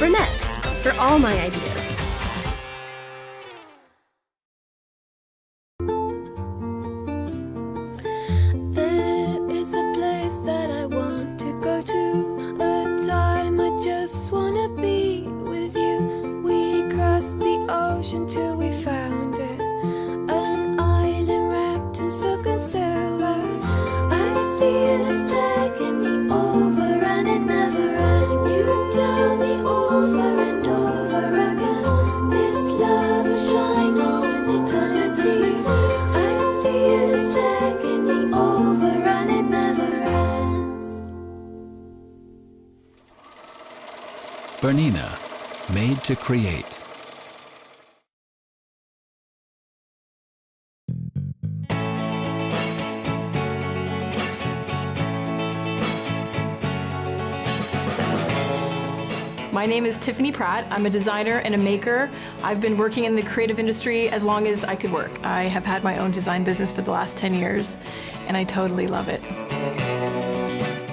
Burnett for all my ideas. There is a place that I want to go to, a time I just wanna be with you. We crossed the ocean till we found it, an island wrapped in silk and silver. I feel it's taking me over and it never ends. You tell me over and over again, this love will shine on eternity. I feel it's taking me over and it never ends. Bernina, made to create. My name is Tiffany Pratt. I'm a designer and a maker. I've been working in the creative industry as long as I could work. I have had my own design business for the last 10 years, and I totally love it.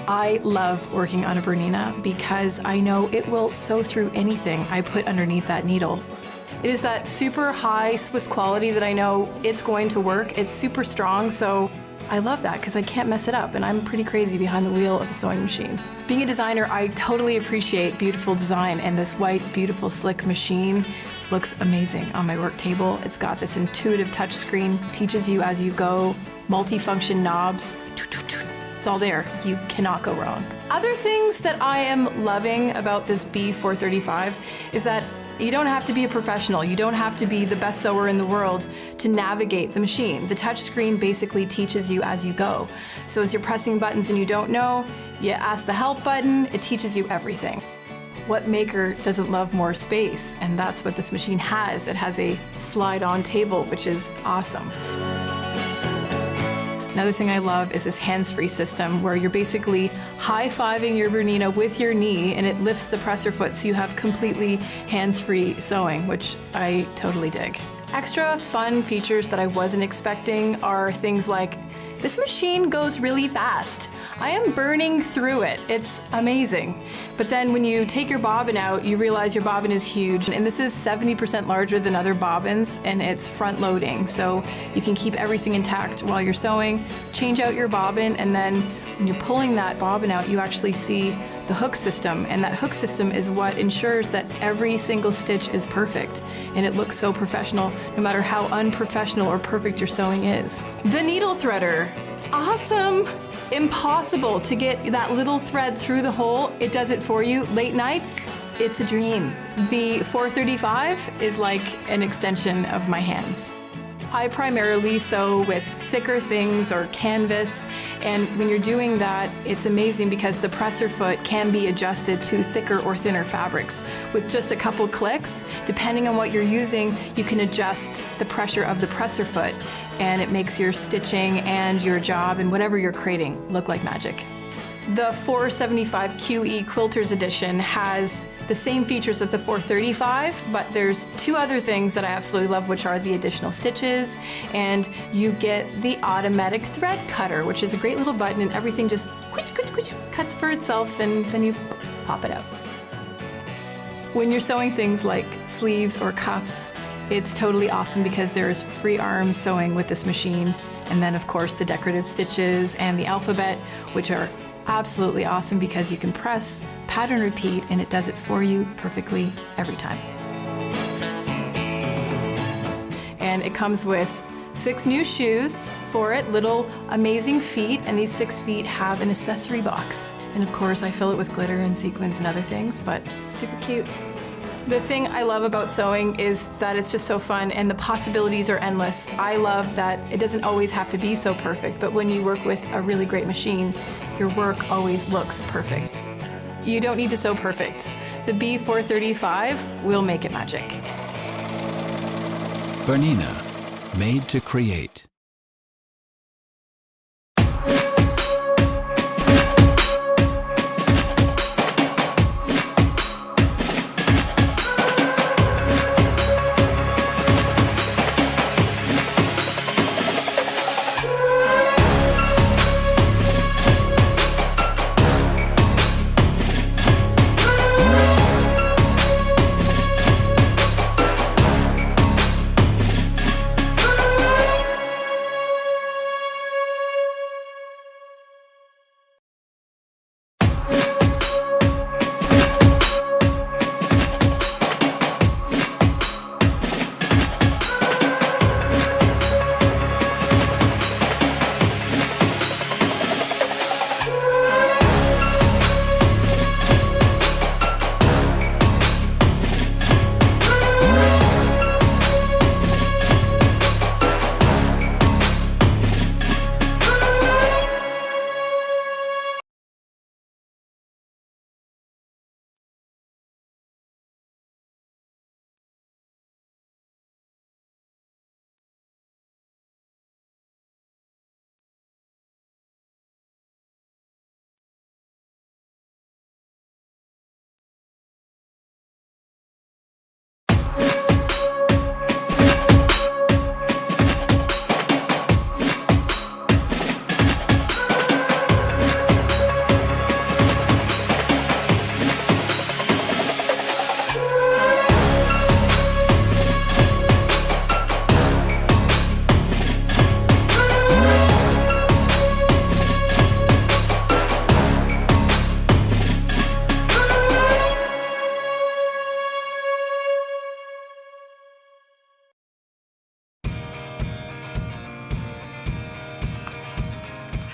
I love working on a Bernina because I know it will sew through anything I put underneath that needle. It is that super high Swiss quality that I know it's going to work. It's super strong, so I love that because I can't mess it up, and I'm pretty crazy behind the wheel of a sewing machine. Being a designer, I totally appreciate beautiful design, and this white, beautiful, slick machine looks amazing on my work table. It's got this intuitive touch screen, teaches you as you go, multi-function knobs. It's all there. You cannot go wrong. Other things that I am loving about this B435 is that you don't have to be a professional. You don't have to be the best sewer in the world to navigate the machine. The touch screen basically teaches you as you go. So as you're pressing buttons and you don't know, you ask the help button, it teaches you everything. What maker doesn't love more space? And that's what this machine has. It has a slide-on table, which is awesome. Another thing I love is this hands-free system where you're basically high-fiving your Bernina with your knee and it lifts the presser foot so you have completely hands-free sewing, which I totally dig. Extra fun features that I wasn't expecting are things like this machine goes really fast. I am burning through it. It's amazing. But then when you take your bobbin out, you realize your bobbin is huge. And this is 70% larger than other bobbins, and it's front loading. So you can keep everything intact while you're sewing, change out your bobbin, and then when you're pulling that bobbin out, you actually see the hook system. And that hook system is what ensures that every single stitch is perfect. And it looks so professional, no matter how unprofessional or perfect your sewing is. The needle threader. Awesome! Impossible to get that little thread through the hole. It does it for you. Late nights, it's a dream. The 435 is like an extension of my hands. I primarily sew with thicker things or canvas, and when you're doing that, it's amazing because the presser foot can be adjusted to thicker or thinner fabrics. With just a couple clicks, depending on what you're using, you can adjust the pressure of the presser foot, and it makes your stitching and your job and whatever you're creating look like magic. The 475 QE Quilters Edition has the same features of the 435, but there's two other things that I absolutely love, which are the additional stitches, and you get the automatic thread cutter, which is a great little button, and everything just cuts for itself, and then you pop it out. When you're sewing things like sleeves or cuffs, it's totally awesome because there's free arm sewing with this machine, and then of course the decorative stitches and the alphabet, which are absolutely awesome because you can press, pattern, repeat, and it does it for you perfectly every time. And it comes with 6 new shoes for it, little amazing feet, and these 6 feet have an accessory box. And of course I fill it with glitter and sequins and other things, but it's super cute. The thing I love about sewing is that it's just so fun and the possibilities are endless. I love that it doesn't always have to be so perfect, but when you work with a really great machine, your work always looks perfect. You don't need to sew perfect. The B435 will make it magic. Bernina, made to create.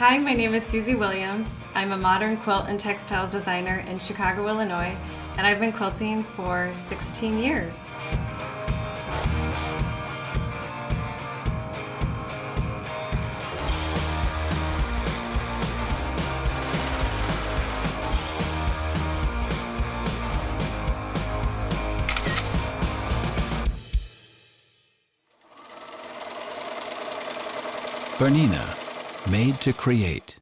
Hi, my name is Susie Williams. I'm a modern quilt and textiles designer in Chicago, Illinois, and I've been quilting for 16 years. BERNINA, made to create.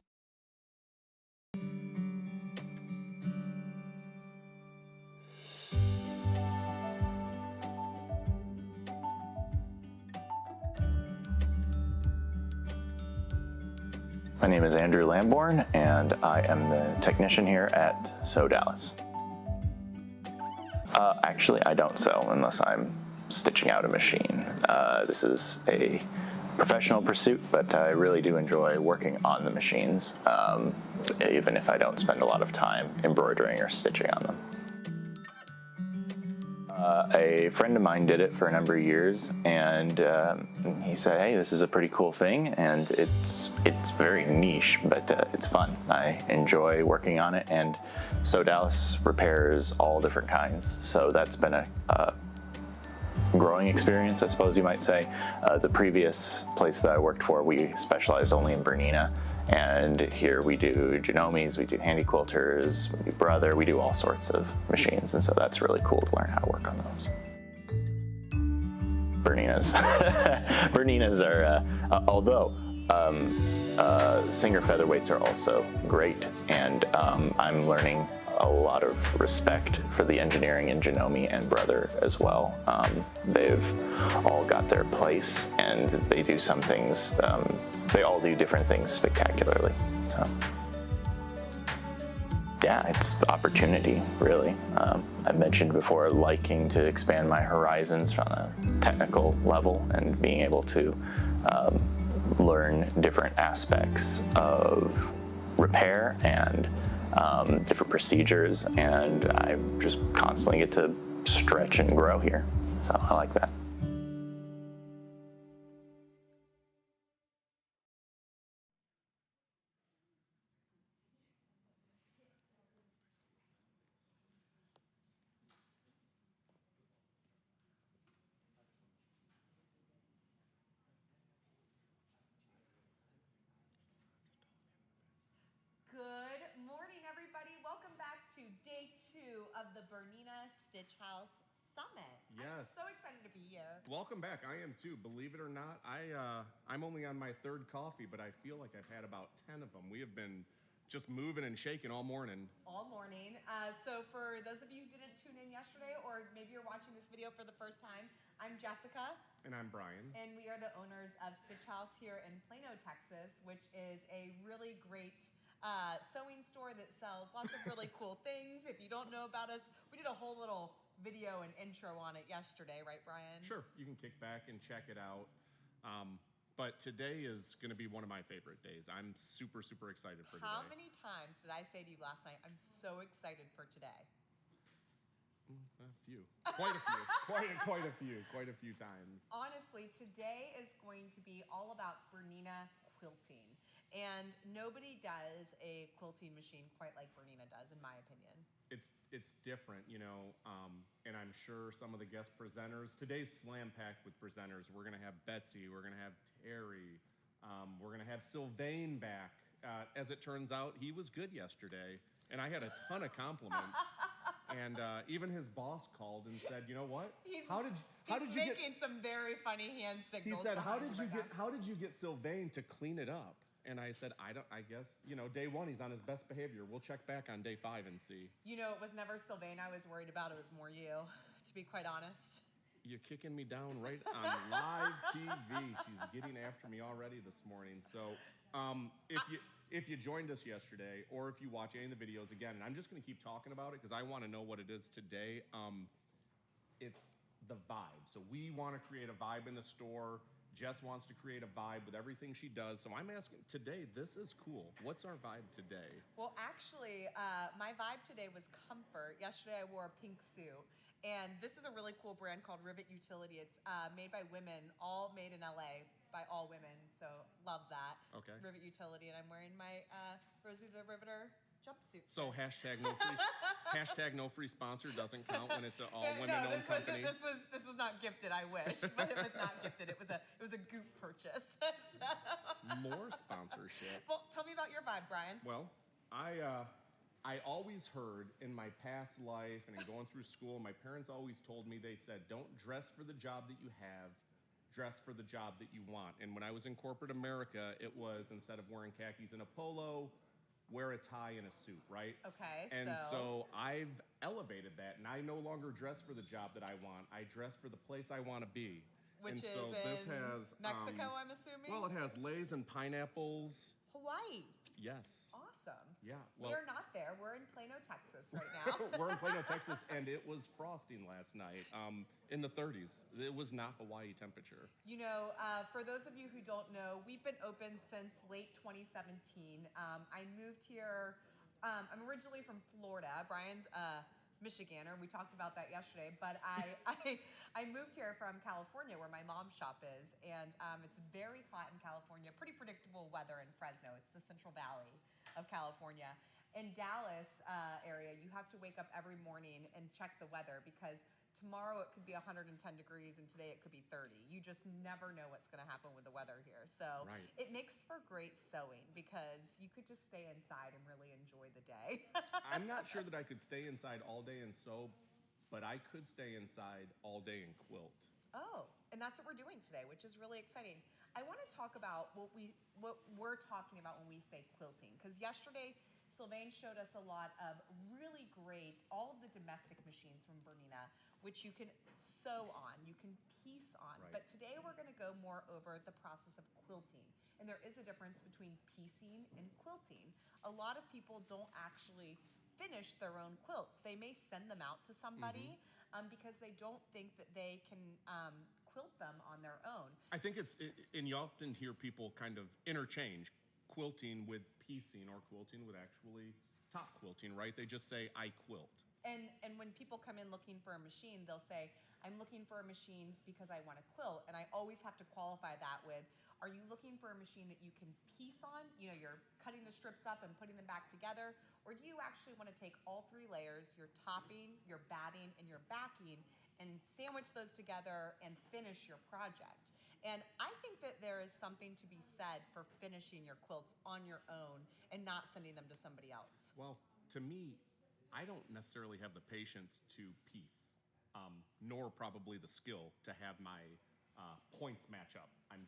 My name is Andrew Lamborn, and I am the technician here at Sew Dallas. Actually, I don't sew unless I'm stitching out a machine. This is a professional pursuit, but I really do enjoy working on the machines, even if I don't spend a lot of time embroidering or stitching on them. A friend of mine did it for a number of years, and he said, hey, this is a pretty cool thing, and it's very niche, but it's fun. I enjoy working on it, and Sew Dallas repairs all different kinds, so that's been a growing experience, I suppose you might say. The previous place that I worked for, we specialized only in Bernina, and here we do Genomes, we do hand quilters, we do Brother, we do all sorts of machines, and so that's really cool to learn how to work on those. Berninas. Berninas are, although Singer featherweights are also great, and I'm learning a lot of respect for the engineering in Genome and Brother as well. They've all got their place, and they do some things, they all do different things spectacularly. So yeah, it's opportunity, really. I mentioned before liking to expand my horizons on a technical level and being able to learn different aspects of repair and different procedures, and I just constantly get to stretch and grow here. So I like that. Good morning, everybody. Welcome back to day 2 of the BERNINA Stitchhouse Summit. Yes. I'm so excited to be here. Welcome back. I am too. Believe it or not, I'm only on my 3rd coffee, but I feel like I've had about 10 of them. We have been just moving and shaking all morning. All morning. So for those of you who didn't tune in yesterday, or maybe you're watching this video for the first time, I'm Jessica. And I'm Brian. And we are the owners of Stitchhouse here in Plano, Texas, which is a really great sewing store that sells lots of really cool things. If you don't know about us, we did a whole little video and intro on it yesterday, right, Brian? Sure, you can kick back and check it out. But today is going to be one of my favorite days. I'm super, super excited for today. How many times did I say to you last night, I'm so excited for today? A few. Quite a few times. Honestly, today is going to be all about BERNINA quilting. And nobody does a quilting machine quite like BERNINA does, in my opinion. It's different, you know, and I'm sure some of the guest presenters, today's slam-packed with presenters. We're going to have Betsy, we're going to have Terry, we're going to have Sylvain back. As it turns out, he was good yesterday, and I had a ton of compliments. And even his boss called and said, "You know what? He's you making some very funny hand signals." He said, "How did you get Sylvain to clean it up?" And I said, I guess, you know, day 1 he's on his best behavior. We'll check back on day 5 and see." You know, it was never Sylvain I was worried about. It was more you, to be quite honest. You're kicking me down right on live TV. She's getting after me already this morning. So if you joined us yesterday, or if you watch any of the videos again, and I'm just going to keep talking about it because I want to know what it is today. It's the vibe. So we want to create a vibe in the store. Jess wants to create a vibe with everything she does. So I'm asking today, this is cool. What's our vibe today? Well, actually, my vibe today was comfort. Yesterday I wore a pink suit. And this is a really cool brand called Rivet Utility. It's made by women, all made in LA by all women. So love that. Okay. It's Rivet Utility, and I'm wearing my Rosie the Riveter jumpsuit. So hashtag no free sponsor doesn't count when it's an all women owned company. This was not gifted. I wish, but it was not gifted. It was a Goop purchase. So. More sponsorship. Well, tell me about your vibe, Brian. Well, I always heard in my past life and in going through school, my parents always told me, they said, don't dress for the job that you have, dress for the job that you want. And when I was in corporate America, it was, instead of wearing khakis and a polo, wear a tie and a suit, right? Okay, and so I've elevated that, and I no longer dress for the job that I want. I dress for the place I want to be. Which and is so this in has, Mexico, I'm assuming? Well, it has leis and pineapples. Hawaii. Yes. Awesome. Yeah. We are not there. We're in Plano, Texas right now. We're in Plano, Texas, and it was frosting last night in the 30s. It was not Hawaii temperature. You know, for those of you who don't know, we've been open since late 2017. I moved here. I'm originally from Florida. Brian's Michiganer. We talked about that yesterday, but I moved here from California, where my mom's shop is, and it's very hot in California. Pretty predictable weather in Fresno. It's the Central Valley of California. In Dallas area, you have to wake up every morning and check the weather, because tomorrow it could be 110 degrees and today it could be 30. You just never know what's going to happen with the weather here. So It makes for great sewing, because you could just stay inside and really enjoy the day. I'm not sure that I could stay inside all day and sew, but I could stay inside all day and quilt. Oh, and that's what we're doing today, which is really exciting. I want to talk about what we're talking about when we say quilting, because yesterday Sylvain showed us a lot of really great, all of the domestic machines from BERNINA, which you can sew on, you can piece on. Right. But today we're going to go more over the process of quilting. And there is a difference between piecing and quilting. A lot of people don't actually finish their own quilts. They may send them out to somebody because they don't think that they can quilt them on their own. I think and you often hear people kind of interchange quilting with piecing, or quilting with actually top quilting, right? They just say, I quilt. And when people come in looking for a machine, they'll say, I'm looking for a machine because I want to quilt. And I always have to qualify that with, are you looking for a machine that you can piece on? You know, you're cutting the strips up and putting them back together. Or do you actually want to take all three layers, your topping, your batting, and your backing, and sandwich those together and finish your project? And I think that there is something to be said for finishing your quilts on your own and not sending them to somebody else. Well, to me, I don't necessarily have the patience to piece, nor probably the skill to have my points match up. I'm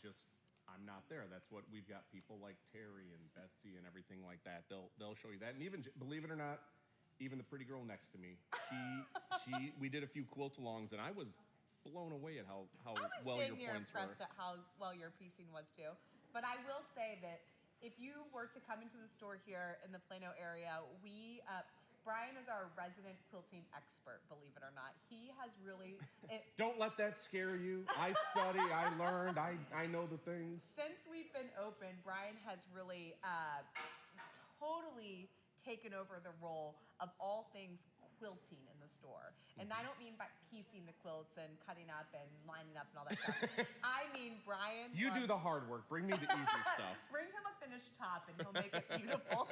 not there. That's what we've got people like Terry and Betsy and everything like that. They'll show you that. And even, believe it or not, even the pretty girl next to me, we did a few quilt-alongs, and I was blown away at how well your points were. I was dang near impressed at how well your piecing was too. But I will say that if you were to come into the store here in the Plano area, Brian is our resident quilting expert, believe it or not. He has really... Don't let that scare you. I study, I learned, I know the things. Since we've been open, Brian has really totally taken over the role of all things quilting in the store. And I don't mean by piecing the quilts and cutting up and lining up and all that stuff. I mean, Brian You do the hard work. Bring me the easy stuff. Bring him a finished top and he'll make it beautiful.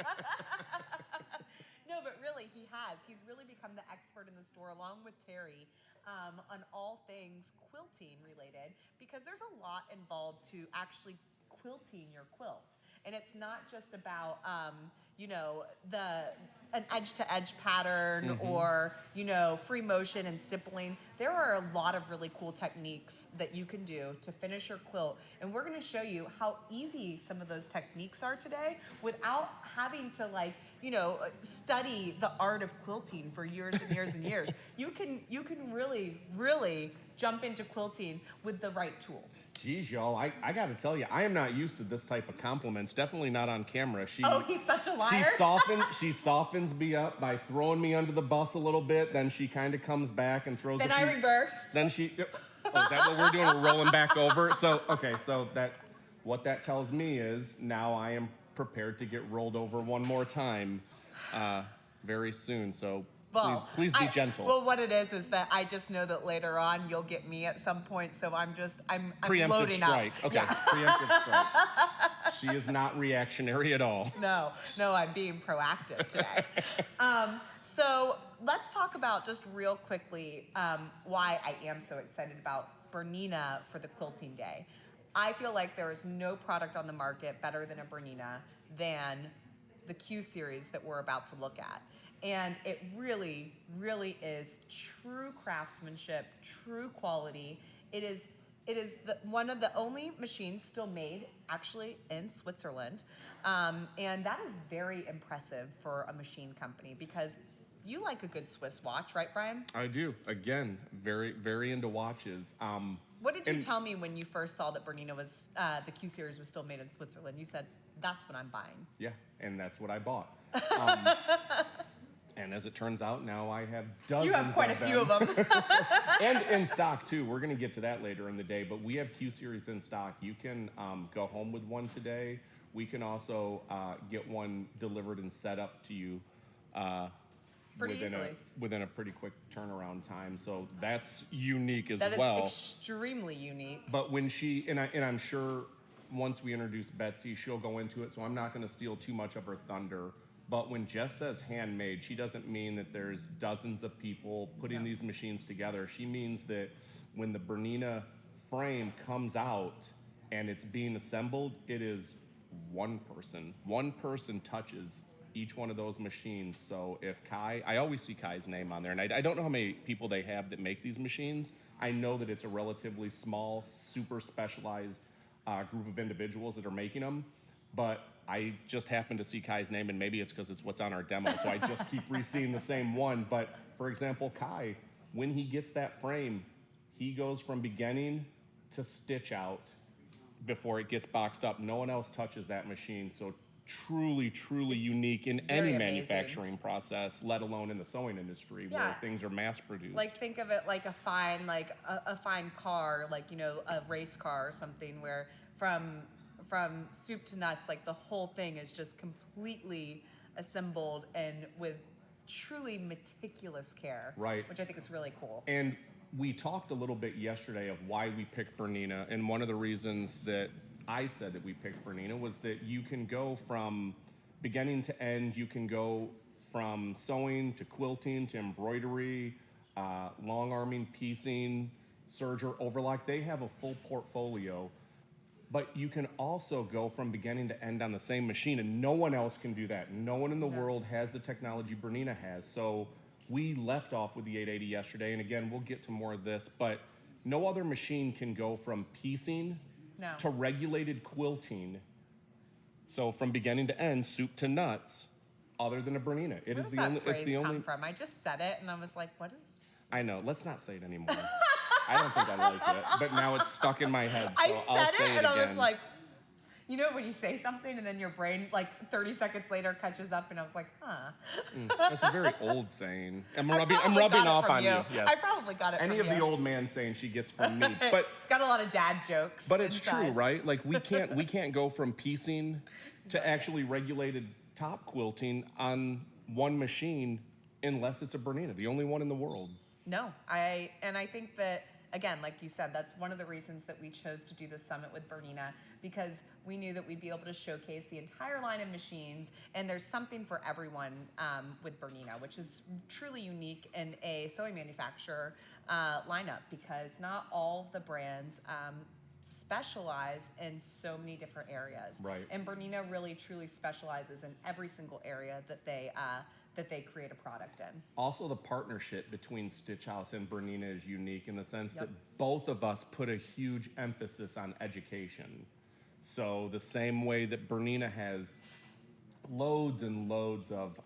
No, but really, he's really become the expert in the store, along with Terry, on all things quilting related, because there's a lot involved to actually quilting your quilt. And it's not just about, an edge-to-edge pattern or, free motion and stippling. There are a lot of really cool techniques that you can do to finish your quilt. And we're going to show you how easy some of those techniques are today without having to, study the art of quilting for years and years and years. You can really, really jump into quilting with the right tool. Geez, y'all, I got to tell you, I am not used to this type of compliments. Definitely not on camera. He's such a liar. She softens me up by throwing me under the bus a little bit. Then she kind of comes back and throws. Then I reverse. Then she. Is that what we're doing? We're rolling back over. So what that tells me is now I am prepared to get rolled over one more time, very soon. So Well, Please be gentle. Well, what it is that I just know that later on you'll get me at some point, so I'm Preemptive loading strike. up. Okay, preemptive strike. She is not reactionary at all. No, I'm being proactive today. So let's talk about just real quickly why I am so excited about Bernina for the Quilting Day. I feel like there is no product on the market better than a Bernina than the Q series that we're about to look at. And it really, really is true craftsmanship, true quality. It is one of the only machines still made actually in Switzerland. And that is very impressive for a machine company because you like a good Swiss watch, right, Brian? I do. Again, very, very into watches. What did you tell me when you first saw that Bernina was, the Q series was still made in Switzerland? You said, that's what I'm buying. Yeah, and that's what I bought. And as it turns out, now I have dozens. You have quite a few of them. And in stock too. We're going to get to that later in the day, but we have Q series in stock. You can go home with one today. We can also get one delivered and set up to you within a pretty quick turnaround time. So that's unique as well. That is extremely unique. But when I'm sure once we introduce Betsy, she'll go into it. So I'm not going to steal too much of her thunder. But when Jess says handmade, she doesn't mean that there's dozens of people putting these machines together. She means that when the Bernina frame comes out and it's being assembled, it is one person. One person touches each one of those machines. So if I always see Kai's name on there, and I don't know how many people they have that make these machines. I know that it's a relatively small, super specialized group of individuals that are making them, but I just happen to see Kai's name, and maybe it's because it's what's on our demo, so I just keep re-seeing the same one. But for example, Kai, when he gets that frame, he goes from beginning to stitch out before it gets boxed up. No one else touches that machine, so truly, truly unique in any manufacturing process, let alone in the sewing industry where things are mass produced. Like think of it like a fine car, like, you know, a race car or something where from soup to nuts, like the whole thing is just completely assembled and with truly meticulous care. Right. Which I think is really cool. And we talked a little bit yesterday of why we picked Bernina, and one of the reasons that I said that we picked Bernina was that you can go from beginning to end. You can go from sewing to quilting to embroidery, long arming, piecing, serger, overlock. They have a full portfolio. But you can also go from beginning to end on the same machine, and no one else can do that. No one in the world has the technology Bernina has. So we left off with the 880 yesterday, and again, we'll get to more of this, but no other machine can go from piecing to regulated quilting. So from beginning to end, soup to nuts, other than a Bernina. Where does that phrase come from? I just said it, and I was like, what is... I know, let's not say it anymore. I don't think I like it, but now it's stuck in my head, so I'll say it and again. I was like, you know when you say something and then your brain, like 30 seconds later, catches up, and I was like, huh. That's a very old saying. I'm rubbing off on you. Yes. I probably got it from you. Any of the old man saying she gets from me. But it's got a lot of dad jokes. But it's true, right? Like we can't go from piecing to actually regulated top quilting on one machine unless it's a Bernina, the only one in the world. No, I think that, again, like you said, that's one of the reasons that we chose to do this summit with Bernina, because we knew that we'd be able to showcase the entire line of machines, and there's something for everyone with Bernina, which is truly unique in a sewing manufacturer lineup, because not all of the brands specialize in so many different areas. Right. And Bernina really truly specializes in every single area that they create a product in. Also, the partnership between Stitchhouse and Bernina is unique in the sense that both of us put a huge emphasis on education. So the same way that Bernina has loads and loads of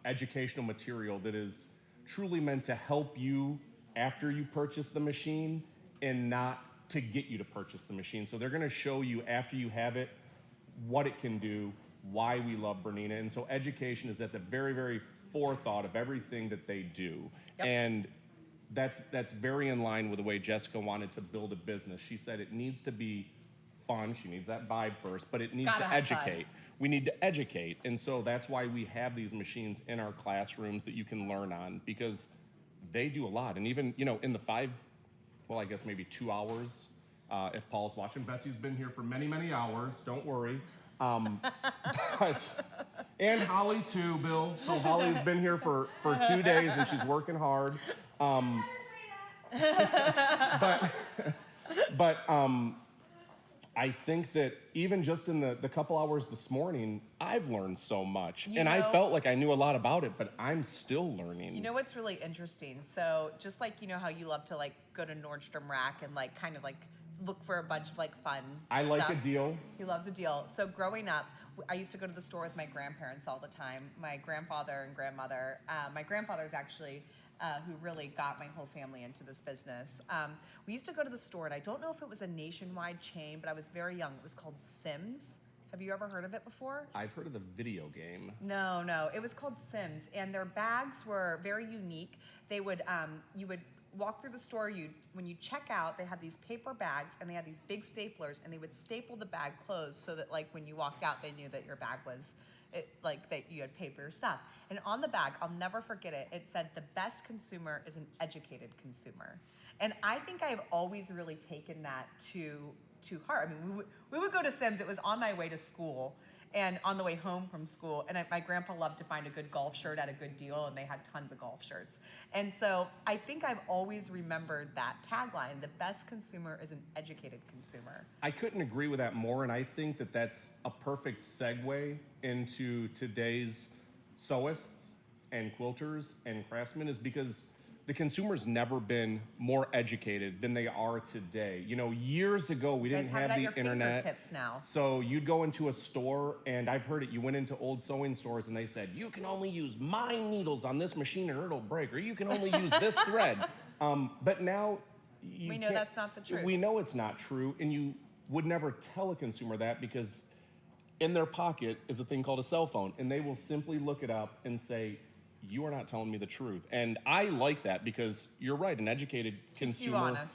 educational material that is truly meant to help you after you purchase the machine and not to get you to purchase the machine. So they're gonna show you after you have it what it can do, why we love Bernina. And so education is at the very, very forethought of everything that they do. And that's very in line with the way Jessica wanted to build a business. She said it needs to be fun. She needs that vibe first, but it needs Gotta to have fun. educate. We need to educate. And so that's why we have these machines in our classrooms that you can learn on, because they do a lot. And even, you know, in the I guess maybe 2 hours, if Paul's watching. Betsy's been here for many, many hours. Don't worry. And Holly too, Bill. So Holly's been here for 2 days and she's working hard. But I think that even just in the couple hours this morning, I've learned so much. I felt like I knew a lot about it, but I'm still learning. You know what's really interesting? So just like, you know how you love to like go to Nordstrom Rack and like kind of like look for a bunch of like fun I like stuff. a deal. He loves a deal. So growing up, I used to go to the store with my grandparents all the time. My grandfather and grandmother. My grandfather's actually who really got my whole family into this business. We used to go to the store, and I don't know if it was a nationwide chain, but I was very young. It was called Sims. Have you ever heard of it before? I've heard of the video game. No. It was called Sims, and their bags were very unique. They would, you would walk through the store, when you check out, they had these paper bags, and they had these big staplers, and they would staple the bag closed so that like when you walked out, they knew that your bag was, that you had paid for your stuff. And on the bag, I'll never forget it, it said, "The best consumer is an educated consumer." And I think I've always really taken that to heart. I mean, we would go to Sims, it was on my way to school, and on the way home from school, and my grandpa loved to find a good golf shirt at a good deal, and they had tons of golf shirts. And so I think I've always remembered that tagline, "The best consumer is an educated consumer." I couldn't agree with that more, and I think that that's a perfect segue into today's sewists and quilters and craftsmen, is because the consumer's never been more educated than they are today. You know, years ago, we didn't have the internet. Fingertips now. So you'd go into a store, and I've heard it, you went into old sewing stores and they said, "You can only use my needles on this machine or it'll break," or "You can only use this thread." But now, We know that's not the truth. We know it's not true, and you would never tell a consumer that, because in their pocket is a thing called a cell phone, and they will simply look it up and say, "You are not telling me the truth." And I like that, because you're right, an educated consumer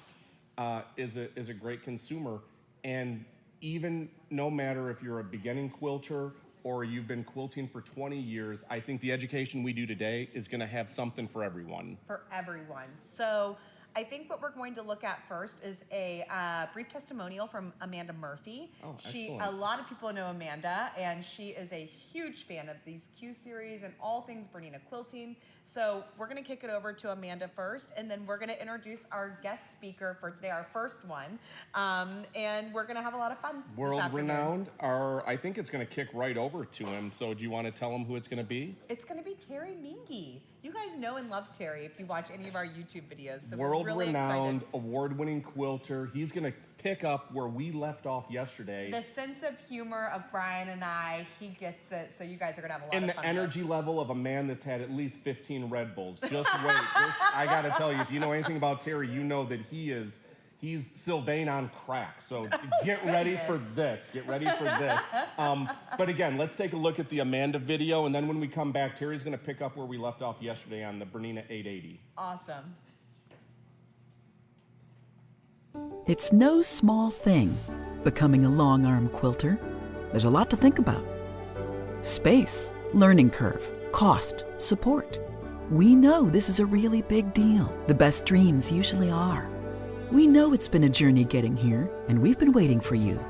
is a great consumer. And even no matter if you're a beginning quilter or you've been quilting for 20 years, I think the education we do today is going to have something for everyone. For everyone. So I think what we're going to look at first is a brief testimonial from Amanda Murphy. Oh, A excellent. lot of people know Amanda, and she is a huge fan of these Q series and all things Bernina quilting. So we're going to kick it over to Amanda first, and then we're going to introduce our guest speaker for today, our first one, and we're going to have a lot of fun. World renowned, I think it's going to kick right over to him. So do you want to tell him who it's going to be? It's going to be Terry Mingy. You guys know and love Terry if you watch any of our YouTube videos. So World we're really renowned, excited. award-winning quilter. He's going to pick up where we left off yesterday. The sense of humor of Brian and I, he gets it. So you guys are going to have a lot And of the fun. energy level of a man that's had at least 15 Red Bulls. Just wait. I got to tell you, if you know anything about Terry, you know that he's Sylvain on crack. So get ready for this. Get ready for this. But again, let's take a look at the Amanda video, and then when we come back, Terry's going to pick up where we left off yesterday on the Bernina 880. Awesome. It's no small thing, becoming a long-arm quilter. There's a lot to think about. Space, learning curve, cost, support. We know this is a really big deal. The best dreams usually are. We know it's been a journey getting here, and we've been waiting for you.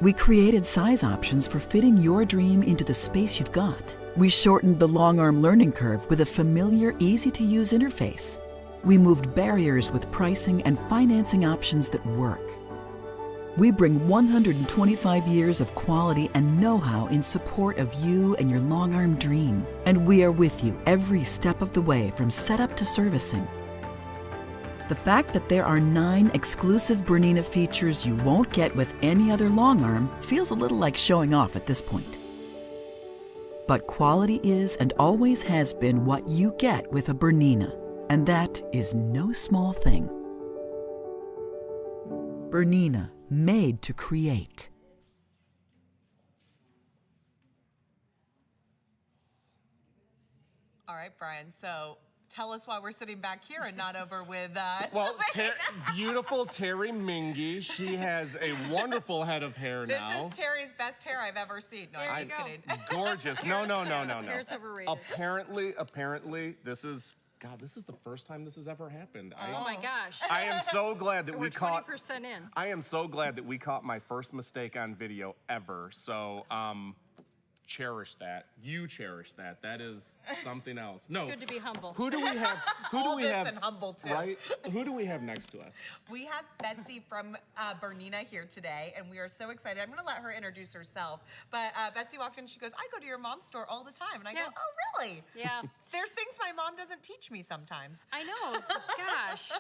We created size options for fitting your dream into the space you've got. We shortened the long-arm learning curve with a familiar, easy-to-use interface. We moved barriers with pricing and financing options that work. We bring 125 years of quality and know-how in support of you and your long-arm dream. And we are with you every step of the way, from setup to servicing. The fact that there are 9 exclusive Bernina features you won't get with any other long arm feels a little like showing off at this point. But quality is and always has been what you get with a Bernina, and that is no small thing. Bernina, made to create. All right, Brian. So tell us why we're sitting back here and not over with Well, Sylvain. beautiful Terry Mingy. She has a wonderful head of hair This now. is Terry's best hair I've ever seen. No, There I'm you just go. kidding. Gorgeous. No. Hair's overrated. Apparently, this is the first time this has ever happened. Oh my gosh. I am so glad that We're we caught. 20% in. I am so glad that we caught my first mistake on video ever. So, cherish that. You cherish that. That is something else. No. It's good to be humble. Who do we have? Who do we Oldest have? and humble, too. Right? Who do we have next to us? We have Betsy from BERNINA here today, and we are so excited. I'm going to let her introduce herself. But Betsy walked in, she goes, I go to your mom's store all the time. And I go, oh, really? Yeah. There's things my mom doesn't teach me sometimes. I know. Gosh.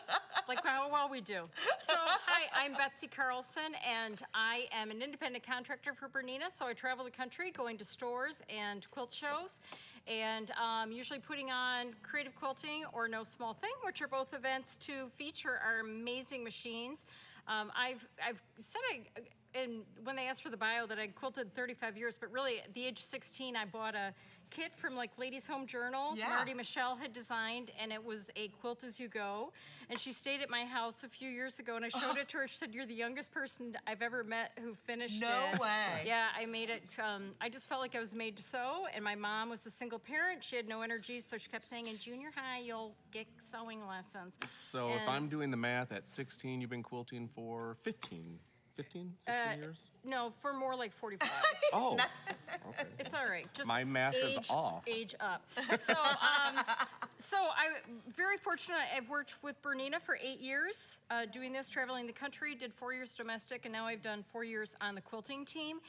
Like how well we do. So, hi, I'm Betsy Carlson, and I am an independent contractor for BERNINA. So I travel the country going to stores and quilt shows, and usually putting on creative quilting or No Small Thing, which are both events to feature our amazing machines. I've said and when they asked for the bio that I quilted 35 years, but really at the age 16, I bought a kit from like Ladies Home Journal. Yeah. Marty Michelle had designed, and it was a quilt as you go. And she stayed at my house a few years ago, and I showed it to her. She said, "You're the youngest person I've ever met who finished it." No way. Yeah, I made it. I just felt like I was made to sew, and my mom was a single parent. She had no energy, so she kept saying, "In junior high, you'll get sewing lessons." So if I'm doing the math, at 16, you've been quilting for 16 years? No, for more like 45. Oh, okay. It's all right. Just My math is off. Age up. So, so I'm very fortunate. I've worked with BERNINA for 8 years, doing this, traveling the country. Did 4 years domestic, and now I've done 4 years on the quilting team,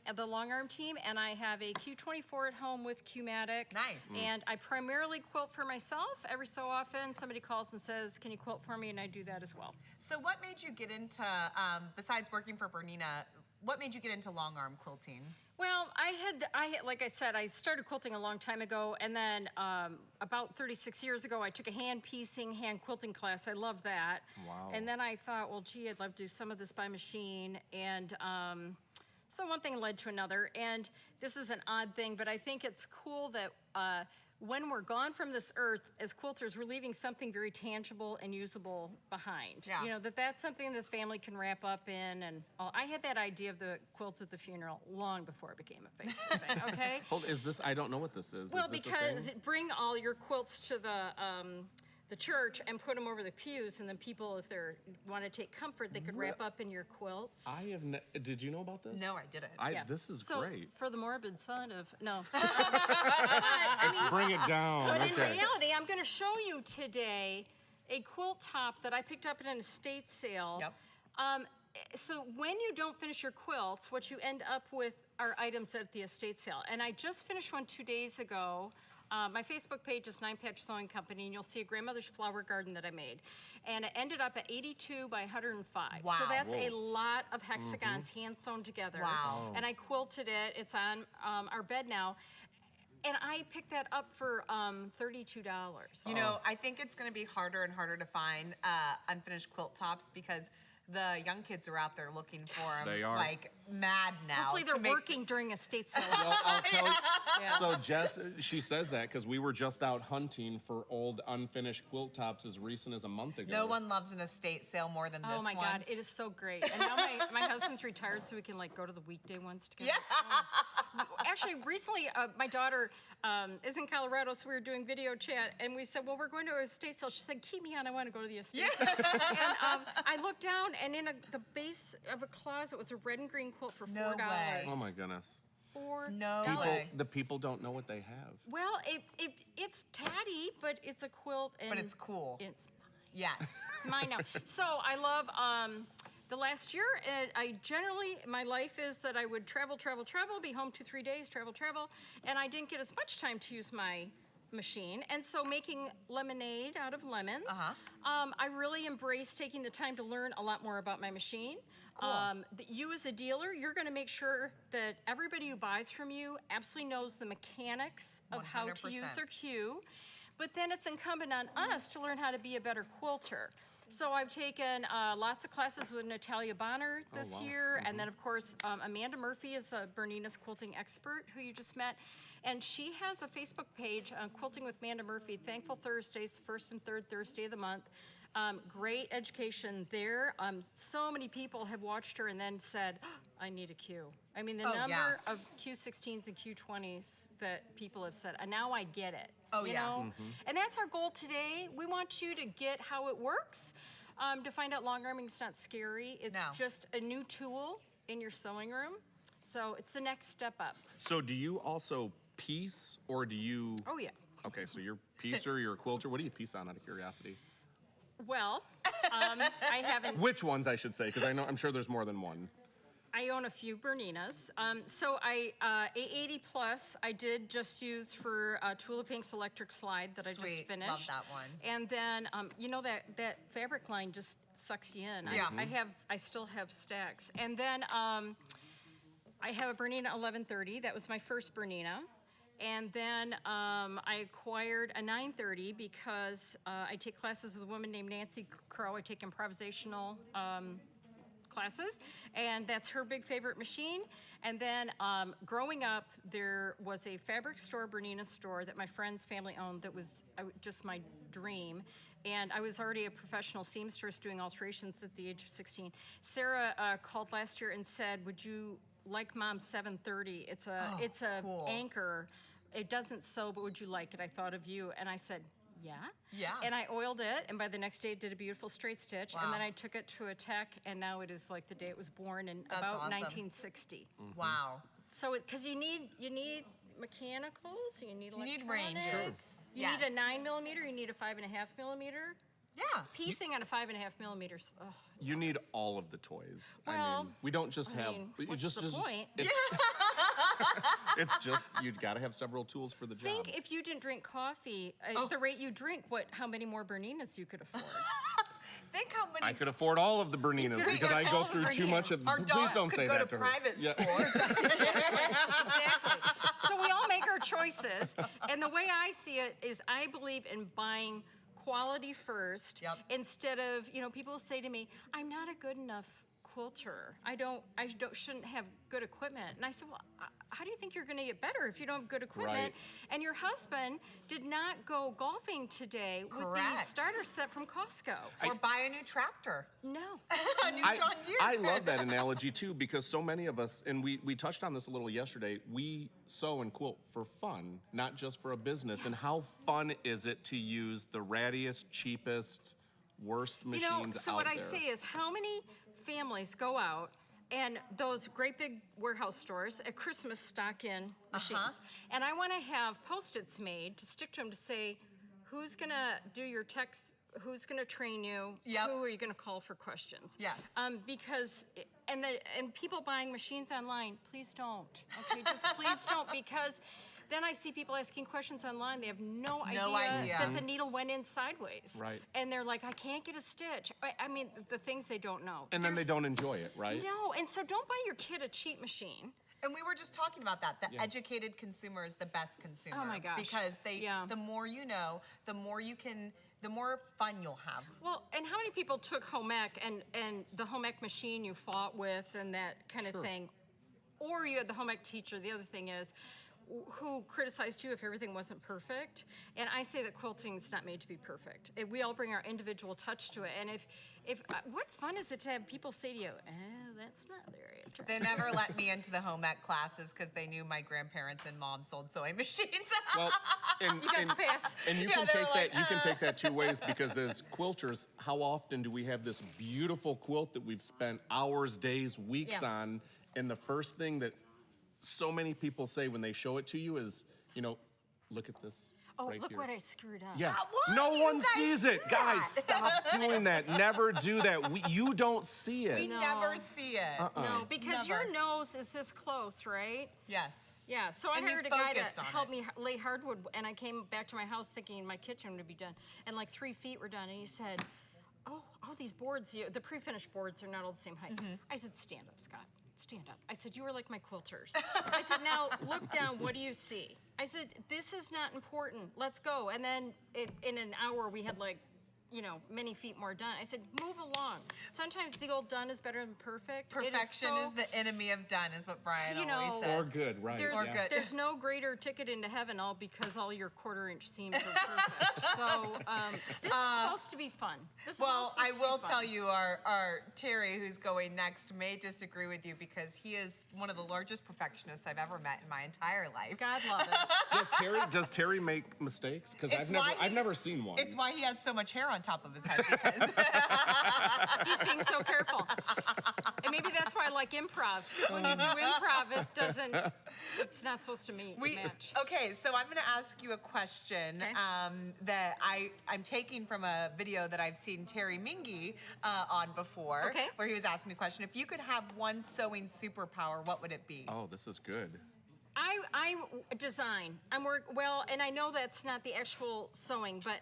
and the long arm team. And I have a Q24 at home with Matic. Nice. And I primarily quilt for myself. Every so often, somebody calls and says, "Can you quilt for me?" And I do that as well. So what made you get into, besides working for BERNINA, what made you get into long arm quilting? Well, I had, like I said, I started quilting a long time ago, and then about 36 years ago, I took a hand piecing, hand quilting class. I loved that. Wow. And then I thought, well, gee, I'd love to do some of this by machine. And so one thing led to another. And this is an odd thing, but I think it's cool that when we're gone from this earth, as quilters, we're leaving something very tangible and usable behind. Yeah. You know, that's something the family can wrap up in. And I had that idea of the quilts at the funeral long before it became a Facebook thing, okay? Hold, is this, I don't know what this is. Well, Is this a because thing? bring all your quilts to the church and put them over the pews, and then people, if they want to take comfort, they could wrap up in your quilts. Did you know about this? No, I didn't. Yeah. This is So, great. for the morbid son of, no. Let's bring it down. But in Okay. reality, I'm going to show you today a quilt top that I picked up at an estate sale. Yep. So when you don't finish your quilts, what you end up with are items at the estate sale. And I just finished one 2 days ago. My Facebook page is 9 Patch Sewing Company, and you'll see a grandmother's flower garden that I made. And it ended up at 82 by 105. Wow. So that's a lot of hexagons hand sewn together. Wow. And I quilted it. It's on our bed now. And I picked that up for $32. You know, I think it's going to be harder and harder to find unfinished quilt tops because the young kids are out there looking for them They are. like mad now. Hopefully to they're make- working during estate sale. Well, I'll tell you. Yeah. So Jess, she says that because we were just out hunting for old unfinished quilt tops as recent as a month ago. No one loves an estate sale more than this Oh my one. God, it is so great. And now my husband's retired, so we can like go to the weekday ones together. Yeah. Actually, recently, my daughter is in Colorado, so we were doing video chat, and we said, well, we're going to an estate sale. She said, keep me on, I want to go to the estate sale. And I looked down, and in the base of a closet was a red and green quilt for $4. No way. Oh my goodness. $4. No People, way. the people don't know what they have. Well, it's tatty, but it's a quilt. And But it's cool. It's Yes. It's mine now. So I love the last year. I generally, my life is that I would travel, be home 2-3 days, travel, and I didn't get as much time to use my machine. And so making lemonade out of lemons, I really embrace taking the time to learn a lot more about my machine. Cool. You as a dealer, you're going to make sure that everybody who buys from you absolutely knows the mechanics of how to use 100%. their cue. But then it's incumbent on us to learn how to be a better quilter. So I've taken lots of classes with Natalia Bonner this year, and then of course Amanda Murphy is a Bernina's quilting expert who you just met, and she has a Facebook page, Quilting with Amanda Murphy, Thankful Thursdays, first and third Thursday of the month. Great education there. So many people have watched her and then said, oh, I need a Q. I mean, the number of Q16s and Q20s that people have said, and now I get it. You know? And that's our goal today. We want you to get how it works. To find out long arming's not scary. It's just a new tool in your sewing room. So it's the next step up. So do you also piece, or do you? Oh yeah. Okay, so you're a piecer, you're a quilter. What do you piece on, out of curiosity? Well, I haven't. Which ones, I should say, because I'm sure there's more than one. I own a few Berninas. So A80 Plus, I did just use for Tula Pink's electric slide that I just finished. Love that one. And then, you know, that fabric line just sucks you in. Yeah. I still have stacks. And then I have a Bernina 1130. That was my first Bernina. And then I acquired a 930 because I take classes with a woman named Nancy Crow. I take improvisational classes, and that's her big favorite machine. And then growing up, there was a fabric store, Bernina store, that my friend's family owned that was just my dream. And I was already a professional seamstress doing alterations at the age of 16. Sarah called last year and said, would you like Mom's 730? It's a cool. anchor. It doesn't sew, but would you like it? I thought of you. And I said, yeah. Yeah. And I oiled it, and by the next day it did a beautiful straight stitch. Wow. And then I took it to a tech, and now it is like the day it was born in That's about awesome. 1960. Wow. So, because you need mechanicals, you need electronics. You need ranges. You need a 9mm, you need a 5.5mm. Yeah. Piecing on a 5.5mm. Oh. You need all of the toys. I Well, mean, we don't just have. what's just, the point? It's just you got to have several tools for the job. Think if you didn't drink coffee at the rate you drink, how many more Berninas you could afford. Think how many. I could afford all of the Berninas because I go through too much of. Our Please dogs don't could say go that to her. private Yeah. school. Exactly. So we all make our choices. And the way I see it is I believe in buying quality first instead of, people say to me, I'm not a good enough quilter. I shouldn't have good equipment. And I said, well, how do you think you're going to get better if you don't have good equipment? Right. And your husband did not go golfing today with the Correct. starter set from Costco. Or buy a new tractor. No. A new John Deere. I love that analogy too, because so many of us, and we touched on this a little yesterday, we sew and quilt for fun, not just for a business. And how fun is it to use the rattiest, cheapest, worst machines so out what there? I say is, how many families go out and those great big warehouse stores at Christmas stock in machines? And I want to have Post-its made to stick to them to say, who's going to do your text, who's going to train you, who are you going to call for questions? Yes. Because, and people buying machines online, please don't. Okay, just please don't, because then I see people asking questions online. They have no idea that the needle went in sideways. Right. And they're like, I can't get a stitch. I mean, the things they don't know. And then they don't enjoy it, right? No, and so don't buy your kid a cheap machine. And we were just talking about that. The educated consumer is the best consumer. Oh my gosh. Because the more you know, the more you can, the more fun you'll have. Well, and how many people took home ec and the home ec machine you fought with and that kind of thing, or you had the home ec teacher. The other thing is, who criticized you if everything wasn't perfect. And I say that quilting's not made to be perfect. We all bring our individual touch to it. And if what fun is it to have people say to you, that's not very attractive. They never let me into the home ec classes because they knew my grandparents and mom sold sewing machines. Well, and You got the pass. you can take that. You can take that two ways, because as quilters, how often do we have this beautiful quilt that we've spent hours, days, weeks on, and the first thing that so many people say when they show it to you is, look at this. Oh, right look here. what I screwed up. Yeah. Why No do you one guys sees do it. Guys, that? stop doing that. Never do that. You don't see it. We never see it. No, because Never. your nose is this close, right? Yes. Yeah, so I And you hired a guy focused to on help it. me lay hardwood, and I came back to my house thinking my kitchen would be done, and like 3 feet were done, and he said, oh, these boards, the pre-finished boards are not all the same height. I said, stand up, Scott. stand up. I said, you are like my quilters. I said, now look down, what do you see? I said, this is not important, let's go. And then in an hour, we had like, you know, many feet more done. I said, move along. Sometimes the old done is better than perfect. Perfection is the enemy of done, is what Brian You always know, says. Or good, right? There's, yeah. there's no greater ticket into heaven all because all your quarter-inch seams are perfect. So this is supposed to be fun. This is all Well, supposed I to be will fun. tell you, our Terry, who's going next, may disagree with you because he is one of the largest perfectionists I've ever met in my entire life. God love it. Does Terry make mistakes? Because It's why I've never seen one. It's why he has so much hair on top of his head because He's being so careful. And maybe that's why I like improv. Because when you do improv, it's not supposed to match. Okay, so I'm going to ask you a question that I'm taking from a video that I've seen Terry Mingy on before, where he was asking a question. If you could have one sewing superpower, what would it be? Oh, this is good. I design. And I know that's not the actual sewing, but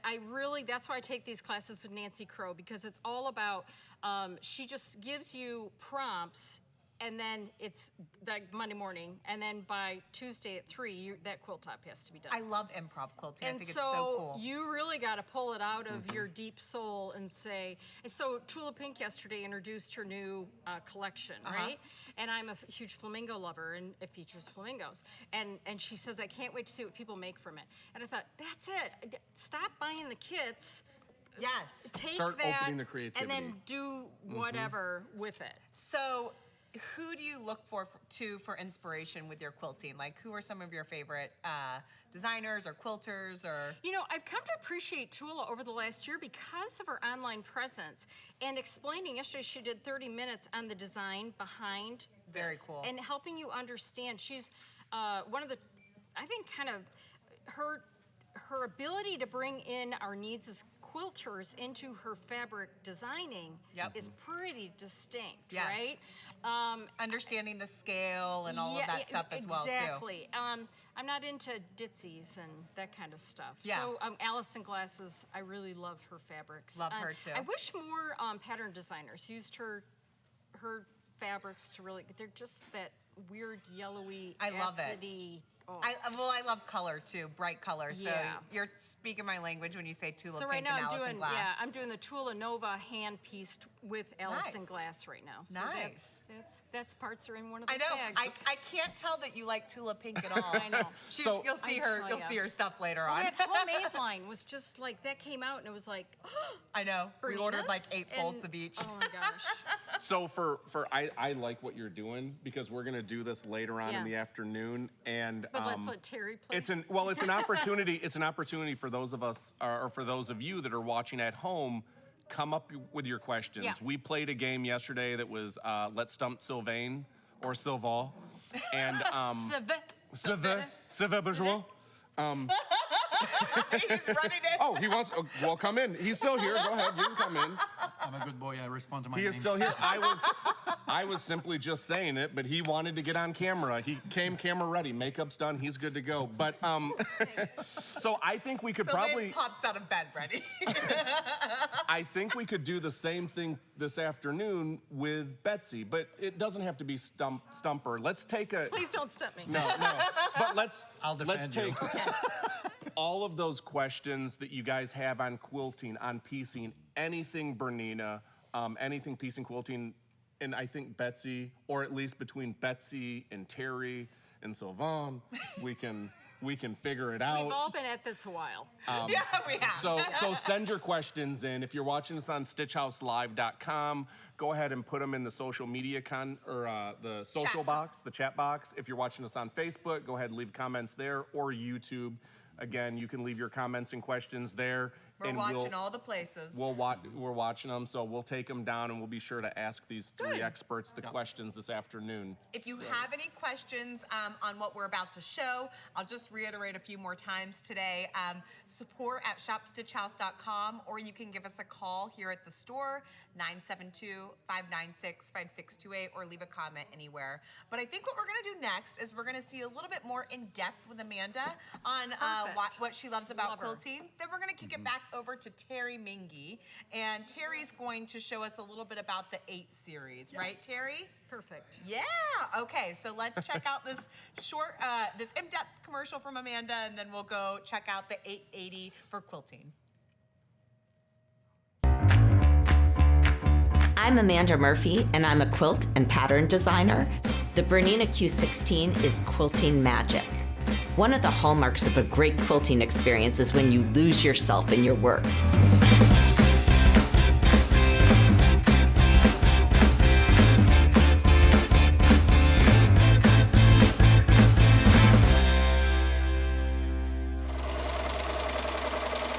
that's why I take these classes with Nancy Crow, because it's all about, she just gives you prompts, and then it's like Monday morning, and then by Tuesday at 3, that quilt top has to be done. I love improv quilting. I And think it's so cool. you really got to pull it out of your deep soul and say, and so Tula Pink yesterday introduced her new collection, right? And I'm a huge flamingo lover, and it features flamingos. And she says, I can't wait to see what people make from it. And I thought, that's it. Stop buying the kits. Yes. Start opening the creativity. And then do whatever with it. So, who do you look for inspiration with your quilting? Like, who are some of your favorite designers or quilters or? You know, I've come to appreciate Tula over the last year because of her online presence and explaining. Yesterday, she did 30 minutes on the design behind Very this cool. and helping you understand. She's one of the, I think, kind of her ability to bring in our needs as quilters into her fabric designing is pretty distinct, right? Understanding the scale and all of that stuff as well, too. Exactly. I'm not into ditsies and that kind of stuff. So Allison Glasses, I really love her fabrics. Love her, too. I wish more pattern designers used her fabrics to really, they're just that weird yellowy, I love it. acidy. Oh. I love color too, bright color. So you're speaking my language when you say Tula Pink and Allison Glass. I'm doing the Tula Nova hand pieced with Allison Glass right now. So nice. That's parts are in one of the I know. bags. I can't tell that you like Tula Pink at all. I know. So you'll see her stuff later on. That homemade line was just like that came out and it was like. I know. We ordered like 8 bolts of each. Oh my gosh. So I like what you're doing because we're gonna do this later on in the afternoon, and but let's let Terry play. it's an opportunity. It's an opportunity for those of us, or for those of you that are watching at home. Come up with your questions. Yeah. We played a game yesterday that was Let's Stump Sylvain or Sylvain, and Sylvain Bourgeois. He's running in. Oh, he wants. Well, come in. He's still here. Go ahead. You can come in. I'm a good boy. I respond to my He name. is still here. I was simply just saying it, but he wanted to get on camera. He came camera ready. Makeup's done. He's good to go. But so I think we could probably pops out of bed ready. I think we could do the same thing this afternoon with Betsy, but it doesn't have to be stumper. Let's take a. Please don't stump me. No. But let's defend you. take all of those questions that you guys have on quilting, on piecing, anything Bernina, anything piecing, quilting, and I think Betsy, or at least between Betsy and Terry and Sylvain, we can figure it out. We've all been at this a while. Yeah, we have. So send your questions in. If you're watching us on stitchhouselive.com, go ahead and put them in the social media the social box, the chat box. If you're watching us on Facebook, go ahead and leave comments there, or YouTube. Again, you can leave your comments and questions there. We're watching all the places. We're watching them, so we'll take them down, and we'll be sure to ask these three experts the questions this afternoon. If you have any questions on what we're about to show, I'll just reiterate a few more times today. Support at shopstitchhouse.com, or you can give us a call here at the store, 972-596-5628, or leave a comment anywhere. But I think what we're going to do next is we're going to see a little bit more in depth with Amanda on what she loves about quilting. Then we're going to kick it back over to Terry Mingy. And Terry's going to show us a little bit about the 8 series, right, Terry? Perfect. Yeah. Okay, so let's check out this short, this in-depth commercial from Amanda, and then we'll go check out the 880 for quilting. I'm Amanda Murphy, and I'm a quilt and pattern designer. The BERNINA Q16 is quilting magic. One of the hallmarks of a great quilting experience is when you lose yourself in your work.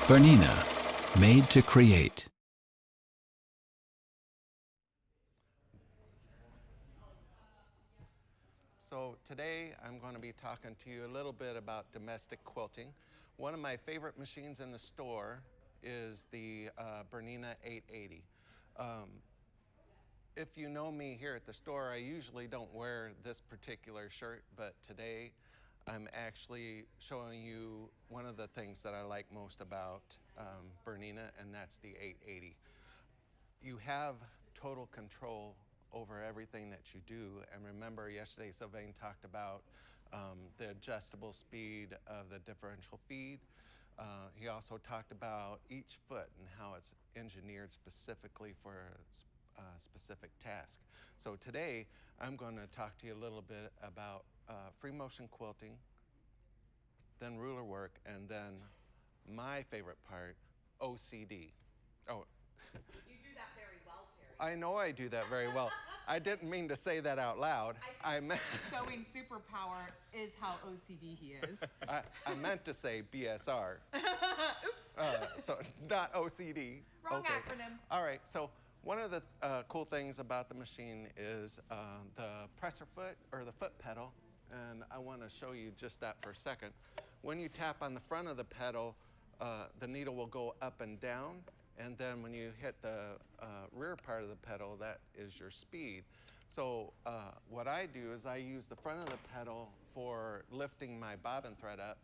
BERNINA, made to create. So today I'm going to be talking to you a little bit about domestic quilting. One of my favorite machines in the store is the BERNINA 880. If you know me here at the store, I usually don't wear this particular shirt, but today I'm actually showing you one of the things that I like most about BERNINA, and that's the 880. You have total control over everything that you do. And remember, yesterday Sylvain talked about the adjustable speed of the differential feed. He also talked about each foot and how it's engineered specifically for a specific task. So today I'm going to talk to you a little bit about free motion quilting, then ruler work, and then my favorite part, OCD. Oh. You do that very well, Terry. I know I do that very well. I didn't mean to say that out loud. I meant sewing superpower is how OCD he is. I meant to say BSR. Oops. So not OCD. Wrong okay. acronym. All right. So one of the cool things about the machine is the presser foot, or the foot pedal, and I want to show you just that for a second. When you tap on the front of the pedal, the needle will go up and down. And then when you hit the rear part of the pedal, that is your speed. So what I do is I use the front of the pedal for lifting my bobbin thread up,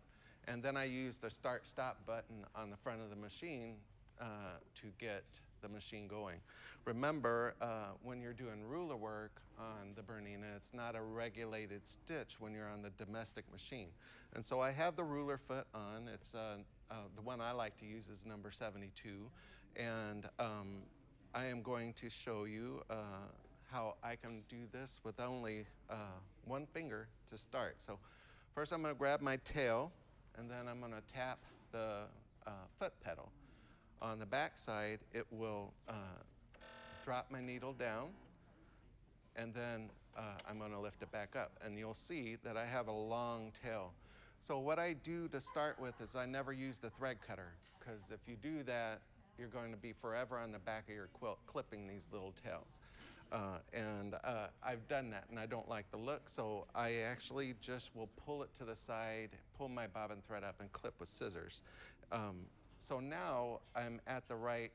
and then I use the start-stop button on the front of the machine to get the machine going. Remember, when you're doing ruler work on the BERNINA, it's not a regulated stitch when you're on the domestic machine. And so I have the ruler foot on. It's the one I like to use is number 72. And I am going to show you how I can do this with only one finger to start. So first I'm going to grab my tail, and then I'm going to tap the foot pedal. On the back side, it will drop my needle down, and then I'm going to lift it back up. And you'll see that I have a long tail. So what I do to start with is I never use the thread cutter, because if you do that, you're going to be forever on the back of your quilt clipping these little tails. I've done that, and I don't like the look, so I actually just will pull it to the side, pull my bobbin thread up, and clip with scissors. So now I'm at the right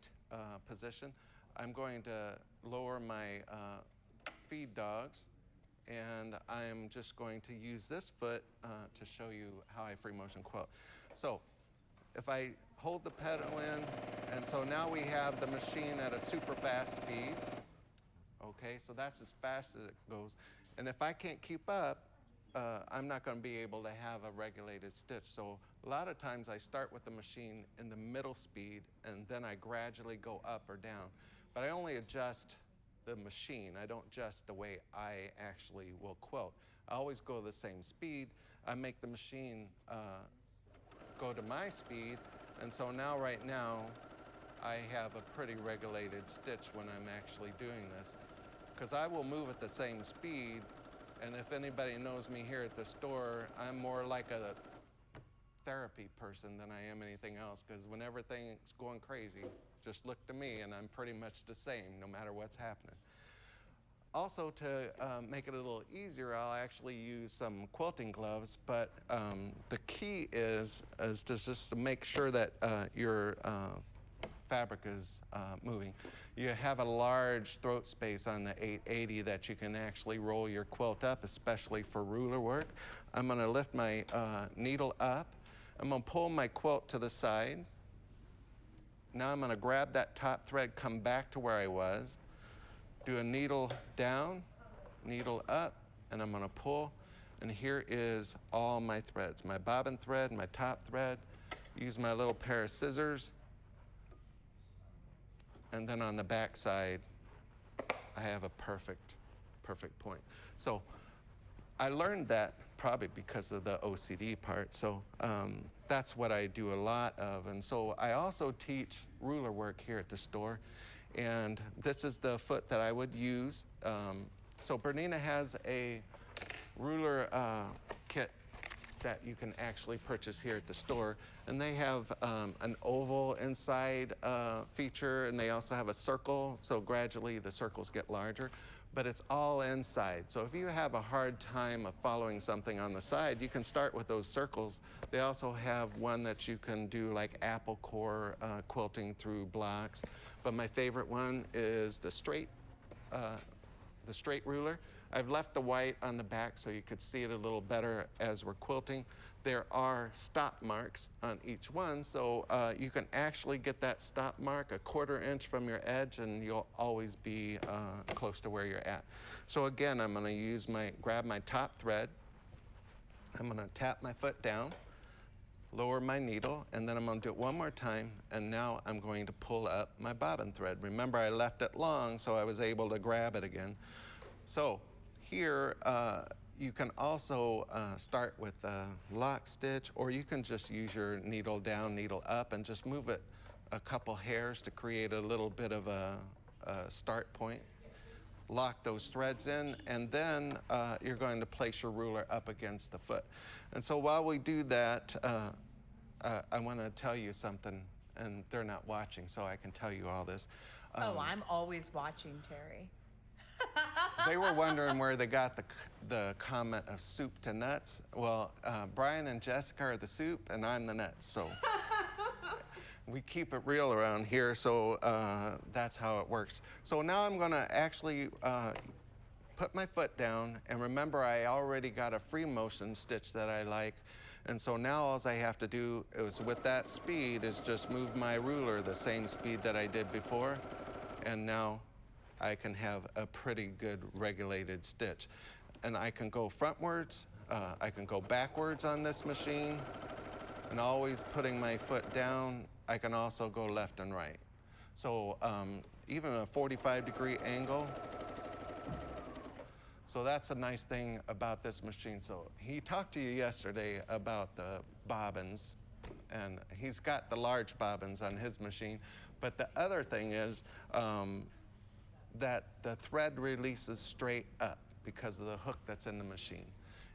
position. I'm going to lower my feed dogs, and I'm just going to use this foot to show you how I free motion quilt. So if I hold the pedal in, and so now we have the machine at a super fast speed. Okay, so that's as fast as it goes. And if I can't keep up, I'm not going to be able to have a regulated stitch. So a lot of times I start with the machine in the middle speed, and then I gradually go up or down. But I only adjust the machine. I don't adjust the way I actually will quilt. I always go the same speed. I make the machine go to my speed, and so now right now I have a pretty regulated stitch when I'm actually doing this, because I will move at the same speed. And if anybody knows me here at the store, I'm more like a therapy person than I am anything else, because when everything's going crazy, just look to me and I'm pretty much the same no matter what's happening. Also, to make it a little easier, I'll actually use some quilting gloves, but the key is to just to make sure that your fabric is moving. You have a large throat space on the 880 that you can actually roll your quilt up, especially for ruler work. I'm going to lift my needle up I'm gonna pull my quilt to the side. Now I'm gonna grab that top thread, come back to where I was, do a needle down, needle up, and I'm gonna pull, and here is all my threads. My bobbin thread, my top thread, use my little pair of scissors, and then on the back side, I have a perfect point. So I learned that probably because of the OCD part. So that's what I do a lot of. And so I also teach ruler work here at the store. And this is the foot that I would use. So Bernina has a ruler kit that you can actually purchase here at the store. And they have an oval inside feature, and they also have a circle. So gradually the circles get larger, but it's all inside. So if you have a hard time of following something on the side, you can start with those circles. They also have one that you can do like apple core quilting through blocks. But my favorite one is the straight ruler. I've left the white on the back so you could see it a little better as we're quilting. There are stop marks on each one, so you can actually get that stop mark a 1/4 inch from your edge, and you'll always be close to where you're at. So again, I'm gonna grab my top thread. I'm gonna tap my foot down, lower my needle, and then I'm gonna do it one more time, and now I'm going to pull up my bobbin thread. Remember, I left it long, so I was able to grab it again. So here, you can also start with a lock stitch, or you can just use your needle down, needle up, and just move it a couple hairs to create a little bit of a start point. Lock those threads in, and then you're going to place your ruler up against the foot. And so while we do that, I want to tell you something, and they're not watching, so I can tell you all this. Oh, I'm always watching, Terry. They were wondering where they got the comment of soup to nuts. Well, Brian and Jessica are the soup, and I'm the nuts, so we keep it real around here, so that's how it works. So now I'm gonna actually put my foot down, and remember I already got a free motion stitch that I like, and so now all I have to do is, with that speed, is just move my ruler the same speed that I did before, and now I can have a pretty good regulated stitch. And I can go frontwards, I can go backwards on this machine, and always putting my foot down, I can also go left and right. So even a 45-degree angle. So that's a nice thing about this machine. So he talked to you yesterday about the bobbins, and he's got the large bobbins on his machine. But the other thing is, that the thread releases straight up because of the hook that's in the machine.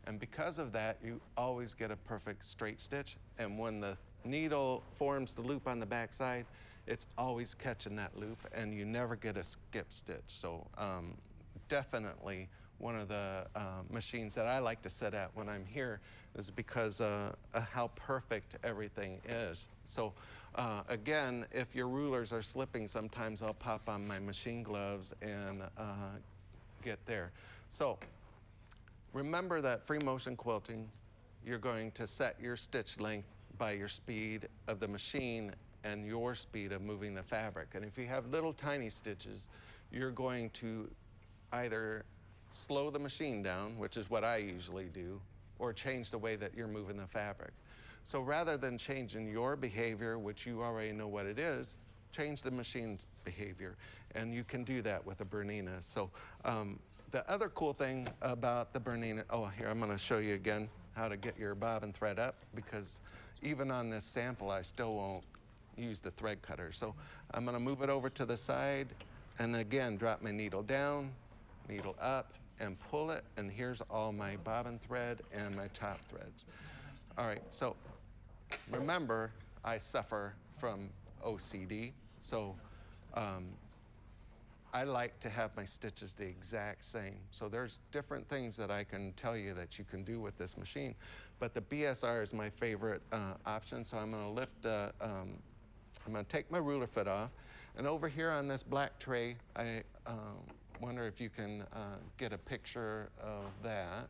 And because of that, you always get a perfect straight stitch. And when the needle forms the loop on the back side, it's always catching that loop, and you never get a skip stitch. So definitely one of the machines that I like to sit at when I'm here is because of how perfect everything is. So again, if your rulers are slipping, sometimes I'll pop on my machine gloves and get there. So remember that free motion quilting, you're going to set your stitch length by your speed of the machine and your speed of moving the fabric. And if you have little tiny stitches, you're going to either slow the machine down, which is what I usually do, or change the way that you're moving the fabric. So rather than changing your behavior, which you already know what it is, change the machine's behavior. And you can do that with a Bernina. So the other cool thing about the Bernina, oh, here, I'm gonna show you again how to get your bobbin thread up, because even on this sample, I still won't use the thread cutter. So I'm gonna move it over to the side, and again, drop my needle down, needle up, and pull it, and here's all my bobbin thread and my top threads. All right, so remember, I suffer from OCD, so I like to have my stitches the exact same. So there's different things that I can tell you that you can do with this machine, but the BSR is my favorite option, so I'm gonna lift, I'm gonna take my ruler foot off, and over here on this black tray, I wonder if you can get a picture of that.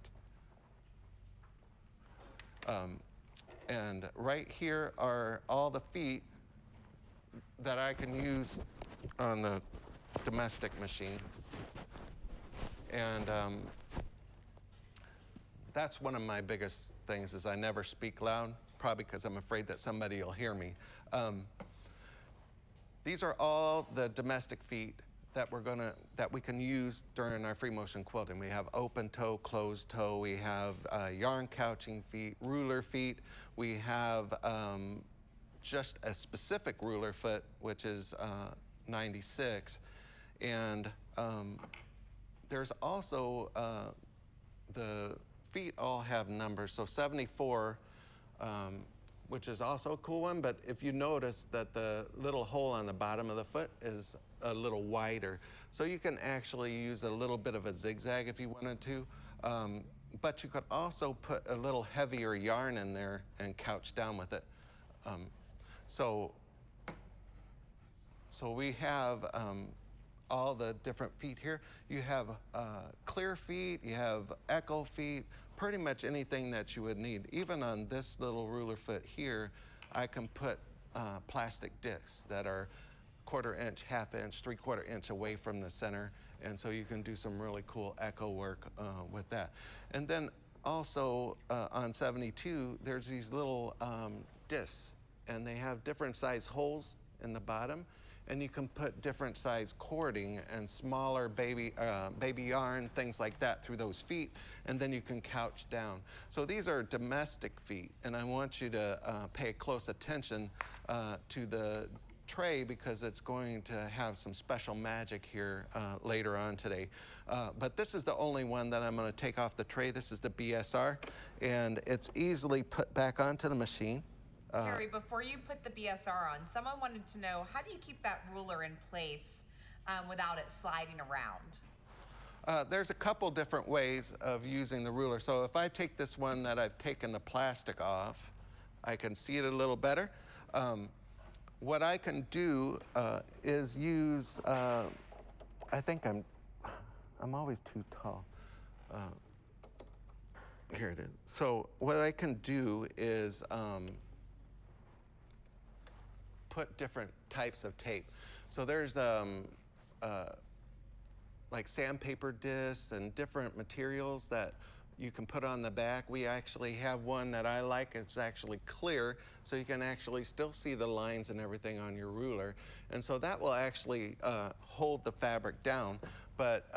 And right here are all the feet that I can use on the domestic machine. And that's one of my biggest things is I never speak loud, probably because I'm afraid that somebody will hear me. These are all the domestic feet that we can use during our free motion quilting. We have open toe, closed toe, we have yarn couching feet, ruler feet, we have just a specific ruler foot, which is 96, and there's also the feet all have numbers. So 74, which is also a cool one, but if you notice that the little hole on the bottom of the foot is a little wider. So you can actually use a little bit of a zigzag if you wanted to, but you could also put a little heavier yarn in there and couch down with it. So we have all the different feet here. You have clear feet, you have echo feet, pretty much anything that you would need. Even on this little ruler foot here, I can put plastic discs that are 1/4 inch, 1/2 inch, 3/4 inch away from the center. And so you can do some really cool echo work with that. And then also on 72, there's these little discs, and they have different size holes in the bottom, and you can put different size cording and smaller baby yarn, things like that through those feet, and then you can couch down. So these are domestic feet, and I want you to pay close attention to the tray because it's going to have some special magic here later on today. But this is the only one that I'm going to take off the tray. This is the BSR, and it's easily put back onto the machine. Terry, before you put the BSR on, someone wanted to know, how do you keep that ruler in place without it sliding around? There's a couple different ways of using the ruler. So if I take this one that I've taken the plastic off, I can see it a little better. What I can do is use, I think I'm always too tall. Here it is. So what I can do is put different types of tape. So there's like sandpaper discs and different materials that you can put on the back. We actually have one that I like. It's actually clear, so you can actually still see the lines and everything on your ruler. And so that will actually hold the fabric down. But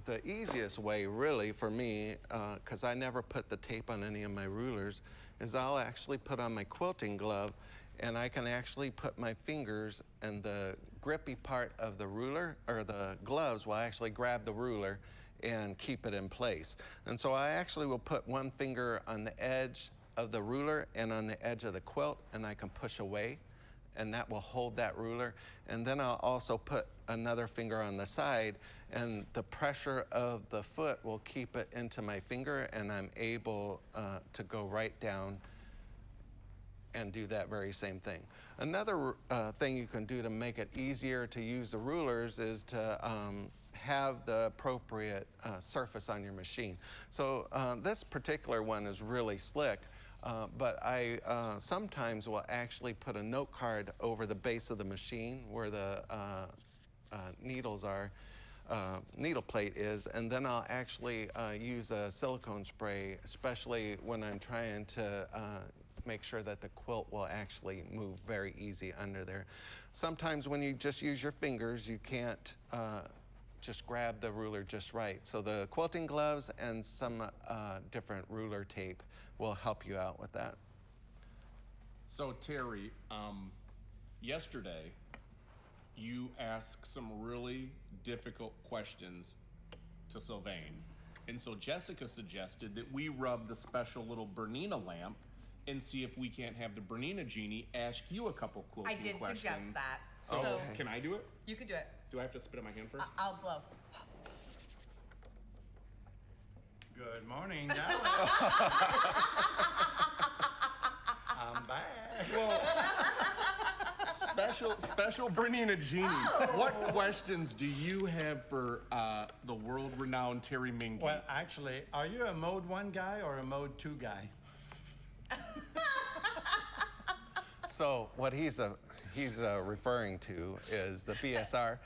the easiest way, really, for me, because I never put the tape on any of my rulers, is I'll actually put on my quilting glove, and I can actually put my fingers, and the grippy part of the ruler, or the gloves, will actually grab the ruler and keep it in place. And so I actually will put one finger on the edge of the ruler and on the edge of the quilt, and I can push away, and that will hold that ruler. And then I'll also put another finger on the side, and the pressure of the foot will keep it into my finger, and I'm able to go right down and do that very same thing. Another thing you can do to make it easier to use the rulers is to have the appropriate surface on your machine. So this particular one is really slick, but I sometimes will actually put a note card over the base of the machine where the needles are, needle plate is, and then I'll actually use a silicone spray, especially when I'm trying to make sure that the quilt will actually move very easy under there. Sometimes when you just use your fingers, you can't just grab the ruler just right. So the quilting gloves and some different ruler tape will help you out with that. So Terry, yesterday you asked some really difficult questions to Sylvain. And so Jessica suggested that we rub the special little Bernina lamp and see if we can't have the Bernina genie ask you a couple quilting questions. I did suggest that. So can I do it? You could do it. Do I have to spit in my hand first? I'll blow. Good morning, darling. I'm back. Well, special Bernina genie. What questions do you have for the world-renowned Terry Mingy? Well, actually, are you a mode 1 guy or a mode 2 guy? So what he's referring to is the BSR.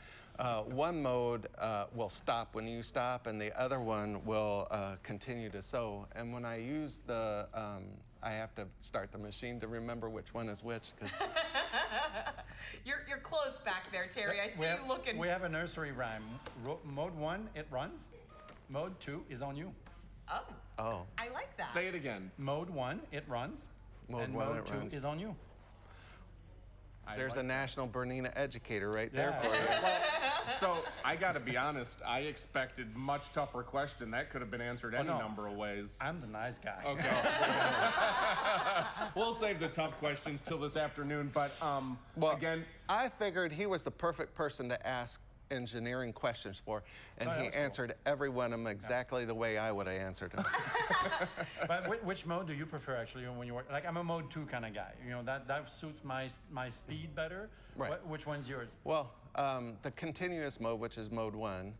One mode will stop when you stop, and the other one will continue to sew. And when I use the, I have to start the machine to remember which one is which. You're close back there, Terry. I see you looking. We have a nursery rhyme. Mode 1, it runs. Mode 2 is on you. Oh. I like that. Say it again. Mode 1, it runs. Mode 1, Mode 2 is on you. There's a national Bernina educator right there for you. Well, so I got to be honest. I expected much tougher question. That could have been answered any number of ways. I'm the nice guy. Okay. We'll save the tough questions till this afternoon. But again, I figured he was the perfect person to ask engineering questions for, and he answered every one of them exactly the way I would have answered them. But which mode do you prefer actually when you work? Like I'm a mode 2 kind of guy. You know, that suits my speed better. Right. Which one's yours? Well, the continuous mode, which is mode 1,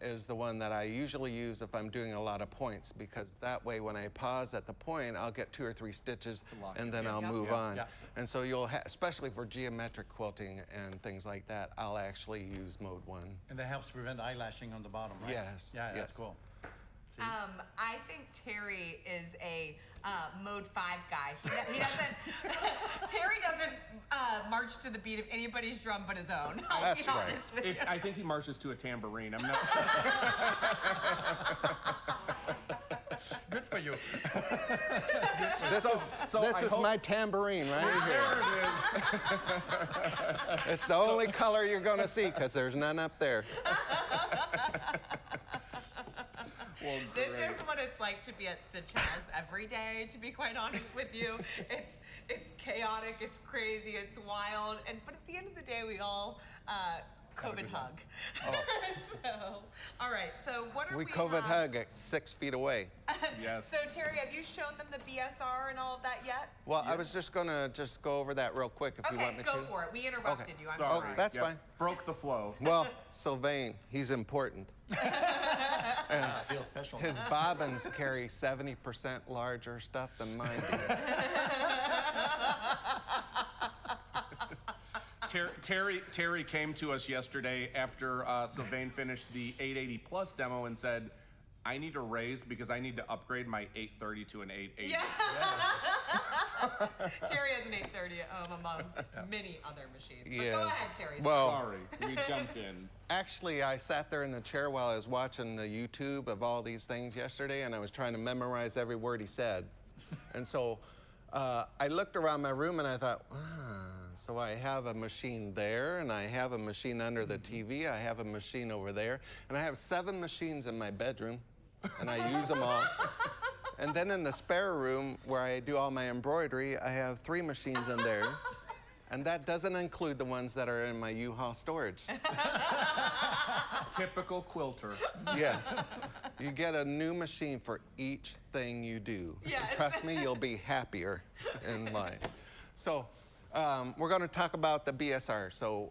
is the one that I usually use if I'm doing a lot of points, because that way when I pause at the point, I'll get 2 or 3 stitches and then I'll move on. Yeah. And so you'll especially for geometric quilting and things like that, I'll actually use mode 1. And that helps prevent eyelashing on the bottom, right? Yes. Yeah, that's cool. I think Terry is a mode 5 guy. He doesn't. Terry doesn't march to the beat of anybody's drum but his own. I'll be honest with you. I think he marches to a tambourine. I'm not sure. Good for you. This is my tambourine right here. There it is. It's the only color you're going to see because there's none up there. Well, this is what it's like to be at Stitch House every day, to be quite honest with you. It's chaotic, it's crazy, it's wild, but at the end of the day, we all COVID hug. Oh. So, all right, so what are we COVID hug at 6 feet away. Yes. So Terry, have you shown them the BSR and all of that yet? Well, I was just gonna go over that real quick if you want me to. Okay, go for it. We interrupted you. I'm sorry. Oh, that's fine. Broke the flow. Well, Sylvain, he's important. And I feel special. His bobbins carry 70% larger stuff than mine do. Terry came to us yesterday after Sylvain finished the 880 Plus demo and said, I need a raise because I need to upgrade my 830 to an 880. Yeah. Terry has an 830 at home amongst many other machines. But go ahead, Terry. Well, sorry, we jumped in. Actually, I sat there in the chair while I was watching the YouTube of all these things yesterday, and I was trying to memorize every word he said. And so I looked around my room and I thought, so I have a machine there, and I have a machine under the TV, I have a machine over there, and I have 7 machines in my bedroom, and I use them all. And then in the spare room where I do all my embroidery, I have 3 machines in there, and that doesn't include the ones that are in my U-Haul storage. Typical quilter. Yes. You get a new machine for each thing you do. Yes. Trust me, you'll be happier in life. So we're going to talk about the BSR. So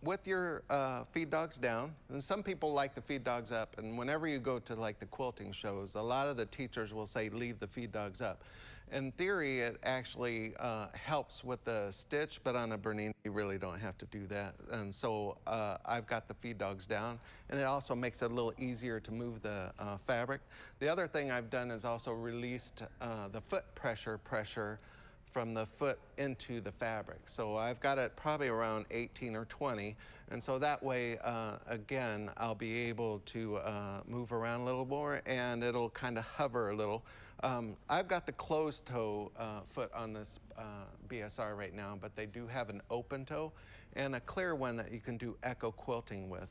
with your feed dogs down, and some people like the feed dogs up, and whenever you go to like the quilting shows, a lot of the teachers will say leave the feed dogs up. In theory, it actually helps with the stitch, but on a Bernina, you really don't have to do that. And so I've got the feed dogs down, and it also makes it a little easier to move the fabric. The other thing I've done is also released the foot pressure from the foot into the fabric. So I've got it probably around 18 or 20. And so that way, again, I'll be able to move around a little more, and it'll kind of hover a little. I've got the closed toe foot on this BSR right now, but they do have an open toe and a clear one that you can do echo quilting with.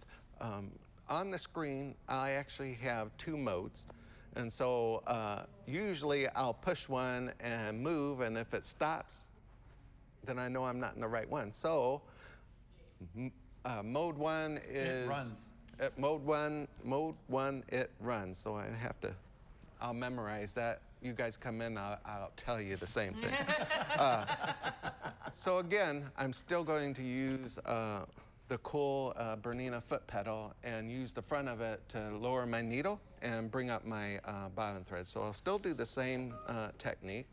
On the screen, I actually have 2 modes. And so usually I'll push one and move, and if it stops, then I know I'm not in the right one. So mode 1 is... It runs. Mode one, it runs. So I have to, I'll memorize that. You guys come in, I'll tell you the same thing. So again, I'm still going to use the cool Bernina foot pedal and use the front of it to lower my needle and bring up my bobbin thread. So I'll still do the same technique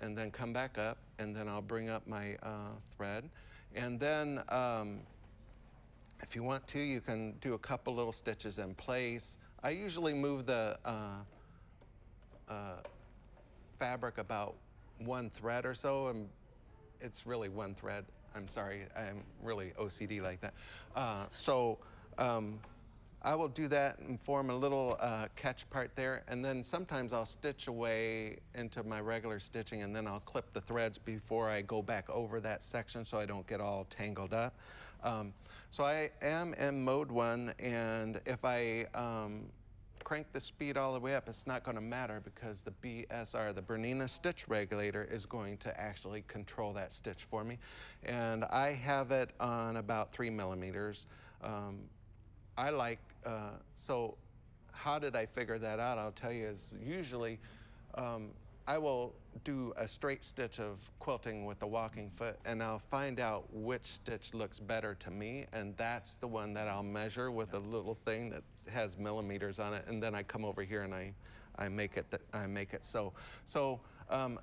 and then come back up and then I'll bring up my thread. And then if you want to, you can do a couple little stitches in place. I usually move the fabric about 1 thread or so, and it's really 1 thread. I'm sorry, I'm really OCD like that. I will do that and form a little catch part there, and then sometimes I'll stitch away into my regular stitching, and then I'll clip the threads before I go back over that section so I don't get all tangled up. So I am in mode 1, and if I crank the speed all the way up, it's not going to matter because the BSR, the Bernina stitch regulator, is going to actually control that stitch for me. And I have it on about 3 millimeters. I like, so how did I figure that out? I'll tell you is usually I will do a straight stitch of quilting with the walking foot, and I'll find out which stitch looks better to me, and that's the one that I'll measure with a little thing that has millimeters on it, and then I come over here and I make it so. So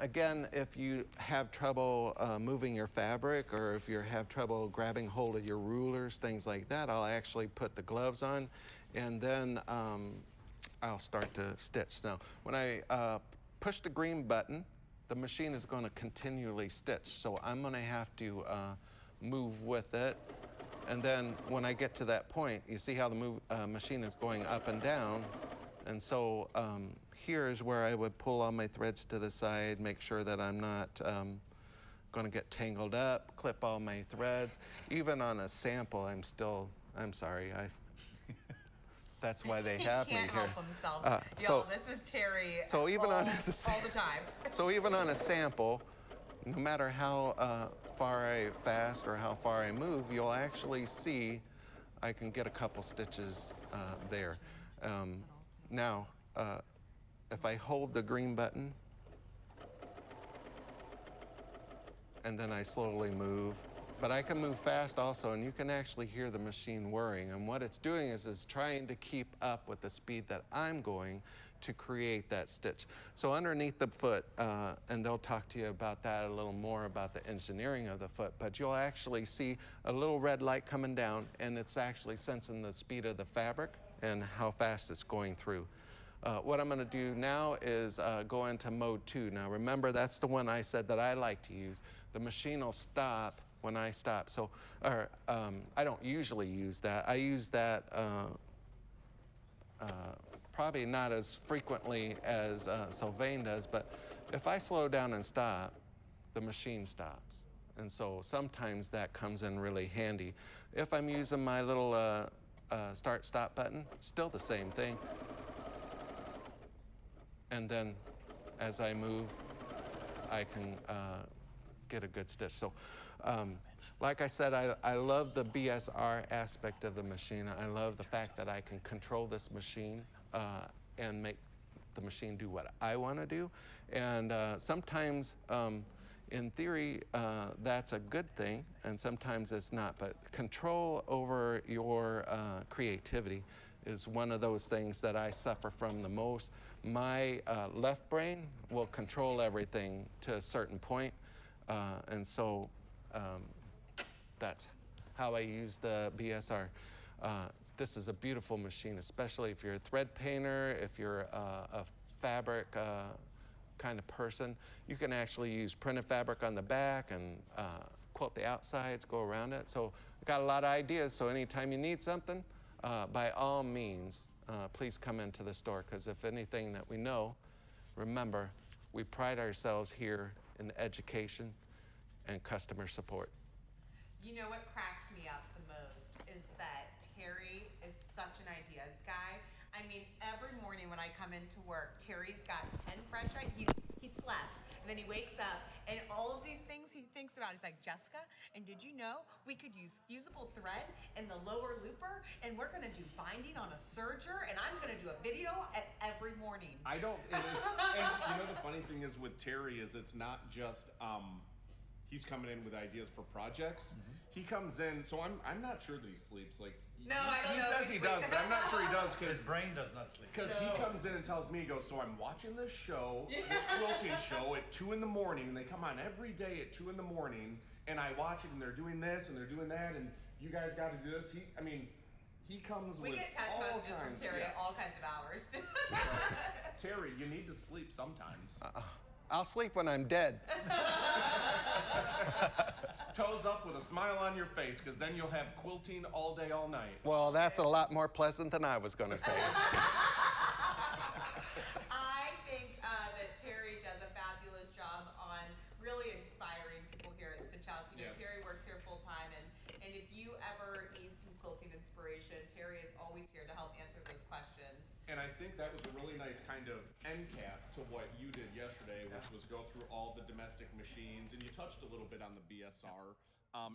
again, if you have trouble moving your fabric, or if you have trouble grabbing hold of your rulers, things like that, I'll actually put the gloves on, and then I'll start to stitch. Now, when I push the green button, the machine is going to continually stitch, so I'm going to have to move with it. And then when I get to that point, you see how the machine is going up and down. And so here is where I would pull all my threads to the side, make sure that I'm not going to get tangled up, clip all my threads. Even on a sample, I'm sorry, that's why they have me here. He can't help himself. Y'all, this is Terry so even all on the time. So even on a sample, no matter how far I fast or how far I move, you'll actually see I can get a couple stitches there. Now, if I hold the green button and then I slowly move, but I can move fast also, and you can actually hear the machine whirring. And what it's doing is it's trying to keep up with the speed that I'm going to create that stitch. So underneath the foot, and they'll talk to you about that a little more, about the engineering of the foot, but you'll actually see a little red light coming down, and it's actually sensing the speed of the fabric and how fast it's going through. What I'm going to do now is go into mode 2. Now remember, that's the one I said that I like to use. The machine will stop when I stop. So, I don't usually use that. I use that probably not as frequently as Sylvain does, but if I slow down and stop, the machine stops. And so sometimes that comes in really handy. If I'm using my little start-stop button, still the same thing. And then as I move, I can get a good stitch. So, like I said, I love the BSR aspect of the machine. I love the fact that I can control this machine and make the machine do what I want to do. And sometimes, in theory, that's a good thing, and sometimes it's not. But control over your creativity is one of those things that I suffer from the most. My left brain will control everything to a certain point, and so that's how I use the BSR. This is a beautiful machine, especially if you're a thread painter, if you're a fabric kind of person. You can actually use printed fabric on the back and quilt the outsides, go around it. So I've got a lot of ideas, so anytime you need something, by all means, please come into the store, because if anything that we know, remember, we pride ourselves here in education and customer support. You know what cracks me up the most is that Terry is such an ideas guy. I mean, every morning when I come into work, Terry's got 10 fresh ideas. He slept, and then he wakes up, and all of these things he thinks about. He's like, Jessica, and did you know we could use fusible thread in the lower looper, and we're gonna do binding on a serger, and I'm gonna do a video every morning. And you know, the funny thing is with Terry is it's not just, he's coming in with ideas for projects. He comes in, so I'm not sure that he sleeps. Like No, I don't he know if says he he does, but I'm not sure he does because His brain does not sleep. Because he comes in and tells me, he goes, so I'm watching this show, this quilting show at 2 in the morning, and they come on every day at 2 in the morning, and I watch it, and they're doing this, and they're doing that, and you guys got to do this. He comes We with get text all messages from kinds, Terry yeah. at all kinds of hours. Terry, you need to sleep sometimes. I'll sleep when I'm dead. Toes up with a smile on your face, because then you'll have quilting all day, all night. Well, that's a lot more pleasant than I was going to say. I think that Terry does a fabulous job on really inspiring people here at Stitch House. You know, Terry works here full time, and if you ever need some quilting inspiration, Terry is always here to help answer those questions. And I think that was a really nice kind of end cap to what you did yesterday, which was go through all the domestic machines, and you touched a little bit on the BSR.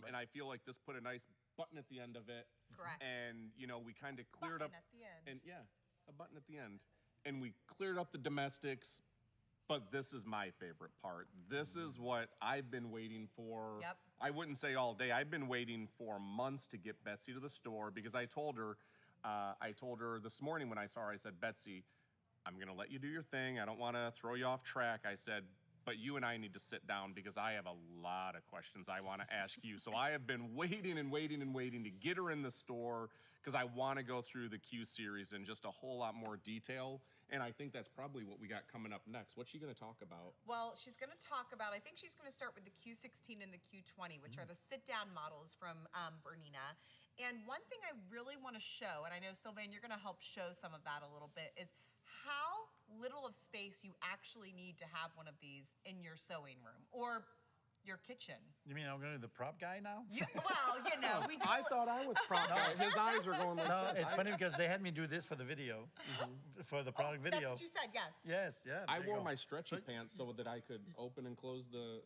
And I feel like this put a nice button at the end of it. Correct. And, you know, we kind of cleared up. At the end. And yeah, a button at the end. And we cleared up the domestics, but this is my favorite part. This is what I've been waiting for. Yep. I wouldn't say all day. I've been waiting for months to get Betsy to the store because I told her this morning when I saw her, I said, Betsy, I'm gonna let you do your thing. I don't wanna throw you off track. I said, but you and I need to sit down because I have a lot of questions I wanna ask you. So I have been waiting and waiting and waiting to get her in the store because I wanna go through the Q series in just a whole lot more detail. And I think that's probably what we got coming up next. What's she gonna talk about? Well, she's going to talk about, I think she's going to start with the Q16 and the Q20, which are the sit-down models from Bernina. And one thing I really want to show, and I know, Sylvain, you're going to help show some of that a little bit, is how little of space you actually need to have one of these in your sewing room or your kitchen. You mean I'm going to be the prop guy now? Yeah, well, you know, we do. I thought I was prop guy. His eyes are going like No, this. it's funny because they had me do this for the video, for the product video. That's what you said, yes. Yes, yeah. I there you wore go. my stretchy pants so that I could open and close the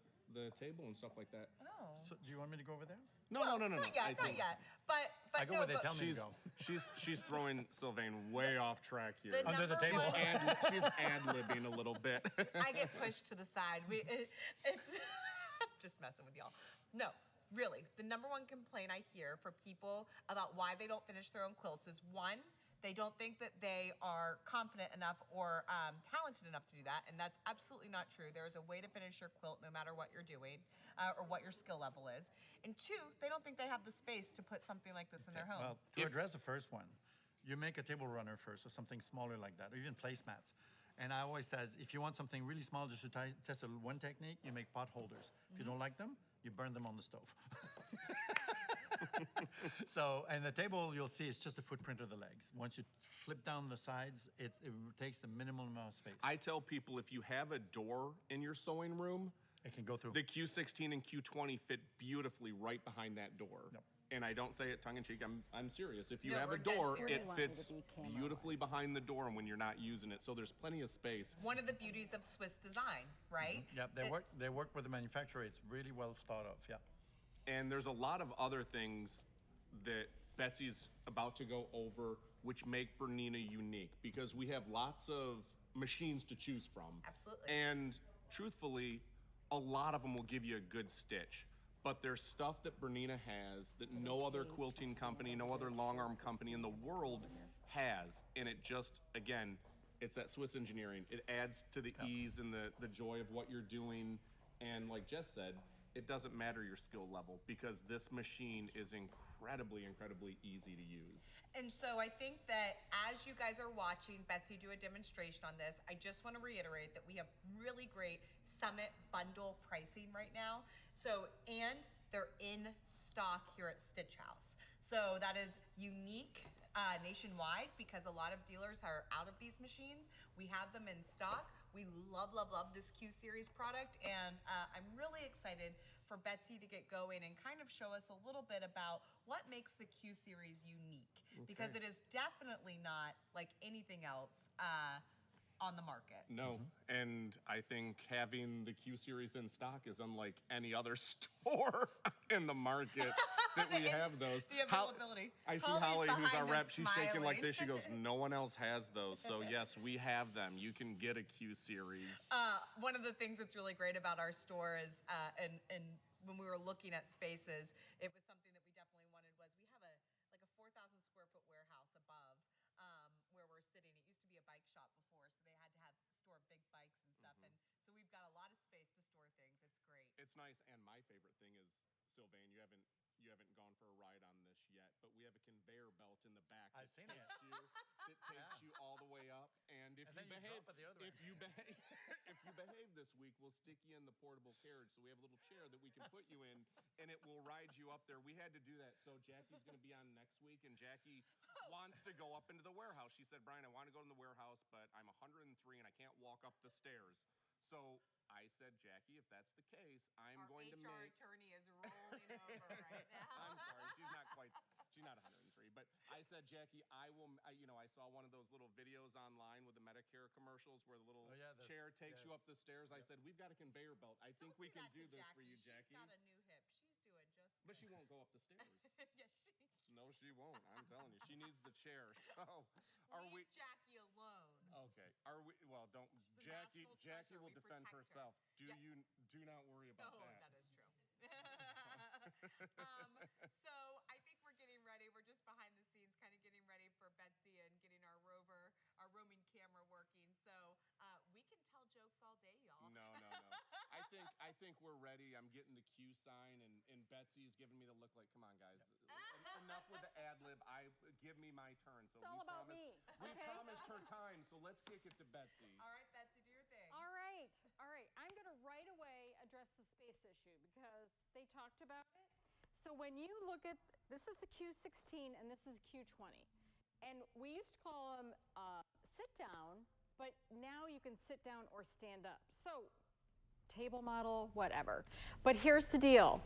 table and stuff like that. Oh. So, do you want me to go over there? No. Not yet, not yet. But I go no, where they but tell me to She's go. she's throwing Sylvain way off track here. The Under the number table. one- She's ad-libbing a little bit. I get pushed to the side. It's just messing with y'all. No, really. The number one complaint I hear for people about why they don't finish their own quilts is, one, they don't think that they are confident enough or talented enough to do that, and that's absolutely not true. There is a way to finish your quilt no matter what you're doing or what your skill level is. And two, they don't think they have the space to put something like this in their home. Well, to address the first one, you make a table runner first or something smaller like that, or even placemats. And I always says, if you want something really small, just to test one technique, you make pot holders. If you don't like them, you burn them on the stove. So, and the table you'll see is just the footprint of the legs. Once you flip down the sides, it takes the minimum amount of space. I tell people if you have a door in your sewing room, it can go through. the Q16 and Q20 fit beautifully right behind that door. Yep. And I don't say it tongue-in-cheek, I'm serious. If you No, have we're a dead door, serious. it fits beautifully behind the door when you're not using it. So there's plenty of space. One of the beauties of Swiss design, right? Yeah, they work with the manufacturer. It's really well thought of, yeah. And there's a lot of other things that Betsy's about to go over which make Bernina unique because we have lots of machines to choose from. Absolutely. And truthfully, a lot of them will give you a good stitch. But there's stuff that Bernina has that no other quilting company, no other long arm company in the world has. And it just, again, it's that Swiss engineering. It adds to the ease and the joy of what you're doing. And like Jess said, it doesn't matter your skill level because this machine is incredibly, incredibly easy to use. And so I think that as you guys are watching Betsy do a demonstration on this, I just want to reiterate that we have really great Summit bundle pricing right now. So, and they're in stock here at Stitch House. So that is unique nationwide because a lot of dealers are out of these machines. We have them in stock. We love, love, love this Q Series product, and I'm really excited for Betsy to get going and kind of show us a little bit about what makes the Q Series unique, because it is definitely not like anything else on the market. No, and I think having the Q Series in stock is unlike any other store in the market that we have those. The availability. I see Holly's Holly, who's our behind rep, us she's shaking like smiling. this. She goes, no one else has those. So yes, we have them. You can get a Q Series. One of the things that's really great about our store is, and when we were looking at spaces, it was something that we definitely wanted. Was we have like a 4,000 square foot warehouse above where we're sitting. It used to be a bike shop before, so they had to store big bikes and stuff. And so we've got a lot of space to store things. It's great. It's nice, and my favorite thing is, Sylvain, you haven't gone for a ride on this yet, but we have a conveyor belt in the back that takes you all the way up. And if you behave this week, we'll stick you in the portable carriage. So we have a little chair that we can put you in, and it will ride you up there. We had to do that. So Jackie's going to be on next week, and Jackie wants to go up into the warehouse. She said, Brian, I want to go in the warehouse, but I'm 103 and I can't walk up the stairs. So I said, Jackie, if that's the case, I'm going to make... Our HR attorney is rolling over right now. I'm sorry, she's not 103. But I said, Jackie, I saw one of those little videos online with the Medicare commercials where the little chair takes you up the stairs. I said, we've got a conveyor belt. I think we can do this for you, Jackie. She's got a new hip. She's doing just good. But she won't go up the stairs. Yes, No, she won't. I'm telling you, she needs the chair. So, Leave Jackie alone. Okay. Well, don't. Jackie will defend herself. Do not worry about that. That is true. So I think we're getting ready. We're just behind the scenes, kind of getting ready for Betsy and getting our roaming camera working. So we can tell jokes all day, y'all. No. I think we're ready. I'm getting the cue sign, and Betsy's giving me the look like, come on, guys, enough with the ad lib. Give me my turn. So it's all about me. We promised her time, so let's kick it to Betsy. All right, Betsy, do your thing. All right. I'm going to right away address the space issue because they talked about it. So when you look at, this is the Q16 and this is Q20. And we used to call them sit down, but now you can sit down or stand up. So table model, whatever. But here's the deal.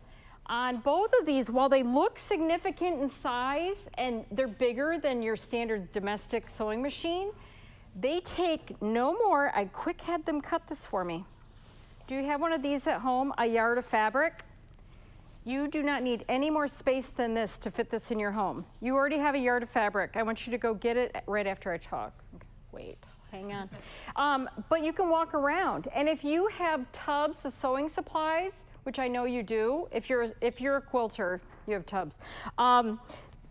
On both of these, while they look significant in size and they're bigger than your standard domestic sewing machine, they take no more. I quick had them cut this for me. Do you have one of these at home, a yard of fabric? You do not need any more space than this to fit this in your home. You already have a yard of fabric. I want you to go get it right after I talk. Okay, wait, hang on. But you can walk around. And if you have tubs of sewing supplies, which I know you do, if you're a quilter, you have tubs,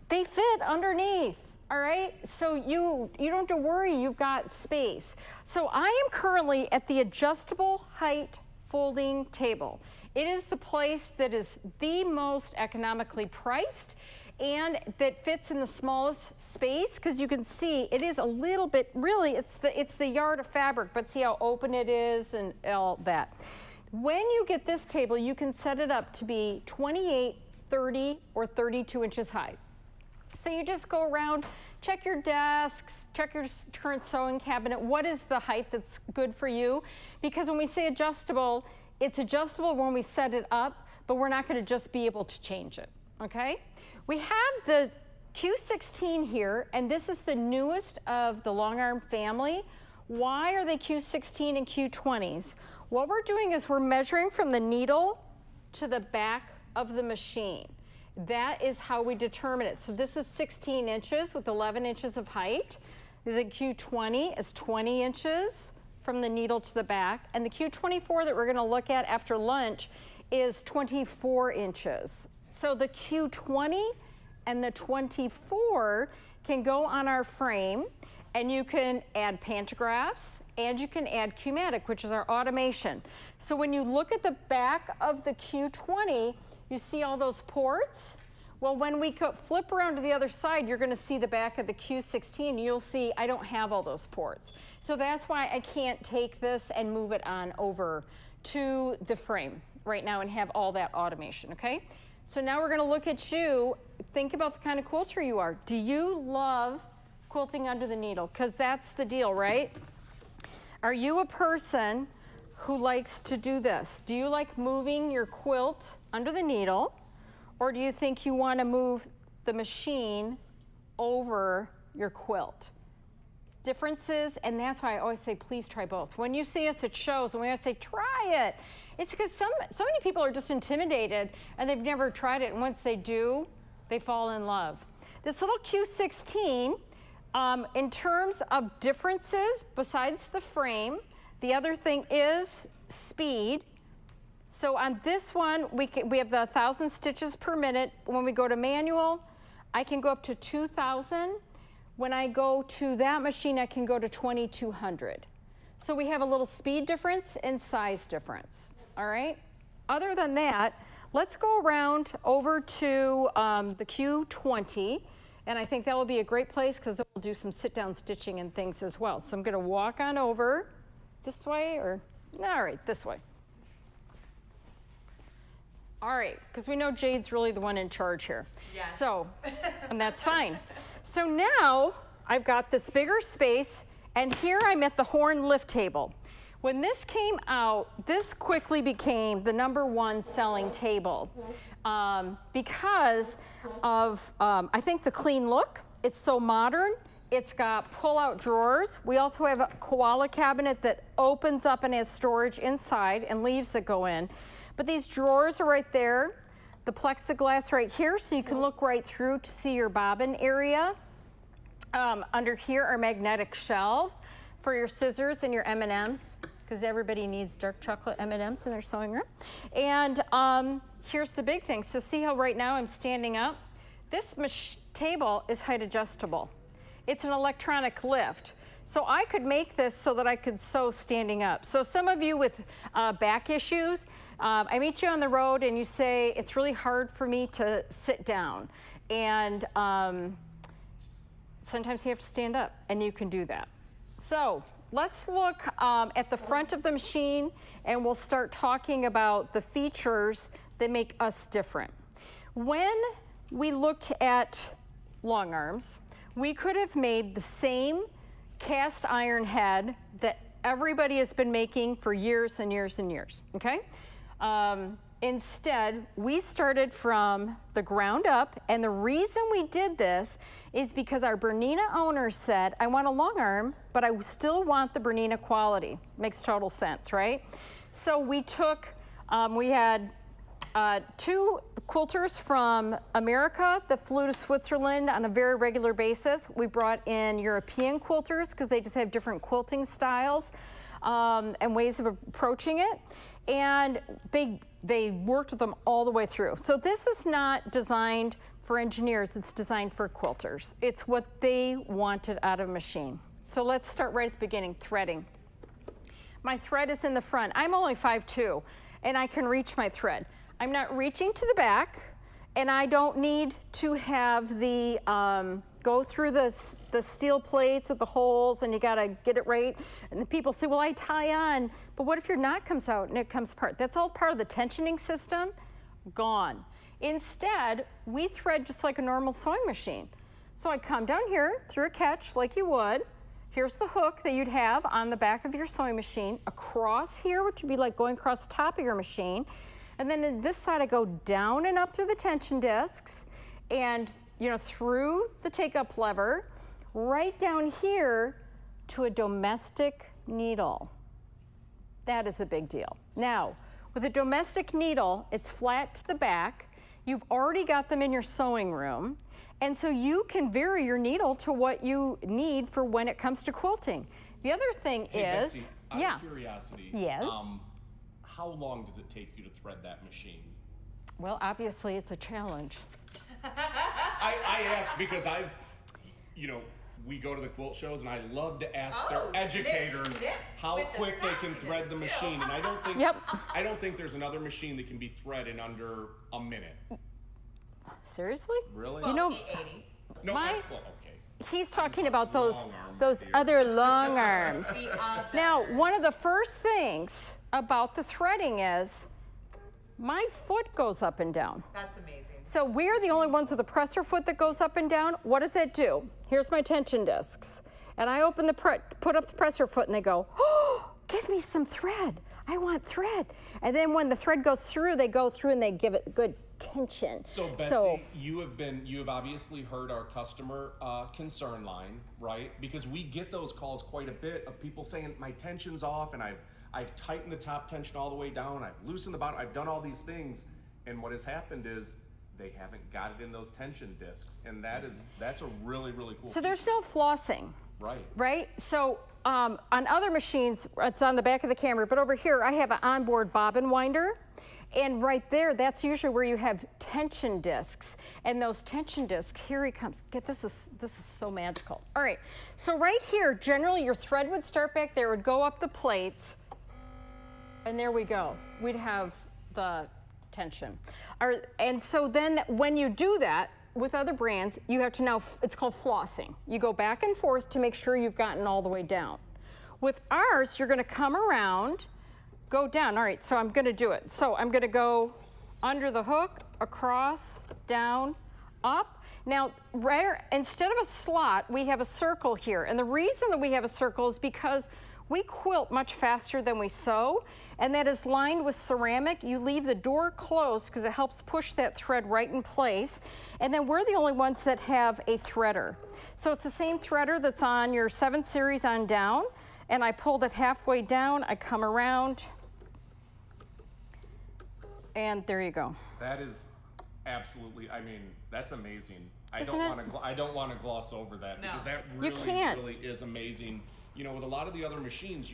they fit underneath. All right, so you don't have to worry, you've got space. So I am currently at the adjustable height folding table. It is the place that is the most economically priced and that fits in the smallest space, because you can see it is a little bit, really, it's the yard of fabric, but see how open it is and all that. When you get this table, you can set it up to be 28, 30, or 32 inches high. So you just go around, check your desks, check your current sewing cabinet. What is the height that's good for you? Because when we say adjustable, it's adjustable when we set it up, but we're not going to just be able to change it, okay? We have the Q16 here, and this is the newest of the long arm family. Why are they Q16 and Q20s? What we're doing is we're measuring from the needle to the back of the machine. That is how we determine it. So this is 16 inches with 11 inches of height. The Q20 is 20 inches from the needle to the back. And the Q24 that we're going to look at after lunch is 24 inches. So the Q20 and the 24 can go on our frame, and you can add pantographs and you can add Q-matic, which is our automation. So when you look at the back of the Q20, you see all those ports? Well, when we flip around to the other side, you're going to see the back of the Q16. You'll see I don't have all those ports. So that's why I can't take this and move it on over to the frame right now and have all that automation, okay? So now we're going to look at you. Think about the kind of quilter you are. Do you love quilting under the needle? Because that's the deal, right? Are you a person who likes to do this? Do you like moving your quilt under the needle, or do you think you want to move the machine over your quilt? Differences, and that's why I always say please try both. When you see us at shows and we always say try it, it's because so many people are just intimidated and they've never tried it, and once they do, they fall in love. This little Q16, in terms of differences besides the frame, the other thing is speed. So on this one, we have the 1,000 stitches per minute. When we go to manual, I can go up to 2,000. When I go to that machine, I can go to 2,200. So we have a little speed difference and size difference, all right? Other than that, let's go around over to the Q20, and I think that will be a great place because we'll do some sit-down stitching and things as well. So I'm gonna walk on over this way, or, all right, this way. All right, because we know Jade's really the one in charge here. Yes. So, and that's fine. So now I've got this bigger space, and here I'm at the horn lift table. When this came out, this quickly became the #1 selling table because of, I think, the clean look. It's so modern. It's got pull-out drawers. We also have a koala cabinet that opens up and has storage inside and leaves that go in. But these drawers are right there. The plexiglass right here, so you can look right through to see your bobbin area. Under here are magnetic shelves for your scissors and your M&Ms, because everybody needs dark chocolate M&Ms in their sewing room. And here's the big thing. So see how right now I'm standing up? This table is height adjustable. It's an electronic lift. So I could make this so that I could sew standing up. So some of you with back issues, I meet you on the road and you say, it's really hard for me to sit down. And sometimes you have to stand up, and you can do that. So let's look at the front of the machine, and we'll start talking about the features that make us different. When we looked at long arms, we could have made the same cast iron head that everybody has been making for years and years and years, okay? Instead, we started from the ground up, and the reason we did this is because our Bernina owner said, I want a long arm, but I still want the Bernina quality. Makes total sense, right? So we took, we had 2 quilters from America that flew to Switzerland on a very regular basis. We brought in European quilters because they just have different quilting styles and ways of approaching it. And they worked with them all the way through. So this is not designed for engineers, it's designed for quilters. It's what they wanted out of a machine. So let's start right at the beginning, threading. My thread is in the front. I'm only 5'2", and I can reach my thread. I'm not reaching to the back, and I don't need to have the, go through the steel plates with the holes, and you gotta get it right. And the people say, well, I tie on, but what if your knot comes out and it comes apart? That's all part of the tensioning system, gone. Instead, we thread just like a normal sewing machine. So I come down here through a catch like you would. Here's the hook that you'd have on the back of your sewing machine. Across here, which would be like going across the top of your machine. And then on this side, I go down and up through the tension discs and through the take-up lever, right down here to a domestic needle. That is a big deal. Now, with a domestic needle, it's flat to the back. You've already got them in your sewing room. And so you can vary your needle to what you need for when it comes to quilting. The other thing is, Betsy, out of curiosity, yes. How long does it take you to thread that machine? Well, obviously it's a challenge. I ask because we go to the quilt shows, and I love to ask their educators how quick they can thread the machine. And I don't think there's another machine that can be threaded under a minute. Seriously? Really? Well, No, he's talking about those other long arms. Now, one of the first things about the threading is my foot goes up and down. That's amazing. So we're the only ones with a presser foot that goes up and down. What does that do? Here's my tension discs. And I open put up the presser foot, and they go, oh, give me some thread. I want thread. And then when the thread goes through, they go through and they give it good tension. So Betsy, you have obviously heard our customer concern line, right? Because we get those calls quite a bit of people saying my tension's off, and I've tightened the top tension all the way down, I've loosened the bottom, I've done all these things, and what has happened is they haven't got it in those tension discs, and that's a really, really cool So there's no flossing. Right. Right? So on other machines, it's on the back of the camera, but over here I have an onboard bobbin winder. And right there, that's usually where you have tension discs. And those tension discs, here he comes. This is so magical. All right, so right here, generally your thread would start back there, would go up the plates, and there we go. We'd have the tension. And so then when you do that, with other brands, you have to now, it's called flossing. You go back and forth to make sure you've gotten all the way down. With ours, you're gonna come around, go down. All right, so I'm gonna do it. So I'm gonna go under the hook, across, down, up. Now, instead of a slot, we have a circle here. And the reason that we have a circle is because we quilt much faster than we sew, and that is lined with ceramic. You leave the door closed because it helps push that thread right in place. And then we're the only ones that have a threader. So it's the same threader that's on your 7 series on down, and I pulled it halfway down, I come around, and there you go. That is absolutely, I mean, that's amazing. I Isn't don't want to gloss over that because that You really, can't. really is amazing. You know, with a lot of the other machines,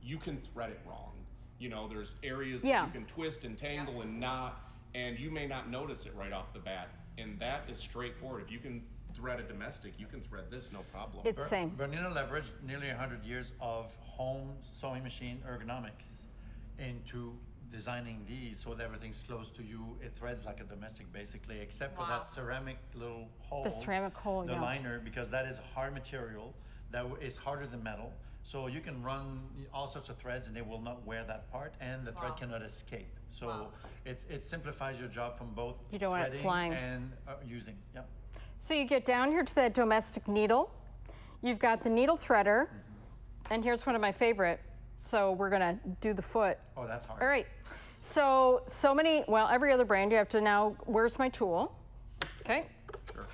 you can thread it wrong. You know, there's areas that you can twist and tangle and knot, and you may not notice it right off the bat. And that is straightforward. If you can thread a domestic, you can thread this, no problem. It's same. Bernina leveraged nearly 100 years of home sewing machine ergonomics into designing these so that everything's close to you. It threads like a domestic basically, except for that ceramic little hole. The ceramic hole, the liner, because that is hard material that is harder than metal. So you can run all sorts of threads and they will not wear that part, and the thread cannot escape. So it simplifies your job from both You don't want it flying. and using. Yep. So you get down here to that domestic needle. You've got the needle threader, and here's one of my favorite. So we're gonna do the foot. Oh, that's hard. All right. So many, well, every other brand, you have to now, where's my tool? Okay. Sure.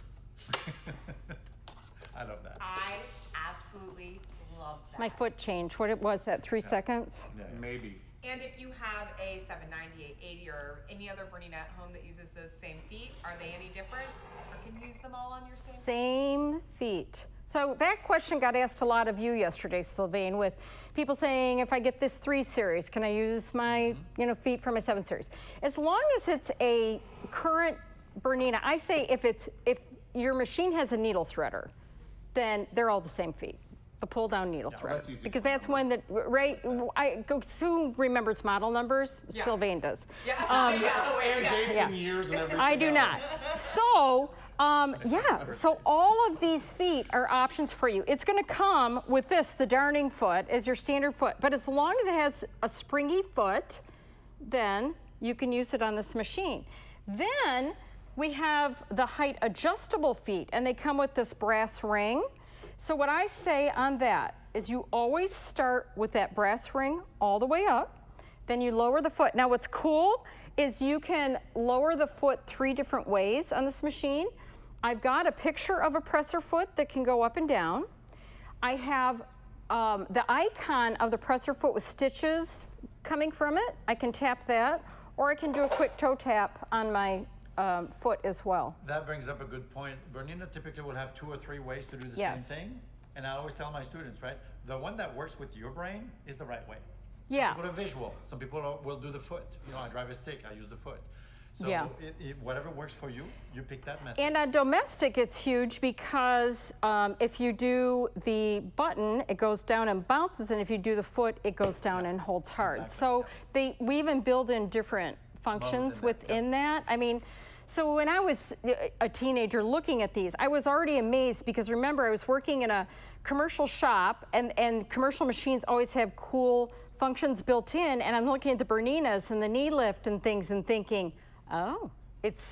I love that. I absolutely love that. My foot changed. What it was that 3 seconds? Yeah. Maybe. And if you have a 790, 880, or any other Bernina at home that uses those same feet, are they any different? Or can you use them all on your Same feet. So that question got asked a lot of you yesterday, Sylvain, with people saying, if I get this 3 series, can I use my feet for my 7 series? As long as it's a current Bernina, I say if your machine has a needle threader, then they're all the same feet. The pull down needle threader. That's easy because that's when who remembers model numbers? Yeah. Sylvain does. Yeah. And dates and years and everything. I do not. So, so all of these feet are options for you. It's gonna come with this, the darning foot, as your standard foot. But as long as it has a springy foot, then you can use it on this machine. Then we have the height adjustable feet, and they come with this brass ring. So what I say on that is you always start with that brass ring all the way up, then you lower the foot. Now what's cool is you can lower the foot 3 different ways on this machine. I've got a picture of a presser foot that can go up and down. I have the icon of the presser foot with stitches coming from it. I can tap that, or I can do a quick toe tap on my foot as well. That brings up a good point. Bernina typically will have 2 or 3 ways to do the same thing. And I always tell my students, right, the one that works with your brain is the right way. Some people are visual. Some people will do the foot. You know, I drive a stick, I use the foot. So whatever works for you, you pick that method. And on domestic, it's huge because if you do the button, it goes down and bounces, and if you do the foot, it goes down and holds hard. Exactly. So we even build in different functions within that. I mean, so when I was a teenager looking at these, I was already amazed because remember, I was working in a commercial shop, and commercial machines always have cool functions built in, and I'm looking at the Berninas and the knee lift and things and thinking, oh, it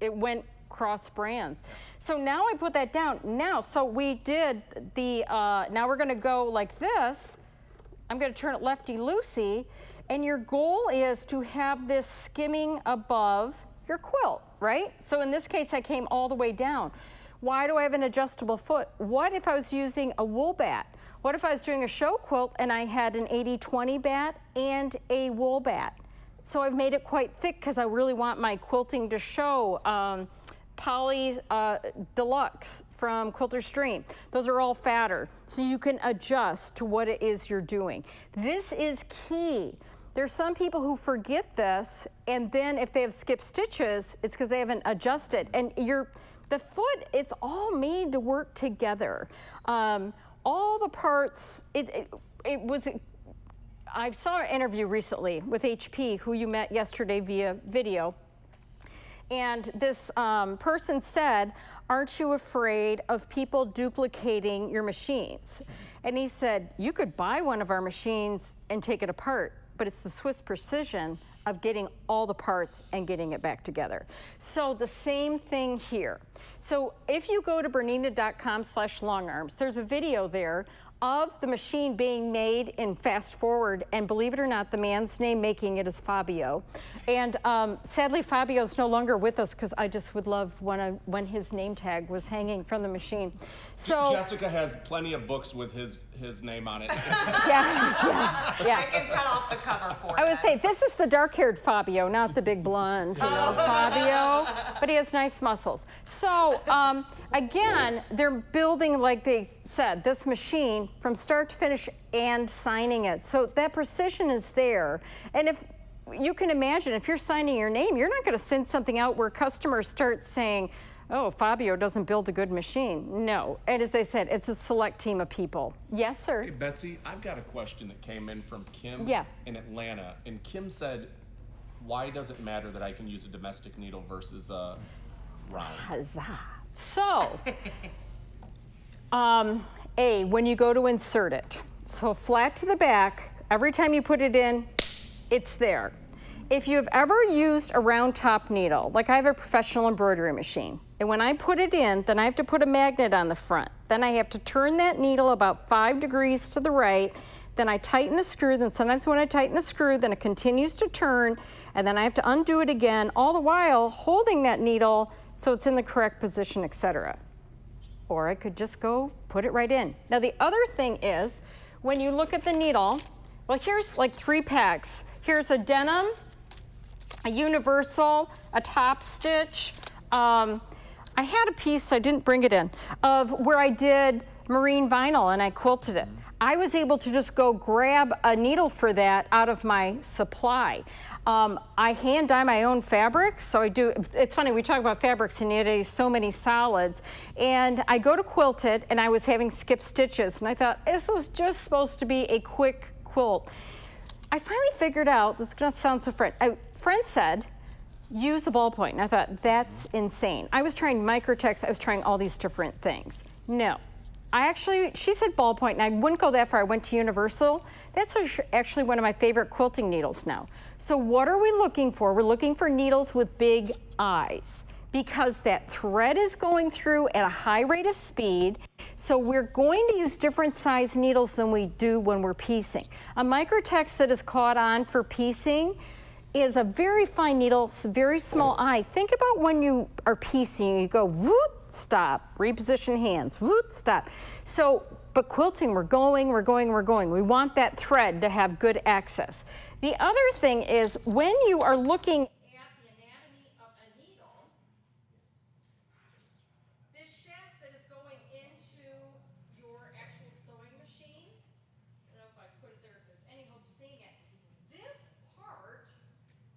went cross brands. So now I put that down. Now, so we did the, now we're gonna go like this. I'm gonna turn it lefty-loosey, and your goal is to have this skimming above your quilt, right? So in this case, I came all the way down. Why do I have an adjustable foot? What if I was using a wool bat? What if I was doing a show quilt and I had an 80-20 bat and a wool bat? So I've made it quite thick because I really want my quilting to show. Poly Deluxe from Quilter Stream. Those are all fatter, so you can adjust to what it is you're doing. This is key. There's some people who forget this, and then if they have skipped stitches, it's because they haven't adjusted. And the foot, it's all made to work together. All the parts, I saw an interview recently with HP, who you met yesterday via video. And this person said, aren't you afraid of people duplicating your machines? And he said, you could buy one of our machines and take it apart, but it's the Swiss precision of getting all the parts and getting it back together. So the same thing here. So if you go to bernina.com/longarms, there's a video there of the machine being made in fast forward, and believe it or not, the man's name making it is Fabio. And sadly, Fabio's no longer with us because I just would love when his name tag was hanging from the machine. So Jessica has plenty of books with his name on it. yeah. I can cut off the cover for you. I would say this is the dark-haired Fabio, not the big blonde, Fabio, but he has nice muscles. So again, they're building, like they said, this machine from start to finish and signing it. So that precision is there. And if you can imagine, if you're signing your name, you're not going to send something out where customers start saying, oh, Fabio doesn't build a good machine. No. And as they said, it's a select team of people. Yes, sir. Hey, Betsy, I've got a question that came in from Kim in Atlanta. And Kim said, why does it matter that I can use a domestic needle versus a round? Huzzah. So, when you go to insert it, so flat to the back, every time you put it in, it's there. If you've ever used a round top needle, like I have a professional embroidery machine, and when I put it in, then I have to put a magnet on the front. Then I have to turn that needle about 5 degrees to the right, then I tighten the screw, then sometimes when I tighten the screw, then it continues to turn, and then I have to undo it again, all the while holding that needle so it's in the correct position, etc. Or I could just go put it right in. Now the other thing is, when you look at the needle, well, here's like 3 packs. Here's a denim, a universal, a top stitch. I had a piece, I didn't bring it in, of where I did marine vinyl and I quilted it. I was able to just go grab a needle for that out of my supply. I hand dye my own fabrics, so I do. It's funny, we talk about fabrics and yet I use so many solids. And I go to quilt it, and I was having skip stitches, and I thought, this was just supposed to be a quick quilt. I finally figured out, this is gonna sound so French, a friend said, use a ballpoint, and I thought, that's insane. I was trying microtext, I was trying all these different things. No. She said ballpoint, and I wouldn't go that far. I went to Universal. That's actually one of my favorite quilting needles now. So what are we looking for? We're looking for needles with big eyes because that thread is going through at a high rate of speed. So we're going to use different size needles than we do when we're piecing. A microtext that is caught on for piecing is a very fine needle, very small eye. Think about when you are piecing, you go whoop, stop, reposition hands, whoop, stop. So, but quilting, we're going. We want that thread to have good access. The other thing is when you are looking at the anatomy of a needle, this shaft that is going into your actual sewing machine, I don't know if I put it there, if there's any hope of seeing it, this part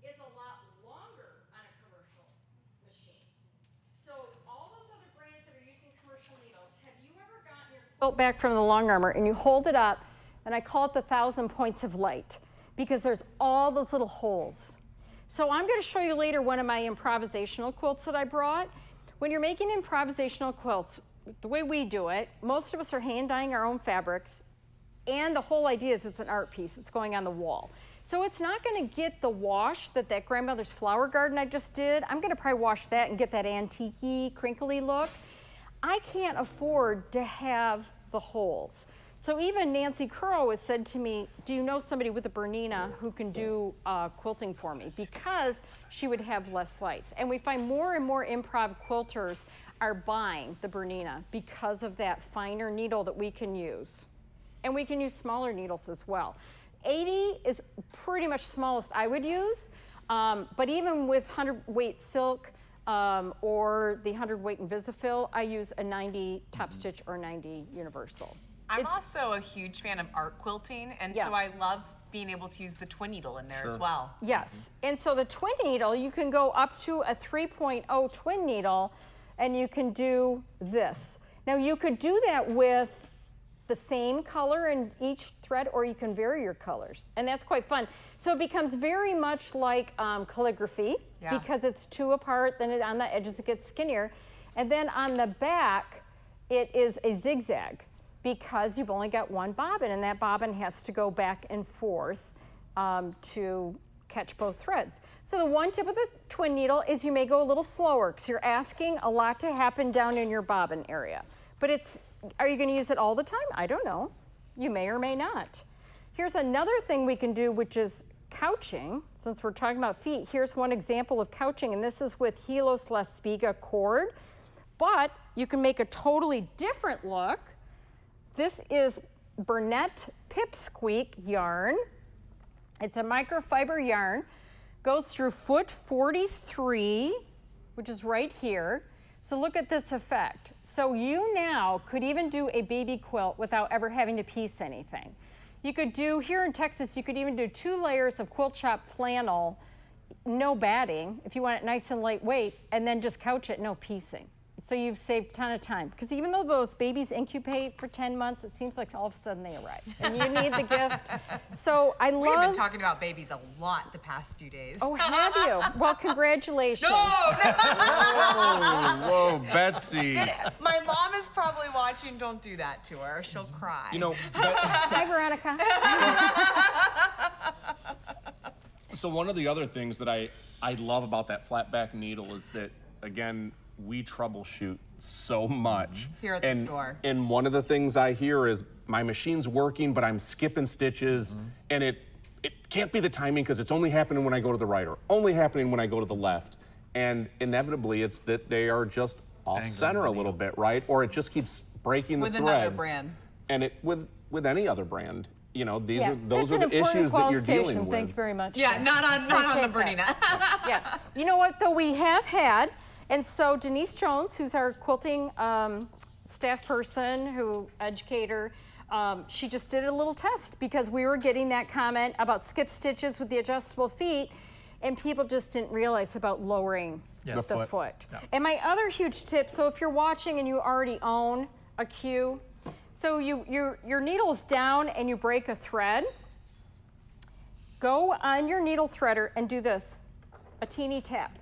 is a lot longer on a commercial machine. So all those other brands that are using commercial needles, have you ever gotten your quilt back from the long armor and you hold it up, and I call it the 1,000 points of light, because there's all those little holes. So I'm going to show you later one of my improvisational quilts that I brought. When you're making improvisational quilts, the way we do it, most of us are hand dyeing our own fabrics, and the whole idea is it's an art piece. It's going on the wall. So it's not going to get the wash that grandmother's flower garden I just did. I'm going to probably wash that and get that antique-y, crinkly look. I can't afford to have the holes. So even Nancy Crow has said to me, do you know somebody with a Bernina who can do quilting for me? Because she would have less lights. And we find more and more improv quilters are buying the Bernina because of that finer needle that we can use. And we can use smaller needles as well. 80 is pretty much smallest I would use, but even with 100 weight silk or the 100 weight Invisifil, I use a 90 top stitch or 90 universal. I'm also a huge fan of art quilting, and so I love being able to use the twin needle in there as well. Yes, and so the twin needle, you can go up to a 3.0 twin needle, and you can do this. Now you could do that with the same color in each thread, or you can vary your colors, and that's quite fun. So it becomes very much like calligraphy, because it's two apart, then on the edges it gets skinnier, and then on the back it is a zigzag, because you've only got one bobbin, and that bobbin has to go back and forth to catch both threads. So the one tip with the twin needle is you may go a little slower, because you're asking a lot to happen down in your bobbin area. But are you gonna use it all the time? I don't know. You may or may not. Here's another thing we can do, which is couching. Since we're talking about feet, here's one example of couching, and this is with Hilos La Spiga cord. But you can make a totally different look. This is Bernette Pipsqueak yarn. It's a microfiber yarn. Goes through foot 43, which is right here. So look at this effect. So you now could even do a baby quilt without ever having to piece anything. You could do, here in Texas, you could even do 2 layers of quilt shop flannel, no batting, if you want it nice and lightweight, and then just couch it, no piecing. So you've saved a ton of time. Because even though those babies incubate for 10 months, it seems like all of a sudden they arrive. And you need the gift. So I love... We've been talking about babies a lot the past few days. Oh, have you? Well, congratulations. No! Whoa, Betsy. My mom is probably watching. Don't do that to her. She'll cry. You know, Hi, Veronica. So one of the other things that I love about that flat back needle is that, again, we troubleshoot so much. Here at the store. And one of the things I hear is my machine's working, but I'm skipping stitches, and it can't be the timing because it's only happening when I go to the right or only happening when I go to the left. And inevitably, it's that they are just off center a little bit, right? Or it just keeps breaking the thread. With another brand. And with any other brand. You know, those that's are an the issues that you're dealing qualification. with. Thank you very much. Yeah, not on the Bernina. Yeah. You know what, though, we have had, and so Denise Jones, who's our quilting staff person, educator, she just did a little test because we were getting that comment about skip stitches with the adjustable feet, and people just didn't realize about lowering the foot. Yeah. And my other huge tip, so if you're watching and you already own a queue, so your needle's down and you break a thread, go on your needle threader and do this, a teeny tap.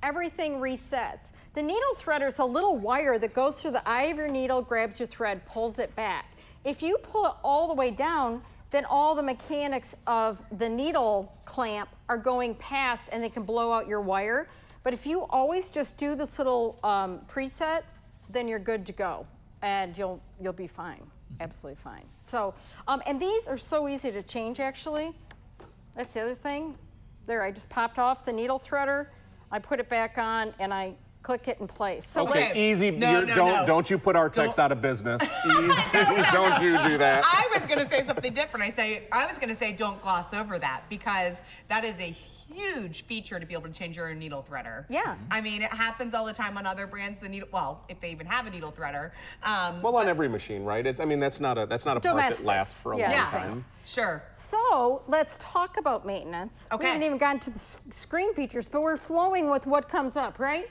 Everything resets. The needle threader is a little wire that goes through the eye of your needle, grabs your thread, pulls it back. If you pull it all the way down, then all the mechanics of the needle clamp are going past and they can blow out your wire. But if you always just do this little preset, then you're good to go. And you'll be fine, absolutely fine. So, and these are so easy to change actually. That's the other thing. There, I just popped off the needle threader, I put it back on, and I click it in place. So okay, easy. Don't you put our text out of business. Easy. Don't you do that. I was going to say something different. I was going to say don't gloss over that because that is a huge feature to be able to change your needle threader. Yeah. I mean, it happens all the time on other brands. The needle, well, if they even have a needle threader. Well, on every machine, right? It's, I mean, that's not a part that lasts for a long time. Sure. So let's talk about maintenance. Okay. We haven't even gotten to the screen features, but we're flowing with what comes up, right?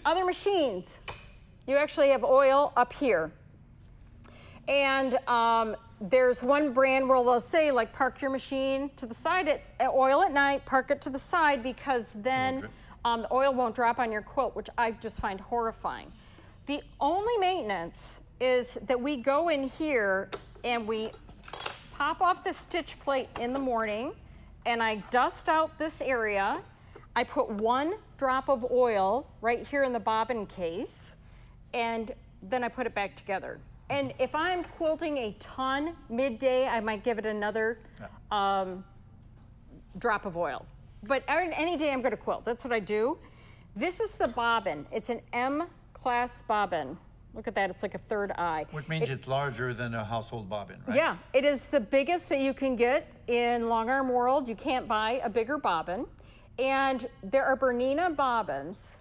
Other machines, you actually have oil up here. And there's one brand where they'll say, like, park your machine to the side at oil at night, park it to the side, because then the oil won't drop on your quilt, which I just find horrifying. The only maintenance is that we go in here and we pop off the stitch plate in the morning, and I dust out this area. I put 1 drop of oil right here in the bobbin case, and then I put it back together. And if I'm quilting a ton midday, I might give it another drop of oil. But any day I'm gonna quilt, that's what I do. This is the bobbin. It's an M class bobbin. Look at that, it's like a third eye. Which means it's larger than a household bobbin, right? Yeah, it is the biggest that you can get in long arm world. You can't buy a bigger bobbin. And there are Bernina bobbins.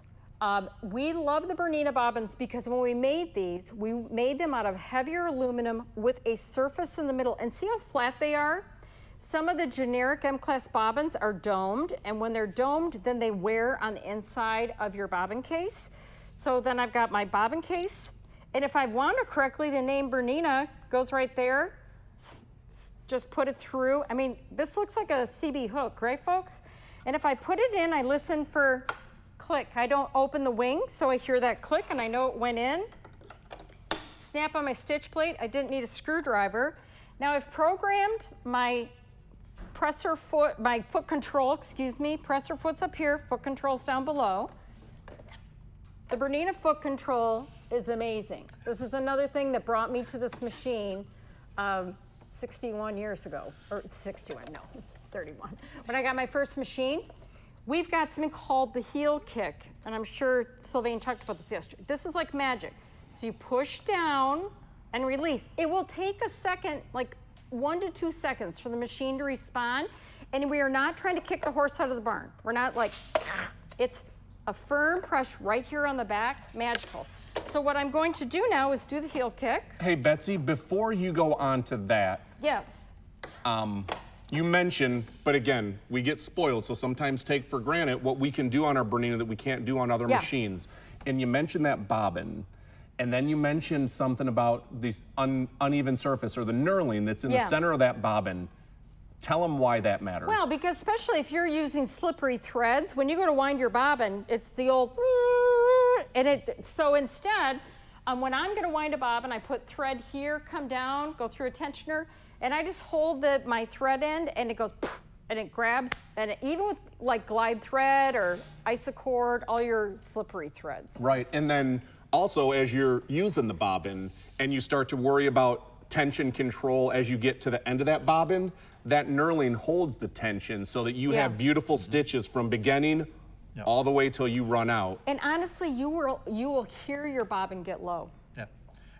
We love the Bernina bobbins because when we made these, we made them out of heavier aluminum with a surface in the middle. And see how flat they are? Some of the generic M-class bobbins are domed, and when they're domed, then they wear on the inside of your bobbin case. So then I've got my bobbin case, and if I want to correctly, the name Bernina goes right there. Just put it through. I mean, this looks like a CB hook, right, folks? And if I put it in, I listen for click. I don't open the wing, so I hear that click, and I know it went in. Snap on my stitch plate. I didn't need a screwdriver. Now I've programmed my presser foot, my foot control, excuse me. Presser foot's up here, foot control's down below. The Bernina foot control is amazing. This is another thing that brought me to this machine 61 years ago, or 61, no, 31. When I got my first machine, we've got something called the heel kick, and I'm sure Sylvain talked about this yesterday. This is like magic. So you push down and release. It will take a second, like 1 to 2 seconds for the machine to respond, and we are not trying to kick the horse out of the barn. We're not like, it's a firm press right here on the back, magical. So what I'm going to do now is do the heel kick. Hey, Betsy, before you go on to that, Yes. you mentioned, but again, we get spoiled, so sometimes take for granted what we can do on our Bernina that we can't do on other machines. And you mentioned that bobbin, and then you mentioned something about the uneven surface or the knurling that's in the center of that bobbin. Tell them why that matters. Well, because especially if you're using slippery threads, when you go to wind your bobbin, it's the old, and so instead, when I'm gonna wind a bobbin, I put thread here, come down, go through a tensioner, and I just hold my thread end, and it goes, and it grabs, and even with like glide thread or isocord, all your slippery threads. Right, and then also as you're using the bobbin and you start to worry about tension control as you get to the end of that bobbin, that knurling holds the tension so that you have beautiful stitches from beginning all the way till you run out. And honestly, you will hear your bobbin get low. Yeah,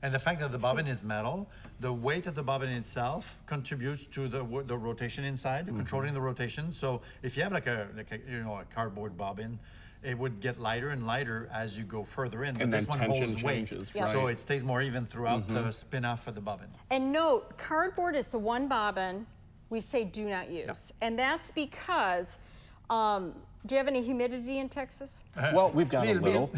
and the fact that the bobbin is metal, the weight of the bobbin itself contributes to the rotation inside, controlling the rotation. So if you have like a cardboard bobbin, it would get lighter and lighter as you go further in. But And this then one tension holds weight, changes, so it stays more even throughout the spin off of the bobbin. And note, cardboard is the one bobbin we say do not use. And that's because, do you have any humidity in Texas? Well, we've got a little.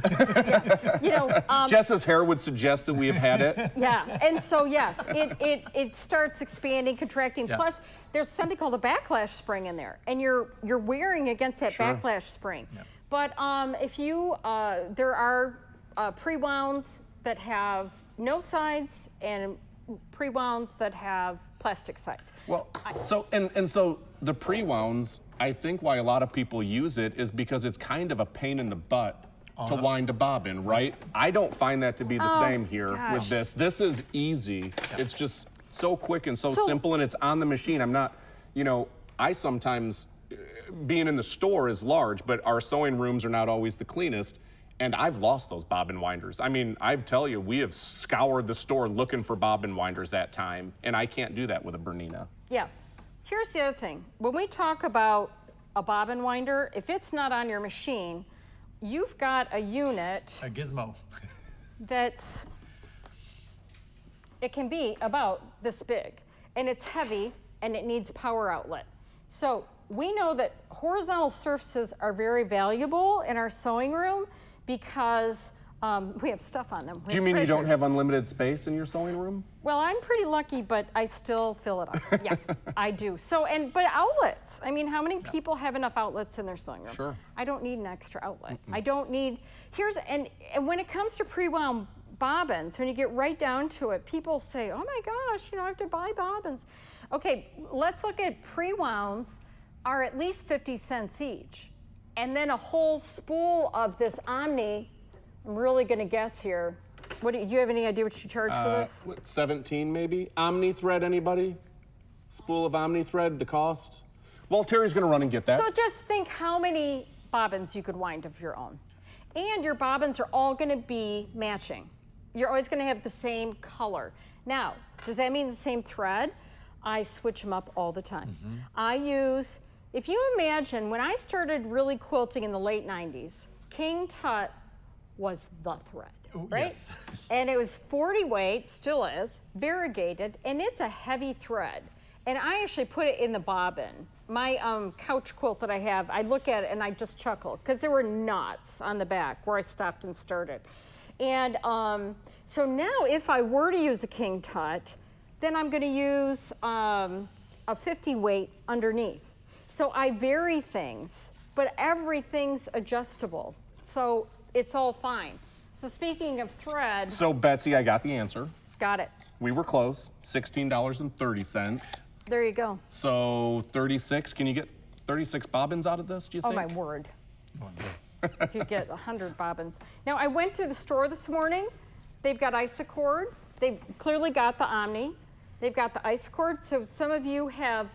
You know, Jess's hair would suggest that we have had it. yeah, and so yes, it starts expanding, contracting. Plus, there's something called a backlash spring in there, and you're wearing against that backlash spring. But if you, there are pre-wounds that have no sides and pre-wounds that have plastic sides. Well, so the pre-wounds, I think why a lot of people use it is because it's kind of a pain in the butt to wind a bobbin, right? I don't find that to be the same here with this. This is easy. It's just so quick and so simple, and it's on the machine. I'm not, you know, I sometimes, being in the store is large, but our sewing rooms are not always the cleanest. And I've lost those bobbin winders. I mean, I tell you, we have scoured the store looking for bobbin winders that time, and I can't do that with a Bernina. Yeah. Here's the other thing. When we talk about a bobbin winder, if it's not on your machine, you've got a unit. A gizmo. That's, it can be about this big, and it's heavy, and it needs power outlet. So we know that horizontal surfaces are very valuable in our sewing room because we have stuff on them. Do you mean you don't have unlimited space in your sewing room? Well, I'm pretty lucky, but I still fill it up. Yeah, I do. So, but outlets. I mean, how many people have enough outlets in their sewing room? Sure. I don't need an extra outlet. I don't need, and when it comes to pre-wound bobbins, when you get right down to it, people say, oh my gosh, you know, I have to buy bobbins. Okay, let's look at pre-wounds are at least 50 cents each. And then a whole spool of this Omni, I'm really gonna guess here. Do you have any idea what you charge for this? What, 17 maybe? Omni thread, anybody? Spool of Omni thread, the cost? Well, Terry's gonna run and get that. So just think how many bobbins you could wind of your own. And your bobbins are all gonna be matching. you're always gonna have the same color. Now, does that mean the same thread? I switch them up all the time. I use, if you imagine, when I started really quilting in the late 90s, King Tut was the thread, right? Yes. And it was 40 weight, still is, variegated, and it's a heavy thread. And I actually put it in the bobbin. My couch quilt that I have, I look at it and I just chuckle, because there were knots on the back where I stopped and started. And so now if I were to use a King Tut, then I'm gonna use a 50 weight underneath. So I vary things, but everything's adjustable. So it's all fine. So speaking of thread. So Betsy, I got the answer. Got it. We were close, $16.30. There you go. So 36, can you get 36 bobbins out of this, do you think? Oh my word. You get 100 bobbins. Now I went to the store this morning. They've got Isacord. They've clearly got the Omni. They've got the Isacord. So some of you have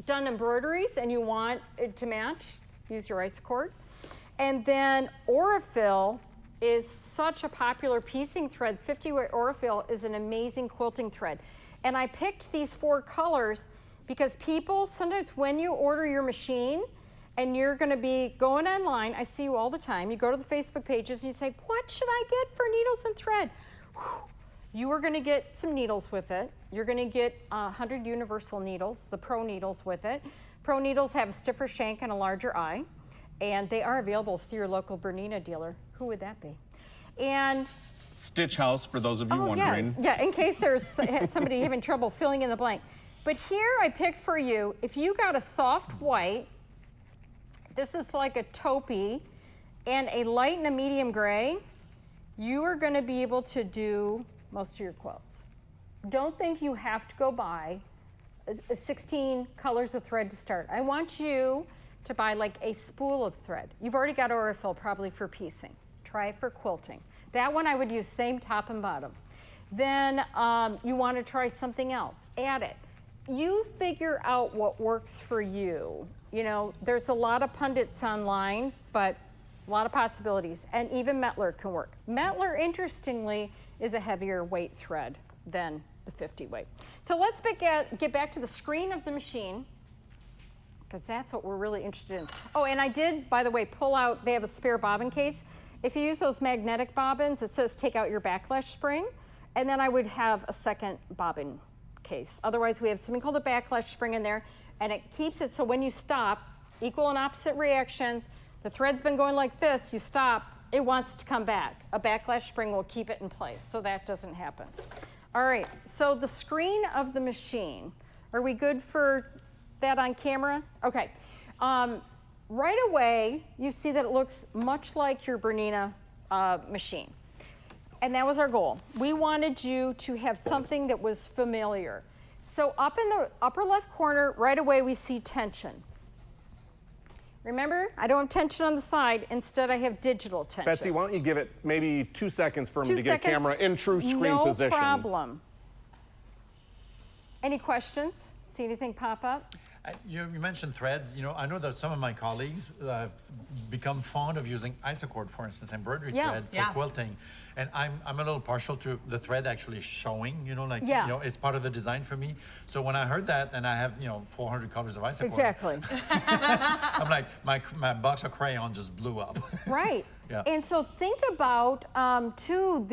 done embroideries and you want it to match, use your Isacord. And then Aurifil is such a popular piecing thread. 50 weight Aurifil is an amazing quilting thread. And I picked these 4 colors because people, sometimes when you order your machine and you're gonna be going online, I see you all the time, you go to the Facebook pages and you say, what should I get for needles and thread? Whew. You are gonna get some needles with it. You're gonna get 100 universal needles, the Pro needles with it. Pro needles have a stiffer shank and a larger eye, and they are available through your local Bernina dealer. Who would that be? And Stitchhouse, for those of you wondering. Yeah, in case there's somebody having trouble filling in the blank. But here I picked for you, if you got a soft white, this is like a taupey, and a light and a medium gray, you are gonna be able to do most of your quilts. Don't think you have to go buy 16 colors of thread to start. I want you to buy like a spool of thread. You've already got Aurifil probably for piecing. Try it for quilting. That one I would use same top and bottom. Then you want to try something else, add it. You figure out what works for you. You know, there's a lot of pundits online, but a lot of possibilities, and even Mettler can work. Mettler, interestingly, is a heavier weight thread than the 50 weight. So let's get back to the screen of the machine, because that's what we're really interested in. Oh, and I did, by the way, pull out, they have a spare bobbin case. If you use those magnetic bobbins, it says take out your backlash spring, and then I would have a second bobbin case. Otherwise, we have something called a backlash spring in there, and it keeps it so when you stop, equal and opposite reactions, the thread's been going like this, you stop, it wants to come back. A backlash spring will keep it in place, so that doesn't happen. All right, so the screen of the machine, are we good for that on camera? Okay. Right away, you see that it looks much like your Bernina machine. And that was our goal. We wanted you to have something that was familiar. So up in the upper left corner, right away we see tension. Remember, I don't have tension on the side. Instead, I have digital tension. Betsy, why don't you give it maybe 2 seconds for him to get camera in true screen position. No problem. Any questions? See anything pop up? You mentioned threads. You know, I know that some of my colleagues have become fond of using Isacord, for instance, embroidery thread for quilting. And I'm a little partial to the thread actually showing, you know, like, you know, it's part of the design for me. So when I heard that, and I have, you know, 400 colors of Isacord. Exactly. I'm like, my box of crayon just blew up. Right. Yeah. And so think about, too,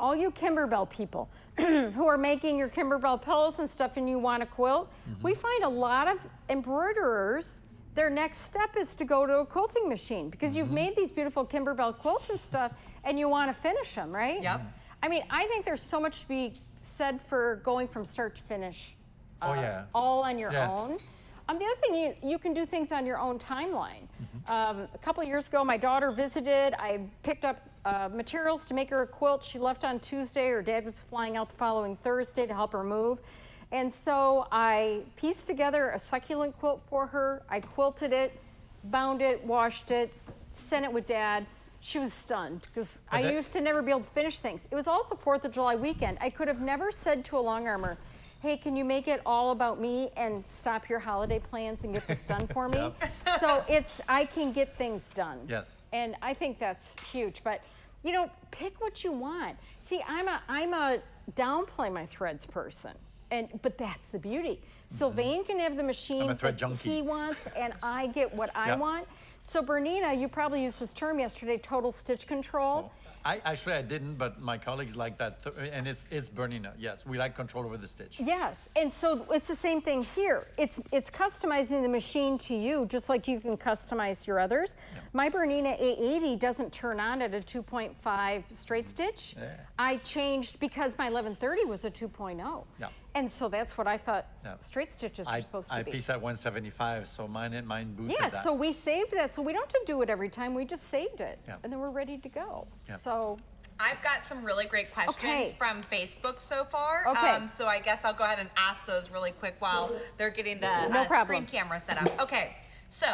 all you Kimberbell people who are making your Kimberbell pillows and stuff and you want to quilt. We find a lot of embroiderers, their next step is to go to a quilting machine because you've made these beautiful Kimberbell quilts and stuff and you want to finish them, right? Yep. I mean, I think there's so much to be said for going from start to finish all on your own. The other thing, you can do things on your own timeline. A couple of years ago, my daughter visited. I picked up materials to make her a quilt. She left on Tuesday. Her dad was flying out the following Thursday to help her move. And so I pieced together a succulent quilt for her. I quilted it, bound it, washed it, sent it with Dad. She was stunned because I used to never be able to finish things. It was also 4th of July weekend. I could have never said to a long armor, hey, can you make it all about me and stop your holiday plans and get this done for me? So I can get things done. Yes. And I think that's huge. But you know, pick what you want. See, I'm a downplay my threads person, but that's the beauty. Sylvain can have the machine that he wants, and I get what I want. So Bernina, you probably used this term yesterday, total stitch control. I didn't, but my colleagues like that, and it's Bernina. Yes, we like control over the stitch. Yes, and so it's the same thing here. It's customizing the machine to you, just like you can customize your others. Yeah. My Bernina A80 doesn't turn on at a 2.5 straight stitch. Yeah. I changed because my 1130 was a 2.0. Yeah. And so that's what I thought straight stitches are supposed to be. I piece at 175, so mine boots at that. Yeah, so we saved that. So we don't have to do it every time. We just saved it, and then we're ready to go. Yeah. So I've got some really great questions from Facebook so far. Okay. So I guess I'll go ahead and ask those really quick while they're getting the screen camera set up. Okay, so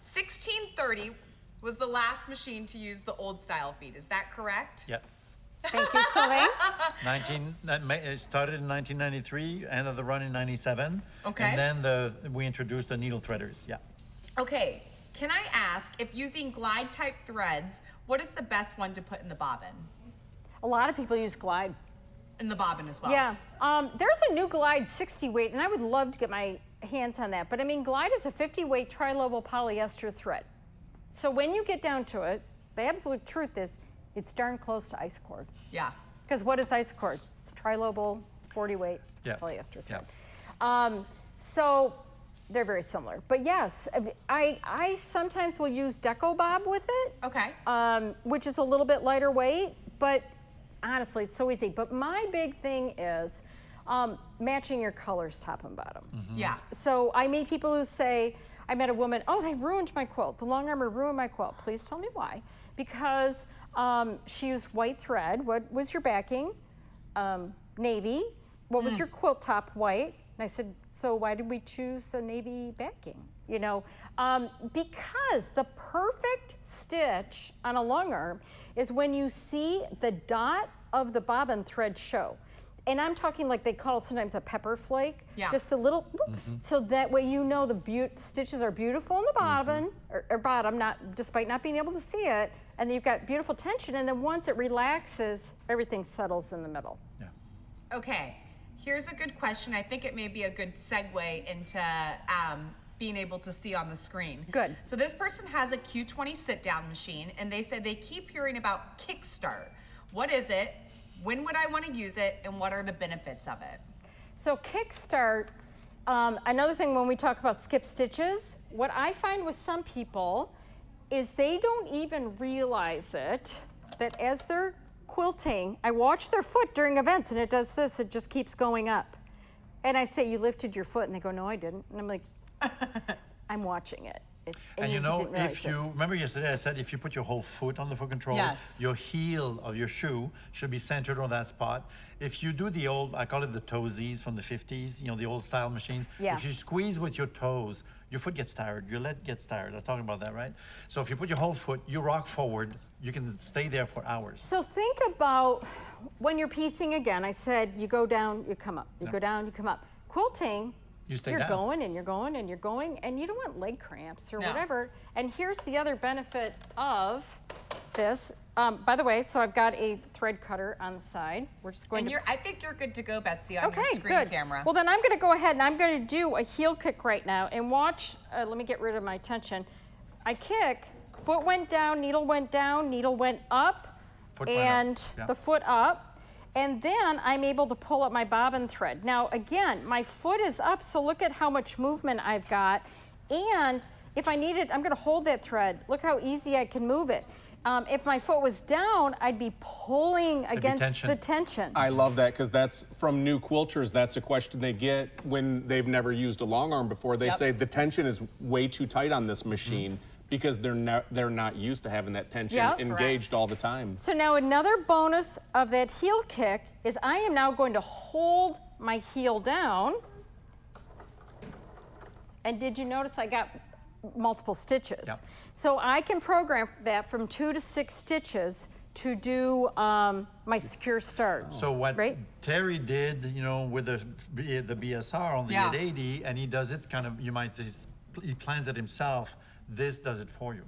1630 was the last machine to use the old style feed. Is that correct? Yes. Thank you, Sylvain. It started in 1993, end of the run in 97. Okay. And then we introduced the needle threaders, Okay, can I ask, if using glide type threads, what is the best one to put in the bobbin? A lot of people use glide. In the bobbin as well? Yeah, there's a new glide 60 weight, and I would love to get my hands on that. But I mean, glide is a 50 weight tri-lobal polyester thread. So when you get down to it, the absolute truth is, it's darn close to ice cord. Yeah. Because what is ice cord? It's tri-lobal 40 weight polyester thread. So they're very similar. But yes, I sometimes will use Deco Bob with it. Okay. Which is a little bit lighter weight, but honestly, it's so easy. But my big thing is matching your colors top and bottom. Yeah. So I meet people who say, I met a woman, oh, they ruined my quilt. The long armor ruined my quilt. Please tell me why. Because she used white thread. What was your backing? Navy. What was your quilt top? White. And I said, so why did we choose a navy backing? You know, because the perfect stitch on a long arm is when you see the dot of the bobbin thread show. And I'm talking like they call it sometimes a pepper flake. Yeah. Just a little, so that way you know the stitches are beautiful in the bobbin, or bottom, despite not being able to see it, and then you've got beautiful tension, and then once it relaxes, everything settles in the middle. Yeah. Okay, here's a good question. I think it may be a good segue into being able to see on the screen. Good. So this person has a Q20 sit-down machine, and they said they keep hearing about Kickstart. What is it? When would I want to use it, and what are the benefits of it? So Kickstart, another thing when we talk about skip stitches, what I find with some people is they don't even realize it, that as they're quilting, I watch their foot during events, and it does this, it just keeps going up. And I say, you lifted your foot, and they go, no, I didn't. And I'm like, I'm watching it. And you know, if you remember yesterday, I said if you put your whole foot on the foot control, your heel of your shoe should be centered on that spot. If you do the old, I call it the toesies from the 50s, you know, the old style machines. Yeah. If you squeeze with your toes, your foot gets tired, your leg gets tired. I'm talking about that, right? So if you put your whole foot, you rock forward, you can stay there for hours. So think about when you're piecing again, I said you go down, you come up. You go down, you come up. Quilting, you're going and you're going and you're going, and you don't want leg cramps or whatever. And here's the other benefit of this. By the way, so I've got a thread cutter on the side. We're just going I think you're good to go, Betsy, on your screen camera. Well, then I'm going to go ahead and I'm going to do a heel kick right now and watch. Let me get rid of my tension. I kick, foot went down, needle went up, the foot up. And then I'm able to pull up my bobbin thread. Now, again, my foot is up, so look at how much movement I've got. And if I need it, I'm gonna hold that thread. Look how easy I can move it. If my foot was down, I'd be pulling against the tension. I love that, because that's from new quilters. That's a question they get when they've never used a long arm before. They say the tension is way too tight on this machine. Because they're not used to having that tension engaged all the time. So now another bonus of that heel kick is I am now going to hold my heel down. And did you notice I got multiple stitches? Yep. So I can program that from 2 to 6 stitches to do my secure start. So what Terry did, you know, with the BSR on the 880, and he does it kind of, you might say, he plans it himself. This does it for you.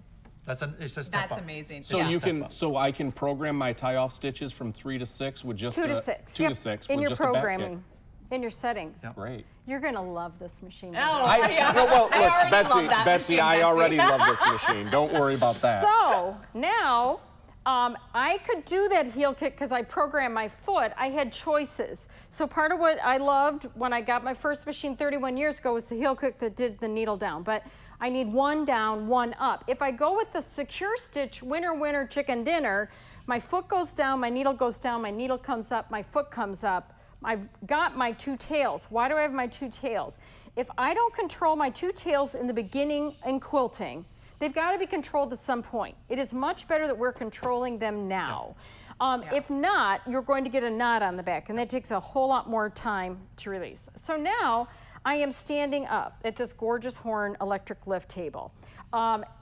It's a step That's up. amazing. So you can, so I can program my tie-off stitches from 3 to 6 with just 2 a, to 6. 2 Yep. to 6 in with your just a back kit. programming, in your settings. Great. You're gonna love this machine. Oh, yeah. No, well, I look, already love that Betsy, machine, I Betsy. already love this machine. Don't worry about that. So now, I could do that heel kick because I programmed my foot. I had choices. So part of what I loved when I got my first machine 31 years ago was the heel kick that did the needle down. But I need one down, one up. If I go with the secure stitch, winner, winner, chicken dinner, my foot goes down, my needle goes down, my needle comes up, my foot comes up. I've got my 2 tails. Why do I have my 2 tails? If I don't control my 2 tails in the beginning in quilting, they've got to be controlled at some point. It is much better that we're controlling them now. If not, you're going to get a knot on the back, and that takes a whole lot more time to release. So now I am standing up at this gorgeous Horn electric lift table.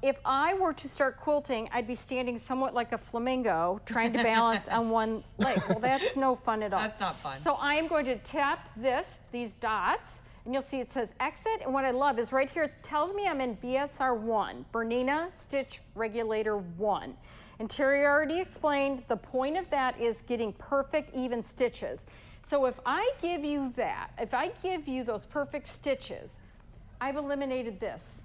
If I were to start quilting, I'd be standing somewhat like a flamingo, trying to balance on one leg. Well, that's no fun at all. That's not fun. So I am going to tap these dots, and you'll see it says exit. And what I love is right here, it tells me I'm in BSR 1, Bernina Stitch Regulator 1. And Terry already explained the point of that is getting perfect even stitches. So if I give you that, if I give you those perfect stitches, I've eliminated this.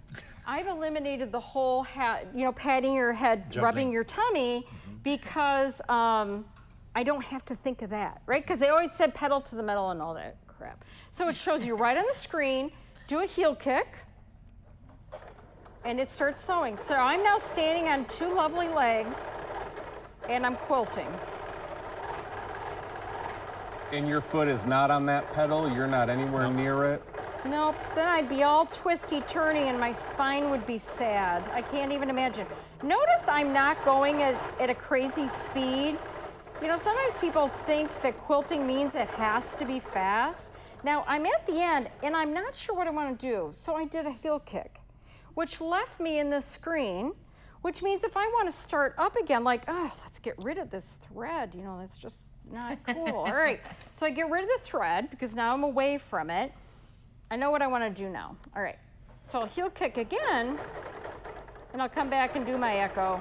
I've eliminated the whole, patting your head, Juggling. rubbing your tummy, because I don't have to think of that, right? Because they always said pedal to the metal and all that crap. So it shows you right on the screen, do a heel kick, and it starts sewing. So I'm now standing on 2 lovely legs, and I'm quilting. And your foot is not on that pedal? You're not anywhere near it? Nope, 'cause then I'd be all twisty-turny and my spine would be sad. I can't even imagine. Notice I'm not going at a crazy speed. You know, sometimes people think that quilting means it has to be fast. Now, I'm at the end, and I'm not sure what I want to do, so I did a heel kick, which left me in this screen, which means if I want to start up again, like, oh, let's get rid of this thread, you know, that's just not cool. All right, so I get rid of the thread, because now I'm away from it. I know what I want to do now. All right, so I'll heel kick again, and I'll come back and do my echo.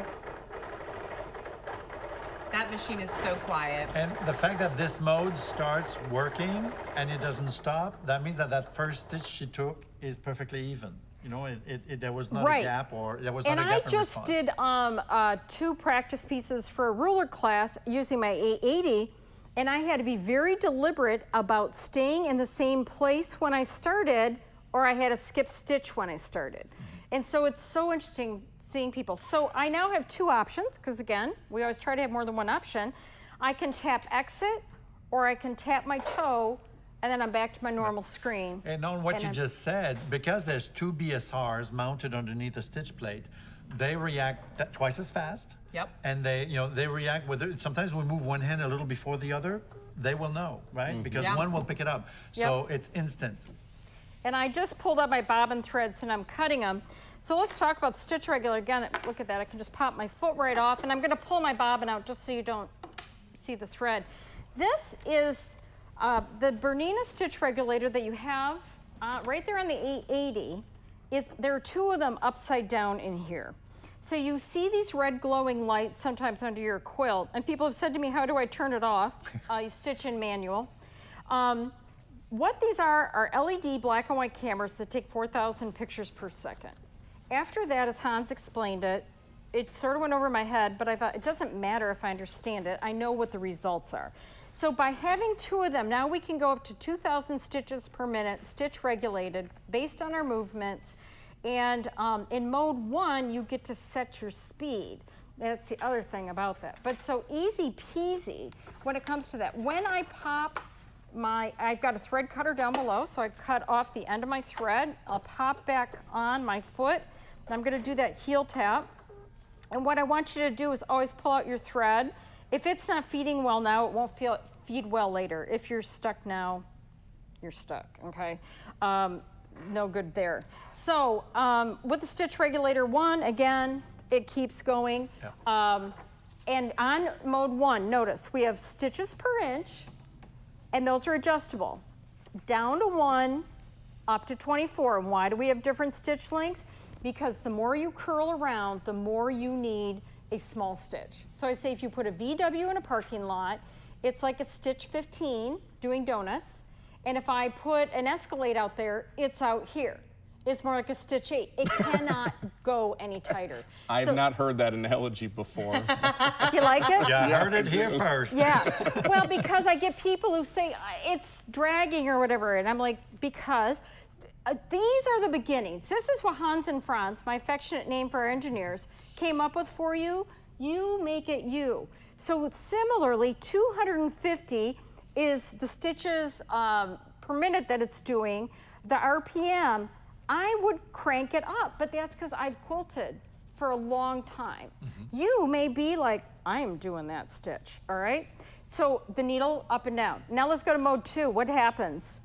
That machine is so quiet. And the fact that this mode starts working and it doesn't stop, that means that that first stitch she took is perfectly even. You know, there was not a gap, or there was not a gap in response. And I just did 2 practice pieces for a ruler class using my 880, and I had to be very deliberate about staying in the same place when I started, or I had to skip stitch when I started. And so it's so interesting seeing people. So I now have 2 options, because again, we always try to have more than one option. I can tap exit, or I can tap my toe, and then I'm back to my normal screen. And on what you just said, because there's 2 BSRs mounted underneath the stitch plate, they react twice as fast. Yep. And they react with, sometimes we move one hand a little before the other, they will know, right? Because one will pick it up. So it's instant. And I just pulled up my bobbin threads and I'm cutting them. So let's talk about stitch regulator again. Look at that, I can just pop my foot right off, and I'm gonna pull my bobbin out just so you don't see the thread. This is the Bernina stitch regulator that you have right there on the 880. There are 2 of them upside down in here. So you see these red glowing lights sometimes under your quilt, and people have said to me, how do I turn it off? You stitch in manual. What these are LED black and white cameras that take 4,000 pictures per second. After that, as Hans explained it, it sort of went over my head, but I thought it doesn't matter if I understand it. I know what the results are. So by having 2 of them, now we can go up to 2,000 stitches per minute, stitch regulated, based on our movements. And in mode 1, you get to set your speed. That's the other thing about that. But so easy peasy when it comes to that. When I pop I've got a thread cutter down below, so I cut off the end of my thread. I'll pop back on my foot. I'm gonna do that heel tap. And what I want you to do is always pull out your thread. If it's not feeding well now, it won't feed well later. If you're stuck now, you're stuck, okay? No good there. So with the stitch regulator 1, again, it keeps going. Yeah. And on mode 1, notice we have stitches per inch, and those are adjustable. Down to 1, up to 24. And why do we have different stitch lengths? because the more you curl around, the more you need a small stitch. So I say if you put a VW in a parking lot, it's like a stitch 15 doing donuts. And if I put an Escalade out there, it's out here. It's more like a stitch 8. It cannot go any tighter. I've not heard that analogy before. Do you like it? Yeah, I heard it here first. Yeah. Well, because I get people who say it's dragging or whatever, and I'm like, because these are the beginnings. This is what Hans and Franz, my affectionate name for our engineers, came up with for you. You make it you. So similarly, 250 is the stitches per minute that it's doing. The RPM, I would crank it up, but that's because I've quilted for a long time. You may be like, I am doing that stitch, all right? So the needle up and down. Now let's go to mode 2. What happens?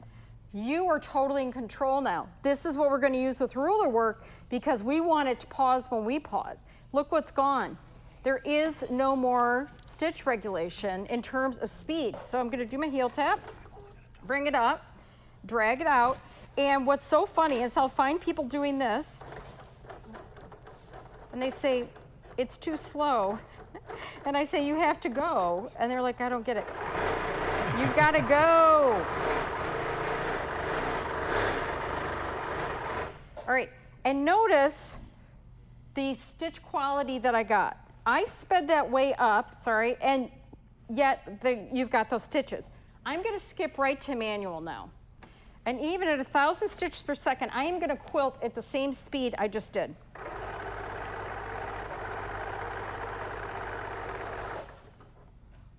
You are totally in control now. This is what we're going to use with ruler work because we want it to pause when we pause. Look what's gone. There is no more stitch regulation in terms of speed. So I'm going to do my heel tap, bring it up, drag it out. And what's so funny is I'll find people doing this, and they say, it's too slow. And I say, you have to go. And they're like, I don't get it. You've got to go. All right, and notice the stitch quality that I got. I sped that way up, sorry, and yet you've got those stitches. I'm going to skip right to manual now. And even at 1,000 stitches per second, I am going to quilt at the same speed I just did.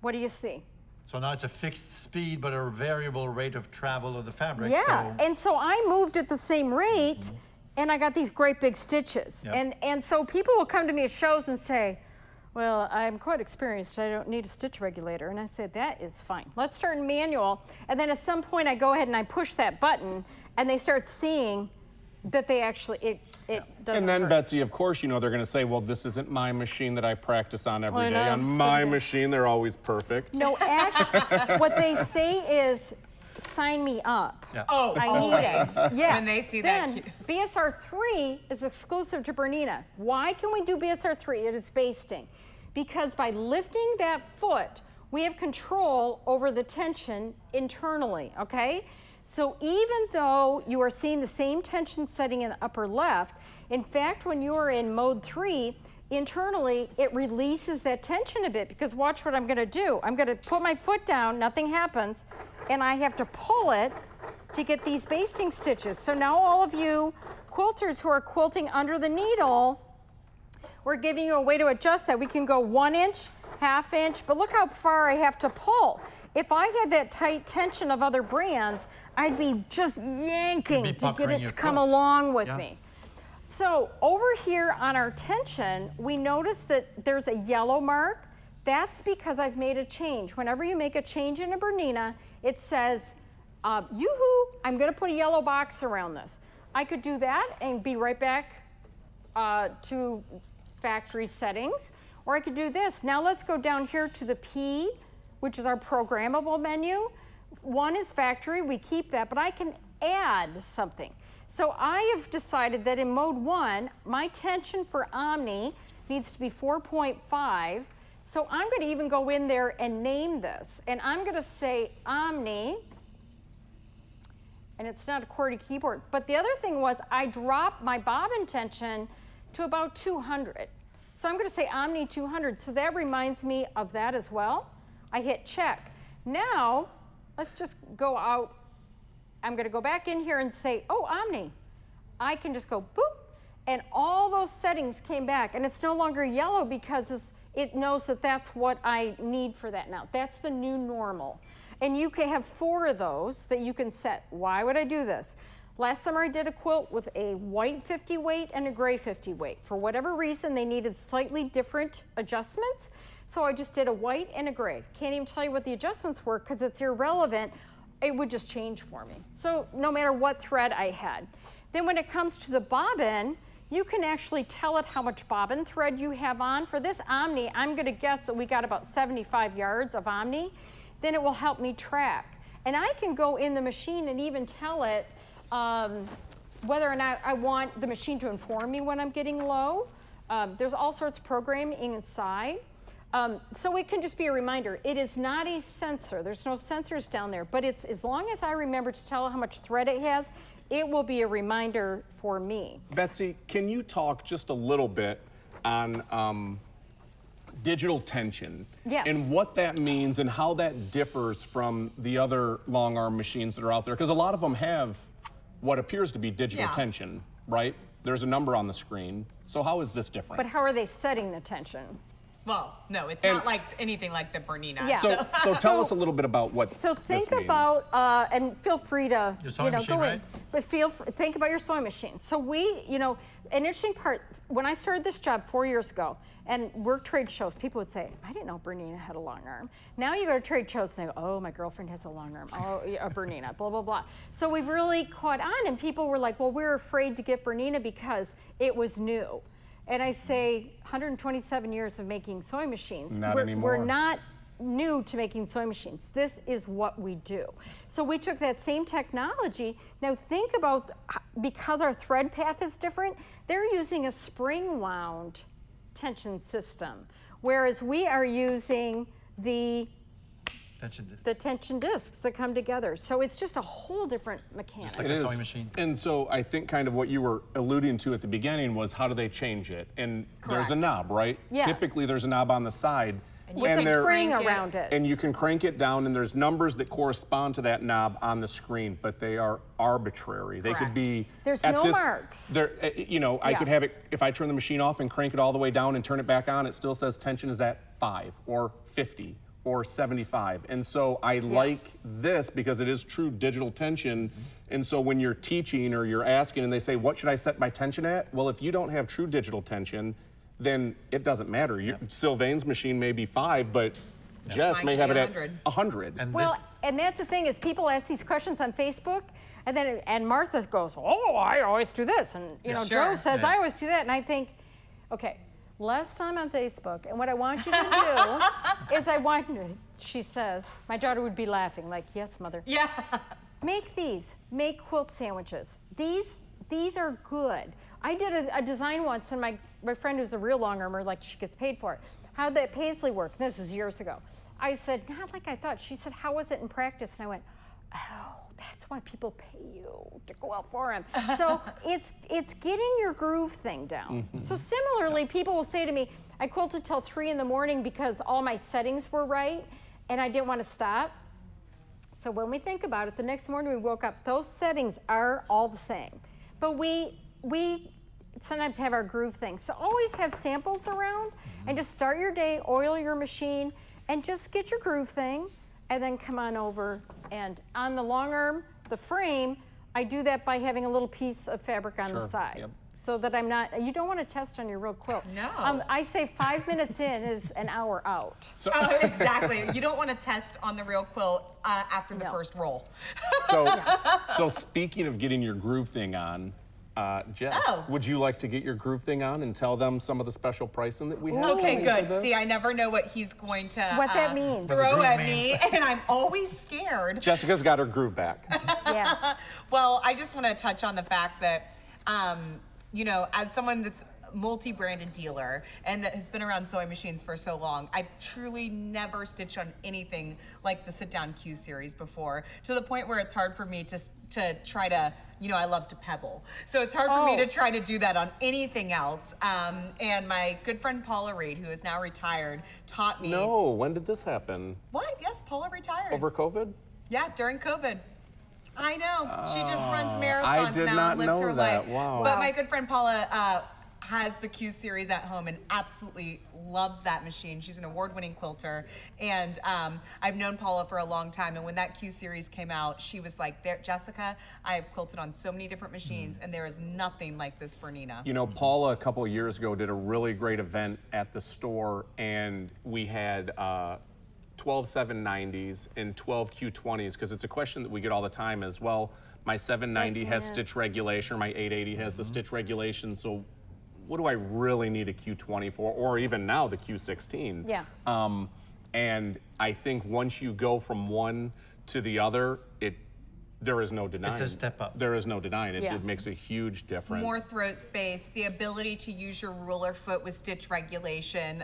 What do you see? So now it's a fixed speed, but a variable rate of travel of the fabric. Yeah, and so I moved at the same rate, and I got these great big stitches. Yep. And so people will come to me at shows and say, well, I'm quite experienced. I don't need a stitch regulator. And I said, that is fine. Let's start in manual. And then at some point, I go ahead and I push that button, and they start seeing that they actually, it doesn't And then, hurt. Betsy, of course, you know, they're going to say, well, this isn't my machine that I practice on every I day. know. On my machine, they're always perfect. No, actually, what they say is, sign me up. Yeah. Oh, I always. need it. Yeah. When they see then, that. BSR 3 is exclusive to Bernina. Why can we do BSR 3? It is basting. Because by lifting that foot, we have control over the tension internally, okay? So even though you are seeing the same tension setting in the upper left, in fact, when you are in mode 3, internally, it releases that tension a bit, because watch what I'm gonna do. I'm gonna put my foot down, nothing happens, and I have to pull it to get these basting stitches. So now all of you quilters who are quilting under the needle, we're giving you a way to adjust that. We can go 1 inch, ½ inch, but look how far I have to pull. If I had that tight tension of other brands, I'd be just yanking to get it to come along with me. So over here on our tension, we notice that there's a yellow mark. That's because I've made a change. Whenever you make a change in a Bernina, it says, yoo-hoo, I'm gonna put a yellow box around this. I could do that and be right back to factory settings, or I could do this. Now let's go down here to the P, which is our programmable menu. 1 is factory, we keep that, but I can add something. So I have decided that in mode 1, my tension for Omni needs to be 4.5. So I'm going to even go in there and name this. And I'm going to say Omni, and it's not a QWERTY keyboard. But the other thing was I dropped my bobbin tension to about 200. So I'm going to say Omni 200. So that reminds me of that as well. I hit check. Now, let's just go out. I'm going to go back in here and say, oh, Omni. I can just go boop, and all those settings came back. And it's no longer yellow because it knows that that's what I need for that now. That's the new normal. And you can have 4 of those that you can set. Why would I do this? Last summer I did a quilt with a white 50 weight and a gray 50 weight. For whatever reason, they needed slightly different adjustments. So I just did a white and a gray. Can't even tell you what the adjustments were because it's irrelevant. It would just change for me. So no matter what thread I had. Then when it comes to the bobbin, you can actually tell it how much bobbin thread you have on. For this Omni, I'm gonna guess that we got about 75 yards of Omni. Then it will help me track. And I can go in the machine and even tell it, whether or not I want the machine to inform me when I'm getting low. There's all sorts of programming inside. So it can just be a reminder. It is not a sensor. There's no sensors down there, but it's as long as I remember to tell how much thread it has, it will be a reminder for me. Betsy, can you talk just a little bit on digital tension and what that means and how that differs from the other long arm machines that are out there? Because a lot of them have what appears to be digital tension, right? There's a number on the screen. So how is this different? But how are they setting the tension? Well, no, it's not like anything like the Bernina. Yeah. So tell us a little bit about what So think this means. about, and feel free to, Your sewing machine, go in, right? but think about your sewing machine. So we, an interesting part, when I started this job 4 years ago, and work trade shows, people would say, I didn't know Bernina had a long arm. Now you go to trade shows and they go, oh, my girlfriend has a long arm, oh, a Bernina, blah, blah, blah. So we've really caught on, and people were like, well, we're afraid to get Bernina because it was new. And I say, 127 years of making sewing machines. Not anymore. We're not new to making sewing machines. This is what we do. So we took that same technology. Now think about, because our thread path is different, they're using a spring wound tension system, whereas we are using the tension discs that come together. So it's just a whole different mechanic. Just like a sewing machine. And so I think kind of what you were alluding to at the beginning was how do they change it? And there's a knob, right? Yeah. Typically there's a knob on the side. With a spring around it. And you can crank it down, and there's numbers that correspond to that knob on the screen, but they are arbitrary. They could be There's at no this, marks. I could have it, if I turn the machine off and crank it all the way down and turn it back on, it still says tension is at 5 or 50 or 75. And so I like this because it is true digital tension. And so when you're teaching or you're asking and they say, what should I set my tension at? Well, if you don't have true digital tension, then it doesn't matter. Sylvain's machine may be 5, but Jess may have it at 100. And that's the thing is people ask these questions on Facebook, and Martha goes, oh, I always do this. And Joe says, I always do that. And I think, okay, less time on Facebook, and what I want you to do is she says, my daughter would be laughing, like, yes, mother. Yeah. Make quilt sandwiches. These are good. I did a design once, and my friend who's a real long armer, like she gets paid for it. How'd that paisley work? This was years ago. I said, not like I thought. She said, how was it in practice? And I went, oh, that's why people pay you to go out for them. So it's getting your groove thing down. So similarly, people will say to me, I quilted till 3 in the morning because all my settings were right, and I didn't want to stop. So when we think about it, the next morning we woke up, those settings are all the same. But we sometimes have our groove thing. So always have samples around and just start your day, oil your machine, and just get your groove thing, and then come on over. And on the long arm, the frame, I do that by having a little piece of fabric on the side. So that I'm not, you don't want to test on your real quilt. No. I say 5 minutes in is an hour out. Exactly. You don't want to test on the real quilt after the first roll. So speaking of getting your groove thing on, Jess, would you like to get your groove thing on and tell them some of the special pricing that we have? Okay, good. See, I never know what he's going to that means. throw at me, and I'm always scared. Jessica's got her groove back. Well, I just want to touch on the fact that, as someone that's multi-branded dealer and that has been around sewing machines for so long, I've truly never stitched on anything like the sit-down Q series before, to the point where it's hard for me to try to, I love to pebble. So it's hard for me to try to do that on anything else. And my good friend Paula Reed, who is now retired, taught me. No, when did this happen? What? Yes, Paula retired. Over COVID? Yeah, during COVID. I know. She just runs marathons I did now not and lives know her that. life. Wow. But my good friend Paula has the Q series at home and absolutely loves that machine. She's an award-winning quilter, and I've known Paula for a long time. And when that Q series came out, she was like, Jessica, I have quilted on so many different machines, and there is nothing like this Bernina. Paula a couple of years ago did a really great event at the store, and we had 12 790s and 12 Q20s, because it's a question that we get all the time as well. My 790 has stitch regulation, or my 880 has the stitch regulation, so what do I really need a Q20 for, or even now the Q16? Yeah. And I think once you go from one to the other, There is no denying. It's a step up. There is no denying it. Yeah. It makes a huge difference. More throat space, the ability to use your ruler foot with stitch regulation,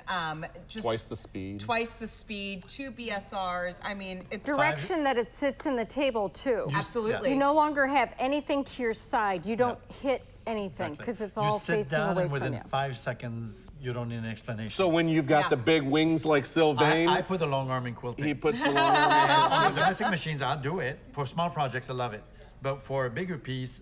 just Twice the speed. Twice the speed, 2 BSRs. I mean, it's Direction that it sits in the table too. Absolutely. You no longer have anything to your side. You don't hit anything because it's all You sit facing down away and from within you. 5 seconds, you don't need an explanation. So when you've got Yeah. the big wings like Sylvain, I put the long arm in quilting. he puts the long arm And on the domestic machines, I'll do it. For small projects, I love it. But for a bigger piece,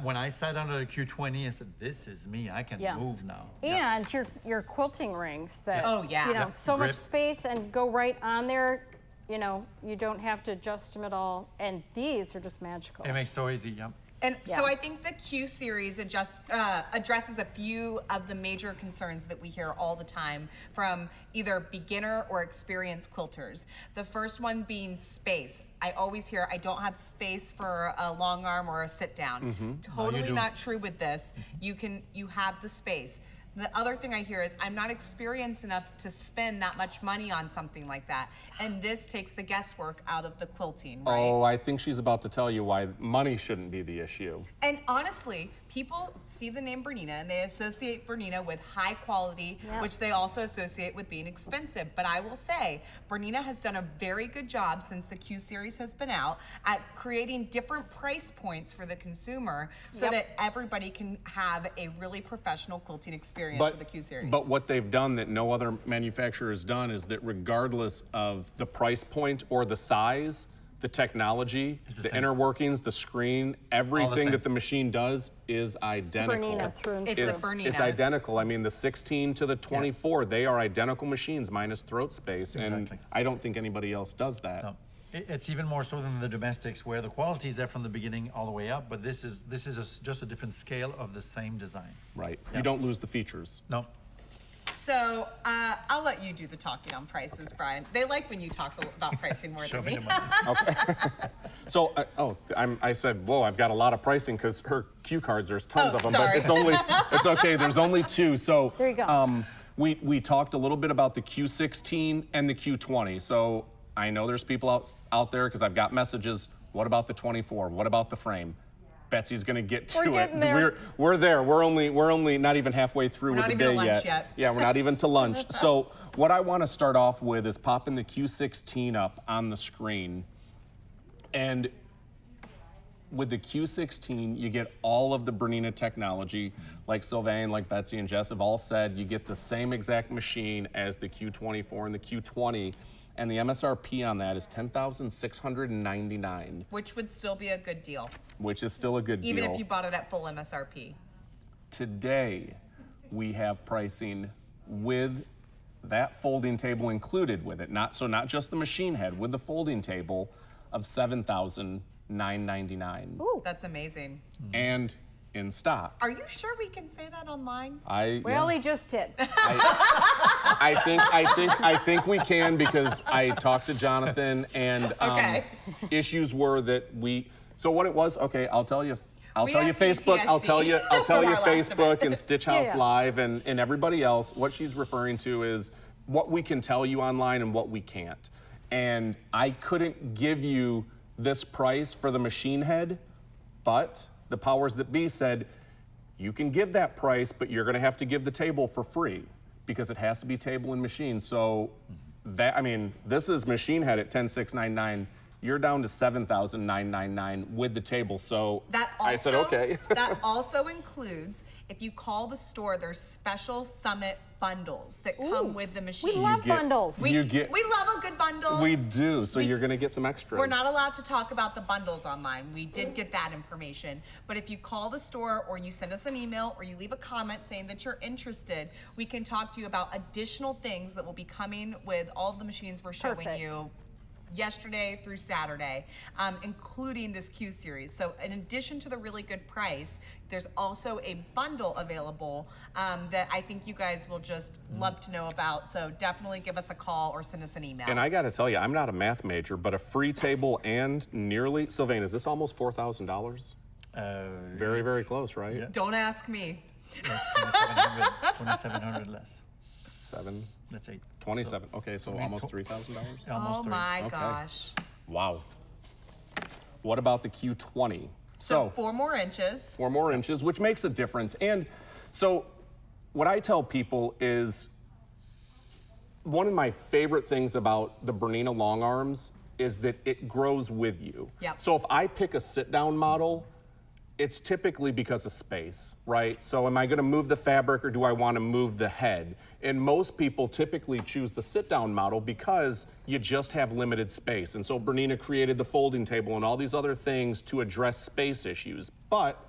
when I sat under the Q20, I said, this is me. I can Yeah. move now. And your quilting rings that, Oh, yeah. you know, Yeah. so Grip. much space and go right on there. You know, you don't have to adjust them at all. And these are just magical. It makes it so easy, yeah. And so Yeah. I think the Q series addresses a few of the major concerns that we hear all the time from either beginner or experienced quilters. The first one being space. I always hear, I don't have space for a long arm or a sit down. Totally do. not true with this. You have the space. The other thing I hear is I'm not experienced enough to spend that much money on something like that. And this takes the guesswork out of the quilting, right? Oh, I think she's about to tell you why money shouldn't be the issue. And honestly, people see the name Bernina and they associate Bernina with high quality, Yeah. which they also associate with being expensive. But I will say, Bernina has done a very good job since the Q series has been out at creating different price points for the consumer so Yep. that everybody can have a really professional quilting experience with the Q series. But what they've done that no other manufacturer has done is that regardless of the price point or the size, the technology, It's the the same. inner workings, the screen, everything same. that the machine does is identical. Bernina through and It's through. a Bernina. It's identical. I mean, the 16 to the 24, they are identical machines minus throat space, and Exactly. I don't think anybody else does that. No. It's even more so than the domestics, where the quality is there from the beginning all the way up, but this is just a different scale of the same design. Right. Yeah. You don't lose the features. No. So I'll let you do the talking on prices, Brian. They like when you talk about pricing more Show than me me. the money. So, I said, whoa, I've got a lot of pricing because her cue cards, there's tons Oh, of them, sorry. but it's okay. There's only 2. So There you go. We talked a little bit about the Q16 and the Q20. So I know there's people out there because I've got messages. What about the 24? What about the frame? Betsy's gonna get to We're it. getting there. We're there. We're only not even halfway through We're with not the even day to lunch yet. Yeah, we're not even to lunch. So what I want to start off with is popping the Q16 up on the screen. And with the Q16, you get all of the Bernina technology. Like Sylvain, like Betsy and Jess have all said, you get the same exact machine as the Q24 and the Q20. And the MSRP on that is $10,699, Which would still be a good deal, which is still a good deal. even if you bought it at full MSRP. Today, we have pricing with that folding table included with it. Not just the machine head, with the folding table of $7,999. Ooh. That's amazing. And in stock. Are you sure we can say that online? Well, he just did. I think we can because I talked to Jonathan and Okay. issues were that so what it was, okay, I'll tell you We have Facebook, I'll tell you from our last Facebook event. and Stitch House Yeah. Live and everybody else, what she's referring to is what we can tell you online and what we can't. And I couldn't give you this price for the machine head, but the powers that be said, you can give that price, but you're gonna have to give the table for free because it has to be table and machine. So this is machine head at $10,699. You're down to $7,999 with the table. So I said, okay. That also includes, if you call the store, there's special Summit bundles that come with the machine. We love bundles. We love a good bundle. We do, so you're gonna get some extras. We're not allowed to talk about the bundles online. We did get that information. But if you call the store or you send us an email or you leave a comment saying that you're interested, we can talk to you about additional things that will be coming with all of the machines we're showing Perfect. you yesterday through Saturday, including this Q series. So in addition to the really good price, there's also a bundle available that I think you guys will just love to know about. So definitely give us a call or send us an email. And I gotta tell you, I'm not a math major, but a free table and nearly, Sylvain, is this almost $4,000? Very, very close, right? Yeah. Don't ask me. Yes, 2,700 less. 7, That's 8. 27, okay, so I mean, almost $3,000? Almost Oh 3. my Okay. gosh. Wow. What about the Q20? So 4 more inches. 4 more inches, which makes a difference. And so what I tell people is one of my favorite things about the Bernina long arms is that it grows with you. Yep. So if I pick a sit-down model, it's typically because of space, right? So am I gonna move the fabric or do I wanna move the head? And most people typically choose the sit-down model because you just have limited space. And so Bernina created the folding table and all these other things to address space issues. But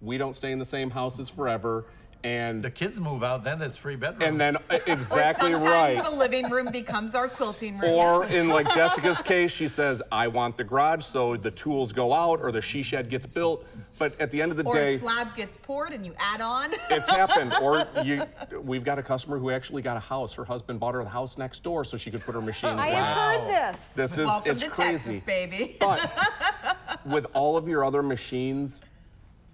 we don't stay in the same houses forever. And the kids move out, then there's 3 bedrooms. And then exactly or right. sometimes the living room becomes our quilting room. Or in like Jessica's case, she says, I want the garage, so the tools go out or the she shed gets built. But at the end of the day, or a slab gets poured and you add on. It's happened. Or we've got a customer who actually got a house. Her husband bought her the house next door so she could put her machines. I have heard this. This is Welcome it's to crazy. Texas, baby. But with all of your other machines,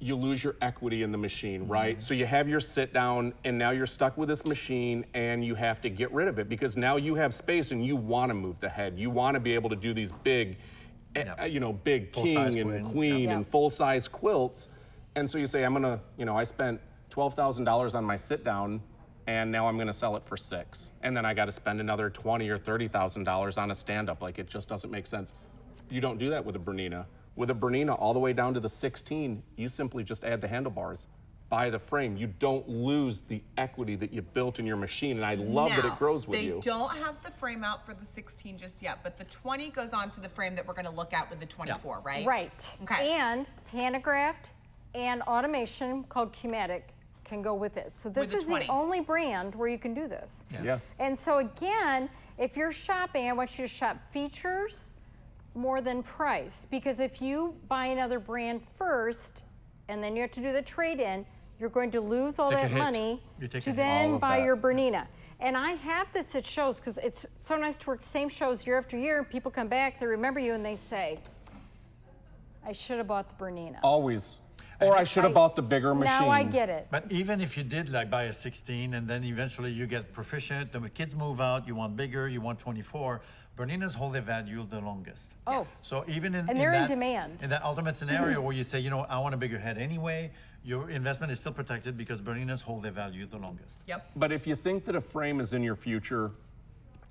you lose your equity in the machine, right? So you have your sit down and now you're stuck with this machine and you have to get rid of it because now you have space and you want to move the head. You want to be able to do these big, big king and queen and full-size quilts. And so you say, I'm gonna, I spent $12,000 on my sit down and now I'm gonna sell it for $6,000. And then I gotta spend another $20,000 or $30,000 on a stand-up. Like, it just doesn't make sense. You don't do that with a Bernina. With a Bernina all the way down to the 16, you simply just add the handlebars, buy the frame. You don't lose the equity that you built in your machine, and I love that it grows with you. They don't have the frame out for the 16 just yet, but the 20 goes on to the frame that we're gonna look at with the 24, right? Right. Okay. And pantographed and automation called Matic can go with it. So this is the only brand where you can do this. Yes. And so again, if you're shopping, I want you to shop features more than price, because if you buy another brand first and then you have to do the trade-in, you're going to lose all that money to then buy your Bernina. And I have this at shows because it's so nice to work the same shows year after year. People come back, they remember you, and they say, I should have bought the Bernina. Always. Or I should have bought the bigger machine. Now I get it. But even if you did like buy a 16 and then eventually you get proficient, the kids move out, you want bigger, you want 24, Berninas hold their value the longest. Oh. So even in, and they're in demand. In that ultimate scenario where you say, I want a bigger head anyway, your investment is still protected because Berninas hold their value the longest. Yep. But if you think that a frame is in your future,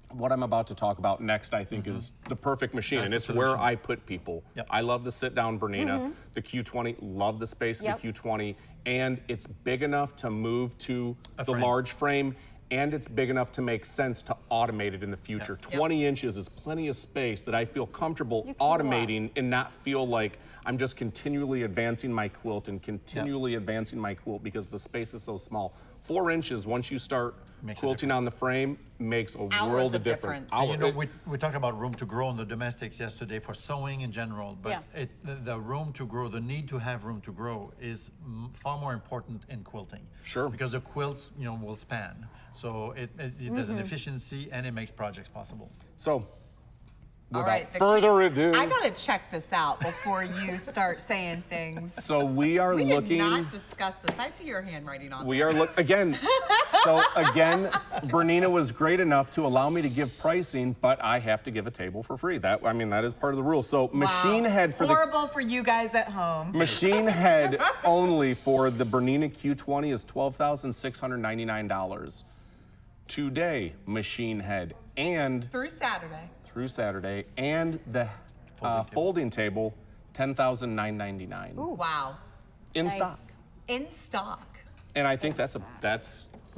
what I'm about to talk about next, I think, is the perfect machine, and it's where I put people. I love the sit-down Bernina, the Q20, love the space of the Q20, and it's big enough to move to the large frame, and it's big enough to make sense to automate it in the future. 20 inches is plenty of space that I feel comfortable automating and not feel like I'm just continually advancing my quilt and continually advancing my quilt because the space is so small. 4 inches, once you start quilting on the frame, makes a world of difference. We talked about room to grow in the domestics yesterday for sewing in general, but the room to grow, the need to have room to grow is far more important in quilting. Sure. Because the quilts, will span. So there's an efficiency and it makes projects possible. So, without further ado, I gotta check this out before you start saying things. So we are looking. We did not discuss this. I see your handwriting on. We are again. So again, Bernina was great enough to allow me to give pricing, but I have to give a table for free. That is part of the rule. So machine head for horrible for you guys at home. Machine head only for the Bernina Q20 is $12,699. Today, machine head and through Saturday, and the folding table, $10,999. Ooh, wow! In stock. In stock. And I think that's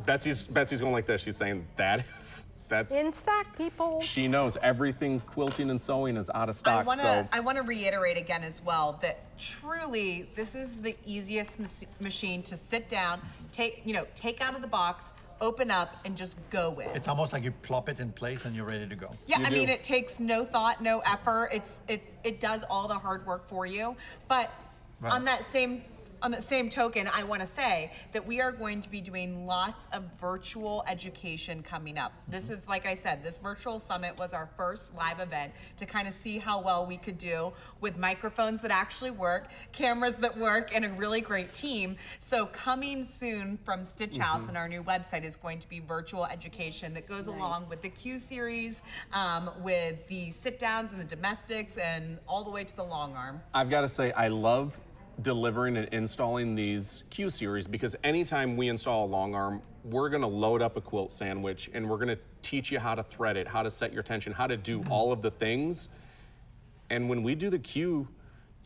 Betsy's going like this. She's saying that's in stock, people. She knows everything quilting and sewing is out of stock. I want to reiterate again as well that truly this is the easiest machine to sit down, take out of the box, open up, and just go with. It's almost like you plop it in place and you're ready to go. Yeah, I mean, it takes no thought, no effort. It does all the hard work for you. But on that same on the same token, I want to say that we are going to be doing lots of virtual education coming up. This is, like I said, this virtual summit was our first live event to kind of see how well we could do with microphones that actually work, cameras that work, and a really great team. So coming soon from Stitchhouse and our new website is going to be virtual education that goes along with the Q series, with the sit downs and the domestics, and all the way to the long arm. I've got to say, I love delivering and installing these Q series because anytime we install a long arm, we're going to load up a quilt sandwich and we're going to teach you how to thread it, how to set your tension, how to do all of the things. And when we do the Q,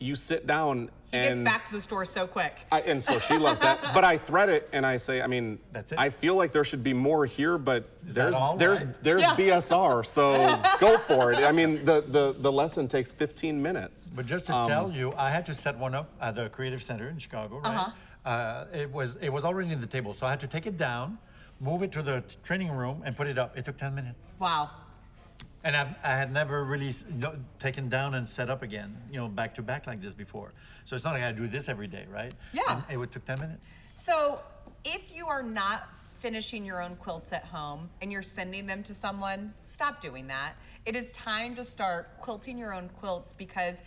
you sit down and... He gets back to the store so quick. And so she loves that. But I thread it and I say, I mean, That's it. I feel like there should be more here, but there's Yeah. BSR, so go for it. I mean, the lesson takes 15 minutes. But just to tell you, I had to set one up at the Creative Center in Chicago, right? It was already in the table, so I had to take it down, move it to the training room, and put it up. It took 10 minutes. Wow. And I had never really taken down and set up again, back to back like this before. So it's not like I do this every day, right? Yeah. And it took 10 minutes. So if you are not finishing your own quilts at home and you're sending them to someone, stop doing that. It is time to start quilting your own quilts because,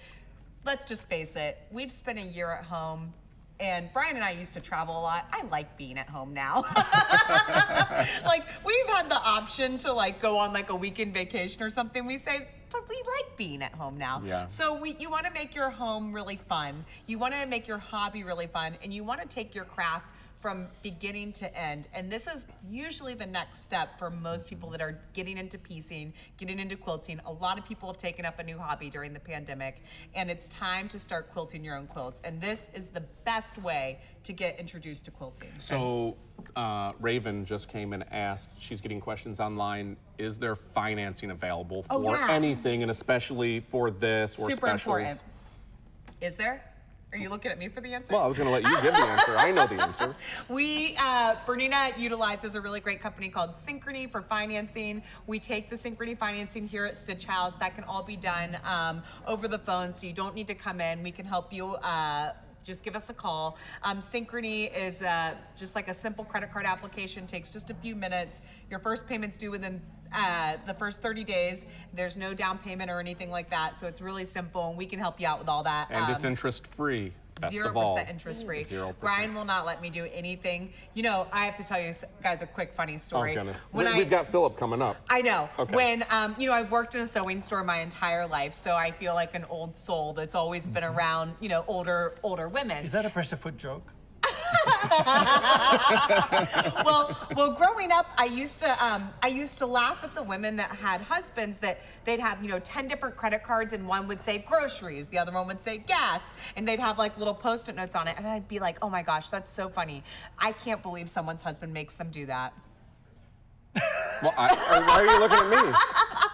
let's just face it, we've spent a year at home. And Brian and I used to travel a lot. I like being at home now. Like, we've had the option to go on a weekend vacation or something. We say, but we like being at home now. Yeah. So you want to make your home really fun. You want to make your hobby really fun. And you want to take your craft from beginning to end. And this is usually the next step for most people that are getting into piecing, getting into quilting. A lot of people have taken up a new hobby during the pandemic, and it's time to start quilting your own quilts. And this is the best way to get introduced to quilting. So Raven just came and asked, she's getting questions online, is there financing available for anything, and especially for this or Super specials? important. Is there? Are you looking at me for the answer? Well, I was going to let you give the answer. I know the answer. Bernina utilizes a really great company called Synchrony for financing. We take the Synchrony financing here at Stitchhouse. That can all be done over the phone, so you don't need to come in. We can help you. Just give us a call. Synchrony is just like a simple credit card application, takes just a few minutes. Your first payment's due within the first 30 days. There's no down payment or anything like that, so it's really simple, and we can help you out with all that. And it's interest-free. 0% interest free. 0%. Brian will not let me do anything. I have to tell you guys a quick funny story. Oh, goodness. When We've got Philip coming up. I know. Okay. When, I've worked in a sewing store my entire life, so I feel like an old soul that's always been around, older women. Is that a press-a-foot joke? well, growing up, I used to laugh at the women that had husbands that they'd have 10 different credit cards, and one would say groceries, the other one would say gas, and they'd have little Post-it notes on it, and I'd be like, oh my gosh, that's so funny. I can't believe someone's husband makes them do that. Well, why are you looking at me?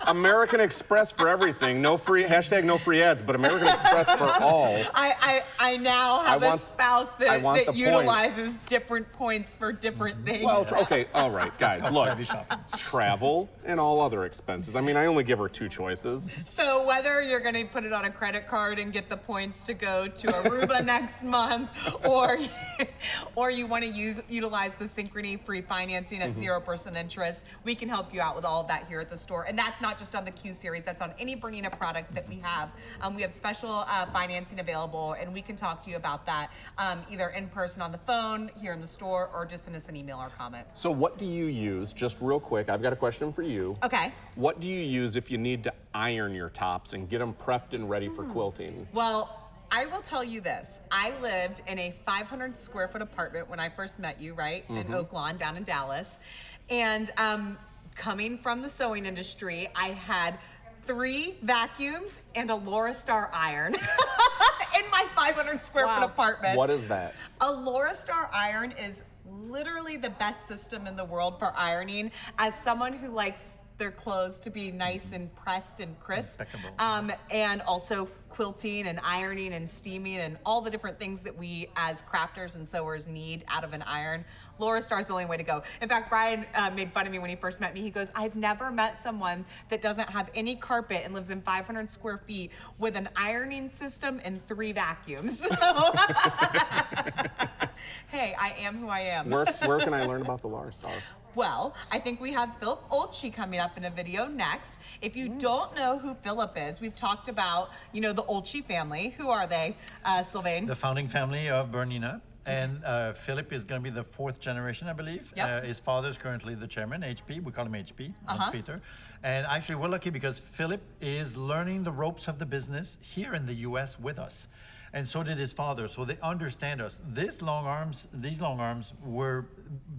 American Express for everything. No free ads, but American Express for all. I now have a spouse that utilizes different points for different things. Well, okay, all right, guys, look, travel and all other expenses. I mean, I only give her 2 choices. So whether you're going to put it on a credit card and get the points to go to Aruba next month, or you want to utilize the Synchrony free financing at 0% interest, we can help you out with all of that here at the store. And that's not just on the Q series, that's on any Bernina product that we have. We have special financing available, and we can talk to you about that either in person on the phone, here in the store, or just send us an email or comment. So what do you use, just real quick, I've got a question for you. Okay. What do you use if you need to iron your tops and get them prepped and ready for quilting? Well, I will tell you this. I lived in a 500 square foot apartment when I first met you, right? In Oak Lawn down in Dallas. And coming from the sewing industry, I had 3 vacuums and a Laura Star iron in my 500 square foot apartment. What is that? A Laura Star iron is literally the best system in the world for ironing. As someone who likes their clothes to be nice and pressed and crisp, and also quilting and ironing and steaming and all the different things that we as crafters and sewers need out of an iron, Laurastar is the only way to go. In fact, Brian made fun of me when he first met me. He goes, I've never met someone that doesn't have any carpet and lives in 500 square feet with an ironing system and 3 vacuums. So, hey, I am who I am. Where can I learn about the Laurastar? Well, I think we have Philip Olchi coming up in a video next. If you don't know who Philip is, we've talked about, you know, the Olchi family. Who are they, Sylvain? The founding family of Bernina. And Philip is going to be the 4th generation, I believe. Yep. His father is currently the chairman, HP. We call him HP, that's Uh-huh. Peter. And actually, we're lucky because Philip is learning the ropes of the business here in the US with us. And so did his father, so they understand us. These long arms were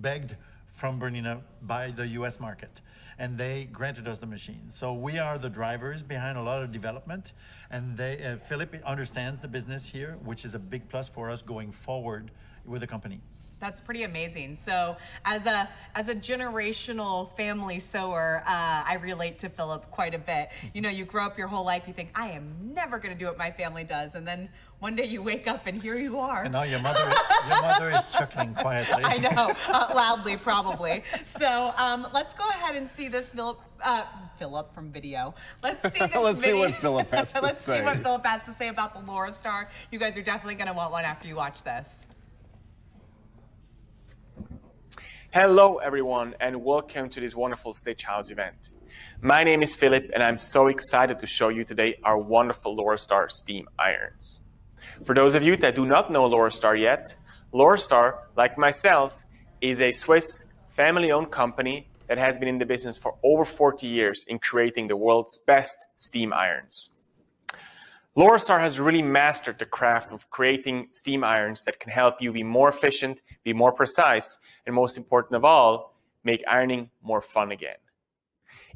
begged from Bernina by the US market, and they granted us the machines. So we are the drivers behind a lot of development, and Philip understands the business here, which is a big plus for us going forward with the company. That's pretty amazing. So as a generational family sewer, I relate to Philip quite a bit. You know, you grow up your whole life, you think, I am never gonna do what my family does. And then one day you wake up and here you are. And now your mother is chuckling quietly. I know, loudly probably. So let's go ahead and see this Philip from video. Let's see this Let's video. see what Philip has to Let's say. see what Philip has to say about the Laurastar. You guys are definitely gonna want one after you watch this. Hello everyone and welcome to this wonderful Stitch House event. My name is Philip and I'm so excited to show you today our wonderful Laurastar steam irons. For those of you that do not know Laurastar yet, Laurastar, like myself, is a Swiss family-owned company that has been in the business for over 40 years in creating the world's best steam irons. Laurastar has really mastered the craft of creating steam irons that can help you be more efficient, be more precise, and most important of all, make ironing more fun again.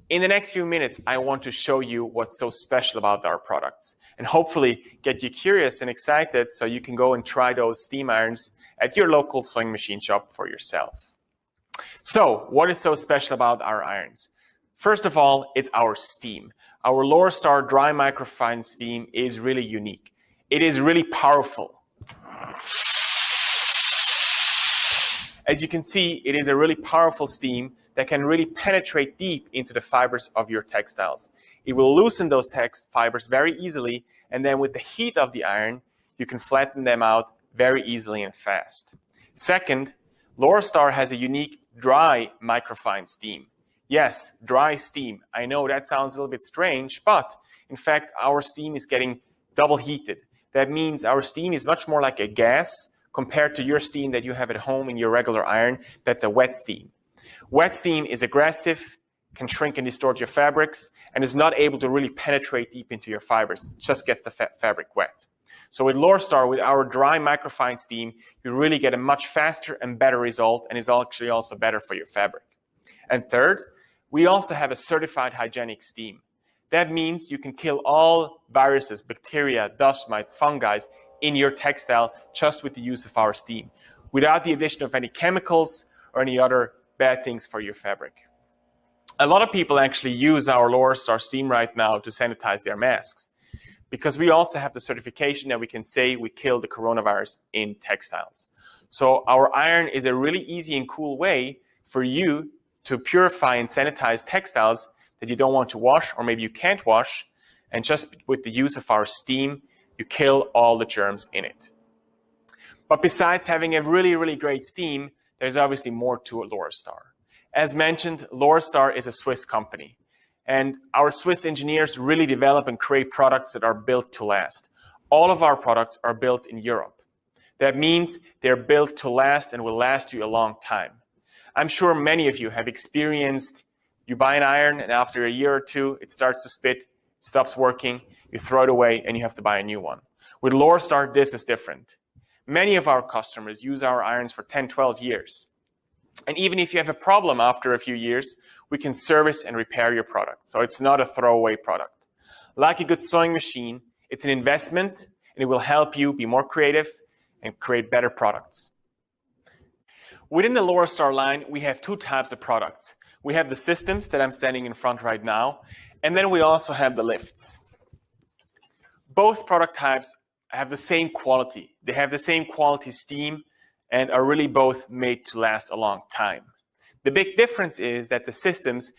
In the next few minutes, I want to show you what's so special about our products and hopefully get you curious and excited so you can go and try those steam irons at your local sewing machine shop for yourself. So, what is so special about our irons? First of all, it's our steam. Our Laurastar dry microfine steam is really unique. It is really powerful. As you can see, it is a really powerful steam that can really penetrate deep into the fibers of your textiles. It will loosen those fibers very easily, and then with the heat of the iron, you can flatten them out very easily and fast. Second, Laurastar has a unique dry microfine steam. Yes, dry steam. I know that sounds a little bit strange, but in fact, our steam is getting double heated. That means our steam is much more like a gas compared to your steam that you have at home in your regular iron. That's a wet steam. Wet steam is aggressive, can shrink and distort your fabrics, and is not able to really penetrate deep into your fibers. It just gets the fabric wet. So with Laurastar, with our dry microfine steam, you really get a much faster and better result, and is actually also better for your fabric. And third, we also have a certified hygienic steam. That means you can kill all viruses, bacteria, dust mites, fungi in your textile just with the use of our steam, without the addition of any chemicals or any other bad things for your fabric. A lot of people actually use our Laurastar steam right now to sanitize their masks, because we also have the certification that we can say we kill the coronavirus in textiles. So our iron is a really easy and cool way for you to purify and sanitize textiles that you don't want to wash, or maybe you can't wash, and just with the use of our steam, you kill all the germs in it. But besides having a really, really great steam, there's obviously more to a Laurastar. As mentioned, Laurastar is a Swiss company, and our Swiss engineers really develop and create products that are built to last. All of our products are built in Europe. That means they're built to last and will last you a long time. I'm sure many of you have experienced, you buy an iron and after a year or two, it starts to spit, it stops working, you throw it away and you have to buy a new one. With Laurastar, this is different. Many of our customers use our irons for 10, 12 years. And even if you have a problem after a few years, we can service and repair your product. So it's not a throwaway product. Like a good sewing machine, it's an investment and it will help you be more creative and create better products. Within the Laurastar line, we have 2 types of products. We have the systems that I'm standing in front right now, and then we also have the lifts. both product types have the same quality. They have the same quality steam and are really both made to last a long time. The big difference is that the systems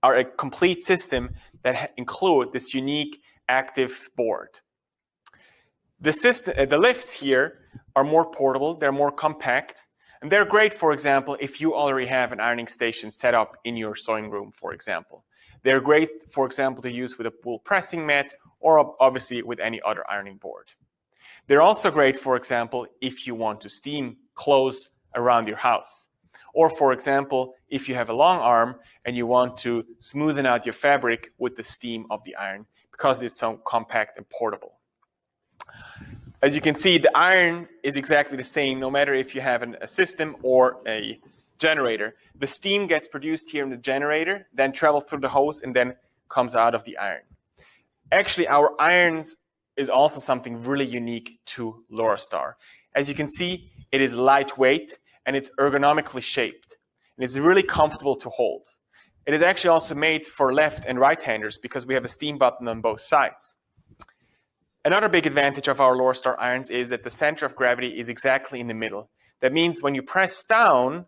are a complete system that include this unique active board. The lifts here are more portable, they're more compact, and they're great, for example, if you already have an ironing station set up in your sewing room, for example. They're great, for example, to use with a wool pressing mat or obviously with any other ironing board. They're also great, for example, if you want to steam clothes around your house. Or, for example, if you have a long arm and you want to smoothen out your fabric with the steam of the iron because it's so compact and portable. As you can see, the iron is exactly the same no matter if you have a system or a generator. The steam gets produced here in the generator, then travels through the hose and then comes out of the iron. Actually, our irons is also something really unique to Lorastar. As you can see, it is lightweight and it's ergonomically shaped. And it's really comfortable to hold. It is actually also made for left and right-handers because we have a steam button on both sides. Another big advantage of our Lorastar irons is that the center of gravity is exactly in the middle. That means when you press down,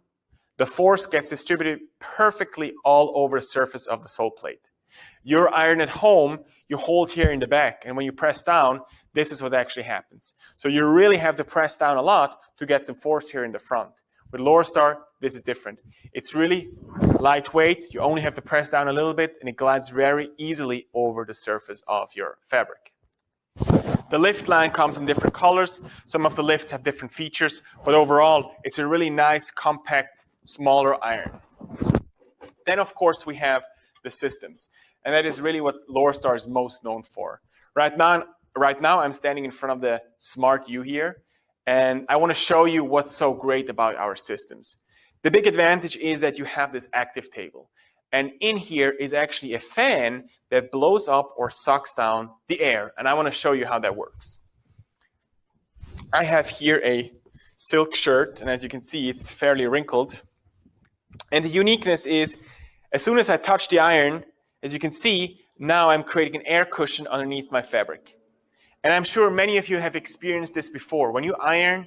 the force gets distributed perfectly all over the surface of the sole plate. Your iron at home, you hold here in the back, and when you press down, this is what actually happens. So you really have to press down a lot to get some force here in the front. With Lorastar, this is different. It's really lightweight. You only have to press down a little bit, and it glides very easily over the surface of your fabric. The lift line comes in different colors. Some of the lifts have different features, but overall, it's a really nice, compact, smaller iron. Then, of course, we have the systems, and that is really what Lorastar is most known for. Right now, I'm standing in front of the Smart U here, and I want to show you what's so great about our systems. The big advantage is that you have this active table. And in here is actually a fan that blows up or sucks down the air. And I want to show you how that works. I have here a silk shirt, and as you can see, it's fairly wrinkled. And the uniqueness is, as soon as I touch the iron, as you can see, now I'm creating an air cushion underneath my fabric. And I'm sure many of you have experienced this before. When you iron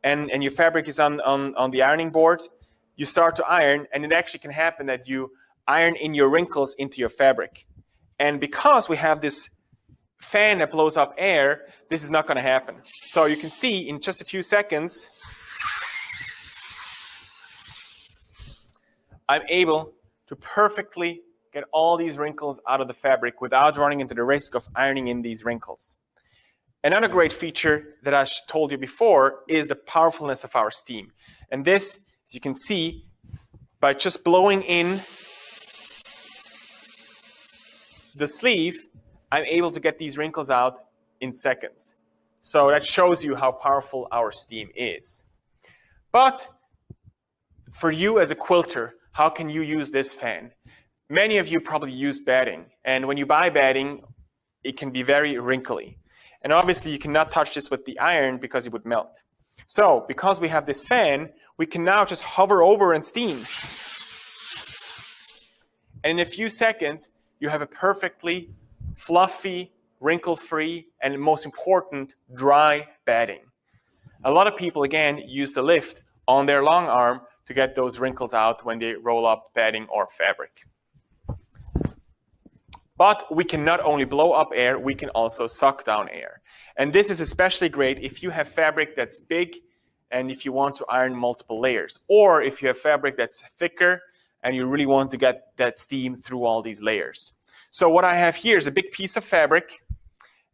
and your fabric is on the ironing board, you start to iron, and it actually can happen that you iron in your wrinkles into your fabric. And because we have this fan that blows up air, this is not going to happen. So you can see in just a few seconds, I'm able to perfectly get all these wrinkles out of the fabric without running into the risk of ironing in these wrinkles. Another great feature that I told you before is the powerfulness of our steam. And this, as you can see, by just blowing in the sleeve, I'm able to get these wrinkles out in seconds. So that shows you how powerful our steam is. But for you as a quilter, how can you use this fan? Many of you probably use batting. And when you buy batting, it can be very wrinkly. And obviously you cannot touch this with the iron because it would melt. So because we have this fan, we can now just hover over and steam. And in a few seconds, you have a perfectly fluffy, wrinkle-free, and most important, dry batting. A lot of people, again, use the lift on their long arm to get those wrinkles out when they roll up batting or fabric. But we can not only blow up air, we can also suck down air. And this is especially great if you have fabric that's big and if you want to iron multiple layers. Or if you have fabric that's thicker and you really want to get that steam through all these layers. So what I have here is a big piece of fabric,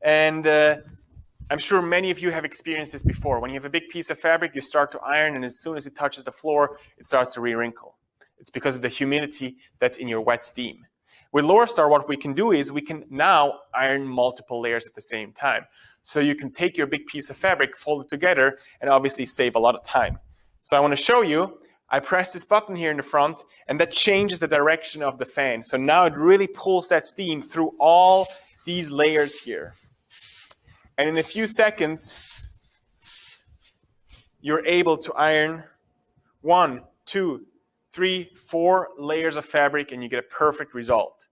and I'm sure many of you have experienced this before. When you have a big piece of fabric, you start to iron, and as soon as it touches the floor, it starts to re-wrinkle. It's because of the humidity that's in your wet steam. With Lorastar, what we can do is we can now iron multiple layers at the same time. So you can take your big piece of fabric, fold it together, and obviously save a lot of time. So I want to show you. I press this button here in the front, and that changes the direction of the fan. So now it really pulls that steam through all these layers here. And in a few seconds, you're able to iron 1, 2, 3, 4 layers of fabric, and you get a perfect result.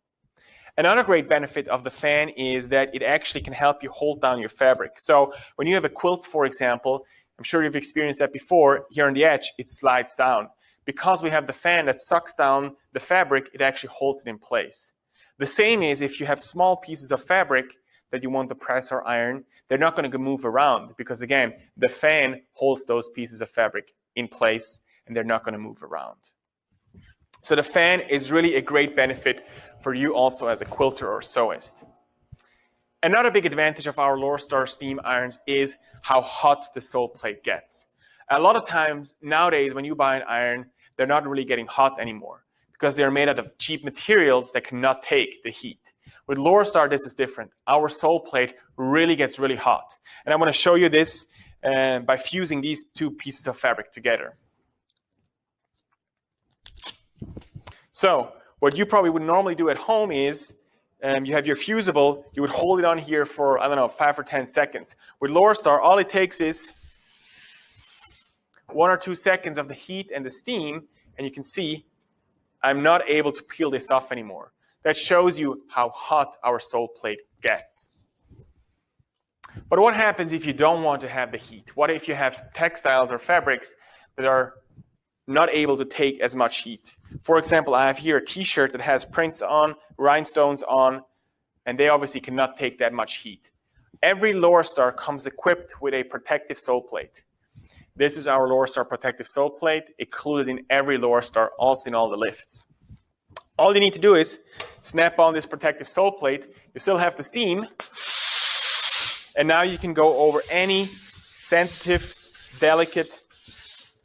Another great benefit of the fan is that it actually can help you hold down your fabric. So when you have a quilt, for example, I'm sure you've experienced that before, here on the edge, it slides down. Because we have the fan that sucks down the fabric, it actually holds it in place. The same is if you have small pieces of fabric that you want to press or iron, they're not going to move around because, again, the fan holds those pieces of fabric in place and they're not going to move around. So the fan is really a great benefit for you also as a quilter or sewist. Another big advantage of our Lorastar steam irons is how hot the sole plate gets. A lot of times nowadays when you buy an iron, they're not really getting hot anymore because they're made out of cheap materials that cannot take the heat. With Lorastar, this is different. Our sole plate really gets really hot. And I'm going to show you this by fusing these two pieces of fabric together. So what you probably would normally do at home is you have your fusible, you would hold it on here for, I don't know, 5 or 10 seconds. With Lorastar, all it takes is 1 or 2 seconds of the heat and the steam, and you can see I'm not able to peel this off anymore. That shows you how hot our sole plate gets. But what happens if you don't want to have the heat? What if you have textiles or fabrics that are not able to take as much heat? For example, I have here a t-shirt that has prints on, rhinestones on, and they obviously cannot take that much heat. Every Lorastar comes equipped with a protective sole plate. This is our Lorastar protective sole plate, included in every Lorastar, also in all the lifts. All you need to do is snap on this protective sole plate. You still have the steam, and now you can go over any sensitive, delicate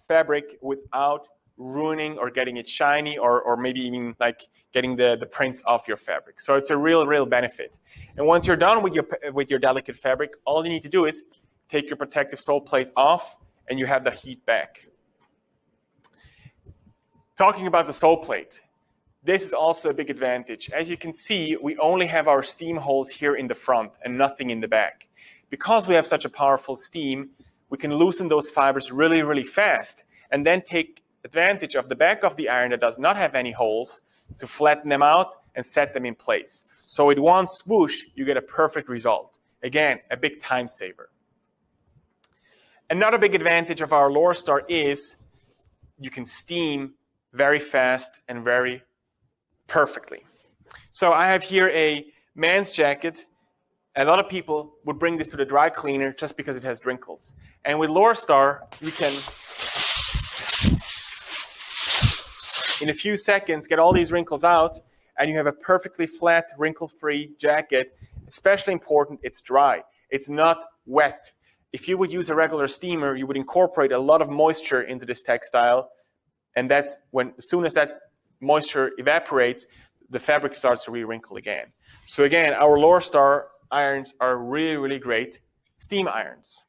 fabric without ruining or getting it shiny or maybe even like getting the prints off your fabric. So it's a real benefit. And once you're done with your delicate fabric, all you need to do is take your protective sole plate off and you have the heat back. Talking about the sole plate, this is also a big advantage. As you can see, we only have our steam holes here in the front and nothing in the back. Because we have such a powerful steam, we can loosen those fibers really fast and then take advantage of the back of the iron that does not have any holes to flatten them out and set them in place. So with one swoosh, you get a perfect result. Again, a big time saver. Another big advantage of our Lorastar is you can steam very fast and very perfectly. So I have here a man's jacket. A lot of people would bring this to the dry cleaner just because it has wrinkles. And with Lorastar, you can, in a few seconds, get all these wrinkles out, and you have a perfectly flat, wrinkle-free jacket. Especially important, it's dry. It's not wet. If you would use a regular steamer, you would incorporate a lot of moisture into this textile, and that's when, as soon as that moisture evaporates, the fabric starts to re-wrinkle again. So again, our Lorastar irons are really great steam irons.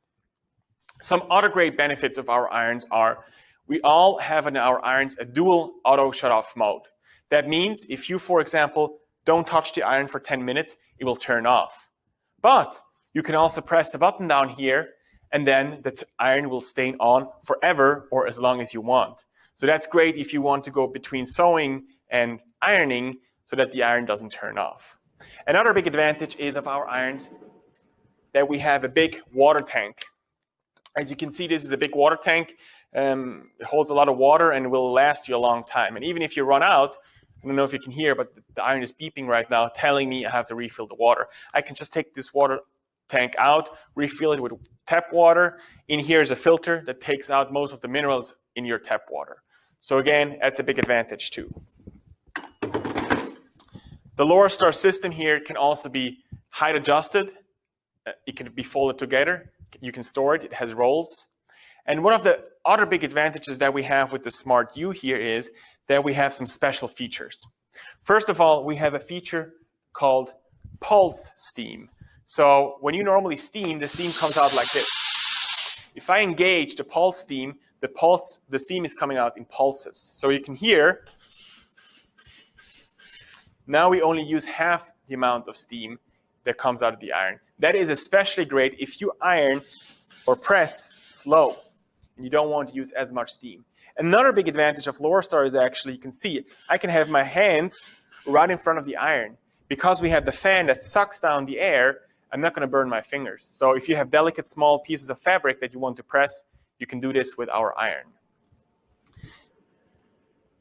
Some other great benefits of our irons are we all have in our irons a dual auto shut-off mode. That means if you, for example, don't touch the iron for 10 minutes, it will turn off. But you can also press the button down here and then the iron will stay on forever or as long as you want. So that's great if you want to go between sewing and ironing so that the iron doesn't turn off. Another big advantage is of our irons that we have a big water tank. As you can see, this is a big water tank. It holds a lot of water and will last you a long time. And even if you run out, I don't know if you can hear, but the iron is beeping right now, telling me I have to refill the water. I can just take this water tank out, refill it with tap water. In here is a filter that takes out most of the minerals in your tap water. So again, that's a big advantage too. The Lorastar system here can also be height adjusted. It can be folded together. You can store it. It has rolls. And one of the other big advantages that we have with the Smart U here is that we have some special features. First of all, we have a feature called pulse steam. So when you normally steam, the steam comes out like this. If I engage the pulse steam, the steam is coming out in pulses. So you can hear, now we only use half the amount of steam that comes out of the iron. That is especially great if you iron or press slow and you don't want to use as much steam. Another big advantage of Lorastar is actually, you can see, I can have my hands right in front of the iron. because we have the fan that sucks down the air, I'm not going to burn my fingers. So if you have delicate small pieces of fabric that you want to press, you can do this with our iron.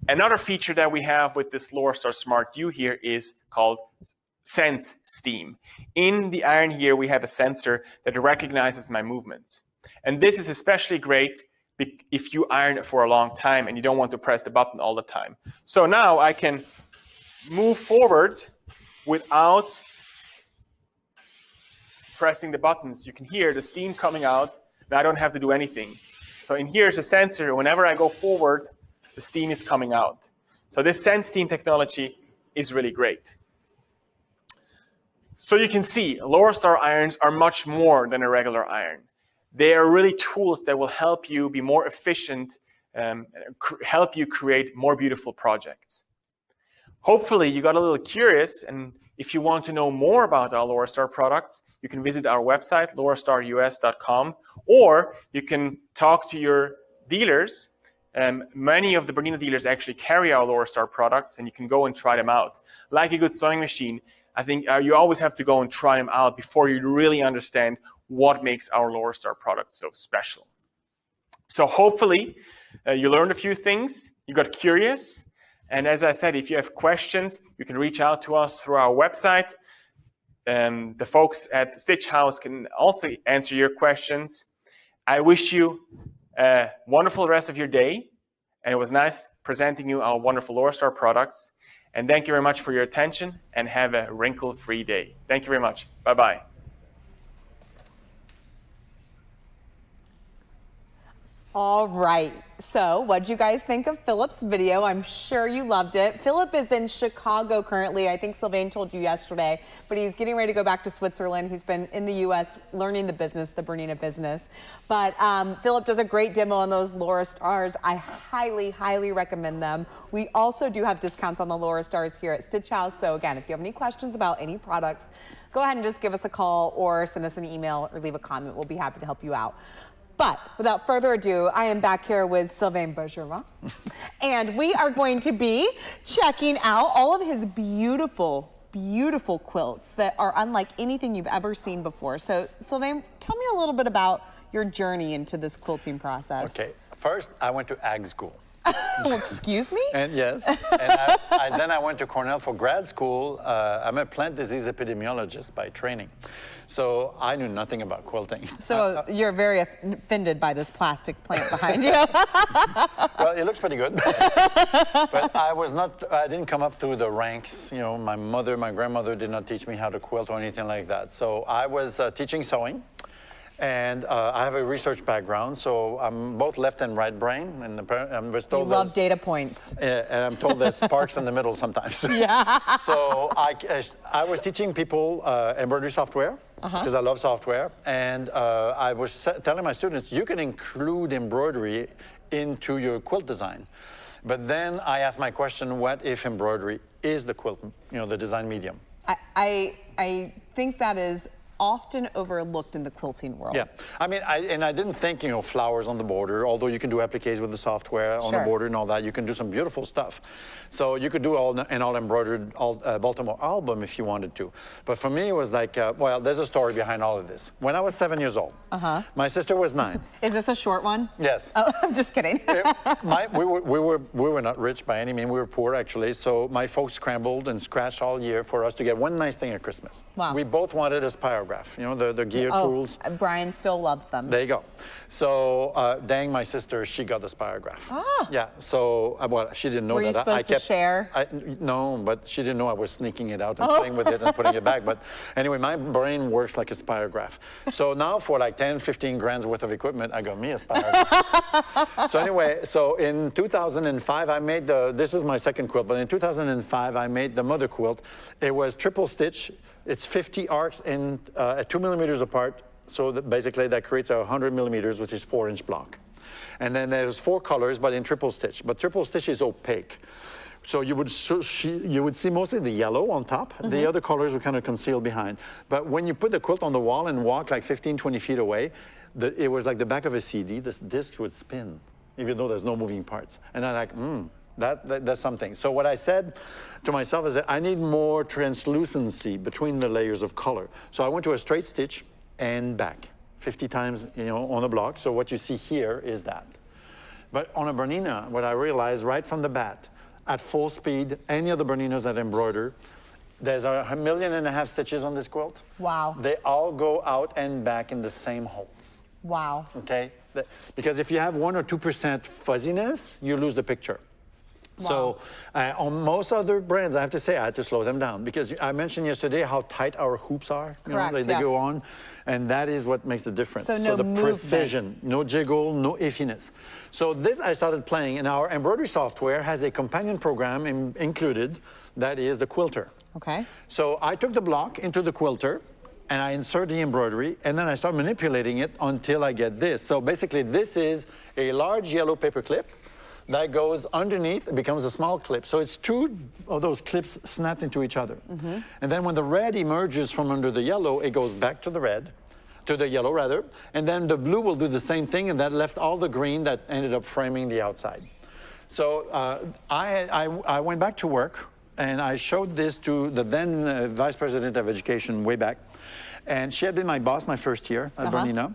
Another feature that we have with this Lorastar Smart U here is called Sense Steam. In the iron here, we have a sensor that recognizes my movements. And this is especially great if you iron for a long time and you don't want to press the button all the time. So now I can move forward without pressing the buttons. You can hear the steam coming out, and I don't have to do anything. So in here is a sensor. Whenever I go forward, the steam is coming out. So this Sense Steam technology is really great. So you can see Lorastar irons are much more than a regular iron. They are really tools that will help you be more efficient, help you create more beautiful projects. Hopefully you got a little curious, and if you want to know more about our Lorastar products, you can visit our website, lorastarus.com, or you can talk to your dealers. Many of the Bernina dealers actually carry our Lorastar products, and you can go and try them out. Like a good sewing machine, I think you always have to go and try them out before you really understand what makes our Lorastar products so special. So hopefully you learned a few things, you got curious, and as I said, if you have questions, you can reach out to us through our website. The folks at Stitchhouse can also answer your questions. I wish you a wonderful rest of your day, and it was nice presenting you our wonderful Lorastar products. And thank you very much for your attention, and have a wrinkle-free day. Thank you very much. Bye-bye. All right, so what'd you guys think of Philip's video? I'm sure you loved it. Philip is in Chicago currently. I think Sylvain told you yesterday, but he's getting ready to go back to Switzerland. He's been in the US learning the business, the Bernina business. But Philip does a great demo on those Lorastars. I highly, highly recommend them. We also do have discounts on the Lorastars here at Stitchhouse. So again, if you have any questions about any products, go ahead and just give us a call or send us an email or leave a comment. We'll be happy to help you out. But without further ado, I am back here with Sylvain Bergeron, and we are going to be checking out all of his beautiful, beautiful quilts that are unlike anything you've ever seen before. So Sylvain, tell me a little bit about your journey into this quilting process. Okay, first I went to ag school. Oh, excuse me? And yes, and then I went to Cornell for grad school. I'm a plant disease epidemiologist by training. So I knew nothing about quilting. So you're very offended by this plastic plant behind you. Well, it looks pretty good. But I didn't come up through the ranks. You know, my grandmother did not teach me how to quilt or anything like that. So I was teaching sewing. And I have a research background, so I'm both left and right brain. And I'm told you love data points. And I'm told there's sparks in the middle sometimes. Yeah. So I was teaching people embroidery software, because I love software. And I was telling my students, you can include embroidery into your quilt design. But then I asked my question, what if embroidery is the quilt, the design medium? I think that is often overlooked in the quilting world. Yeah, I mean, I didn't think, flowers on the border, although you can do appliques with the software on the border and all that. You can do some beautiful stuff. So you could do an all embroidered Baltimore album if you wanted to. But for me, it was like, well, there's a story behind all of this. When I was 7 years old, my sister was 9. Is this a short one? Yes. Oh, I'm just kidding. We were not rich by any means. We were poor, actually. So my folks scrambled and scratched all year for us to get one nice thing at Christmas. Wow. We both wanted a spirograph, the gear tools. Brian still loves them. There you go. So, dang, my sister, she got the spirograph. Ah. Yeah, so, well, she didn't know Were that. You supposed to share? No, but she didn't know I was sneaking it out and playing with it and putting it back. But anyway, my brain works like a spirograph. So now for like 10, 15 grand's worth of equipment, I got me a spirograph. So anyway, so in 2005, I made this is my second quilt, but in 2005, I made the mother quilt. It was triple stitch. It's 50 arcs in 2 millimeters apart. So basically that creates 100 millimeters, which is 4-inch block. And then there's 4 colors, but in triple stitch. But triple stitch is opaque. So you would see mostly the yellow on top. The other colors were kind of concealed behind. But when you put the quilt on the wall and walk like 15, 20 feet away, it was like the back of a CD. This disc would spin, even though there's no moving parts. And I'm like, That's something. So what I said to myself is that I need more translucency between the layers of color. So I went to a straight stitch and back 50 times, on a block. So what you see here is that. But on a Bernina, what I realized right from the bat, at full speed, any of the Berninas that embroider, there's 1.5 million stitches on this quilt. Wow. They all go out and back in the same holes. Wow. Okay? Because if you have 1 or 2% fuzziness, you lose the picture. Wow. So on most other brands, I have to say, I had to slow them down because I mentioned yesterday how tight our hoops are. Correct, They go on, and that is what makes the difference. So no the movement. precision, no jiggle, no iffiness. So this I started playing, and our embroidery software has a companion program included that is the Quilter. Okay. So I took the block into the Quilter, and I insert the embroidery, and then I start manipulating it until I get this. So basically, this is a large yellow paper clip that goes underneath, it becomes a small clip. So it's 2 of those clips snapped into each other. And then when the red emerges from under the yellow, it goes back to the yellow rather, and then the blue will do the same thing, and that left all the green that ended up framing the outside. So I went back to work, and I showed this to the then Vice President of Education way back, and she had been my boss my first year at Bernina.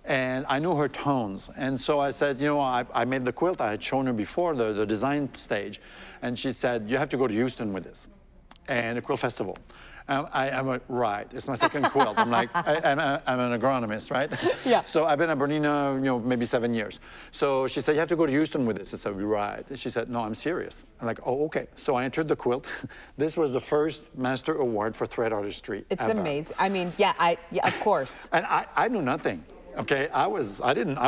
And I knew her tones. And so I said, I made the quilt. I had shown her before the design stage. And she said, you have to go to Houston with this and a quilt festival. I went, right, it's my second quilt. I'm like, I'm an agronomist, right? Yeah. So I've been at Bernina, maybe 7 years. So she said, you have to go to Houston with this. I said, right. And she said, no, I'm serious. I'm like, oh, okay. So I entered the quilt. This was the first Master Award for Thread Artistry It's ever. amazing. I mean, yeah, of course. And I knew nothing. Okay, I was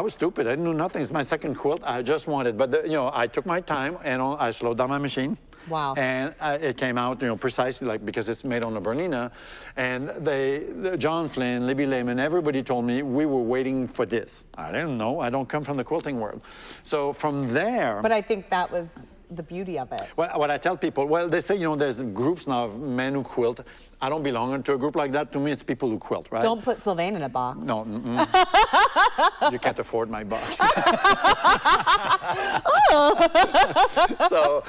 stupid. I didn't know nothing. It's my second quilt. I just wanted, but I took my time and I slowed down my machine. Wow. And it came out, precisely because it's made on a Bernina. And John Flynn, Libby Lehman, everybody told me we were waiting for this. I didn't know. I don't come from the quilting world. So from there. But I think that was the beauty of it. Well, what I tell people, well, they say, there's groups now of men who quilt. I don't belong into a group like that. To me, it's people who quilt, right? Don't put Sylvain in a box. No, you can't afford my box. So,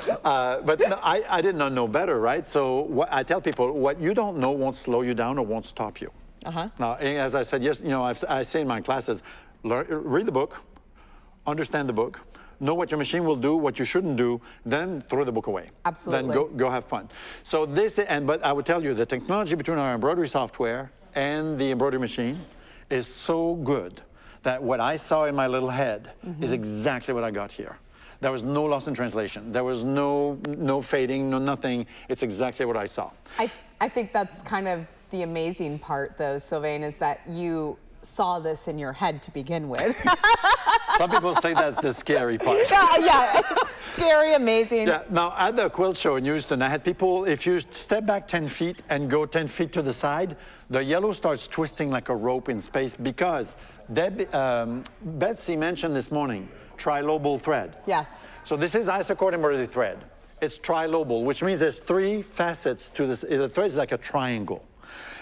but no, I did not know better, right? So what I tell people, what you don't know won't slow you down or won't stop you. Now, as I said, yes, I say in my classes, read the book, understand the book, know what your machine will do, what you shouldn't do, then throw the book away. Absolutely. Then go have fun. So but I would tell you, the technology between our embroidery software and the embroidery machine is so good that what I saw in my little head is exactly what I got here. There was no loss in translation. There was no fading, no nothing. It's exactly what I saw. I think that's kind of the amazing part, though, Sylvain, is that you saw this in your head to begin with. Some people say that's the scary part. Yeah. Scary, amazing. Yeah. Now, at the quilt show in Houston, I had people, if you step back 10 feet and go 10 feet to the side, the yellow starts twisting like a rope in space because Betsy mentioned this morning, trilobal thread. Yes. So this is isochord embroidery thread. It's trilobal, which means there's 3 facets to this. The thread is like a triangle.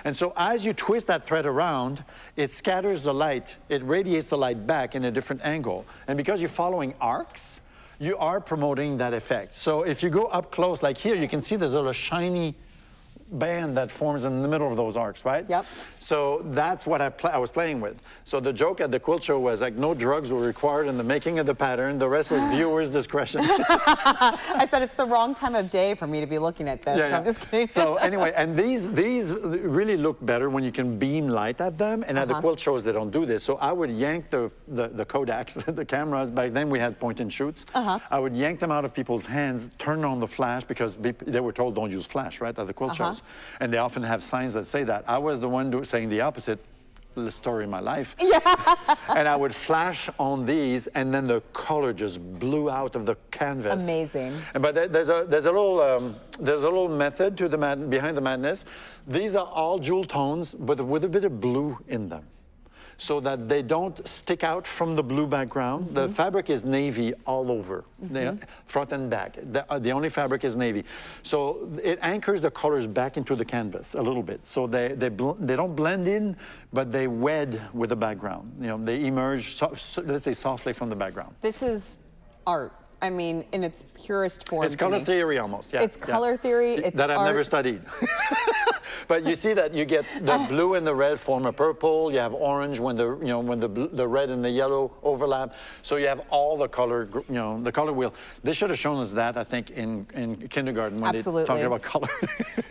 And so as you twist that thread around, it scatters the light, it radiates the light back in a different angle. And because you're following arcs, you are promoting that effect. So if you go up close, like here, you can see there's a little shiny band that forms in the middle of those arcs, right? Yep. So that's what I was playing with. So the joke at the quilt show was like no drugs were required in the making of the pattern. The rest was viewers' discretion. I said it's the wrong time of day for me to be looking at this. Yeah. I'm just kidding. So anyway, and these really look better when you can beam light at them. And at the quilt shows, they don't do this. So I would yank the Kodaks, the cameras. Back then we had point and shoots. I would yank them out of people's hands, turn on the flash because they were told don't use flash, right, at the quilt shows. And they often have signs that say that. I was the one saying the opposite. The story of my life. Yeah. And I would flash on these, and then the color just blew out of the canvas. Amazing. But there's a little method to behind the madness. These are all jewel tones, but with a bit of blue in them, so that they don't stick out from the blue background. The fabric is navy all over, front and back. The only fabric is navy. So it anchors the colors back into the canvas a little bit. So they don't blend in, but they wed with the background. They emerge, let's say, softly from the background. This is art. I mean, in its purest form. It's color theory almost, yeah. It's color theory, it's that I've art. never studied. But you see that you get the blue and the red form a purple. You have orange when the red and the yellow overlap. So you have all the color, the color wheel. They should have shown us that, I think, in kindergarten when they talked about color.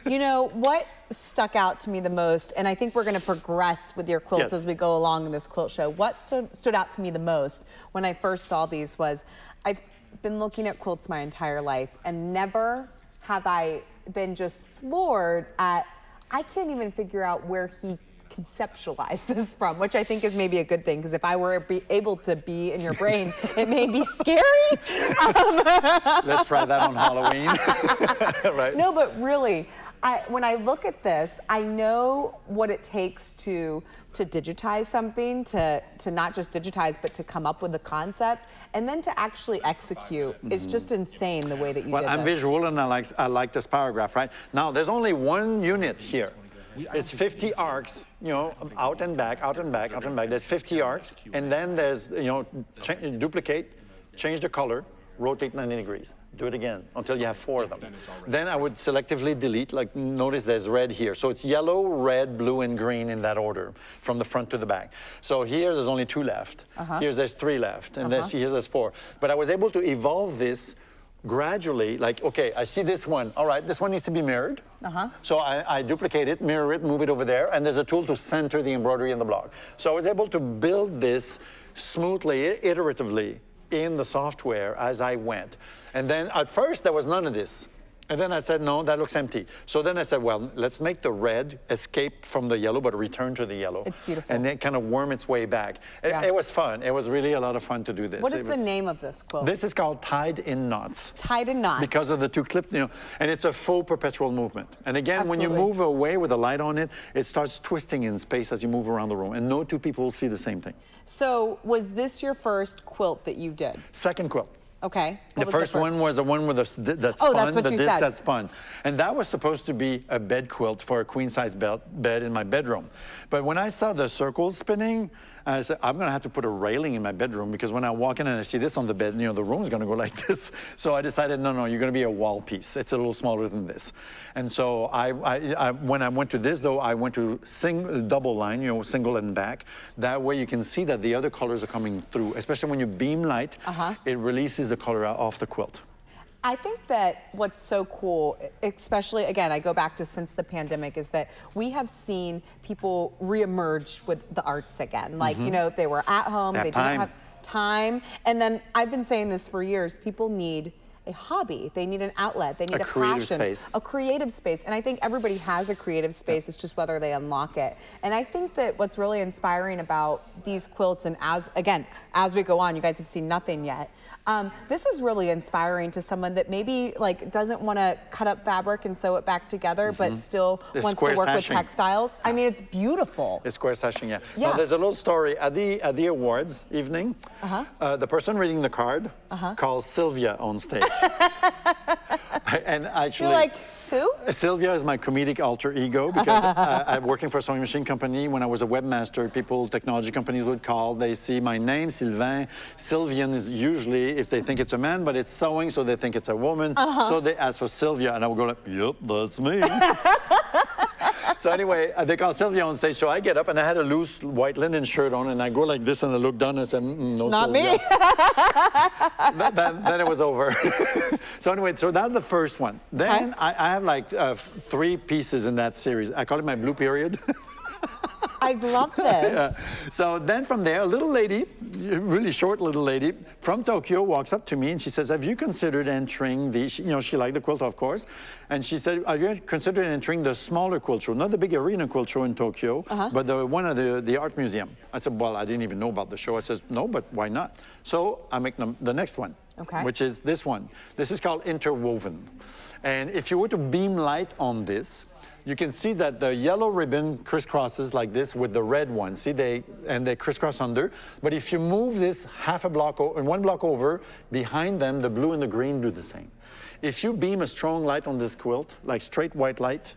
You know, what stuck out to me the most, and I think we're going to progress with your quilts as we go along in this quilt show. What stood out to me the most when I first saw these was, I've been looking at quilts my entire life, and never have I been just floored at, I can't even figure out where he conceptualized this from, which I think is maybe a good thing, because if I were able to be in your brain, it may be scary. Let's try that on Halloween. Right. No, but really, when I look at this, I know what it takes to digitize something, to not just digitize, but to come up with the concept, and then to actually execute. It's just insane the way that you did this. Well, I'm visual, and I like this paragraph, right? Now, there's only one unit here. It's 50 arcs, out and back, out and back, out and back. There's 50 arcs, and then there's, duplicate, change the color, rotate 90 degrees. Do it again until you have 4 of them. Then I would selectively delete, like notice there's red here. So it's yellow, red, blue, and green in that order from the front to the back. So here there's only 2 left. Here's there's 3 left, and here's there's 4. But I was able to evolve this gradually, like, okay, I see this one. All right, this one needs to be mirrored. So I duplicate it, mirror it, move it over there, and there's a tool to center the embroidery in the block. So I was able to build this smoothly, iteratively, in the software as I went. And then at first there was none of this. And then I said, no, that looks empty. So then I said, well, let's make the red escape from the yellow, but return to the yellow. It's beautiful. And then kind of worm its way back. It was fun. It was really a lot of fun to do this. What is the name of this quilt? This is called Tied in Knots. Tied in Knots. Because of the 2 clips, and it's a full perpetual movement. And again, when you move away with a light on it, it starts twisting in space as you move around the room. And no 2 people will see the same thing. So was this your first quilt that you did? Second quilt. Okay. The first one was the one with that spun, that's what the you disc said. that spun. And that was supposed to be a bed quilt for a queen-size bed in my bedroom. But when I saw the circles spinning, I said, I'm going to have to put a railing in my bedroom, because when I walk in and I see this on the bed, the room is going to go like this. So I decided, no, you're going to be a wall piece. It's a little smaller than this. And so when I went to this, though, I went to double line, single and back. That way you can see that the other colors are coming through, especially when you beam light, it releases the color off the quilt. I think that what's so cool, especially, again, I go back to since the pandemic, is that we have seen people reemerge with the arts again. Like, they were at home, they didn't have time. And then I've been saying this for years, people need a hobby. They need an outlet. They need a passion, a creative space. And I think everybody has a creative space. It's just whether they unlock it. And I think that what's really inspiring about these quilts, and as we go on, you guys have seen nothing yet. This is really inspiring to someone that maybe doesn't want to cut up fabric and sew it back together, but still wants to work with textiles. I mean, it's beautiful. It's square sashing, yeah. Now, there's a little story at the awards evening. The person reading the card calls Sylvia on stage. And actually, you're like, who? Sylvia is my comedic alter ego, because I'm working for a sewing machine company. When I was a webmaster, technology companies would call. They see my name, Sylvain. Sylvian is usually, if they think it's a man, but it's sewing, so they think it's a woman. So they ask for Sylvia, and I would go like, yep, that's me. So anyway, they call Sylvia on stage, so I get up, and I had a loose white linen shirt on, and I go like this, and I look down and say, no, not Sylvia. Me. then it was over. So anyway, so that's the first one. Then I have like 3 pieces in that series. I call it my blue period. I love this. So then from there, a little lady, really short little lady from Tokyo walks up to me and she says, have you considered entering the, she liked the quilt, of course. And she said, have you considered entering the smaller quilt show, not the big arena quilt show in Tokyo, but the one at the art museum? I said, well, I didn't even know about the show. I said, no, but why not? So I make the next one, which is this one. This is called Interwoven. And if you were to beam light on this, you can see that the yellow ribbon crisscrosses like this with the red one. See, they crisscross under. But if you move this half a block and 1 block over, behind them, the blue and the green do the same. If you beam a strong light on this quilt, like straight white light,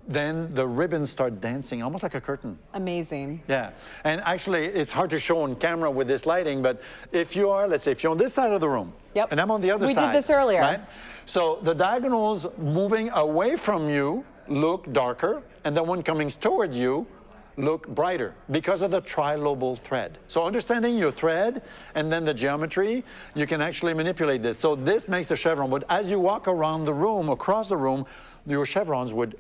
then the ribbons start dancing, almost like a curtain. Amazing. Yeah, and actually it's hard to show on camera with this lighting, but if you are, let's say, if you're on this side of the room, yep, and I'm on the other we side. We did this earlier. Right? So the diagonals moving away from you look darker, and the one coming toward you look brighter because of the trilobal thread. So understanding your thread and then the geometry, you can actually manipulate this. So this makes the chevron, but as you walk around the room, across the room, your chevrons would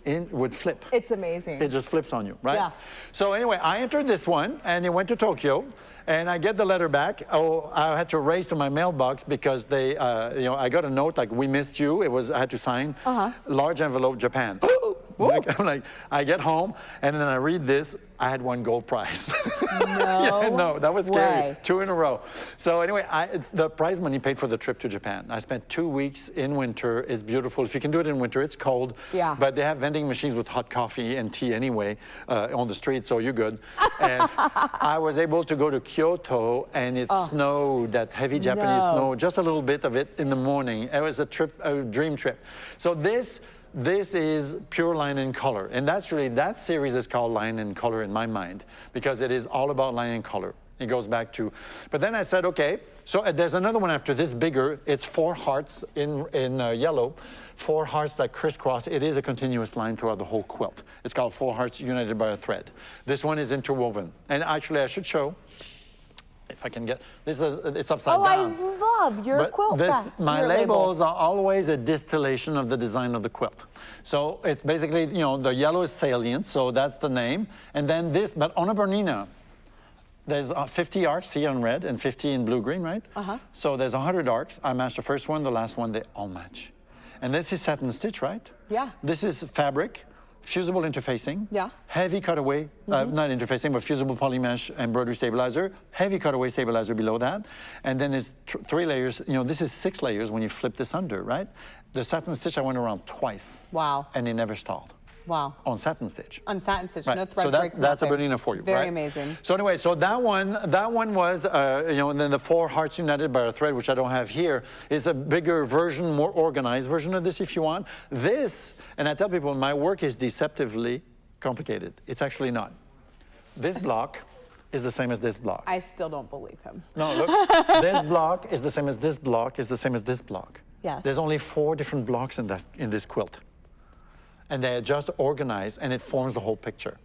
flip. It's amazing. It just flips on you, right? Yeah. So anyway, I entered this one, and it went to Tokyo, and I get the letter back. Oh, I had to race to my mailbox because they, I got a note like, we missed you. I had to sign, large envelope, Japan. I'm like, I get home, and then I read this. I had won gold prize. No, that was scary. Way. 2 in a row. So anyway, the prize money paid for the trip to Japan. I spent 2 weeks in winter. It's beautiful. If you can do it in winter, it's cold. Yeah. But they have vending machines with hot coffee and tea anyway on the street, so you're good. And I was able to go to Kyoto, and it snowed, that heavy Japanese snow, just a little bit of it in the morning. It was a dream trip. So this is pure line and color, and that series is called Line and Color in my mind because it is all about line and color. It goes back to, but then I said, okay, so there's another one after this bigger. It's 4 hearts in yellow, 4 hearts that crisscross. It is a continuous line throughout the whole quilt. It's called 4 hearts united by a thread. This one is interwoven, and actually I should show. If I can get this, it's upside down. I love your quilt. My labels are always a distillation of the design of the quilt. So it's basically, the yellow is salient, so that's the name. And then this, but on a Bernina, there's 50 arcs here in red and 50 in blue-green, right? So there's 100 arcs. I match the first one, the last one, they all match. And this is satin stitch, right? Yeah. This is fabric. Fusible interfacing, yeah. Heavy cutaway, not interfacing, but fusible polymesh embroidery stabilizer, heavy cutaway stabilizer below that, and then it's 3 layers. This is 6 layers when you flip this under, right? The satin stitch I went around twice. Wow. And it never stalled. Wow. On satin stitch. On satin stitch, right. no thread so breaks. That's a Bernina for you, Very right? amazing. So anyway, so that one was, and then the 4 hearts united by a thread, which I don't have here, is a bigger version, more organized version of this if you want. This, and I tell people, my work is deceptively complicated. It's actually not. This block is the same as this block. I still don't believe him. No, look, this block is the same as this block, is the same as this block. Yes. There's only 4 different blocks in this quilt. And they're just organized, and it forms the whole picture.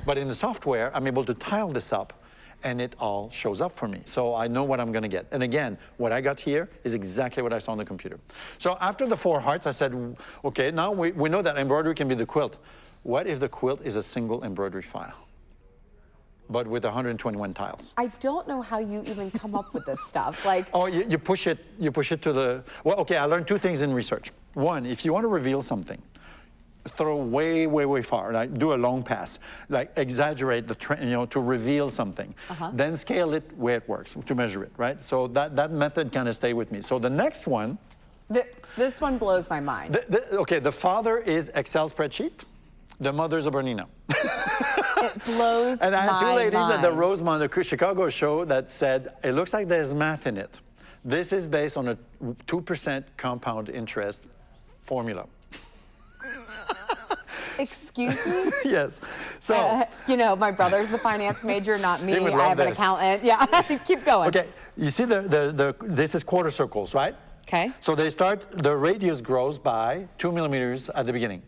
But in the software, I'm able to tile this up, and it all shows up for me. So I know what I'm gonna get. And again, what I got here is exactly what I saw on the computer. So after the 4 hearts, I said, okay, now we know that embroidery can be the quilt. What if the quilt is a single embroidery file, but with 121 tiles? I don't know how you even come up with this stuff. Like, oh, you push it to the, well, okay, I learned 2 things in research. One, if you want to reveal something, throw way, way, way far, like do a long pass, like exaggerate the trend, to reveal something. Then scale it where it works, to measure it, right? So that method kind of stay with me. So the next one. This one blows my mind. Okay, the father is Excel spreadsheet. The mother's a Bernina. It blows my mind. And I had 2 ladies at the Rosemont, the Chicago show, that said, it looks like there's math in it. This is based on a 2% compound interest formula. Excuse me? Yes. So, my brother's the finance major, not me. would I love have an this. accountant. Yeah, keep going. Okay, you see this is quarter circles, right? Okay. So the radius grows by 2 millimeters at the beginning.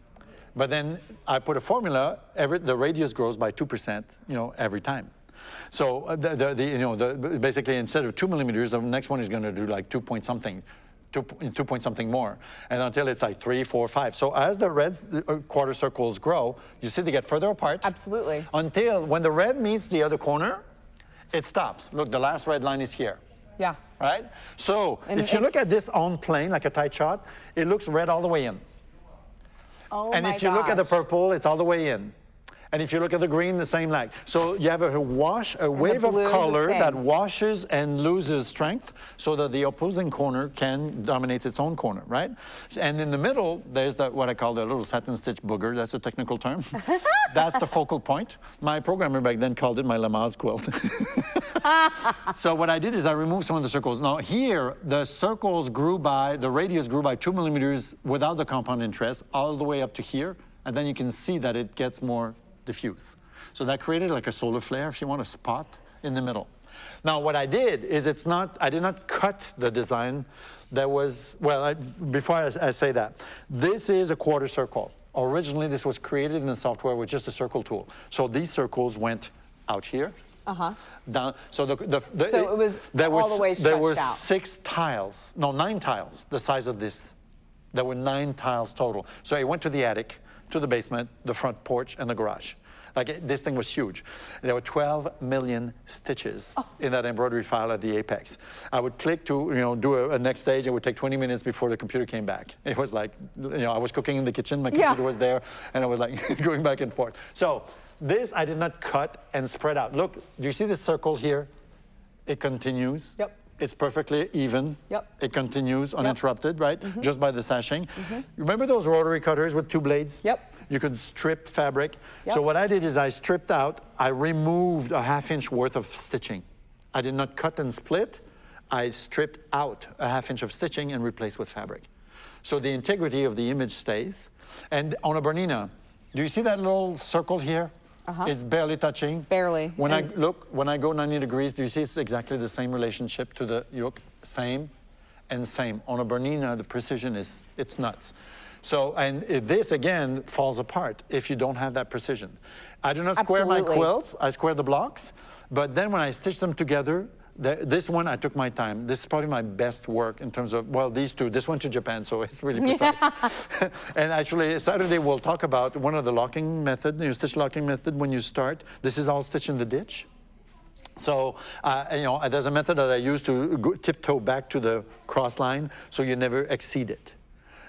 But then I put a formula, the radius grows by 2%, every time. So basically instead of 2 millimeters, the next one is going to do like 2 point something more, and until it's like 3, 4, 5. So as the red quarter circles grow, you see they get further apart. Absolutely. Until when the red meets the other corner, it stops. Look, the last red line is here. Yeah. Right? So And if you look at this on plane, like a tight shot, it looks red all the way in. Oh and my if you look at the gosh. purple, it's all the way in. And if you look at the green, the same lag. So you have a wave of blue, the color same. that washes and loses strength so that the opposing corner can dominate its own corner, right? And in the middle, there's what I call the little satin stitch booger. That's a technical term. That's the focal point. My programmer back then called it my Lamaze quilt. So what I did is I removed some of the circles. Now here, the circles the radius grew by 2 millimeters without the compound interest, all the way up to here. and then you can see that it gets more diffuse. So that created like a solar flare, if you want, a spot in the middle. Now what I did is I did not cut the design. There was, well, before I say that, this is a quarter circle. Originally this was created in the software with just a circle tool. So these circles went out here. Down. So so it was all the way stretched out. There were 6 tiles, no, 9 tiles, the size of this. There were 9 tiles total. So it went to the attic, to the basement, the front porch, and the garage. Like this thing was huge. There were 12 million stitches in that embroidery file at the apex. I would click to do a next stage. It would take 20 minutes before the computer came back. It was like, I was cooking in the kitchen, my computer was there, and I was like going back and forth. So this I did not cut and spread out. Look, do you see this circle here? It continues. Yep. It's perfectly even. Yep. It continues uninterrupted, right? Just by the sashing. Remember those rotary cutters with 2 blades? Yep. You could strip fabric. So what I did is I stripped out, I removed a 1/2 inch worth of stitching. I did not cut and split. I stripped out a 1/2 inch of stitching and replaced with fabric. So the integrity of the image stays. And on a Bernina, do you see that little circle here? It's barely touching. Barely. When I go 90 degrees, do you see it's exactly the same relationship to the yoke? Same and same. On a Bernina, the precision it's nuts. So, and this again falls apart if you don't have that precision. I do not square my quilts, I square the blocks, but then when I stitch them together, this one I took my time. This is probably my best work in terms of, well, these two. This went to Japan, so it's really precise. And actually, Saturday we'll talk about one of the locking method, stitch locking method when you start. This is all stitch in the ditch. So, there's a method that I use to tiptoe back to the cross line so you never exceed it.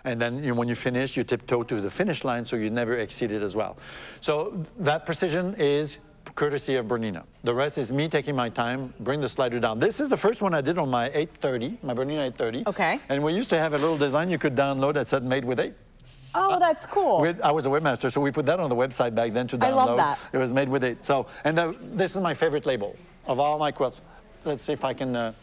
And then when you finish, you tiptoe to the finish line so you never exceed it as well. So that precision is courtesy of Bernina. The rest is me taking my time, bring the slider down. This is the first one I did on my 830, my Bernina 830. Okay. And we used to have a little design you could download that said made with 8. Oh, that's cool. I was a webmaster, so we put that on the website back then to download. I love that. It was made with 8. So, and this is my favorite label of all my quilts. Let's see if I can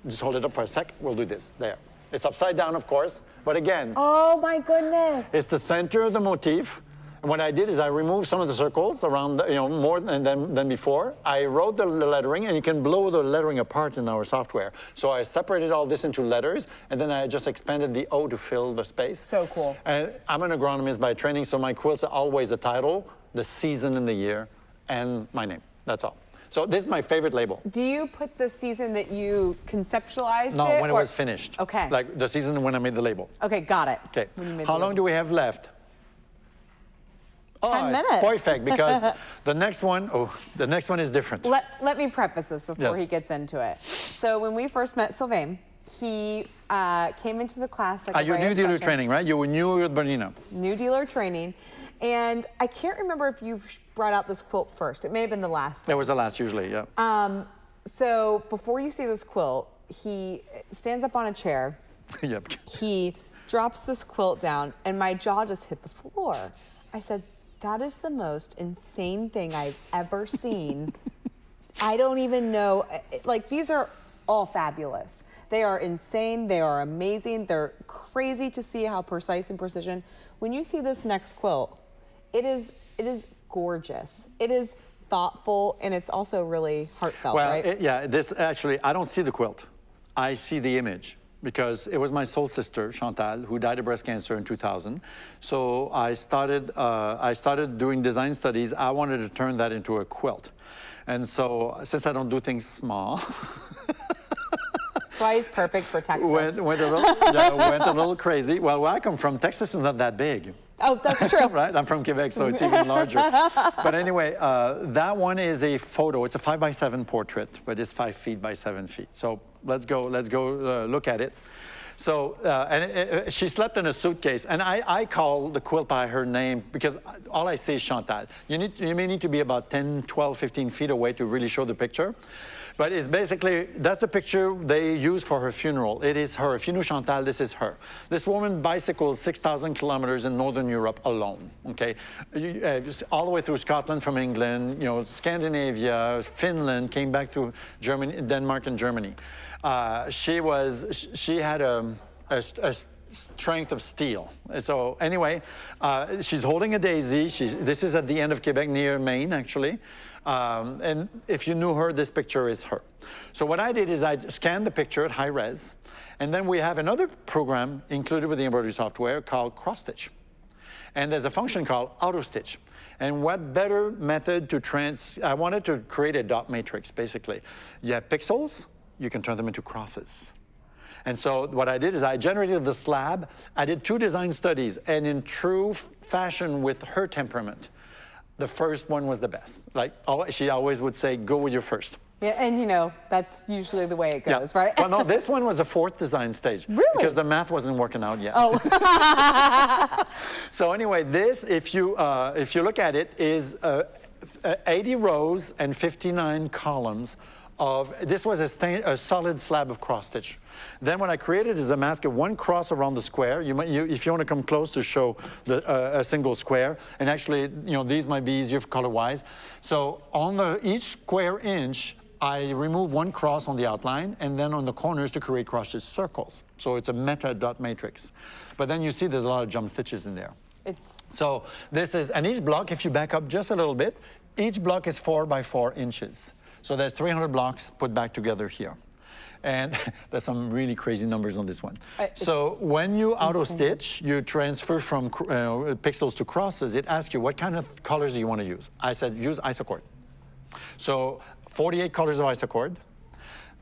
just hold it up for a sec. We'll do this. There. It's upside down, of course, but again. Oh my goodness. It's the center of the motif. And what I did is I removed some of the circles around, more than before. I wrote the lettering, and you can blow the lettering apart in our software. So I separated all this into letters, and then I just expanded the O to fill the space. So cool. And I'm an agronomist by training, so my quilts are always the title, the season in the year, and my name. That's all. So this is my favorite label. Do you put the season that you conceptualized No, when it was finished. Okay. Like the season when I made the label. Okay, got it. Okay. How long do we have left? 10 minutes. Perfect, because the next one is different. Let me preface this before he gets into it. So when we first met Sylvain, he came into the class like your new dealer training, right? You were new with Bernina. New dealer training. And I can't remember if you brought out this quilt first. It may have been the last. It was the last, usually, yeah. So before you see this quilt, he stands up on a chair. Yep. He drops this quilt down, and my jaw just hit the floor. I said, that is the most insane thing I've ever seen. I don't even know. Like, these are all fabulous. They are insane. They are amazing. They're crazy to see how precise and precision. When you see this next quilt, it is gorgeous. It is thoughtful, and it's also really heartfelt, right? This actually, I don't see the quilt. I see the image, because it was my soul sister, Chantal, who died of breast cancer in 2000. So I started doing design studies. I wanted to turn that into a quilt. And so, since I don't do things small, that's why he's perfect for Texas. Went a little crazy. Well, where I come from, Texas is not that big. Oh, that's true. Right? I'm from Quebec, so it's even larger. But anyway, that one is a photo. It's a 5x7 portrait, but it's 5 feet by 7 feet. So let's go look at it. So, she slept in a suitcase, and I call the quilt by her name because all I see is Chantal. You may need to be about 10, 12, 15 feet away to really show the picture. But it's basically, that's the picture they used for her funeral. It is her. If you know Chantal, this is her. This woman bicycled 6,000 kilometers in Northern Europe alone, okay? Just all the way through Scotland from England, Scandinavia, Finland, came back through Germany, Denmark and Germany. She had a strength of steel. So anyway, she's holding a daisy. This is at the end of Quebec, near Maine, actually. And if you knew her, this picture is her. So what I did is I scanned the picture at high res, and then we have another program included with the embroidery software called cross stitch. And there's a function called auto stitch. And what better method to I wanted to create a dot matrix, basically. You have pixels, you can turn them into crosses. And so what I did is I generated the slab. I did 2 design studies, and in true fashion with her temperament, the first one was the best. Like she always would say, go with your first. Yeah, and you know, that's usually the way it goes, right? Well, no, this one was the 4th design stage. Really? Because the math wasn't working out yet. Oh. So anyway, this, if you look at it, is 80 rows and 59 columns of, this was a solid slab of cross stitch. Then what I created is a mask of 1 cross around the square. If you want to come close to show a single square, and actually, you know, these might be easier color-wise. So on each square inch, I remove 1 cross on the outline, and then on the corners to create cross-stitch circles. So it's a meta dot matrix. But then you see there's a lot of jump stitches in there. So this is, and each block, if you back up just a little bit, each block is 4 by 4 inches. So there's 300 blocks put back together here. And there's some really crazy numbers on this one. So when you auto stitch, you transfer from pixels to crosses. It asks you what kind of colors do you want to use. I said use isochord. So 48 colors of isochord.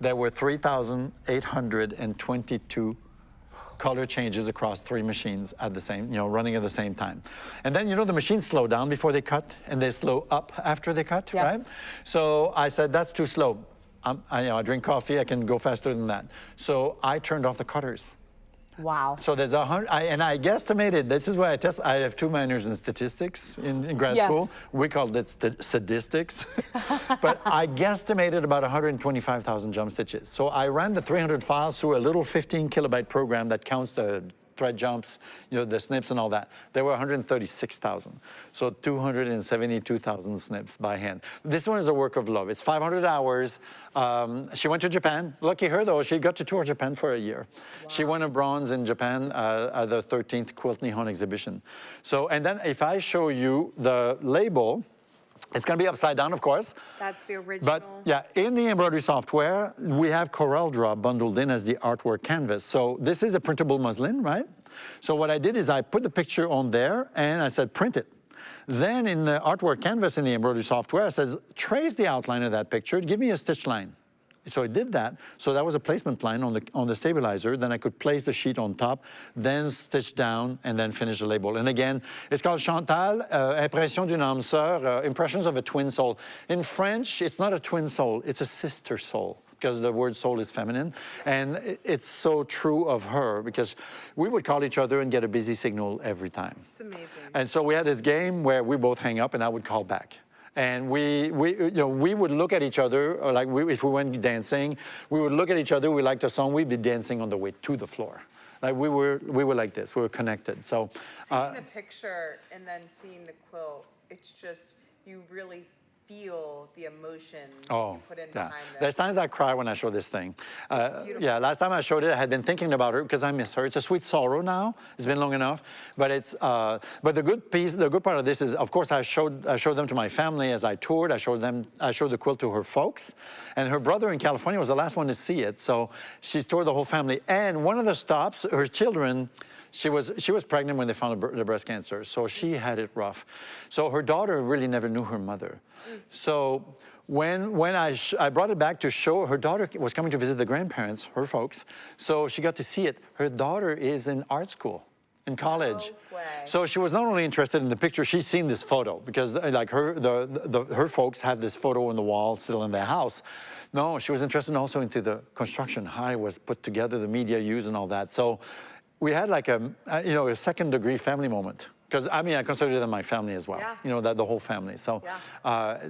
There were 3,822 color changes across 3 machines at the same, running at the same time. And then, the machines slow down before they cut, and they slow up after they cut, right? So I said, that's too slow. I drink coffee, I can go faster than that. So I turned off the cutters. Wow. So there's 100, and I guesstimated, this is where I test, I have 2 minors in statistics in grad school. We called it sadistics. But I guesstimated about 125,000 jump stitches. So I ran the 300 files through a little 15 kilobyte program that counts the thread jumps, the snips and all that. There were 136,000. So 272,000 snips by hand. This one is a work of love. It's 500 hours. She went to Japan. Lucky her, though, she got to tour Japan for a year. Wow. She won a bronze in Japan at the 13th Quilt Nihon exhibition. So, and then if I show you the label, it's going to be upside down, of course. That's the original. But yeah, in the embroidery software, we have CorelDRAW bundled in as the artwork canvas. So this is a printable muslin, right? So what I did is I put the picture on there and I said, print it. Then in the artwork canvas in the embroidery software, it says, trace the outline of that picture, give me a stitch line. So I did that. So that was a placement line on the stabilizer. Then I could place the sheet on top, then stitch down, and then finish the label. And again, it's called Chantal, Impression d'une âme sœur, impressions of a twin soul. In French, it's not a twin soul, it's a sister soul, because the word soul is feminine. And it's so true of her, because we would call each other and get a busy signal every time. It's amazing. And so we had this game where we both hang up and I would call back. And we would look at each other, or like if we went dancing, we would look at each other, we liked a song, we'd be dancing on the way to the floor. Like we were like this, we were connected. So seeing the picture and then seeing the quilt, it's just, you really feel the emotion you put in behind this. There's times I cry when I show this thing. Yeah, last time I showed it, I had been thinking about her because I miss her. It's a sweet sorrow now. It's been long enough, but it's. But the good part of this is, of course, I showed them to my family as I toured. I showed the quilt to her folks, and her brother in California was the last one to see it. So she toured the whole family. And one of the stops, her children. She was pregnant when they found the breast cancer, so she had it rough. So her daughter really never knew her mother. So when I brought it back to show, her daughter was coming to visit the grandparents, her folks, so she got to see it. Her daughter is in art school, in college. No way. So she was not only interested in the picture, she's seen this photo, because like her folks have this photo on the wall still in their house. No, she was interested also into the construction, how it was put together, the media used and all that. So we had like a second-degree family moment. Because, I mean, I consider them my family as well. Yeah. The whole family. So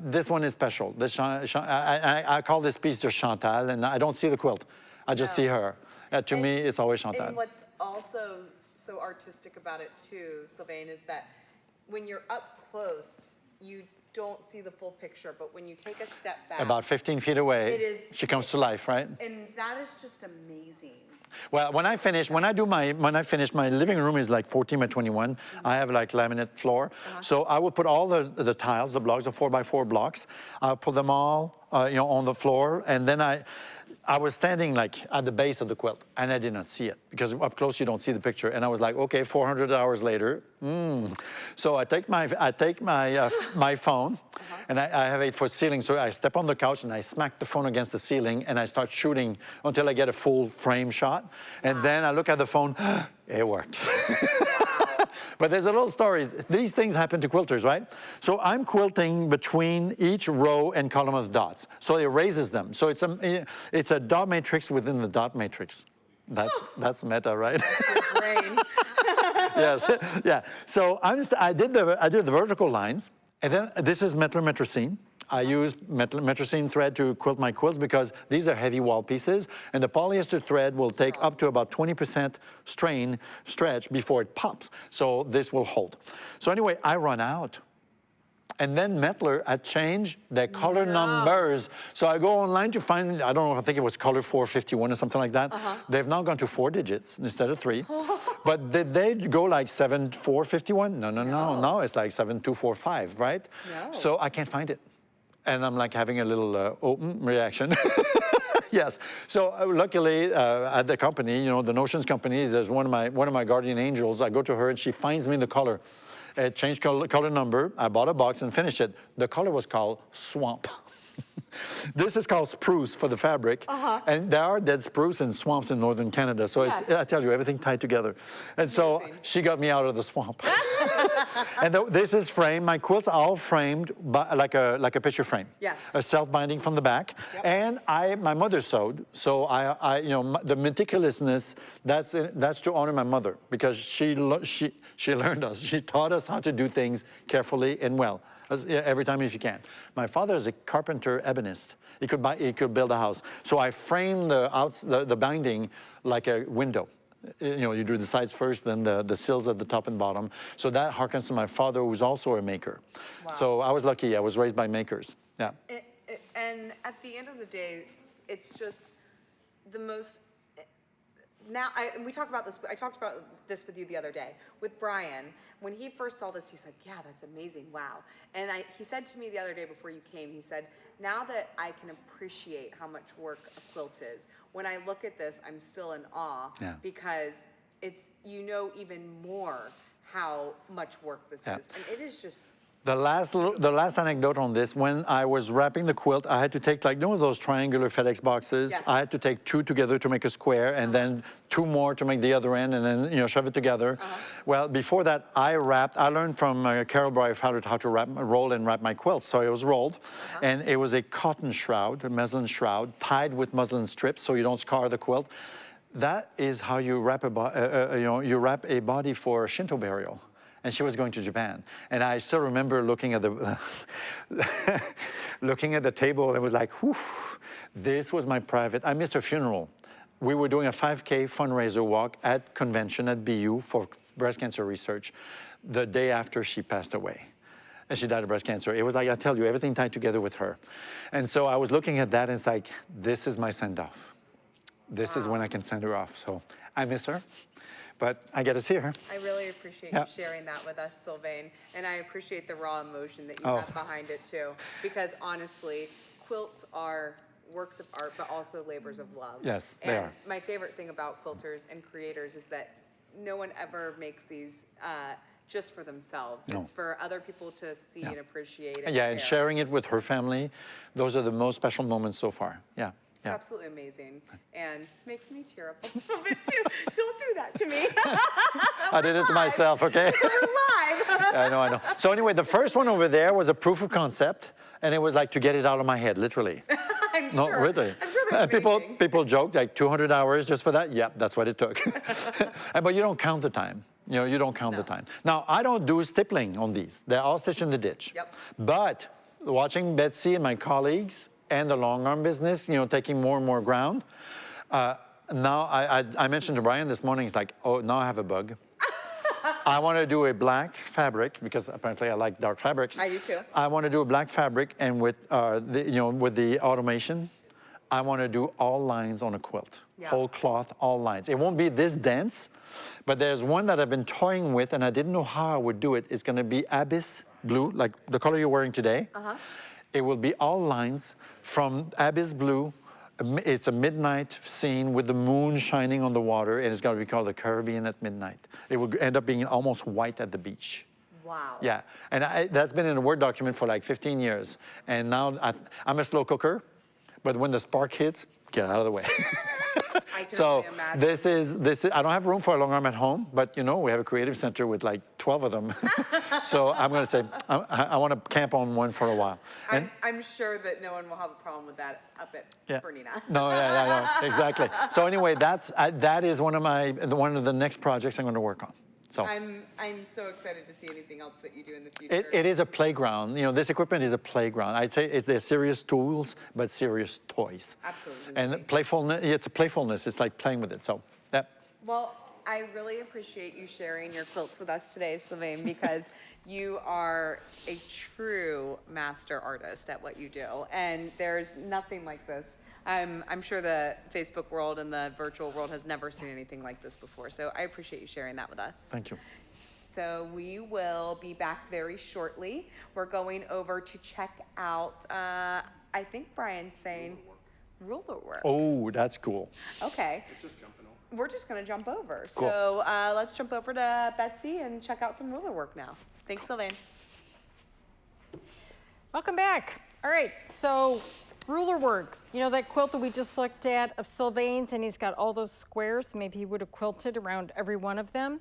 this one is special. I call this piece just Chantal, and I don't see the quilt. I just see her. To me, it's always Chantal. And what's also so artistic about it, too, Sylvain, is that when you're up close, you don't see the full picture, but when you take a step back. About 15 feet away, It is. she comes to life, right? And that is just amazing. Well, when I finish my living room is like 14 by 21. I have like laminate floor. So I will put all the tiles, the blocks, the 4x4 blocks. I'll put them all, on the floor. And then I was standing like at the base of the quilt and I did not see it because up close you don't see the picture. And I was like, okay, 400 hours later. So I take my phone and I have 8-foot ceiling. So I step on the couch and I smack the phone against the ceiling and I start shooting until I get a full frame shot. And then I look at the phone, it worked. But there's a little story. These things happen to quilters, right? So I'm quilting between each row and column of dots. So it raises them. So it's a dot matrix within the dot matrix. That's meta, right? That's your brain. Yes, yeah. So I did the vertical lines, and then this is metrocene. I use metrocene thread to quilt my quilts because these are heavy wall pieces, and the polyester thread will take up to about 20% stretch before it pops. So this will hold. So anyway, I run out. And then Mettler had changed the color numbers. So I go online to find, I don't know, I think it was color 451 or something like that. They've now gone to 4 digits instead of 3. But did they go like 7451? No. Now it's like 7245, right? No. So I can't find it. And I'm like having a little open reaction. Yes. So luckily at the company, the Notions company, there's one of my guardian angels. I go to her and she finds me the color. It changed color number. I bought a box and finished it. The color was called Swamp. This is called spruce for the fabric. And there are dead spruce and swamps in northern Canada. So I tell you, everything tied together. And so she got me out of the swamp. And this is framed. My quilts are all framed by, like a picture frame. Yes. A self-binding from the back. And my mother sewed. So the meticulousness, that's to honor my mother because she learned us. She taught us how to do things carefully and well. Every time if you can. My father is a carpenter ebonist. He could build a house. So I framed the binding like a window. You do the sides first, then the sills at the top and bottom. So that harkens to my father, who's also a maker. Wow. So I was lucky. I was raised by makers. Yeah. And at the end of the day, it's just the most. Now, we talk about this. I talked about this with you the other day with Brian. When he first saw this, he's like, yeah, that's amazing, wow. And he said to me the other day before you came, he said, now that I can appreciate how much work a quilt is, when I look at this, I'm still in awe because it's, even more how much work this is. And it is just. The last anecdote on this, when I was wrapping the quilt, I had to take those triangular FedEx boxes. Yes. I had to take 2 together to make a square and then 2 more to make the other end and then, shove it together. Well, before that, I learned from Carol Bright how to roll and wrap my quilts. So it was rolled and it was a cotton shroud, a muslin shroud, tied with muslin strips so you don't scar the quilt. That is how you wrap you wrap a body for a Shinto burial. And she was going to Japan. And I still remember looking at the table and it was like, whew, this was my private. I missed her funeral. We were doing a 5K fundraiser walk at convention at BU for breast cancer research the day after she passed away. And she died of breast cancer. It was like, I tell you, everything tied together with her. And so I was looking at that and it's like, this is my send-off. This is when I can send her off. So I miss her. But I get to see her. I really appreciate you sharing that with us, Sylvain. And I appreciate the raw emotion that you have behind it, too. Because honestly, quilts are works of art, but also labors of love. Yes, they are. And my favorite thing about quilters and creators is that no one ever makes these just for themselves. No. It's for other people to see and appreciate. And and sharing it with her family. Those are the most special moments so far. Yeah. It's absolutely amazing and makes me tear up a little bit too. Don't do that to me. I did it to myself, okay? We're live. I know. So anyway, the first one over there was a proof of concept, and it was like to get it out of my head, literally. I'm sure. No, really. I'm sure people joke like 200 hours just for that. Yep, that's what it took. But you don't count the time. You don't count the time. Now, I don't do stippling on these. They're all stitched in the ditch. Yep. But watching Betsy and my colleagues and the long arm business, taking more and more ground. Now, I mentioned to Brian this morning, it's like, oh, now I have a bug. I want to do a black fabric because apparently I like dark fabrics. I do too. I want to do a black fabric, and with with the automation, I want to do all lines on a quilt. Yeah. Whole cloth, all lines. It won't be this dense, but there's one that I've been toying with, and I didn't know how I would do it. It's going to be abyss blue, like the color you're wearing today. It will be all lines from abyss blue. It's a midnight scene with the moon shining on the water, and it's going to be called the Caribbean at midnight. It will end up being almost white at the beach. Wow. Yeah, and that's been in a Word document for like 15 years. And now I'm a slow cooker, but when the spark hits, get out of the way. I can So only imagine. this is, I don't have room for a long arm at home, but we have a creative center with like 12 of them. So I'm going to say, I want to camp on one for a while. And I'm sure that no one will have a problem with that up at BERNINA. No, exactly. So anyway, that is one of the next projects I'm going to work on. So I'm so excited to see anything else that you do in the future. it is a playground. This equipment is a playground. I'd say they're serious tools, but serious toys. Absolutely. And playfulness, it's a playfulness. It's like playing with it. So, yeah. Well, I really appreciate you sharing your quilts with us today, Sylvain, because you are a true master artist at what you do. And there's nothing like this. I'm sure the Facebook world and the virtual world has never seen anything like this before. So I appreciate you sharing that with us. Thank you. So we will be back very shortly. We're going over to check out, I think Brian's saying ruler work. Oh, that's cool. Okay. We're just going to jump over. Cool. So let's jump over to Betsy and check out some ruler work now. Thanks, Sylvain. Welcome back. All right, so ruler work. That quilt that we just looked at of Sylvain's, and he's got all those squares. Maybe he would have quilted around every one of them.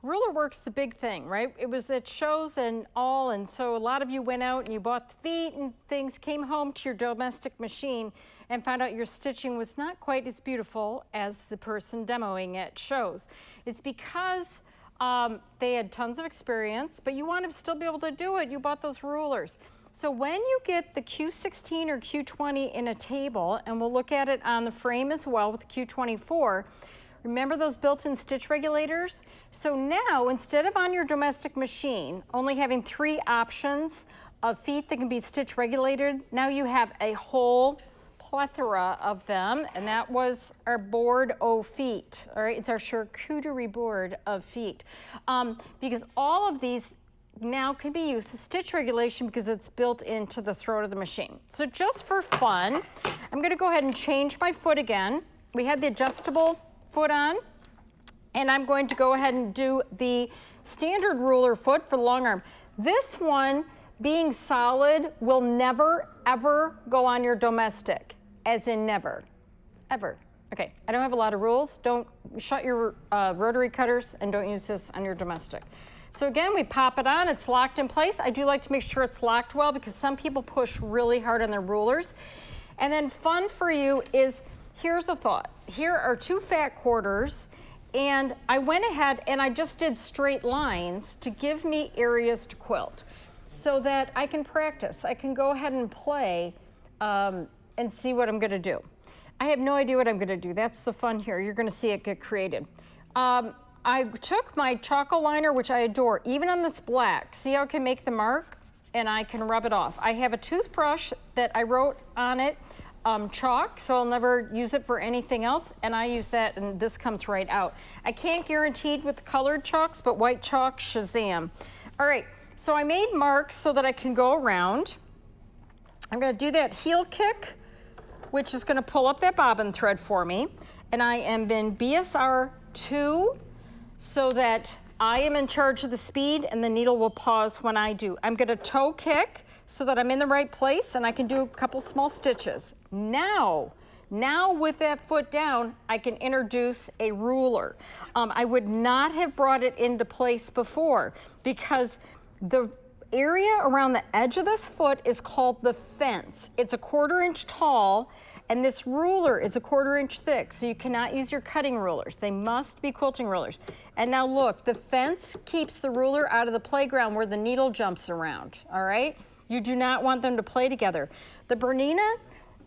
Ruler work's the big thing, right? It was at shows and all, and so a lot of you went out and you bought the feet and things, came home to your domestic machine and found out your stitching was not quite as beautiful as the person demoing at shows. It's because they had tons of experience, but you want to still be able to do it. You bought those rulers. So when you get the Q16 or Q20 in a table, and we'll look at it on the frame as well with the Q24, remember those built-in stitch regulators? So now, instead of on your domestic machine only having 3 options of feet that can be stitch regulated, now you have a whole plethora of them, and that was our board of feet. All right, it's our charcuterie board of feet. Because all of these now can be used as stitch regulation because it's built into the throat of the machine. So just for fun, I'm going to go ahead and change my foot again. We had the adjustable foot on, and I'm going to go ahead and do the standard ruler foot for the long arm. This one, being solid, will never, ever go on your domestic, as in never, ever. Okay, I don't have a lot of rules. Don't shut your rotary cutters, and don't use this on your domestic. So again, we pop it on, it's locked in place. I do like to make sure it's locked well because some people push really hard on their rulers. And then fun for you is, here's a thought. Here are 2 fat quarters, and I went ahead and I just did straight lines to give me areas to quilt so that I can practice. I can go ahead and play and see what I'm gonna do. I have no idea what I'm gonna do. That's the fun here. You're gonna see it get created. I took my Choco liner, which I adore, even on this black. See how I can make the mark? And I can rub it off. I have a toothbrush that I wrote on it, chalk, so I'll never use it for anything else, and I use that, and this comes right out. I can't guarantee it with colored chalks, but white chalk, shazam. All right, so I made marks so that I can go around. I'm gonna do that heel kick, which is gonna pull up that bobbin thread for me, and I am in BSR 2, so that I am in charge of the speed and the needle will pause when I do. I'm gonna toe kick so that I'm in the right place and I can do a couple small stitches. Now with that foot down, I can introduce a ruler. I would not have brought it into place before because the area around the edge of this foot is called the fence. It's a 1/4 inch tall, and this ruler is a 1/4 inch thick, so you cannot use your cutting rulers. They must be quilting rulers. And now look, the fence keeps the ruler out of the playground where the needle jumps around, all right? You do not want them to play together. The BERNINA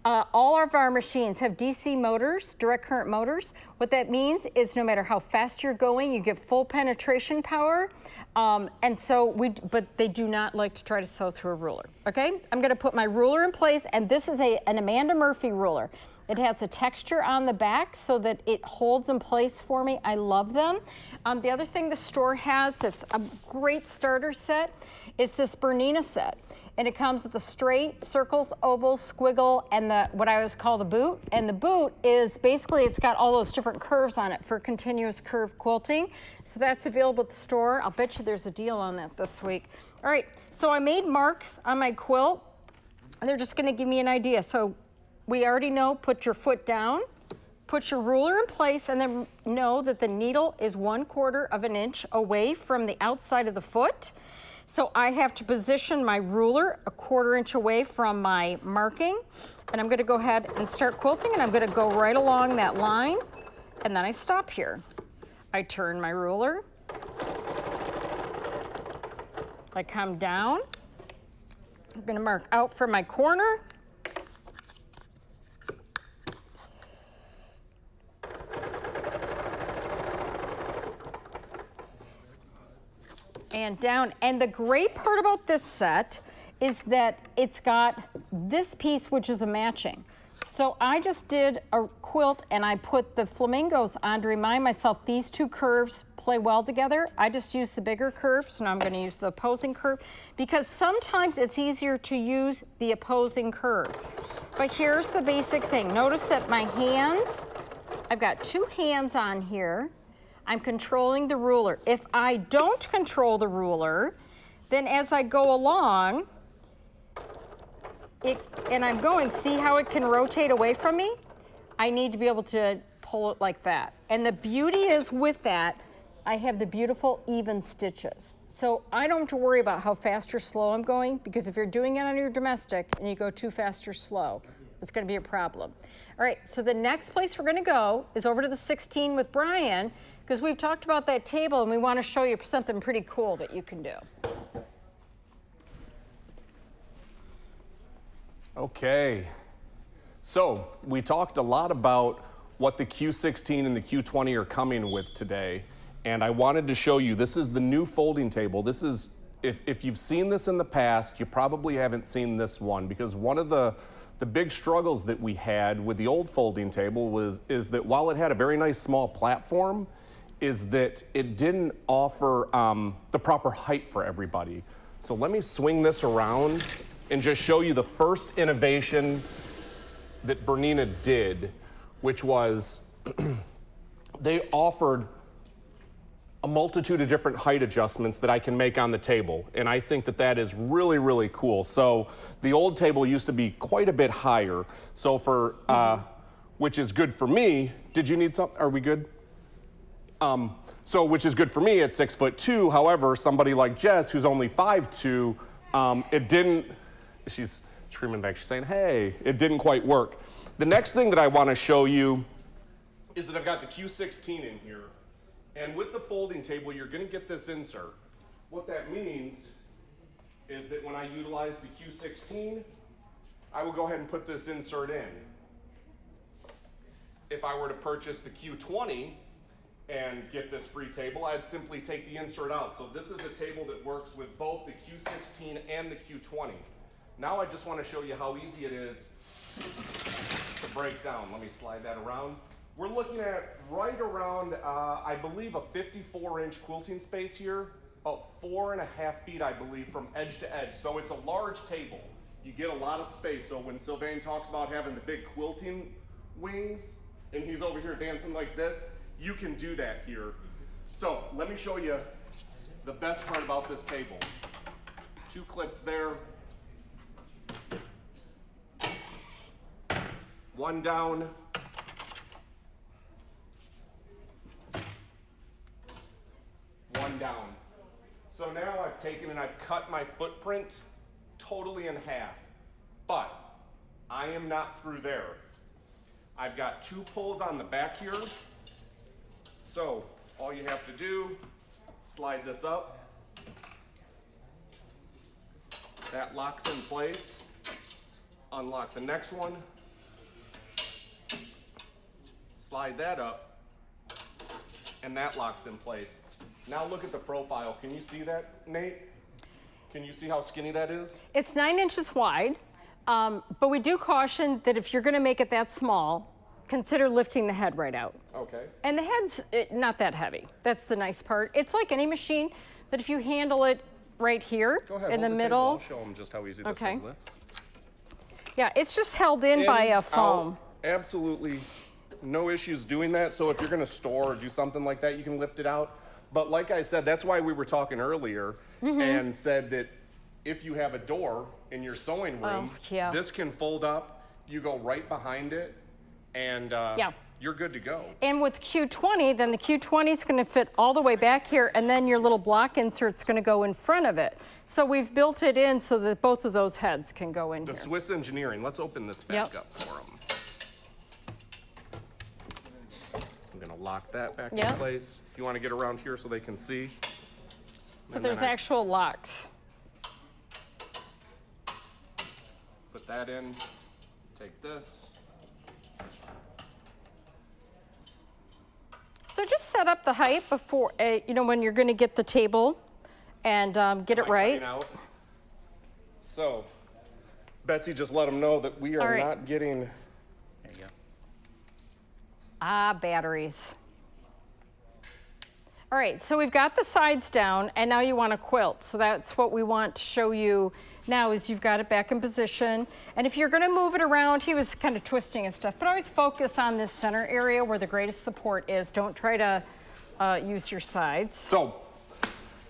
all of our machines have DC motors, direct current motors. What that means is no matter how fast you're going, you get full penetration power. And so but they do not like to try to sew through a ruler, okay? I'm gonna put my ruler in place, and this is an Amanda Murphy ruler. It has a texture on the back so that it holds in place for me. I love them. The other thing the store has that's a great starter set is this Bernina set. And it comes with the straight, circles, ovals, squiggle, and what I always call the boot. And the boot is basically, it's got all those different curves on it for continuous curve quilting. So that's available at the store. I'll bet you there's a deal on that this week. All right, so I made marks on my quilt, and they're just gonna give me an idea. So we already know, put your foot down, put your ruler in place, and then know that the needle is 1/4 of an inch away from the outside of the foot. So I have to position my ruler 1/4 inch away from my marking, and I'm gonna go ahead and start quilting, and I'm gonna go right along that line, and then I stop here. I turn my ruler, I come down, I'm gonna mark out for my corner, and down. And the great part about this set is that it's got this piece, which is a matching. So I just did a quilt and I put the flamingos on to remind myself these two curves play well together. I just used the bigger curve, so now I'm gonna use the opposing curve, because sometimes it's easier to use the opposing curve. But here's the basic thing. Notice that my hands, I've got 2 hands on here. I'm controlling the ruler. If I don't control the ruler, then as I go along, and I'm going, see how it can rotate away from me? I need to be able to pull it like that. And the beauty is with that, I have the beautiful even stitches. So I don't have to worry about how fast or slow I'm going, because if you're doing it on your domestic and you go too fast or slow, it's gonna be a problem. All right, so the next place we're gonna go is over to the 16 with Brian, because we've talked about that table and we want to show you something pretty cool that you can do. Okay, so we talked a lot about what the Q16 and the Q20 are coming with today, and I wanted to show you, this is the new folding table. This is, if you've seen this in the past, you probably haven't seen this one, because one of the big struggles that we had with the old folding table is that while it had a very nice small platform, is that it didn't offer the proper height for everybody. So let me swing this around and just show you the first innovation that Bernina did, which was they offered a multitude of different height adjustments that I can make on the table. And I think that that is really, really cool. So the old table used to be quite a bit higher. So for, which is good for me. Did you need something? Are we good? So which is good for me at 6'2". However, somebody like Jess, who's only 5'2", it didn't, she's screaming back, she's saying, hey, it didn't quite work. The next thing that I want to show you is that I've got the Q16 in here. And with the folding table, you're going to get this insert. What that means is that when I utilize the Q16, I will go ahead and put this insert in. If I were to purchase the Q20 and get this free table, I'd simply take the insert out. So this is a table that works with both the Q16 and the Q20. Now I just want to show you how easy it is to break down. Let me slide that around. We're looking at right around, I believe, a 54-inch quilting space here, about 4.5 feet, I believe, from edge to edge. So it's a large table. You get a lot of space. So when Sylvain talks about having the big quilting wings, and he's over here dancing like this, you can do that here. So let me show you the best part about this table. 2 clips there. 1 down. 1 down. So now I've taken and I've cut my footprint totally in half, but I am not through there. I've got 2 pulls on the back here. So all you have to do, slide this up. That locks in place. Unlock the next one, slide that up, and that locks in place. Now look at the profile. Can you see that, Nate? Can you see how skinny that is? It's 9 inches wide, but we do caution that if you're going to make it that small, consider lifting the head right out. Okay. And the head's not that heavy. That's the nice part. It's like any machine that if you handle it right here in the middle. I'll show them just how easy this thing lifts. Yeah, it's just held in by a foam. Absolutely no issues doing that. So if you're going to store or do something like that, you can lift it out. But like I said, that's why we were talking earlier and said that if you have a door in your sewing room, this can fold up. You go right behind it, and you're good to go. And with Q20, then the Q20 is going to fit all the way back here, and then your little block insert's going to go in front of it. So we've built it in so that both of those heads can go in here. The Swiss engineering. Let's open this back up for them. I'm going to lock that back in place. If you want to get around here so they can see. So there's actual locks. Put that in. Take this. So just set up the height before, you know, when you're going to get the table and get it right. So, Betsy just let them know that we are not getting. There you go. Batteries. All right, so we've got the sides down, and now you want to quilt. So that's what we want to show you now is you've got it back in position. And if you're going to move it around, he was kind of twisting and stuff, but always focus on this center area where the greatest support is. Don't try to use your sides. So,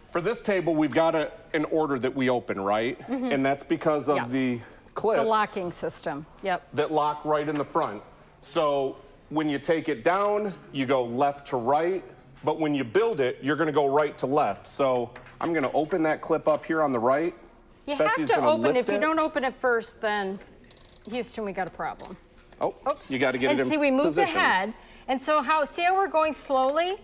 for this table, we've got an order that we open, right? And that's because of the clips. The locking system, that lock right in the front. So, when you take it down, you go left to right. But when you build it, you're going to go right to left. So I'm going to open that clip up here on the right. You have to open it. If you don't open it first, then Houston, we got a problem. Oh, you got to get it in position. And see, we moved the head. And so see how we're going slowly?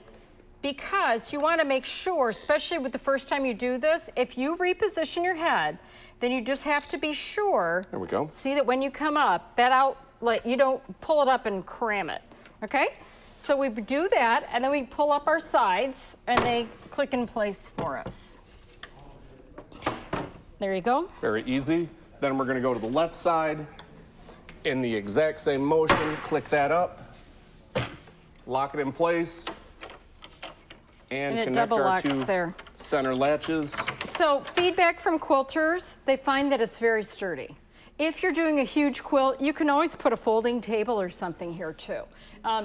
Because you want to make sure, especially with the first time you do this, if you reposition your head, then you just have to be sure. There we go. See that when you come up, you don't pull it up and cram it, okay? So we do that, and then we pull up our sides, and they click in place for us. There you go. Very easy. Then we're going to go to the left side. In the exact same motion, click that up, lock it in place, and connect our two center latches. So feedback from quilters, they find that it's very sturdy. If you're doing a huge quilt, you can always put a folding table or something here too.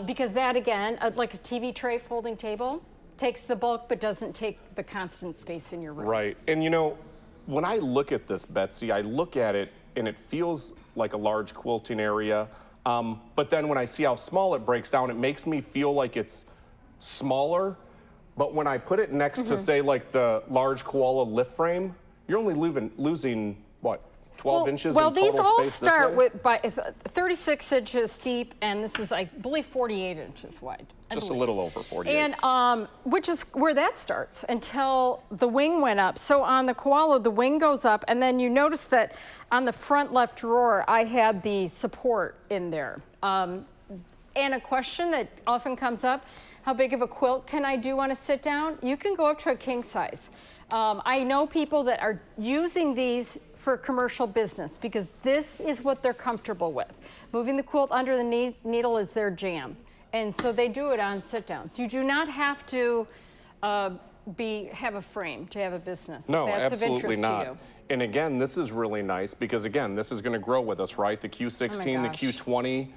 Because that, again, like a TV tray folding table, takes the bulk but doesn't take the constant space in your room. Right. And you know, when I look at this, Betsy, I look at it and it feels like a large quilting area. But then when I see how small it breaks down, it makes me feel like it's smaller. But when I put it next to, say, like the large koala lift frame, you're only losing what? 12 inches in total space this way? Well, these all start with 36 inches deep, and this is, I believe, 48 inches wide. Just a little over 48. And which is where that starts until the wing went up. So on the koala, the wing goes up, and then you notice that on the front left drawer, I had the support in there. And a question that often comes up, how big of a quilt can I do on a sit down? You can go up to a king size. I know people that are using these for commercial business because this is what they're comfortable with. Moving the quilt under the needle is their jam. And so they do it on sit downs. You do not have to have a frame to have a business. No, that's absolutely of interest not. To you. And again, this is really nice because again, this is going to grow with us, right? The Q16, the Q20.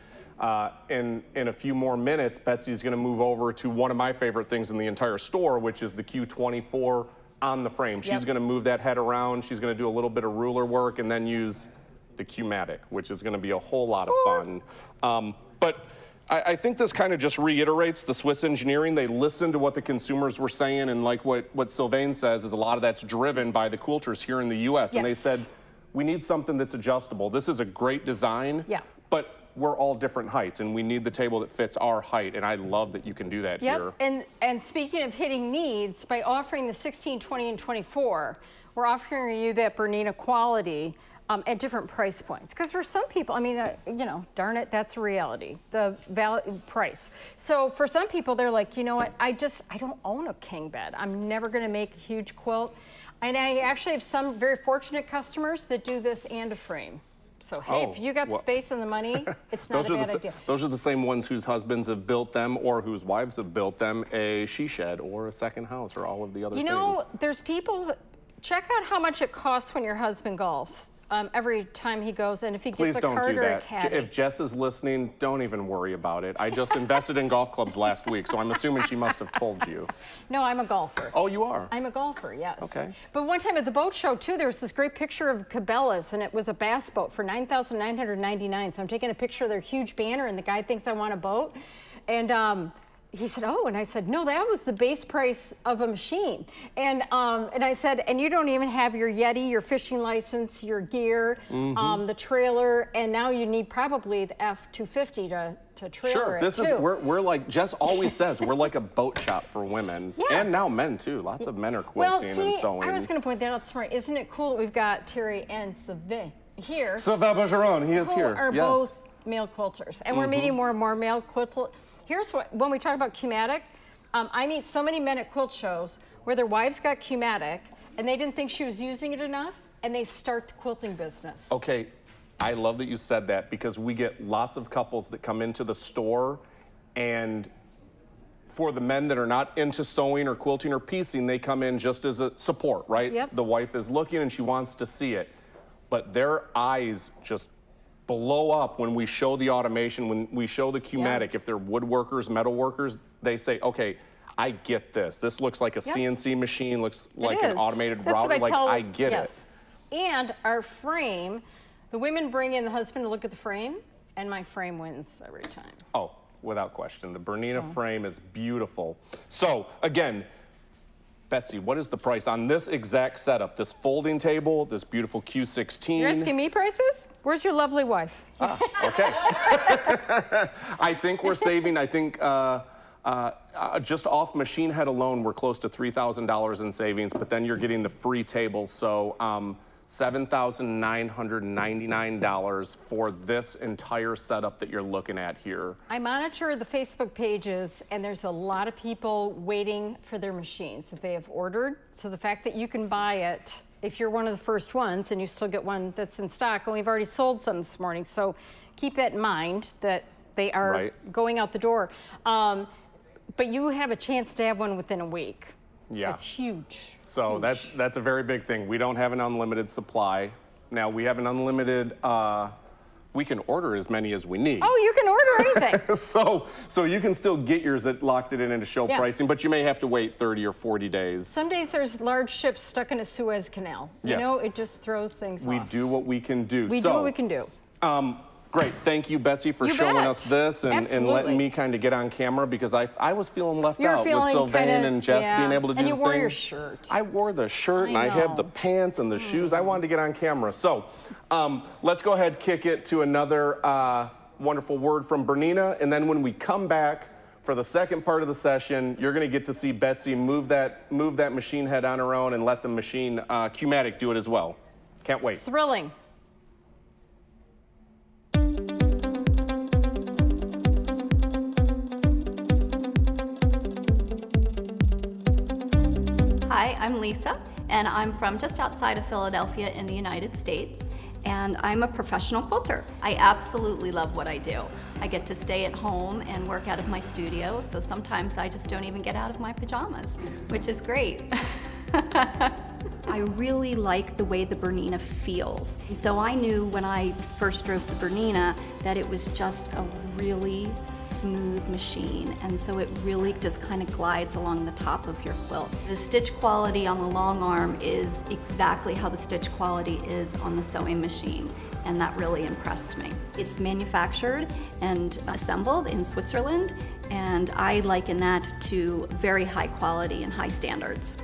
In a few more minutes, Betsy's going to move over to one of my favorite things in the entire store, which is the Q24 on the frame. She's going to move that head around. She's going to do a little bit of ruler work and then use the Q-matic, which is going to be a whole lot of fun. But I think this kind of just reiterates the Swiss engineering. They listened to what the consumers were saying, and like what Sylvain says is a lot of that's driven by the quilters here in the U.S. And they said, we need something that's adjustable. This is a great design, but we're all different heights, and we need the table that fits our height, and I love that you can do that here. And speaking of hitting needs, by offering the 16, 20, and 24, we're offering you that Bernina quality at different price points. Because for some people, I mean, you know, darn it, that's a reality, the price. So for some people, they're like, you know what, I don't own a king bed. I'm never gonna make a huge quilt. And I actually have some very fortunate customers that do this and a frame. So hey, if you got the space and the money, it's not a bad idea. Those are the same ones whose husbands have built them or whose wives have built them a she shed or a second house or all of the other things. You know, there's people, check out how much it costs when your husband golfs. Every time he goes, and if he gets a cart or a caddy. If Jess is listening, don't even worry about it. I just invested in golf clubs last week, so I'm assuming she must have told you. No, I'm a golfer. Oh, you are? I'm a golfer, yes. Okay. But one time at the boat show, too, there was this great picture of Cabela's, and it was a bass boat for $9,999. So I'm taking a picture of their huge banner, and the guy thinks I want a boat. And he said, oh, and I said, no, that was the base price of a machine. And I said, and you don't even have your Yeti, your fishing license, your gear, the trailer, and now you need probably the F-250 to trailer it, too. We're like, Jess always says, we're like a boat shop for women, and now men, too. Lots of men are quilting and sewing. I was going to point that out this morning. Isn't it cool that we've got Terry and Sylvain here? Sylvain Bergeron, he is here, are both male quilters, and we're meeting more and more male quilters. Here's what, when we talk about Q-matic, I meet so many men at quilt shows where their wives got Q-matic and they didn't think she was using it enough, and they start the quilting business. Okay, I love that you said that, because we get lots of couples that come into the store, and for the men that are not into sewing or quilting or piecing, they come in just as a support, right? Yep. The wife is looking and she wants to see it, but their eyes just blow up when we show the automation, when we show the Q-matic. If they're woodworkers, metal workers, they say, okay, I get this. This looks like a CNC machine, looks like an automated router. Like, I get it. And our frame, the women bring in the husband to look at the frame, and my frame wins every time. Oh, without question. The Bernina frame is beautiful. So, again, Betsy, what is the price on this exact setup? This folding table, this beautiful Q16. You're asking me prices? Where's your lovely wife? Ah, okay. I think we're saving, just off machine head alone, we're close to $3,000 in savings, but then you're getting the free table. So $7,999 for this entire setup that you're looking at here. I monitor the Facebook pages, and there's a lot of people waiting for their machines that they have ordered. So the fact that you can buy it, if you're one of the first ones and you still get one that's in stock, and we've already sold some this morning. So keep that in mind, that they are going out the door. But you have a chance to have one within a week. Yeah. It's huge. So that's a very big thing. We don't have an unlimited supply. Now we have an unlimited, we can order as many as we need. Oh, you can order anything. so you can still get yours that locked it in into show pricing, but you may have to wait 30 or 40 days. Some days there's large ships stuck in a Suez Canal. You know, it just throws things off. We do what we can do. We do what we can do. Great, thank you, Betsy, for showing us this and letting me kind of get on camera, because I was feeling left out with Sylvain and Jess being able to do the thing. And you wore your shirt. I wore the shirt, and I have the pants and the shoes. I wanted to get on camera. So let's go ahead, kick it to another wonderful word from Bernina, and then when we come back for the second part of the session, you're going to get to see Betsy move that machine head on her own and let the machine Q-matic do it as well. Can't wait. Thrilling. Hi, I'm Lisa, and I'm from just outside of Philadelphia in the United States, and I'm a professional quilter. I absolutely love what I do. I get to stay at home and work out of my studio, so sometimes I just don't even get out of my pajamas, which is great. I really like the way the Bernina feels. So I knew when I first drove the Bernina that it was just a really smooth machine, and so it really just kind of glides along the top of your quilt. The stitch quality on the long arm is exactly how the stitch quality is on the sewing machine, and that really impressed me. It's manufactured and assembled in Switzerland, and I liken that to very high quality and high standards.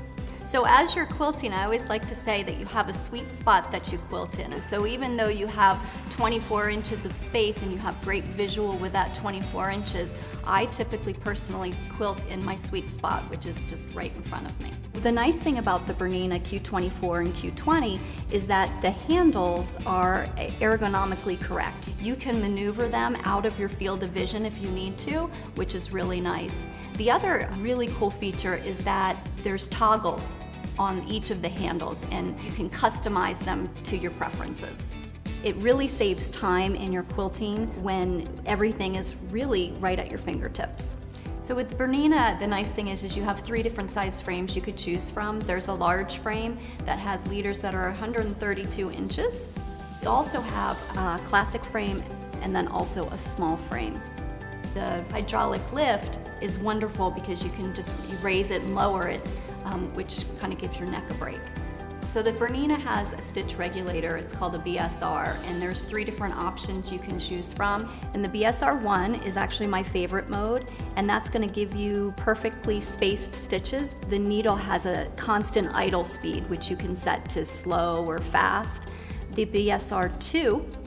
So as you're quilting, I always like to say that you have a sweet spot that you quilt in. So even though you have 24 inches of space and you have great visual with that 24 inches, I typically personally quilt in my sweet spot, which is just right in front of me. The nice thing about the Bernina Q24 and Q20 is that the handles are ergonomically correct. You can maneuver them out of your field of vision if you need to, which is really nice. The other really cool feature is that there's toggles on each of the handles and you can customize them to your preferences. It really saves time in your quilting when everything is really right at your fingertips. So with Bernina, the nice thing is you have 3 different size frames you could choose from. There's a large frame that has leaders that are 132 inches. You also have a classic frame and then also a small frame. The hydraulic lift is wonderful because you can just raise it and lower it, which kind of gives your neck a break. So the Bernina has a stitch regulator, it's called a BSR, and there's 3 different options you can choose from. And the BSR1 is actually my favorite mode, and that's going to give you perfectly spaced stitches. The needle has a constant idle speed, which you can set to slow or fast. The BSR2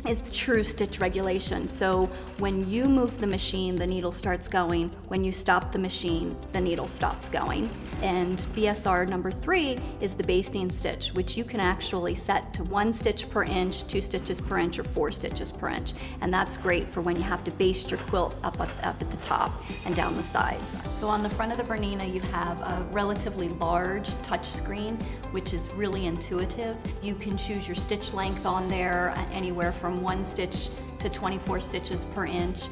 is the true stitch regulation. So when you move the machine, the needle starts going. When you stop the machine, the needle stops going. And BSR number 3 is the basting stitch, which you can actually set to 1 stitch per inch, 2 stitches per inch, or 4 stitches per inch. And that's great for when you have to baste your quilt up at the top and down the sides. So on the front of the Bernina, you have a relatively large touch screen, which is really intuitive. You can choose your stitch length on there, anywhere from 1 stitch to 24 stitches per inch.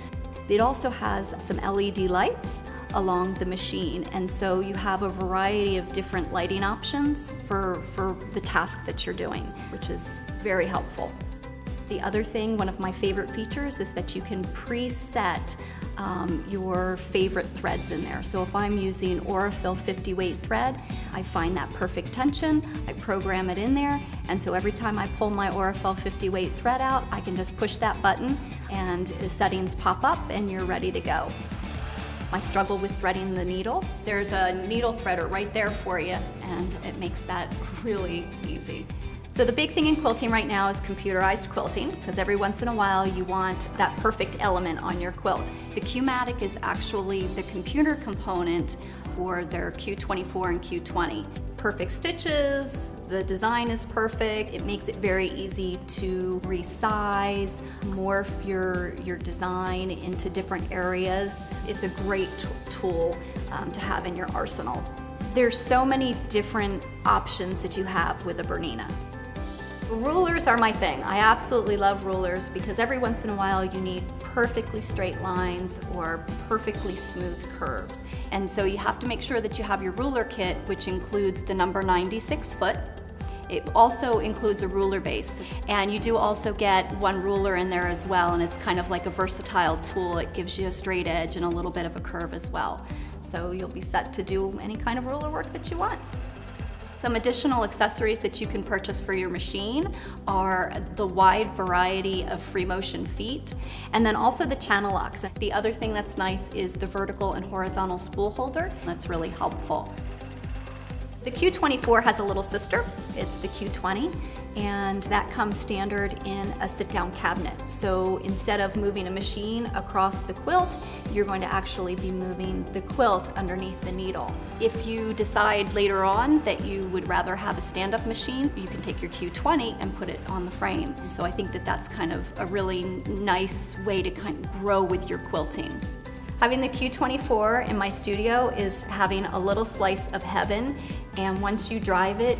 It also has some LED lights along the machine, and so you have a variety of different lighting options for the task that you're doing, which is very helpful. The other thing, one of my favorite features, is that you can preset your favorite threads in there. So if I'm using Aurifil 50 weight thread, I find that perfect tension, I program it in there, and so every time I pull my Aurifil 50 weight thread out, I can just push that button and the settings pop up and you're ready to go. I struggle with threading the needle. There's a needle threader right there for you, and it makes that really easy. So the big thing in quilting right now is computerized quilting, because every once in a while you want that perfect element on your quilt. The Q-matic is actually the computer component for their Q24 and Q20. Perfect stitches, the design is perfect, it makes it very easy to resize, morph your design into different areas. It's a great tool to have in your arsenal. There's so many different options that you have with a Bernina. Rulers are my thing. I absolutely love rulers because every once in a while you need perfectly straight lines or perfectly smooth curves. And so you have to make sure that you have your ruler kit, which includes the number 96 foot. It also includes a ruler base. And you do also get 1 ruler in there as well, and it's kind of like a versatile tool. It gives you a straight edge and a little bit of a curve as well. So you'll be set to do any kind of ruler work that you want. Some additional accessories that you can purchase for your machine are the wide variety of free motion feet, and then also the channel locks. The other thing that's nice is the vertical and horizontal spool holder. That's really helpful. The Q24 has a little sister. It's the Q20, and that comes standard in a sit-down cabinet. So instead of moving a machine across the quilt, you're going to actually be moving the quilt underneath the needle. If you decide later on that you would rather have a stand-up machine, you can take your Q20 and put it on the frame. So I think that that's kind of a really nice way to kind of grow with your quilting. Having the Q24 in my studio is having a little slice of heaven, and once you drive it,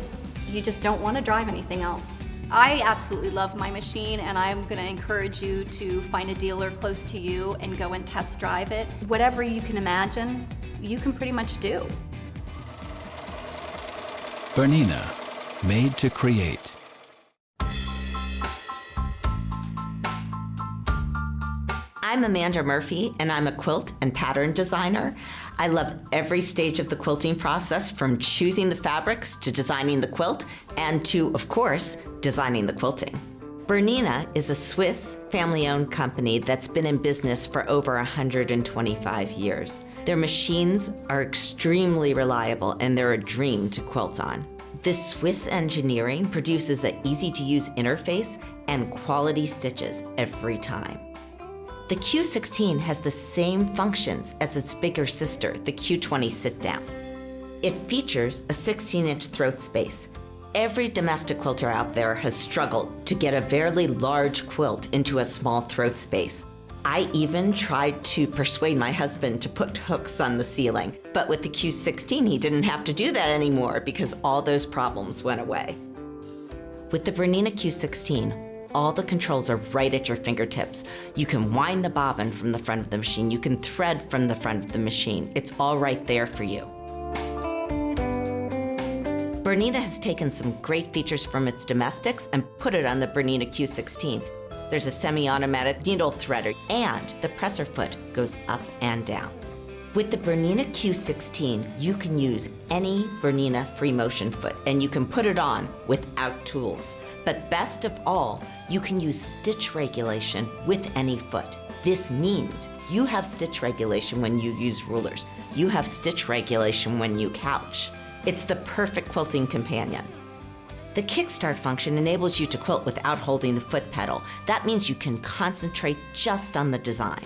you just don't want to drive anything else. I absolutely love my machine, and I'm going to encourage you to find a dealer close to you and go and test drive it. Whatever you can imagine, you can pretty much do. Bernina, made to create. I'm Amanda Murphy, and I'm a quilt and pattern designer. I love every stage of the quilting process, from choosing the fabrics to designing the quilt and to, of course, designing the quilting. BERNINA is a Swiss family-owned company that's been in business for over 125 years. Their machines are extremely reliable and they're a dream to quilt on. This Swiss engineering produces an easy-to-use interface and quality stitches every time. The Q16 has the same functions as its bigger sister, the Q20 sit-down. It features a 16-inch throat space. Every domestic quilter out there has struggled to get a fairly large quilt into a small throat space. I even tried to persuade my husband to put hooks on the ceiling, but with the Q16, he didn't have to do that anymore because all those problems went away. With the BERNINA Q16, all the controls are right at your fingertips. You can wind the bobbin from the front of the machine. You can thread from the front of the machine. It's all right there for you. BERNINA has taken some great features from its domestics and put it on the BERNINA Q16. There's a semi-automatic needle threader, and the presser foot goes up and down. With the BERNINA Q16, you can use any BERNINA free motion foot, and you can put it on without tools. But best of all, you can use stitch regulation with any foot. This means you have stitch regulation when you use rulers. You have stitch regulation when you couch. It's the perfect quilting companion. The kickstart function enables you to quilt without holding the foot pedal. That means you can concentrate just on the design.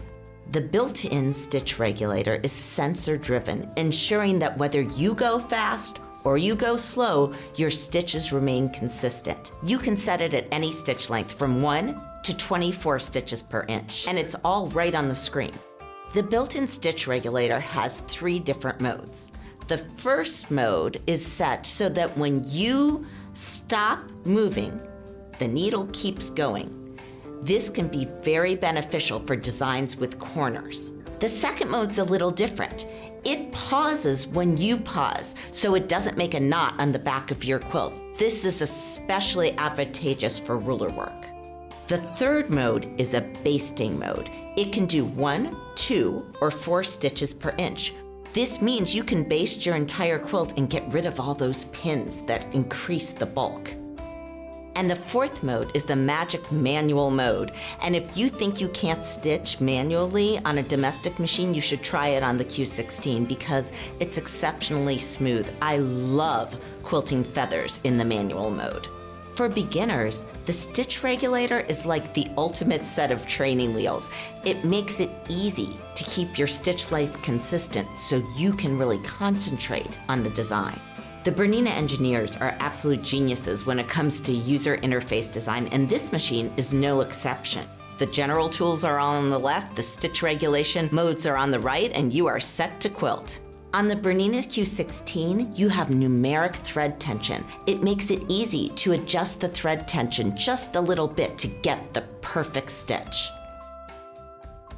The built-in stitch regulator is sensor-driven, ensuring that whether you go fast or you go slow, your stitches remain consistent. You can set it at any stitch length from 1 to 24 stitches per inch, and it's all right on the screen. The built-in stitch regulator has 3 different modes. The first mode is set so that when you stop moving, the needle keeps going. This can be very beneficial for designs with corners. The second mode's a little different. It pauses when you pause, so it doesn't make a knot on the back of your quilt. This is especially advantageous for ruler work. The third mode is a basting mode. It can do 1, 2, or 4 stitches per inch. This means you can baste your entire quilt and get rid of all those pins that increase the bulk. And the fourth mode is the magic manual mode. And if you think you can't stitch manually on a domestic machine, you should try it on the Q16 because it's exceptionally smooth. I love quilting feathers in the manual mode. For beginners, the stitch regulator is like the ultimate set of training wheels. It makes it easy to keep your stitch length consistent so you can really concentrate on the design. The BERNINA engineers are absolute geniuses when it comes to user interface design, and this machine is no exception. The general tools are all on the left, the stitch regulation modes are on the right, and you are set to quilt. On the BERNINA Q16, you have numeric thread tension. It makes it easy to adjust the thread tension just a little bit to get the perfect stitch.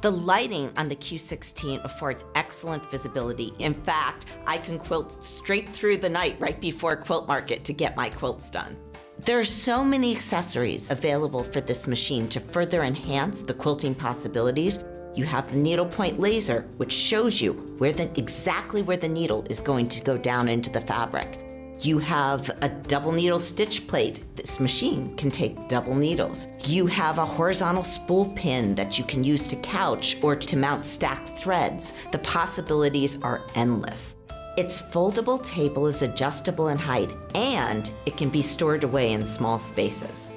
The lighting on the Q16 affords excellent visibility. In fact, I can quilt straight through the night right before quilt market to get my quilts done. There are so many accessories available for this machine to further enhance the quilting possibilities. You have the needlepoint laser, which shows you exactly where the needle is going to go down into the fabric. You have a double needle stitch plate. This machine can take double needles. You have a horizontal spool pin that you can use to couch or to mount stacked threads. The possibilities are endless. Its foldable table is adjustable in height, and it can be stored away in small spaces.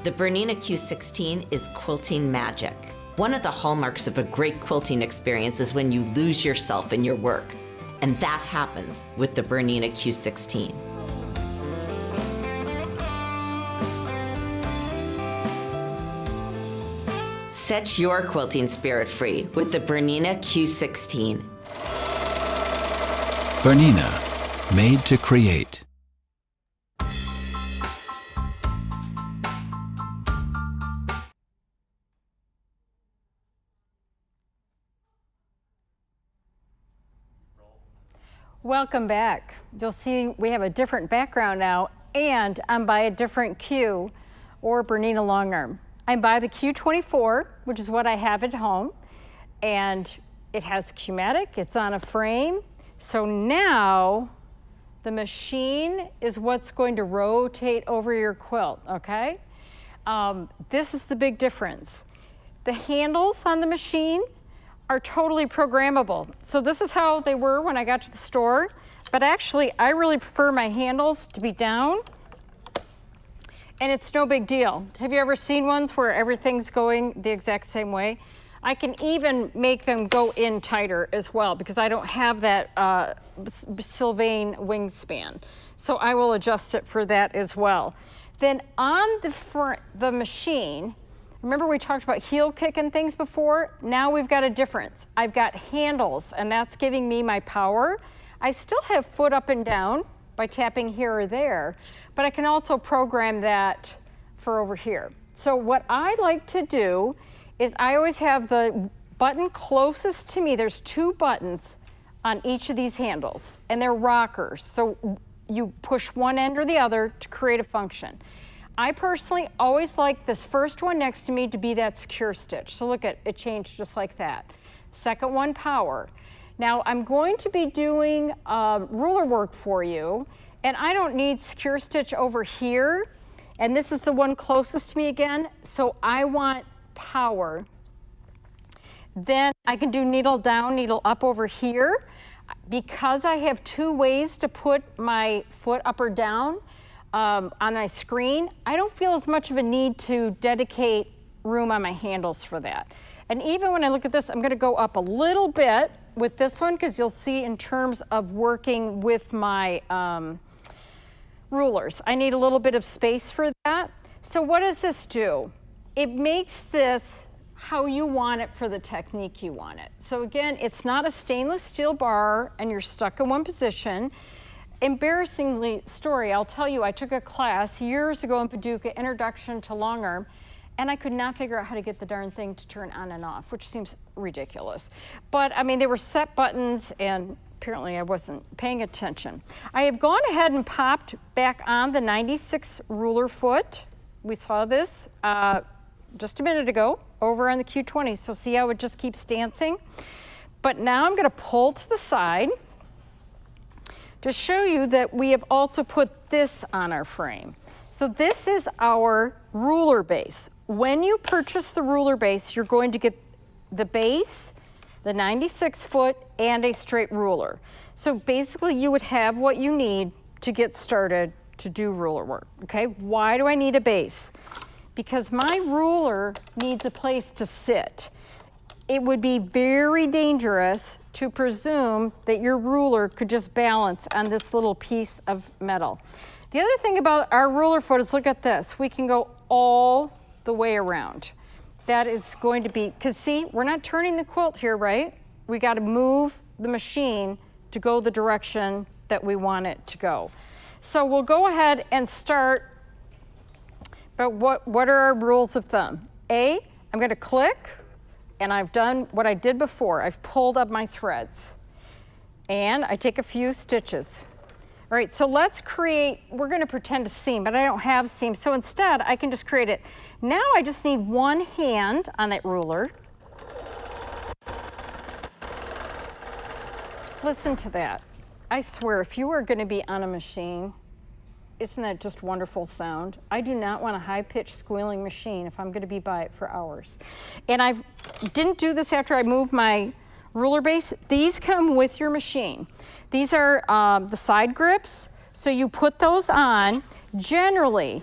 The BERNINA Q16 is quilting magic. One of the hallmarks of a great quilting experience is when you lose yourself in your work, and that happens with the BERNINA Q16. Set your quilting spirit free with the BERNINA Q16. BERNINA, made to create. Welcome back. You'll see we have a different background now, and I'm by a different Q or BERNINA long arm. I'm by the Q24, which is what I have at home, and it has Q-matic, it's on a frame. So now The machine is what's going to rotate over your quilt, okay? This is the big difference. The handles on the machine are totally programmable. So this is how they were when I got to the store, but actually I really prefer my handles to be down, and it's no big deal. Have you ever seen ones where everything's going the exact same way? I can even make them go in tighter as well because I don't have that Sylvain wingspan. So I will adjust it for that as well. Then on the machine, remember we talked about heel kick and things before? Now we've got a difference. I've got handles, and that's giving me my power. I still have foot up and down by tapping here or there, but I can also program that for over here. So what I like to do is I always have the button closest to me. There's 2 buttons on each of these handles, and they're rockers. So you push one end or the other to create a function. I personally always like this first one next to me to be that secure stitch. So look at it, changed just like that. Second one, power. Now I'm going to be doing ruler work for you, and I don't need secure stitch over here. And this is the one closest to me again. So I want power. Then I can do needle down, needle up over here. Because I have 2 ways to put my foot up or down on my screen, I don't feel as much of a need to dedicate room on my handles for that. And even when I look at this, I'm gonna go up a little bit with this one because you'll see in terms of working with my rulers. I need a little bit of space for that. So what does this do? It makes this how you want it for the technique you want it. So again, it's not a stainless steel bar and you're stuck in one position. Embarrassingly story, I'll tell you, I took a class years ago in Paducah, Introduction to Long Arm, and I could not figure out how to get the darn thing to turn on and off, which seems ridiculous. But I mean, they were set buttons and apparently I wasn't paying attention. I have gone ahead and popped back on the 96 ruler foot. We saw this just a minute ago over on the Q20, so see how it just keeps dancing? But now I'm gonna pull to the side to show you that we have also put this on our frame. So this is our ruler base. When you purchase the ruler base, you're going to get the base, the 96 foot, and a straight ruler. So basically you would have what you need to get started to do ruler work, okay? Why do I need a base? Because my ruler needs a place to sit. It would be very dangerous to presume that your ruler could just balance on this little piece of metal. The other thing about our ruler foot is, look at this. We can go all the way around. That is going to be, because see, we're not turning the quilt here, right? We got to move the machine to go the direction that we want it to go. So we'll go ahead and start. But what are our rules of thumb? A, I'm going to click, and I've done what I did before. I've pulled up my threads, and I take a few stitches. All right, so let's create, we're going to pretend a seam, but I don't have seam, so instead I can just create it. Now I just need one hand on that ruler. Listen to that. I swear, if you are going to be on a machine, isn't that just wonderful sound? I do not want a high-pitched squealing machine if I'm going to be by it for hours. And I didn't do this after I moved my ruler base. These come with your machine. These are the side grips, so you put those on. Generally,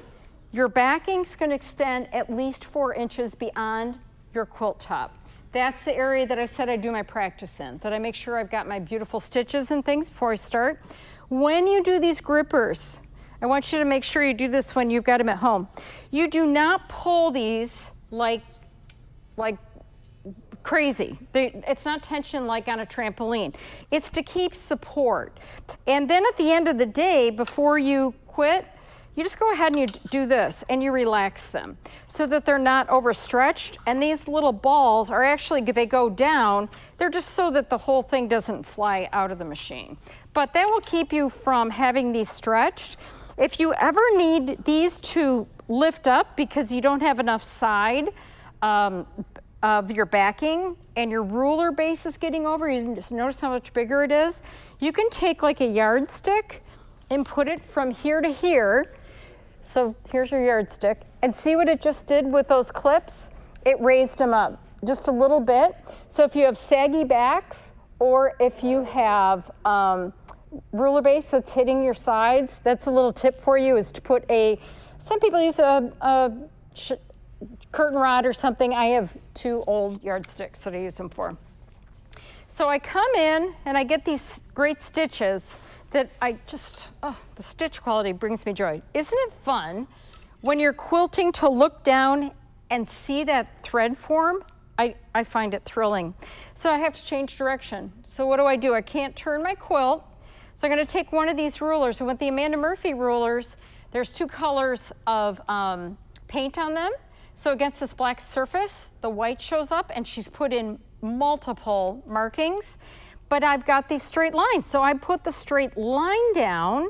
your backing's going to extend at least 4 inches beyond your quilt top. That's the area that I said I do my practice in, that I make sure I've got my beautiful stitches and things before I start. When you do these grippers, I want you to make sure you do this when you've got them at home. You do not pull these like crazy. It's not tension like on a trampoline. It's to keep support. And then at the end of the day, before you quit, you just go ahead and you do this and you relax them so that they're not overstretched. And these little balls are actually, they go down, they're just so that the whole thing doesn't fly out of the machine. But that will keep you from having these stretched. If you ever need these to lift up because you don't have enough side of your backing and your ruler base is getting over, you just notice how much bigger it is. You can take like a yardstick and put it from here to here. So here's your yardstick, and see what it just did with those clips? It raised them up just a little bit. So if you have saggy backs, or if you have ruler base that's hitting your sides, that's a little tip for you, is to put some people use a curtain rod or something. I have 2 old yardsticks that I use them for. So I come in and I get these great stitches that the stitch quality brings me joy. Isn't it fun when you're quilting to look down and see that thread form? I find it thrilling. So I have to change direction. So what do? I can't turn my quilt. So I'm gonna take one of these rulers. And with the Amanda Murphy rulers, there's 2 colors of paint on them. So against this black surface, the white shows up, and she's put in multiple markings. But I've got these straight lines. So I put the straight line down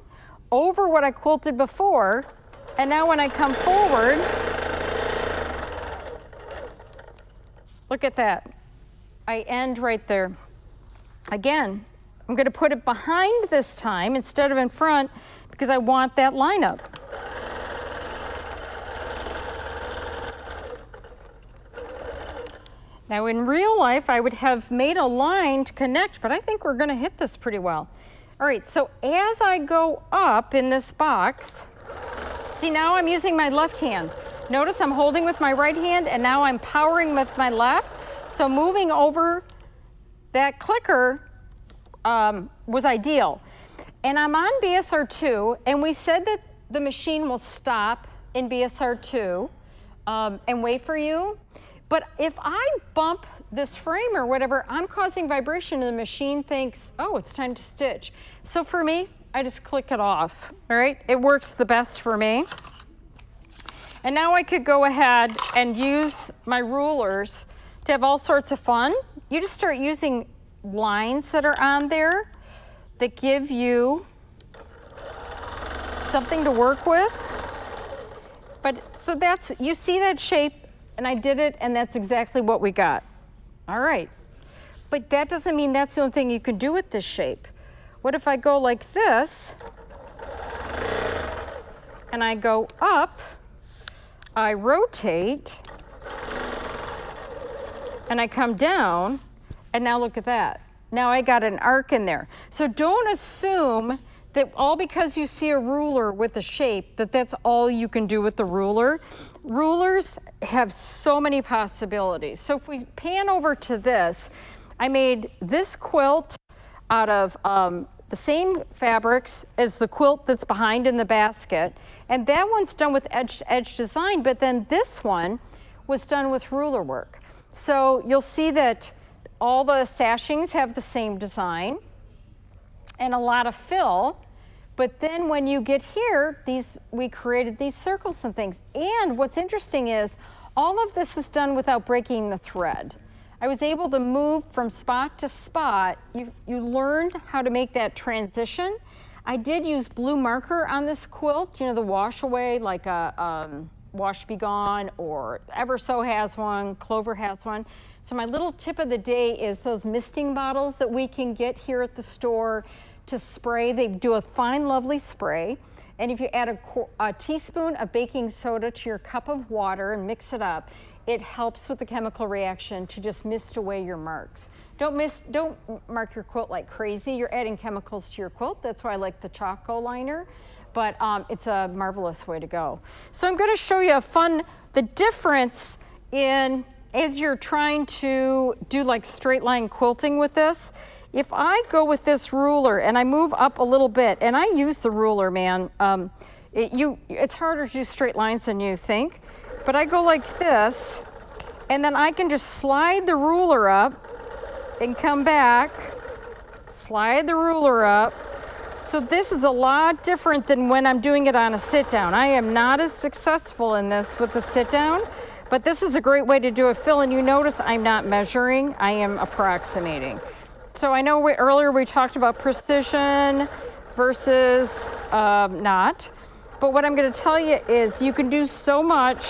over what I quilted before. And now when I come forward, look at that. I end right there. Again, I'm gonna put it behind this time instead of in front because I want that line up. Now in real life, I would have made a line to connect, but I think we're gonna hit this pretty well. All right, so as I go up in this box, see, now I'm using my left hand. Notice I'm holding with my right hand, and now I'm powering with my left. So moving over that clicker was ideal. And I'm on BSR2, and we said that the machine will stop in BSR2 and wait for you. But if I bump this frame or whatever, I'm causing vibration, and the machine thinks, oh, it's time to stitch. So for me, I just click it off, all right? It works the best for me. And now I could go ahead and use my rulers to have all sorts of fun. You just start using lines that are on there that give you something to work with. But so that's, you see that shape, and I did it, and that's exactly what we got. All right, but that doesn't mean that's the only thing you can do with this shape. What if I go like this, and I go up, I rotate, and I come down, and now look at that. Now I got an arc in there. So don't assume that all because you see a ruler with a shape, that that's all you can do with the ruler. Rulers have so many possibilities. So if we pan over to this, I made this quilt out of the same fabrics as the quilt that's behind in the basket. And that one's done with edge-to-edge design, but then this one was done with ruler work. So you'll see that all the sashings have the same design and a lot of fill. But then when you get here, we created these circles and things. And what's interesting is all of this is done without breaking the thread. I was able to move from spot to spot. You learned how to make that transition. I did use blue marker on this quilt, you know, the wash away, like a Wash Be Gone, or Everso has one, Clover has one. So my little tip of the day is those misting bottles that we can get here at the store to spray. They do a fine, lovely spray. And if you add a teaspoon of baking soda to your cup of water and mix it up, it helps with the chemical reaction to just mist away your marks. Don't mark your quilt like crazy. You're adding chemicals to your quilt. That's why I like the Choco liner, but it's a marvelous way to go. So I'm going to show you the difference in, as you're trying to do like straight line quilting with this. If I go with this ruler and I move up a little bit, and I use the ruler, man, it's harder to do straight lines than you think, but I go like this, and then I can just slide the ruler up and come back, slide the ruler up. So this is a lot different than when I'm doing it on a sit down. I am not as successful in this with the sit down, but this is a great way to do a fill, and you notice I'm not measuring, I am approximating. So I know earlier we talked about precision versus not, but what I'm going to tell you is you can do so much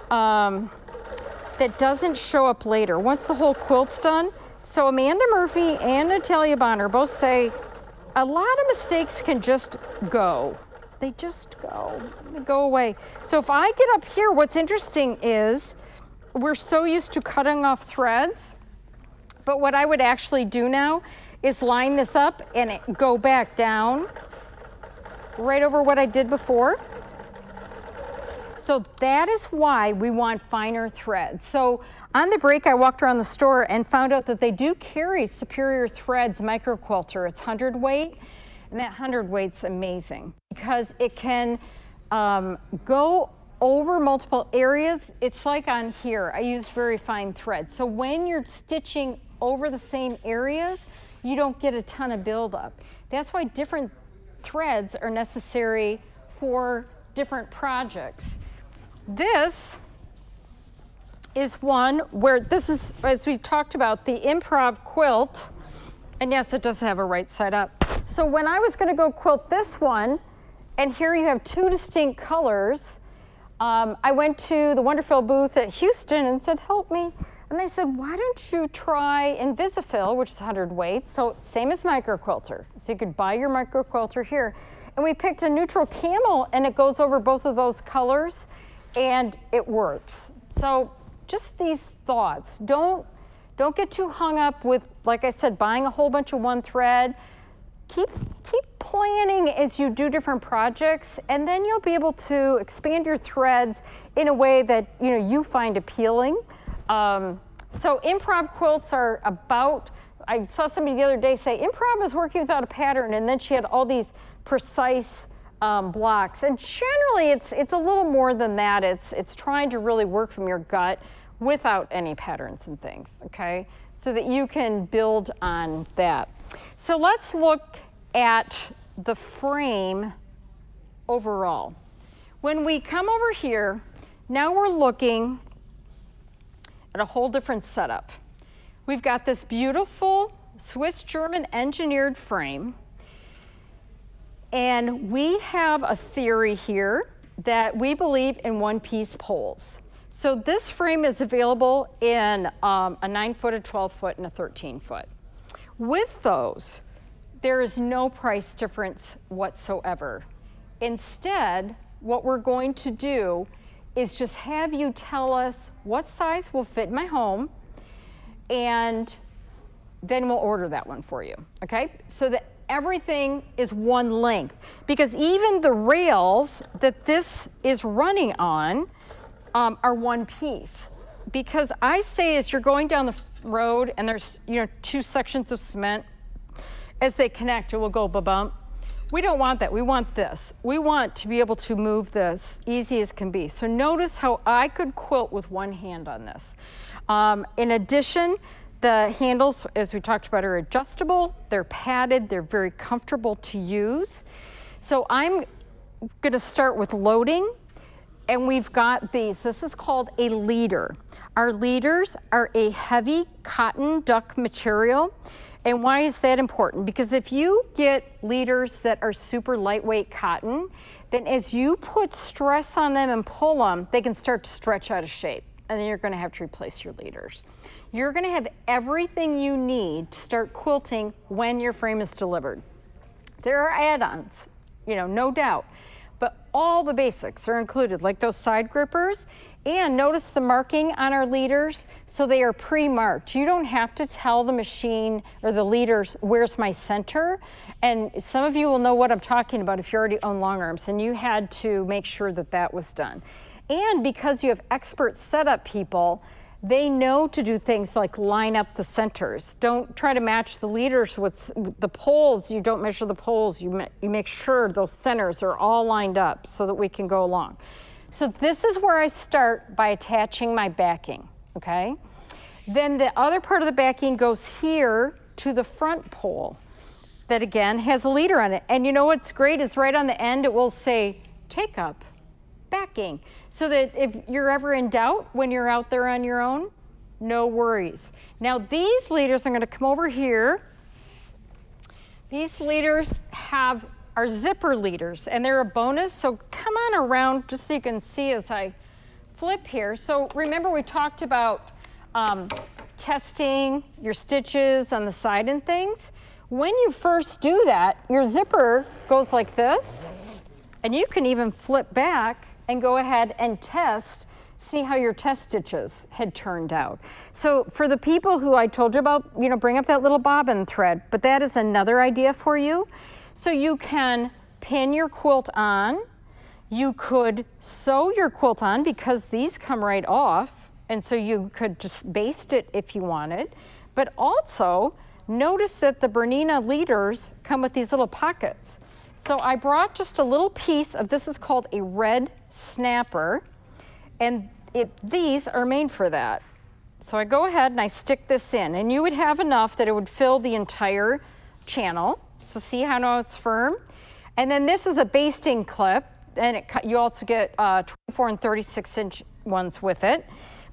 that doesn't show up later once the whole quilt's done. So Amanda Murphy and Natalia Bonner both say a lot of mistakes can just go. They just go, they go away. So if I get up here, what's interesting is we're so used to cutting off threads, but what I would actually do now is line this up and go back down right over what I did before. So that is why we want finer threads. So on the break, I walked around the store and found out that they do carry Superior Threads micro quilter. It's 100 weight, and that 100 weight's amazing because it can go over multiple areas. It's like on here, I used very fine thread. So when you're stitching over the same areas, you don't get a ton of buildup. That's why different threads are necessary for different projects. This is one where this is, as we talked about, the improv quilt. And yes, it does have a right side up. So when I was gonna go quilt this one, and here you have two distinct colors, I went to the Wonderful booth at Houston and said, help me. And they said, why don't you try Invisifil, which is 100 weight, so same as micro quilter. So you could buy your micro quilter here. And we picked a neutral camel, and it goes over both of those colors, and it works. So just these thoughts. Don't get too hung up with, like I said, buying a whole bunch of one thread. Keep planning as you do different projects, and then you'll be able to expand your threads in a way that you find appealing. So improv quilts are about, I saw somebody the other day say, improv is working without a pattern, and then she had all these precise blocks. And generally it's a little more than that. It's trying to really work from your gut without any patterns and things, okay? So that you can build on that. So let's look at the frame overall. When we come over here, now we're looking at a whole different setup. We've got this beautiful Swiss-German engineered frame, and we have a theory here that we believe in one-piece poles. So this frame is available in a 9-foot, a 12-foot, and a 13-foot. With those, there is no price difference whatsoever. Instead, what we're going to do is just have you tell us what size will fit in my home, and then we'll order that one for you, okay? So that everything is one length. Because even the rails that this is running on are one piece. Because I say as you're going down the road and there's two sections of cement, as they connect, it will go ba-bump. We don't want that, we want this. We want to be able to move this easy as can be. So notice how I could quilt with one hand on this. In addition, the handles, as we talked about, are adjustable, they're padded, they're very comfortable to use. So I'm gonna start with loading, and we've got these. This is called a leader. Our leaders are a heavy cotton duck material. And why is that important? Because if you get leaders that are super lightweight cotton, then as you put stress on them and pull them, they can start to stretch out of shape. And then you're gonna have to replace your leaders. You're gonna have everything you need to start quilting when your frame is delivered. There are add-ons, no doubt, but all the basics are included, like those side grippers. And notice the marking on our leaders, so they are pre-marked. You don't have to tell the machine or the leaders, where's my center? And some of you will know what I'm talking about if you already own long arms, and you had to make sure that that was done. And because you have expert setup people, they know to do things like line up the centers. Don't try to match the leaders with the poles. You don't measure the poles. You make sure those centers are all lined up so that we can go along. So this is where I start by attaching my backing, okay? Then the other part of the backing goes here to the front pole that again has a leader on it. And what's great is right on the end it will say take up backing, so that if you're ever in doubt when you're out there on your own, no worries. Now these leaders, I'm gonna come over here. These leaders are zipper leaders, and they're a bonus, so come on around just so you can see as I flip here. So remember we talked about testing your stitches on the side and things. When you first do that, your zipper goes like this, and you can even flip back and go ahead and see how your test stitches had turned out. So for the people who I told you about, bring up that little bobbin thread, but that is another idea for you. So you can pin your quilt on, you could sew your quilt on because these come right off, and so you could just baste it if you wanted, but also notice that the Bernina leaders come with these little pockets. So I brought just a little piece of, this is called a red snapper, and these are made for that. So I go ahead and I stick this in, and you would have enough that it would fill the entire channel. So see how now it's firm? And then this is a basting clip, and you also get 24 and 36 inch ones with it.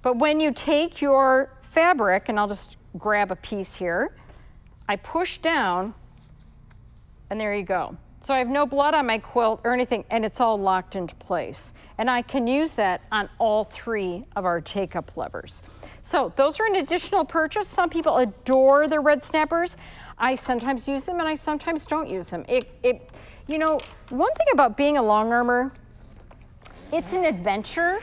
But when you take your fabric, and I'll just grab a piece here, I push down, and there you go. So I have no blood on my quilt or anything, and it's all locked into place. And I can use that on all 3 of our take-up levers. So those are an additional purchase. Some people adore the red snappers. I sometimes use them, and I sometimes don't use them. One thing about being a long armor, it's an adventure.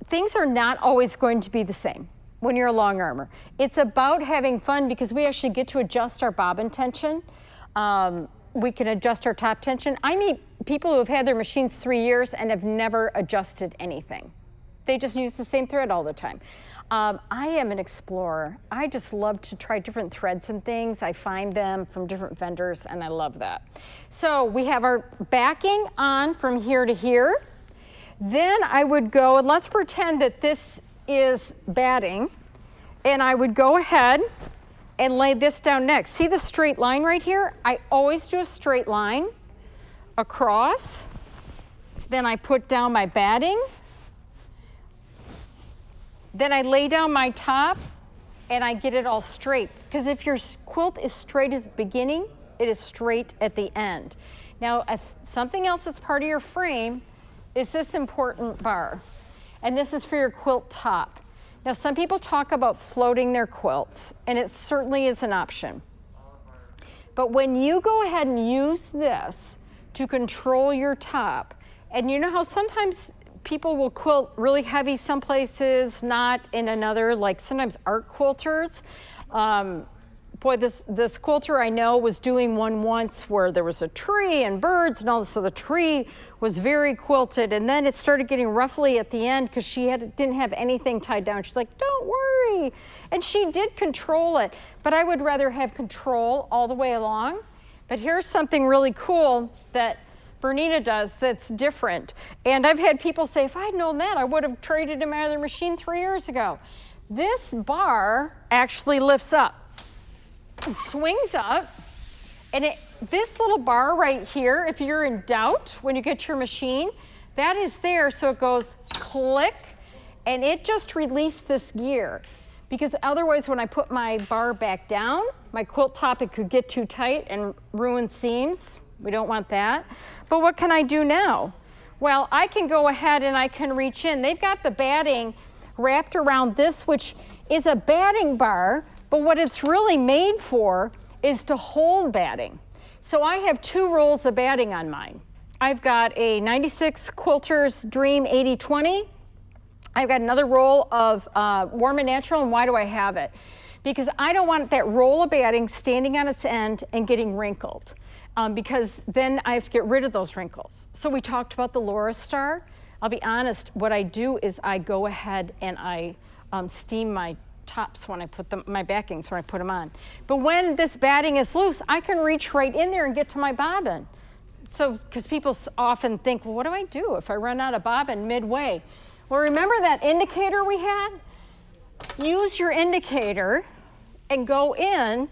Things are not always going to be the same when you're a long armor. It's about having fun because we actually get to adjust our bobbin tension. We can adjust our top tension. I meet people who have had their machines 3 years and have never adjusted anything. They just use the same thread all the time. I am an explorer. I just love to try different threads and things. I find them from different vendors, and I love that. So we have our backing on from here to here. Then I would go, and let's pretend that this is batting, and I would go ahead and lay this down next. See the straight line right here? I always do a straight line across. Then I put down my batting. Then I lay down my top, and I get it all straight. Because if your quilt is straight at the beginning, it is straight at the end. Now, something else that's part of your frame is this important bar. And this is for your quilt top. Now, some people talk about floating their quilts, and it certainly is an option. But when you go ahead and use this to control your top, and you know how sometimes people will quilt really heavy some places, not in another, like sometimes art quilters. Boy, this quilter I know was doing one once where there was a tree and birds and all this, so the tree was very quilted, and then it started getting ruffly at the end because she didn't have anything tied down. She's like, don't worry. And she did control it, but I would rather have control all the way along. But here's something really cool that Bernina does that's different. And I've had people say, if I'd known that, I would have traded him out of their machine 3 years ago. This bar actually lifts up. It swings up, and this little bar right here, if you're in doubt when you get your machine, that is there, so it goes click, and it just released this gear. Because otherwise, when I put my bar back down, my quilt top, it could get too tight and ruin seams. We don't want that. But what can I do now? Well, I can go ahead and I can reach in. They've got the batting wrapped around this, which is a batting bar, but what it's really made for is to hold batting. So I have 2 rolls of batting on mine. I've got a 96 Quilters Dream 80/20. I've got another roll of Warm and Natural, and why do I have it? Because I don't want that roll of batting standing on its end and getting wrinkled, because then I have to get rid of those wrinkles. So we talked about the Laura Star. I'll be honest, what I do is I go ahead and I steam my tops when I put them, my backings when I put them on. But when this batting is loose, I can reach right in there and get to my bobbin. So, because people often think, well, what do I do if I run out of bobbin midway? Well, remember that indicator we had? Use your indicator and go in.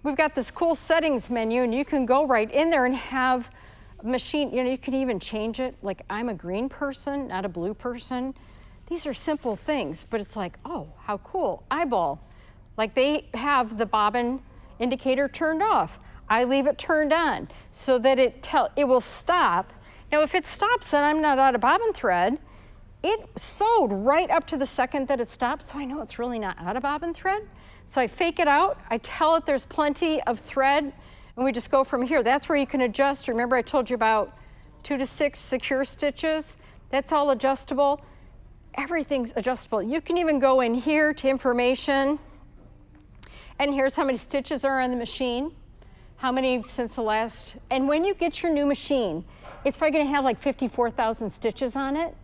We've got this cool settings menu, and you can go right in there and have a machine, you can even change it. Like, I'm a green person, not a blue person. These are simple things, but it's like, oh, how cool. Eyeball. Like, they have the bobbin indicator turned off. I leave it turned on so that it will stop. Now, if it stops and I'm not out of bobbin thread, it sewed right up to the second that it stopped, so I know it's really not out of bobbin thread. So I fake it out, I tell it there's plenty of thread, and we just go from here. That's where you can adjust. Remember I told you about 2 to 6 secure stitches? That's all adjustable. Everything's adjustable. You can even go in here to information, and here's how many stitches are on the machine, how many since the last, and when you get your new machine, it's probably gonna have like 54,000 stitches on it.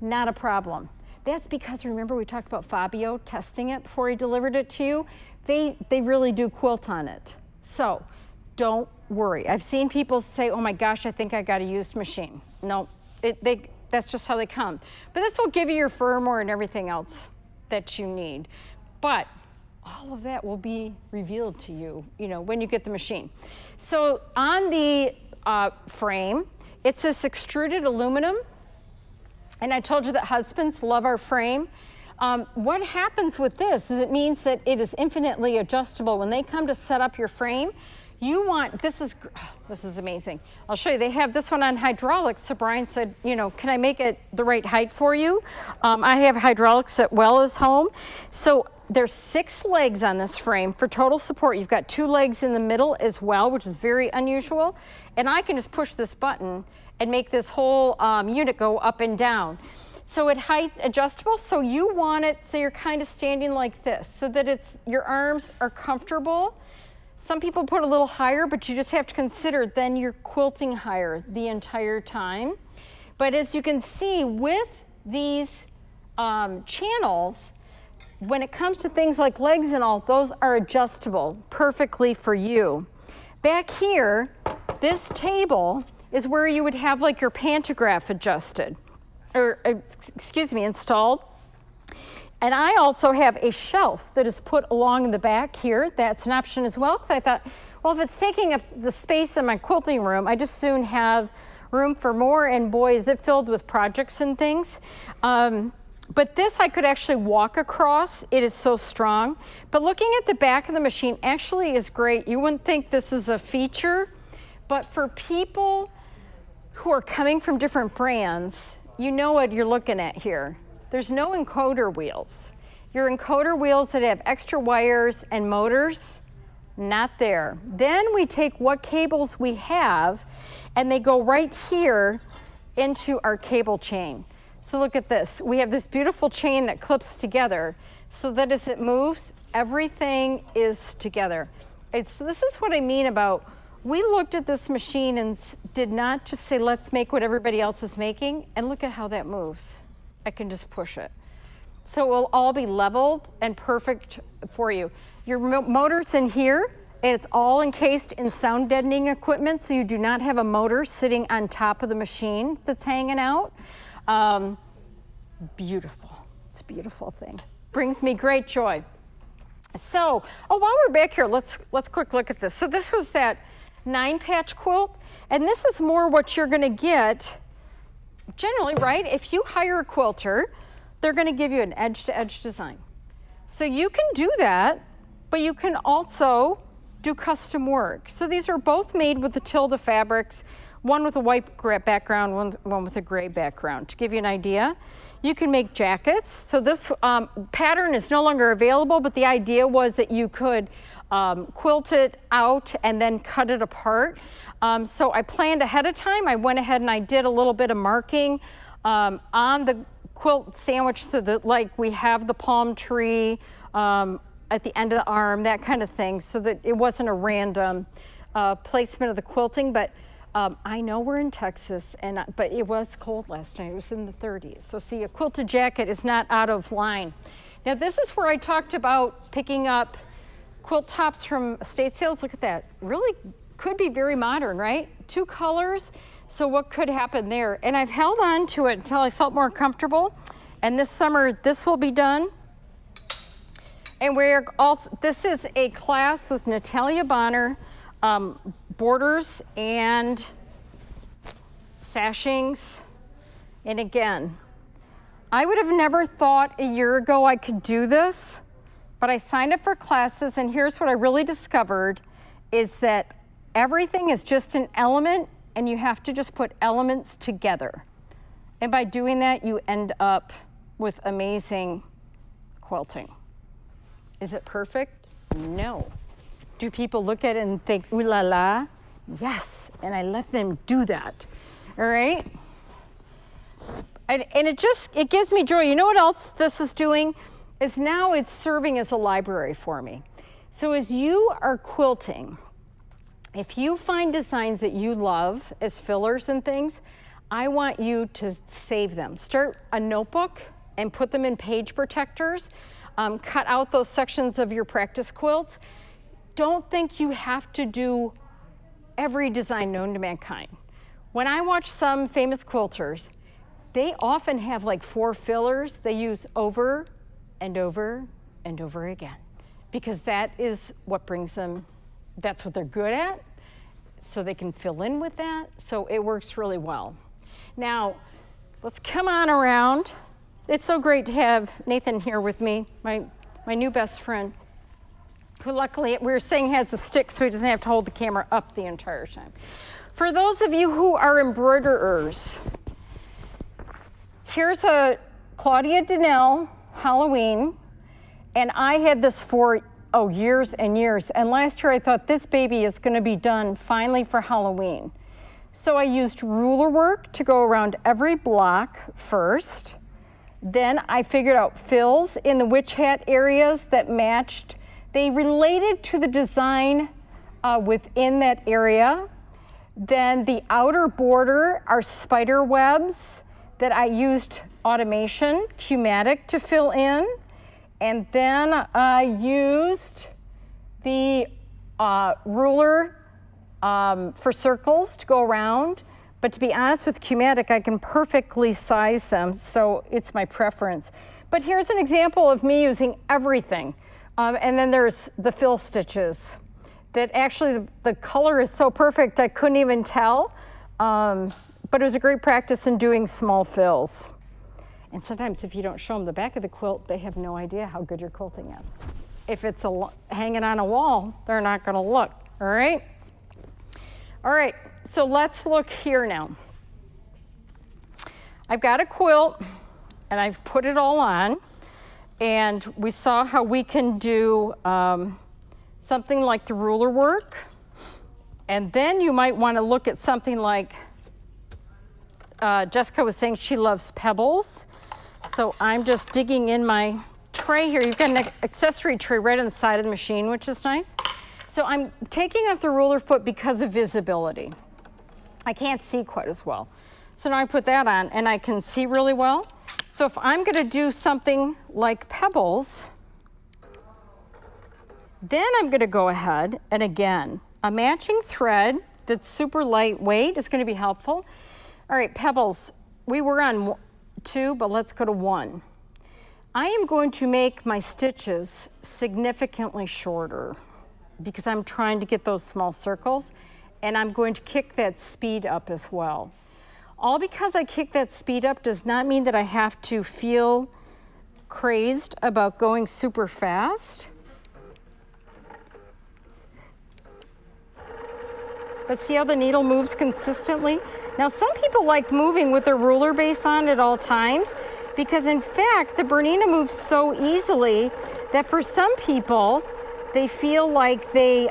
Not a problem. That's because, remember we talked about Fabio testing it before he delivered it to you? They really do quilt on it. So don't worry. I've seen people say, oh my gosh, I think I got a used machine. No, that's just how they come. But this will give you your firmware and everything else that you need. But all of that will be revealed to you, when you get the machine. So on the frame, it's this extruded aluminum. And I told you that husbands love our frame. What happens with this is it means that it is infinitely adjustable. When they come to set up your frame, this is amazing. I'll show you, they have this one on hydraulics. So Brian said, can I make it the right height for you? I have hydraulics at Wells home. So there's 6 legs on this frame for total support. You've got 2 legs in the middle as well, which is very unusual. And I can just push this button and make this whole unit go up and down. So it height adjustable, so you want it so you're kind of standing like this, so that your arms are comfortable. Some people put a little higher, but you just have to consider then you're quilting higher the entire time. But as you can see with these channels, when it comes to things like legs and all, those are adjustable perfectly for you. Back here, this table is where you would have like your pantograph adjusted, or installed. And I also have a shelf that is put along the back here. That's an option as well, because I thought, well, if it's taking up the space in my quilting room, I just soon have room for more, and boy, is it filled with projects and things. But this I could actually walk across. It is so strong. But looking at the back of the machine actually is great. You wouldn't think this is a feature, but for people who are coming from different brands, you know what you're looking at here. There's no encoder wheels. Your encoder wheels that have extra wires and motors, not there. Then we take what cables we have, and they go right here into our cable chain. So look at this. We have this beautiful chain that clips together so that as it moves, everything is together. So this is what I mean about, we looked at this machine and did not just say, let's make what everybody else is making, and look at how that moves. I can just push it. So it will all be leveled and perfect for you. Your motor's in here, and it's all encased in sound deadening equipment, so you do not have a motor sitting on top of the machine that's hanging out. Beautiful. It's a beautiful thing. Brings me great joy. So, while we're back here, let's quick look at this. So this was that 9-patch quilt, and this is more what you're going to get generally, right? If you hire a quilter, they're going to give you an edge-to-edge design. So you can do that, but you can also do custom work. So these are both made with the Tilda fabrics, one with a white background, one with a gray background. To give you an idea, you can make jackets. So this pattern is no longer available, but the idea was that you could quilt it out and then cut it apart. So I planned ahead of time. I went ahead and I did a little bit of marking on the quilt sandwich so that like we have the palm tree at the end of the arm, that kind of thing, so that it wasn't a random placement of the quilting. But I know we're in Texas, but it was cold last night. It was in the 30s. So see, a quilted jacket is not out of line. Now this is where I talked about picking up quilt tops from estate sales. Look at that. Really could be very modern, right? 2 colors. So what could happen there? And I've held on to it until I felt more comfortable. And this summer, this will be done. And this is a class with Natalia Bonner, borders and sashings. And again, I would have never thought a year ago I could do this, but I signed up for classes, and here's what I really discovered is that everything is just an element, and you have to just put elements together. And by doing that, you end up with amazing quilting. Is it perfect? No. Do people look at it and think, ooh la la? Yes, and I let them do that, all right? And it gives me joy. You know what else this is doing? Is now it's serving as a library for me. So as you are quilting, if you find designs that you love as fillers and things, I want you to save them. Start a notebook and put them in page protectors. Cut out those sections of your practice quilts. Don't think you have to do every design known to mankind. When I watch some famous quilters, they often have like 4 fillers they use over and over and over again, because that is what brings them, that's what they're good at, so they can fill in with that, so it works really well. Now, let's come on around. It's so great to have Nathan here with me, my new best friend, who luckily we were saying has a stick so he doesn't have to hold the camera up the entire time. For those of you who are embroiderers, here's a Claudia Donnell Halloween, and I had this for years and years, and last year I thought this baby is going to be done finally for Halloween. So I used ruler work to go around every block first. Then I figured out fills in the witch hat areas that matched. They related to the design within that area. Then the outer border are spider webs that I used automation, Q-matic, to fill in. And then I used the ruler for circles to go around. But to be honest with Q-matic, I can perfectly size them, so it's my preference. But here's an example of me using everything. And then there's the fill stitches that actually the color is so perfect I couldn't even tell. But it was a great practice in doing small fills. And sometimes if you don't show them the back of the quilt, they have no idea how good your quilting is. If it's hanging on a wall, they're not gonna look, all right? All right, so let's look here now. I've got a quilt and I've put it all on, and we saw how we can do something like the ruler work. And then you might wanna look at something like, Jessica was saying she loves pebbles. So I'm just digging in my tray here. You've got an accessory tray right on the side of the machine, which is nice. So I'm taking off the ruler foot because of visibility. I can't see quite as well. So now I put that on and I can see really well. So if I'm gonna do something like pebbles, then I'm gonna go ahead and again, a matching thread that's super lightweight is gonna be helpful. All right, pebbles, we were on 2, but let's go to 1. I am going to make my stitches significantly shorter because I'm trying to get those small circles, and I'm going to kick that speed up as well. All because I kick that speed up does not mean that I have to feel crazed about going super fast. But see how the needle moves consistently? Now, some people like moving with their ruler base on at all times because, in fact, the Bernina moves so easily that for some people, they feel like they,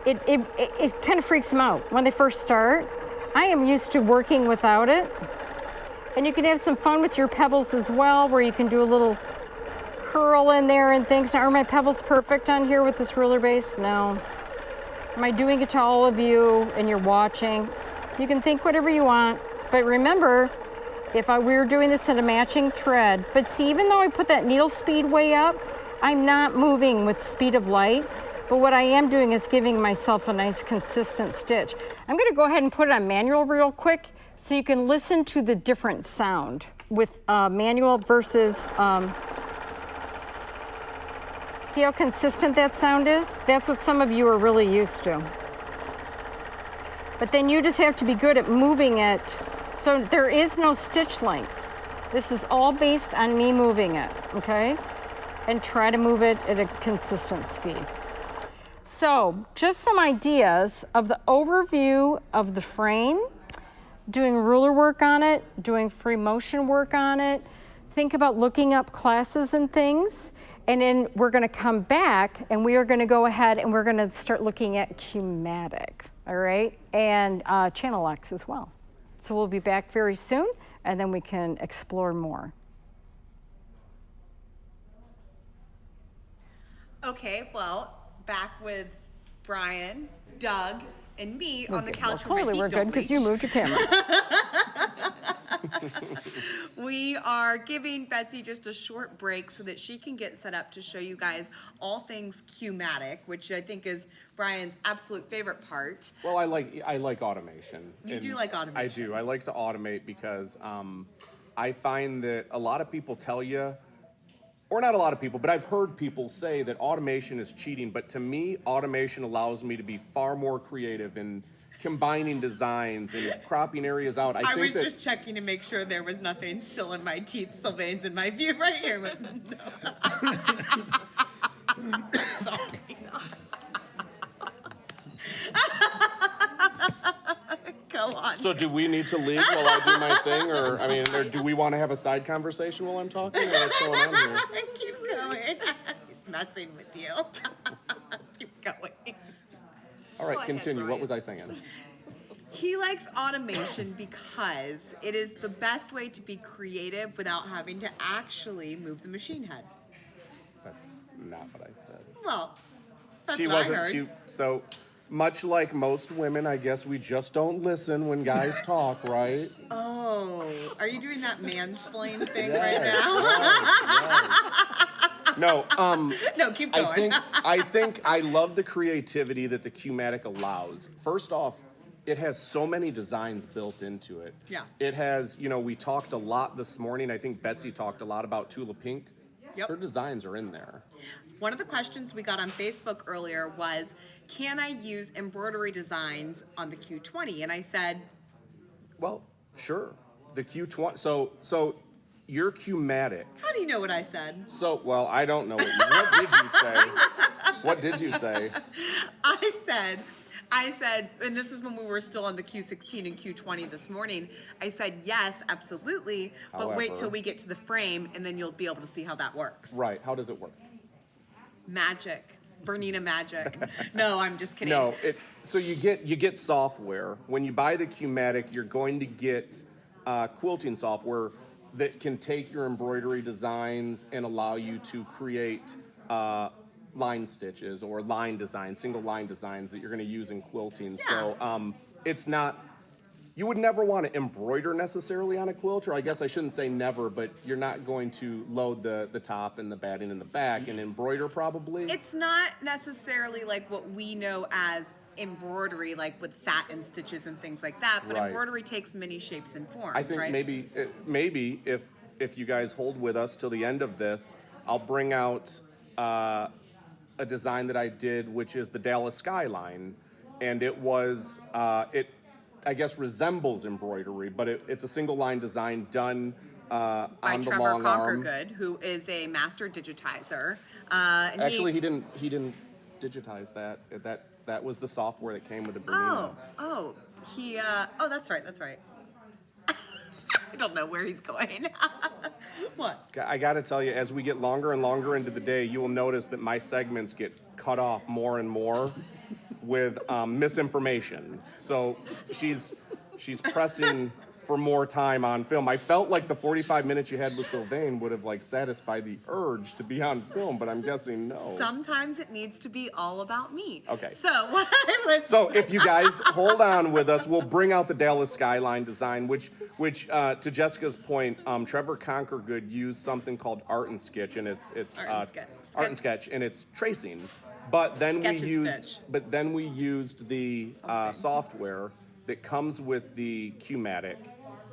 it kind of freaks them out when they first start. I am used to working without it. And you can have some fun with your pebbles as well, where you can do a little curl in there and things. Now, are my pebbles perfect on here with this ruler base? No. Am I doing it to all of you and you're watching? You can think whatever you want, but remember, if we were doing this in a matching thread, but see, even though I put that needle speed way up, I'm not moving with speed of light, but what I am doing is giving myself a nice consistent stitch. I'm gonna go ahead and put it on manual real quick so you can listen to the different sound with manual versus, see how consistent that sound is? That's what some of you are really used to. But then you just have to be good at moving it. So there is no stitch length. This is all based on me moving it, okay? And try to move it at a consistent speed. So just some ideas of the overview of the frame. doing ruler work on it, doing free motion work on it. Think about looking up classes and things. And then we're gonna come back and we are gonna go ahead and we're gonna start looking at Q-matic, all right? And Channel X as well. So we'll be back very soon and then we can explore more. Okay, well, back with Brian, Doug, and me on the couch. Well, clearly we're good because you moved your camera. We are giving Betsy just a short break so that she can get set up to show you guys all things Q-matic, which I think is Brian's absolute favorite part. Well, I like automation. You do like automation. I do. I like to automate because I find that a lot of people tell you, or not a lot of people, but I've heard people say that automation is cheating. But to me, automation allows me to be far more creative in combining designs and cropping areas out. I was just checking to make sure there was nothing still in my teeth. Sylvain's in my view right here. But no. Sorry. Go on. So do we need to leave while I do my thing? Or, I mean, or do we want to have a side conversation while I'm talking? Or what's going on here? Keep going. He's messing with you. Keep going. All right, continue. What was I saying? He likes automation because it is the best way to be creative without having to actually move the machine head. That's not what I said. Well, that's She what wasn't. I heard. So much like most women, I guess we just don't listen when guys talk, right? Oh, are you doing that mansplain thing Yes, right now? yes. No, No, keep going. I think I love the creativity that the Q-matic allows. First off, it has so many designs built into it. Yeah. It has, you know, we talked a lot this morning. I think Betsy talked a lot about Tula Pink. Yep. Her designs are in there. One of the questions we got on Facebook earlier was, can I use embroidery designs on the Q20? And I said, well, sure. The Q20, so your Q-matic. how do you know what I said? So, well, I don't know what did you say? What did you say? I said, and this is when we were still on the Q16 and Q20 this morning, I said, yes, absolutely, but wait However- till we get to the frame and then you'll be able to see how that works. Right, how does it work? Magic. Bernina magic. No, I'm just kidding. No, so you get software. When you buy the Q-matic, you're going to get quilting software that can take your embroidery designs and allow you to create line stitches or line designs, single line designs that you're going to use in quilting. Yeah. So it's not, you would never want to embroider necessarily on a quilt, or I guess I shouldn't say never, but you're not going to load the top and the batting in the back and embroider probably. It's not necessarily like what we know as embroidery, like with satin stitches and things like that, but Right. embroidery takes many shapes and forms, I think right? maybe if you guys hold with us till the end of this, I'll bring out a design that I did, which is the Dallas Skyline, and it was it I guess resembles embroidery, but it's a single line design done By on the Trevor long arm. Conkergood, who is a master digitizer. Actually, he didn't digitize that. That was the software that came with the Bernina. Oh, that's right. I don't know where he's going. What? I got to tell you, as we get longer and longer into the day, you will notice that my segments get cut off more and more with misinformation. So she's pressing for more time on film. I felt like the 45 minutes you had with Sylvain would have like satisfied the urge to be on film, but I'm guessing no. Sometimes it needs to be all about me. Okay. So what I was. So if you guys hold on with us, we'll bring out the Dallas Skyline design, which to Jessica's point, Trevor Conkergood used something called Art and Sketch, and it's Art and Sketch, and it's tracing. But then we used the software that comes with the Q-matic,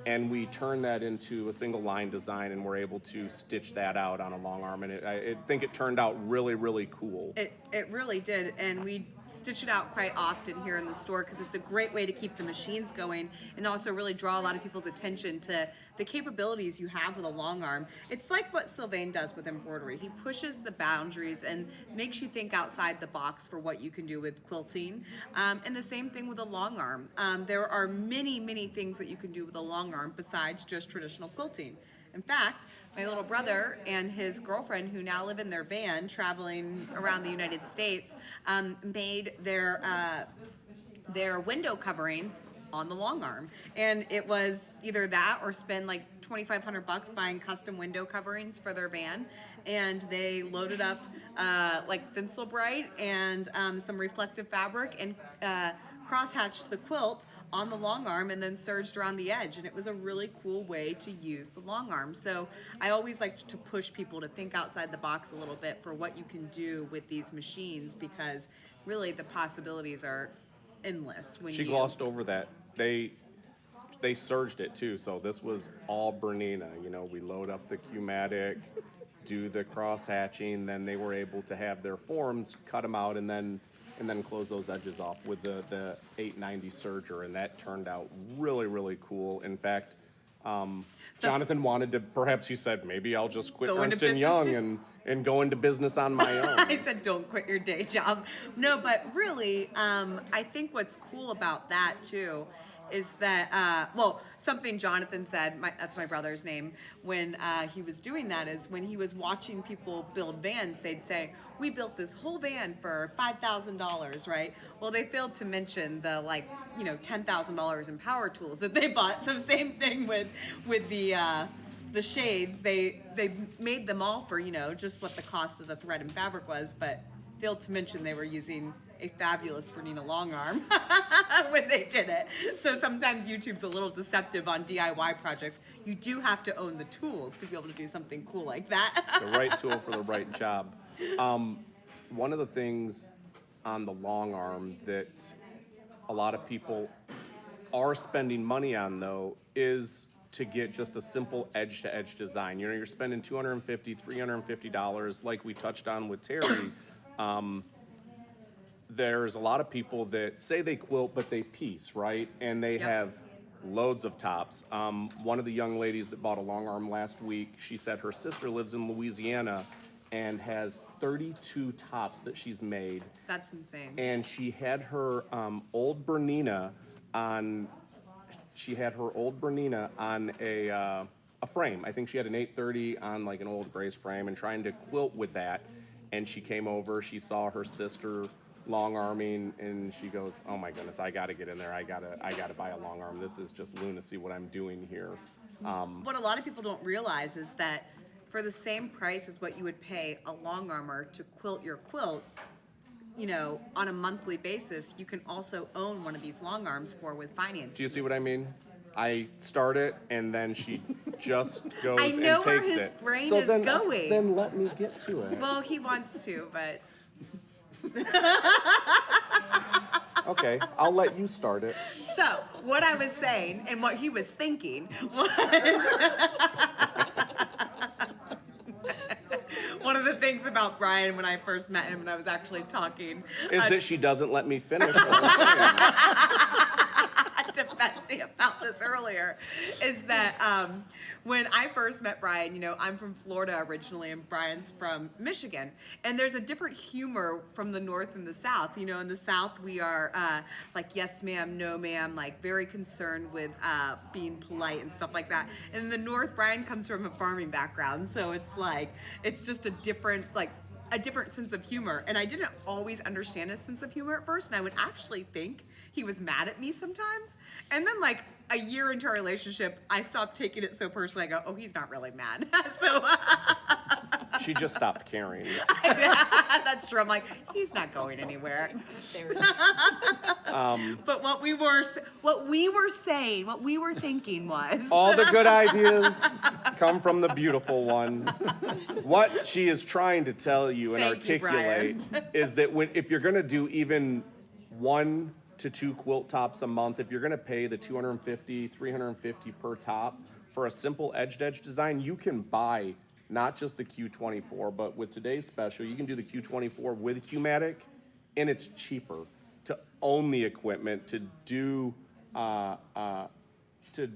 and we turn that into a single line design, and we're able to stitch that out on a long arm, and I think it turned out really, really cool. It really did, and we stitch it out quite often here in the store because it's a great way to keep the machines going and also really draw a lot of people's attention to the capabilities you have with a long arm, it's like what Sylvain does with embroidery. He pushes the boundaries and makes you think outside the box for what you can do with quilting. And the same thing with a long arm. There are many, many things that you can do with a long arm besides just traditional quilting. In fact, my little brother and his girlfriend, who now live in their van traveling around the United States, made their window coverings on the long arm. And it was either that or spend like $2,500 buying custom window coverings for their van. And they loaded up like Thinsul Bright and some reflective fabric and cross-hatched the quilt on the long arm and then serged around the edge, and it was a really cool way to use the long arm. So I always like to push people to think outside the box a little bit for what you can do with these machines, because really the possibilities are endless. When she glossed over that. They serged it too, so this was all Bernina. You know, we load up the Q-matic, do the cross hatching, then they were able to have their forms, cut them out, and then close those edges off with the 890 serger, and that turned out really, really cool. In fact, Jonathan wanted to, perhaps he said, maybe I'll just quit Ernst & Young and go into business on my own. I said, don't quit your day job. No, but really, I think what's cool about that too is that, well, something Jonathan said, that's my brother's name, when he was doing that, is when he was watching people build vans, they'd say, we built this whole van for $5,000, right? Well, they failed to mention the, like, you know, $10,000 in power tools that they bought. So same thing with the shades. They made them all for, you know, just what the cost of the thread and fabric was, but failed to mention they were using a fabulous Bernina long arm when they did it. So sometimes YouTube's a little deceptive on DIY projects. You do have to own the tools to be able to do something cool like that. The right tool for the right job. One of the things on the long arm that a lot of people are spending money on, though, is to get just a simple edge-to-edge design. You know, you're spending $250, $350, like we touched on with Terry. There's a lot of people that say they quilt, but they piece, right? And they have loads of tops. One of the young ladies that bought a long arm last week, she said her sister lives in Louisiana and has 32 tops that she's made. That's insane. And she had her old Bernina on, a frame. I think she had an 830 on like an old Grace frame and trying to quilt with that. And she came over, she saw her sister long arming, and she goes, oh my goodness, I gotta get in there. I gotta buy a long arm. This is just lunacy what I'm doing here. What a lot of people don't realize is that for the same price as what you would pay a long armer to quilt your quilts, you know, on a monthly basis, you can also own one of these long arms with financing. Do you see what I mean? I start it, and then she just goes and takes it. I know where his brain is going. Then let me get to it. Well, he wants to, but... Okay, I'll let you start it. So, what I was saying, and what he was thinking, was... One of the things about Brian when I first met him and I was actually talking... Is that she doesn't let me finish. To Betsy about this earlier, is that when I first met Brian, you know, I'm from Florida originally and Brian's from Michigan, and there's a different humor from the North and the South. You know, in the South we are like yes ma'am, no ma'am, like very concerned with being polite and stuff like that. And in the North, Brian comes from a farming background, so it's like, it's just a different, like, a different sense of humor. And I didn't always understand his sense of humor at first, and I would actually think he was mad at me sometimes. And then like a year into our relationship, I stopped taking it so personally. I go, oh, he's not really mad. So She just stopped caring. That's true. I'm like, he's not going anywhere. But what we were saying, what we were thinking was... All the good ideas come from the beautiful one. What she is trying to tell you and articulate is that if you're going to do even 1 to 2 quilt tops a month, if you're going to pay the $250, $350 per top for a simple edge-to-edge design, you can buy not just the Q24, but with today's special, you can do the Q24 with Q-matic, and it's cheaper to own the equipment, to do, to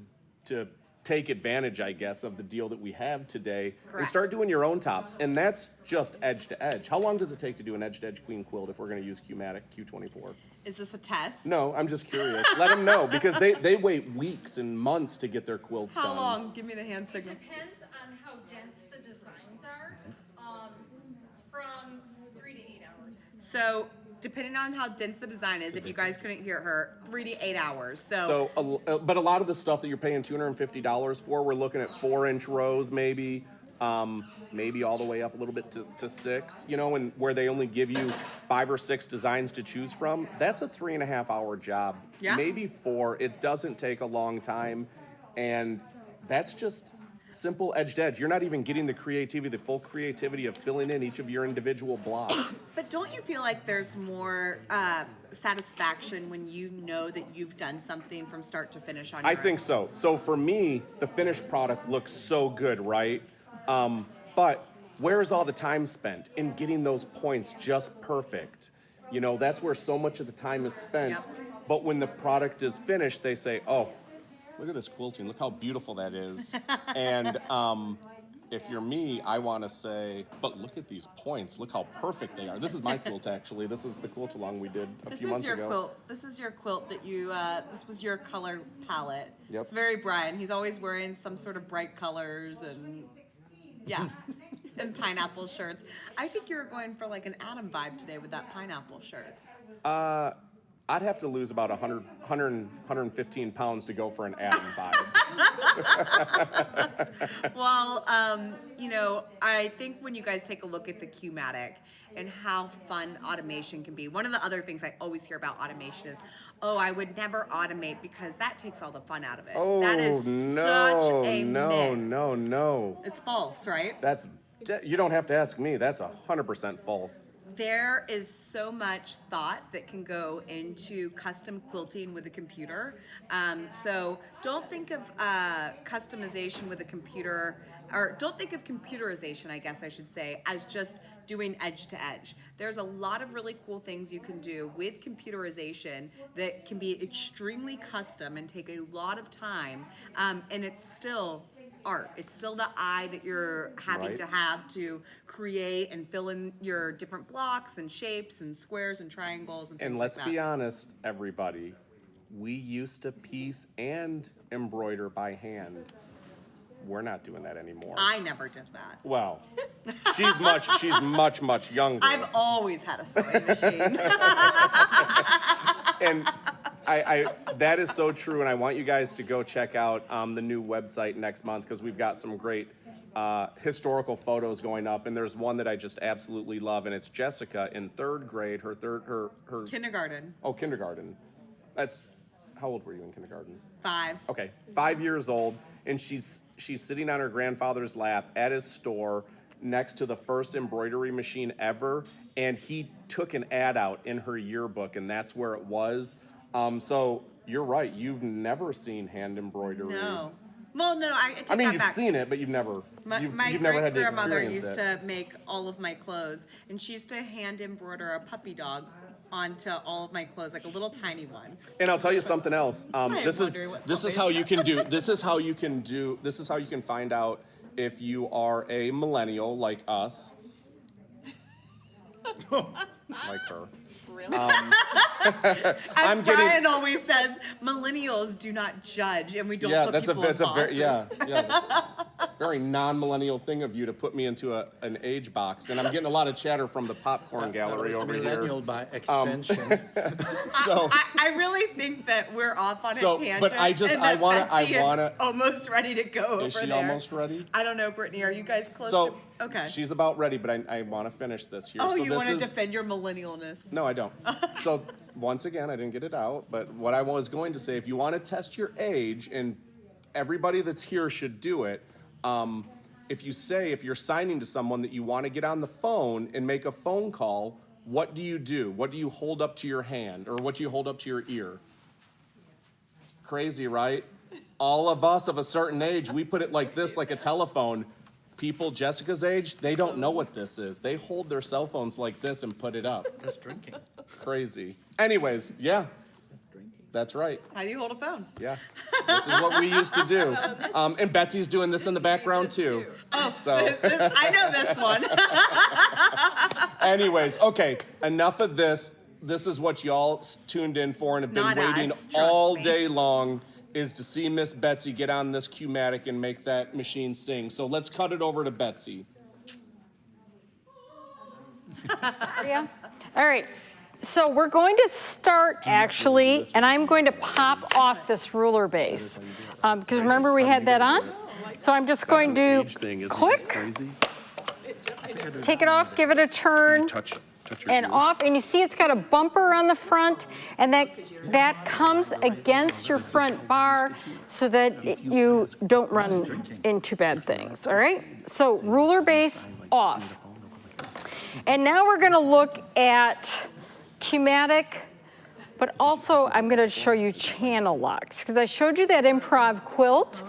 take advantage, I guess, of the deal that we have today and Correct. start doing your own tops. And that's just edge to edge. How long does it take to do an edge to edge queen quilt if we're going to use Q-matic Q24? Is this a test? No, I'm just curious. Let them know, because they wait weeks and months to get their quilts How done. long? Give me the hand signal. Depends on how dense the designs are, from 3 to 8 hours. So, depending on how dense the design is, if you guys couldn't hear her, 3 to 8 hours. So, But a lot of the stuff that you're paying $250 for, we're looking at 4-inch rows maybe, maybe all the way up a little bit to 6, you know, and where they only give you 5 or 6 designs to choose from. That's a 3.5-hour job, Yeah. maybe 4. It doesn't take a long time, and that's just simple edge to edge. You're not even getting the creativity, the full creativity of filling in each of your individual blocks. but don't you feel like there's more satisfaction when you know that you've done something from start to finish on your I think so. So for me, the finished product looks so good, right? But where's all the time spent in getting those points just perfect? You know, that's where so much of the time is spent. Yep. But when the product is finished, they say, oh, look at this quilting. Look how beautiful that is. And if you're me, I want to say, but look at these points. Look how perfect they are. This is my quilt, actually. This is the quilt along we did a few months ago. Quilt. This is your quilt that you, this was your color palette. Yep. It's very Brian. He's always wearing some sort of bright colors and, yeah, and pineapple shirts. I think you were going for like an Adam vibe today with that pineapple shirt. I'd have to lose about 115 pounds to go for an Adam vibe. Well, you know, I think when you guys take a look at the Q-matic and how fun automation can be, one of the other things I always hear about automation is, oh, I would never automate because that takes all the fun out of it. Oh, that is no, such a no, myth. no. It's false, right? You don't have to ask me. That's 100% false. There is so much thought that can go into custom quilting with a computer. So don't think of customization with a computer, or don't think of computerization, I guess I should say, as just doing edge to edge. There's a lot of really cool things you can do with computerization that can be extremely custom and take a lot of time, and it's still art. It's still the eye that you're having Right. to have to create and fill in your different blocks and shapes and squares and triangles and things And like let's that. be honest, everybody, we used to piece and embroider by hand. We're not doing that anymore. I never did that. Well, she's much younger. I've always had a sewing machine. And that is so true, and I want you guys to go check out the new website next month, because we've got some great historical photos going up, and there's one that I just absolutely love, and it's Jessica in 3rd grade, her Kindergarten. Oh, kindergarten. How old were you in kindergarten? 5. Okay, 5 years old, and she's sitting on her grandfather's lap at his store next to the first embroidery machine ever, and he took an ad out in her yearbook, and that's where it was. So you're right, you've never seen hand embroidery. No. Well, no, I take I mean, that you've back. seen it, but you've never My you've never had to great-grandmother experience used it. to make all of my clothes, and she used to hand embroider a puppy dog onto all of my clothes, like a little tiny one. And I'll tell you something else. This is wondering what how you can do. This is how you can find out if you are a millennial like us, like her. Really? As Brian always says, millennials do not judge, and we don't put people in boxes. That's a very non-millennial thing of you to put me into an age box, and I'm getting a lot of chatter from the popcorn gallery over here. Millennial by extension. So I really think that we're off on a tangent. but I Betsy is wanna. almost ready to go over Is she there. almost ready? I don't know, Brittany. Are you guys close So to? Okay. she's about ready, but I want to finish this here. Oh, so you this want to is, defend your millennialness? No, I don't. So once again, I didn't get it out, but what I was going to say, if you want to test your age, and everybody that's here should do it, if you're signing to someone that you want to get on the phone and make a phone call, what do you do? What do you hold up to your hand, or what do you hold up to your ear? Crazy, right? All of us of a certain age, we put it like this, like a telephone. People Jessica's age, they don't know what this is. They hold their cell phones like this and put it up. That's drinking. Crazy. Anyways, yeah. Drinking. That's right. How do you hold a phone? Yeah, this is what we used to do. And Betsy's doing this in the background too. Oh, so I know this one. Anyways, okay, enough of this. This is what y'all tuned in for and have been Not waiting us, trust all me. day long, is to see Miss Betsy get on this Q-matic and make that machine sing. So let's cut it over to Betsy. Yeah. All right. So we're going to start actually, and I'm going to pop off this ruler base. Because remember we had that on? So I'm just going to click, take it off, give it a turn, and off. And you see it's got a bumper on the front, and that comes against your front bar so that you don't run into bad things, all right? So ruler base off. And now we're gonna look at Q-matic, but also I'm gonna show you channel locks, because I showed you that improv quilt,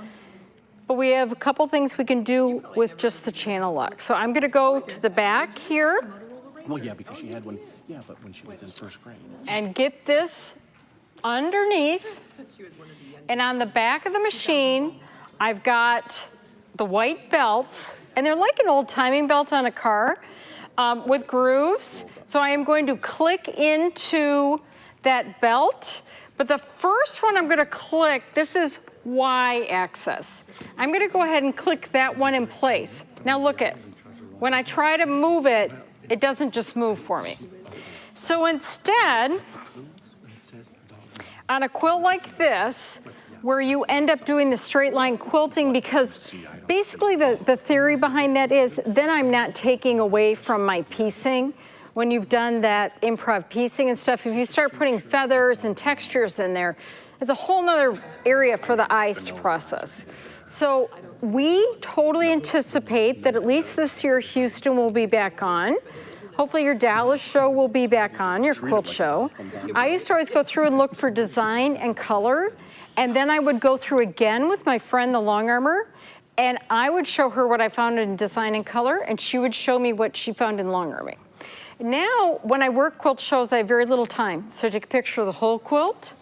but we have a couple things we can do with just the channel lock. So I'm gonna go to the back here. Well, yeah, because she had one, yeah, but when she was in first grade. And get this underneath. And on the back of the machine, I've got the white belts, and they're like an old timing belt on a car with grooves. So I am going to click into that belt. But the first one I'm gonna click, this is Y-axis. I'm gonna go ahead and click that one in place. Now look at, when I try to move it, it doesn't just move for me. So instead, on a quilt like this, where you end up doing the straight line quilting, because basically the theory behind that is then I'm not taking away from my piecing. When you've done that improv piecing and stuff, if you start putting feathers and textures in there, it's a whole nother area for the eyes to process. So we totally anticipate that at least this year Houston will be back on. Hopefully your Dallas show will be back on, your quilt show. I used to always go through and look for design and color, and then I would go through again with my friend, the long armor, and I would show her what I found in design and color, and she would show me what she found in long arming. Now, when I work quilt shows, I have very little time. So I take a picture of the whole quilt,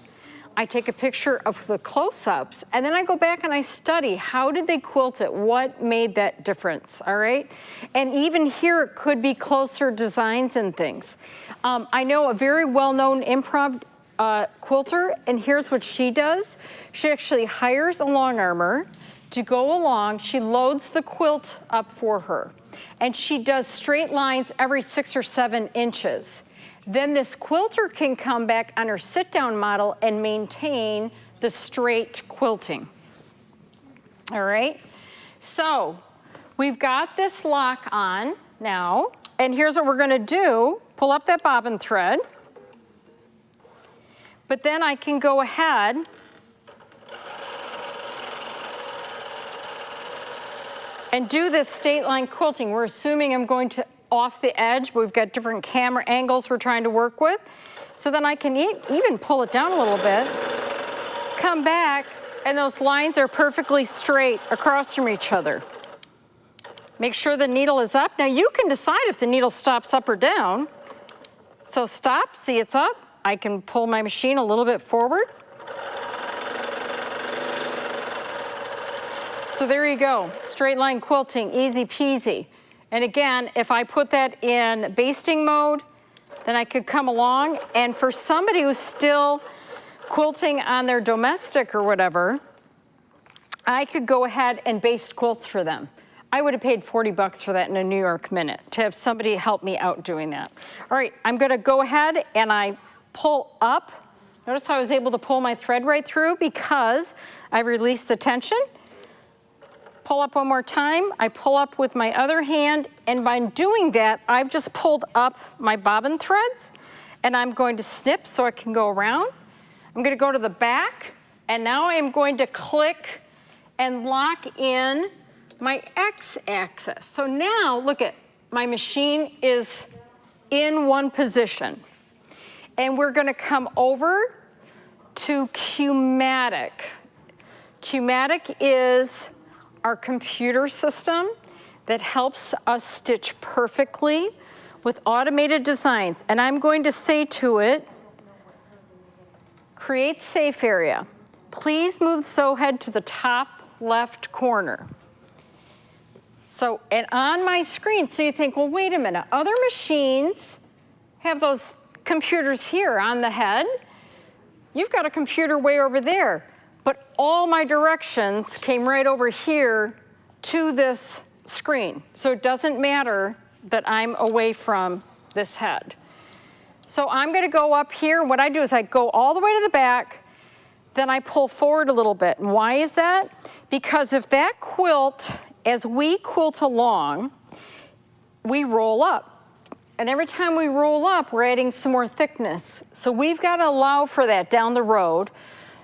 I take a picture of the close-ups, and then I go back and I study, how did they quilt it? What made that difference, all right? And even here, it could be closer designs and things. I know a very well-known improv quilter, and here's what she does. She actually hires a long armor to go along. She loads the quilt up for her, and she does straight lines every 6 or 7 inches. Then this quilter can come back on her sit-down model and maintain the straight quilting. All right, so we've got this lock on now, and here's what we're gonna do. Pull up that bobbin thread, but then I can go ahead and do this straight line quilting. We're assuming I'm going to off the edge. We've got different camera angles we're trying to work with. So then I can even pull it down a little bit, come back, and those lines are perfectly straight across from each other. Make sure the needle is up. Now you can decide if the needle stops up or down. So stop, see it's up. I can pull my machine a little bit forward. So there you go, straight line quilting, easy peasy. And again, if I put that in basting mode, then I could come along, and for somebody who's still quilting on their domestic or whatever, I could go ahead and baste quilts for them. I would have paid 40 bucks for that in a New York minute to have somebody help me out doing that. All right, I'm gonna go ahead and I pull up. Notice how I was able to pull my thread right through because I released the tension. Pull up one more time. I pull up with my other hand, and by doing that, I've just pulled up my bobbin threads, and I'm going to snip so I can go around. I'm gonna go to the back, and now I am going to click and lock in my X-axis. So now, look at, my machine is in one position. And we're gonna come over to Q-matic. Q-matic is our computer system that helps us stitch perfectly with automated designs. And I'm going to say to it, create safe area. Please move the sew head to the top left corner. So, and on my screen, so you think, well, wait a minute, other machines have those computers here on the head. You've got a computer way over there. But all my directions came right over here to this screen. So it doesn't matter that I'm away from this head. So I'm gonna go up here. What I do is I go all the way to the back, then I pull forward a little bit. And why is that? Because if that quilt, as we quilt along, we roll up. And every time we roll up, we're adding some more thickness. So we've got to allow for that down the road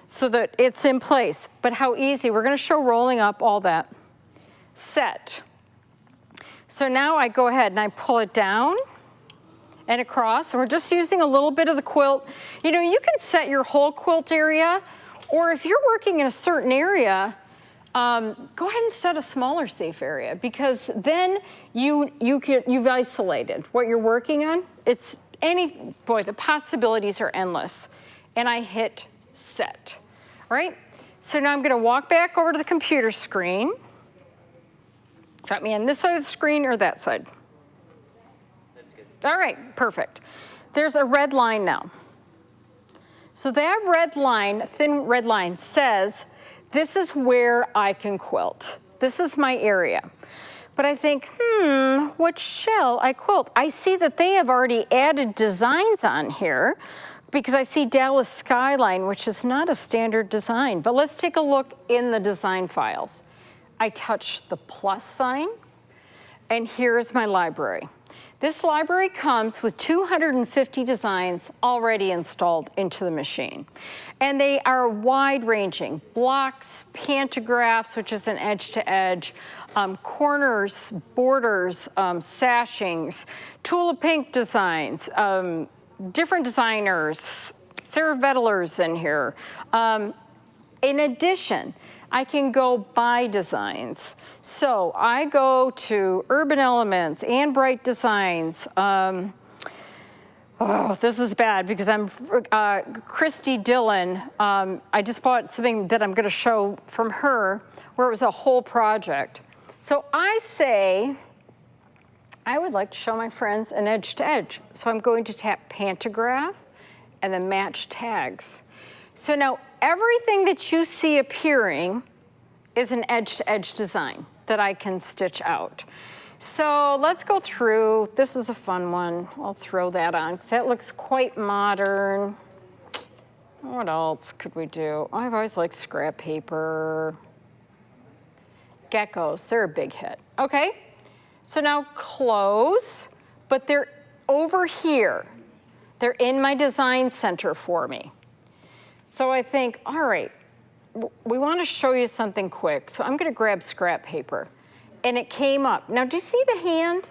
so that it's in place. But how easy, we're going to show rolling up all that. Set. So now I go ahead and I pull it down and across, and we're just using a little bit of the quilt. You know, you can set your whole quilt area, or if you're working in a certain area, go ahead and set a smaller safe area, because then you've isolated what you're working on. It's boy, the possibilities are endless. And I hit set, all right? So now I'm gonna walk back over to the computer screen. Drop me on this side of the screen or that side. That's good. All right, perfect. There's a red line now. So that red line, thin red line, says, this is where I can quilt. This is my area. But I think, what shall I quilt? I see that they have already added designs on here, because I see Dallas Skyline, which is not a standard design. But let's take a look in the design files. I touch the plus sign, and here's my library. This library comes with 250 designs already installed into the machine. And they are wide-ranging. Blocks, pantographs, which is an edge-to-edge, corners, borders, sashings, Tula Pink designs, different designers, Sarah Vetteler's in here. In addition, I can go by designs. So I go to Urban Elements and Bright Designs. Oh, this is bad because I'm Christy Dillon. I just bought something that I'm going to show from her where it was a whole project. So I say, I would like to show my friends an edge to edge. So I'm going to tap Pantograph and then match tags. So now everything that you see appearing is an edge-to-edge design that I can stitch out. So let's go through. This is a fun one. I'll throw that on because that looks quite modern. What else could we do? I've always liked scrap paper. Geckos, they're a big hit. Okay, so now close, but they're over here. They're in my design center for me. So I think, all right, we want to show you something quick. So I'm going to grab scrap paper. And it came up. Now, do you see the hand?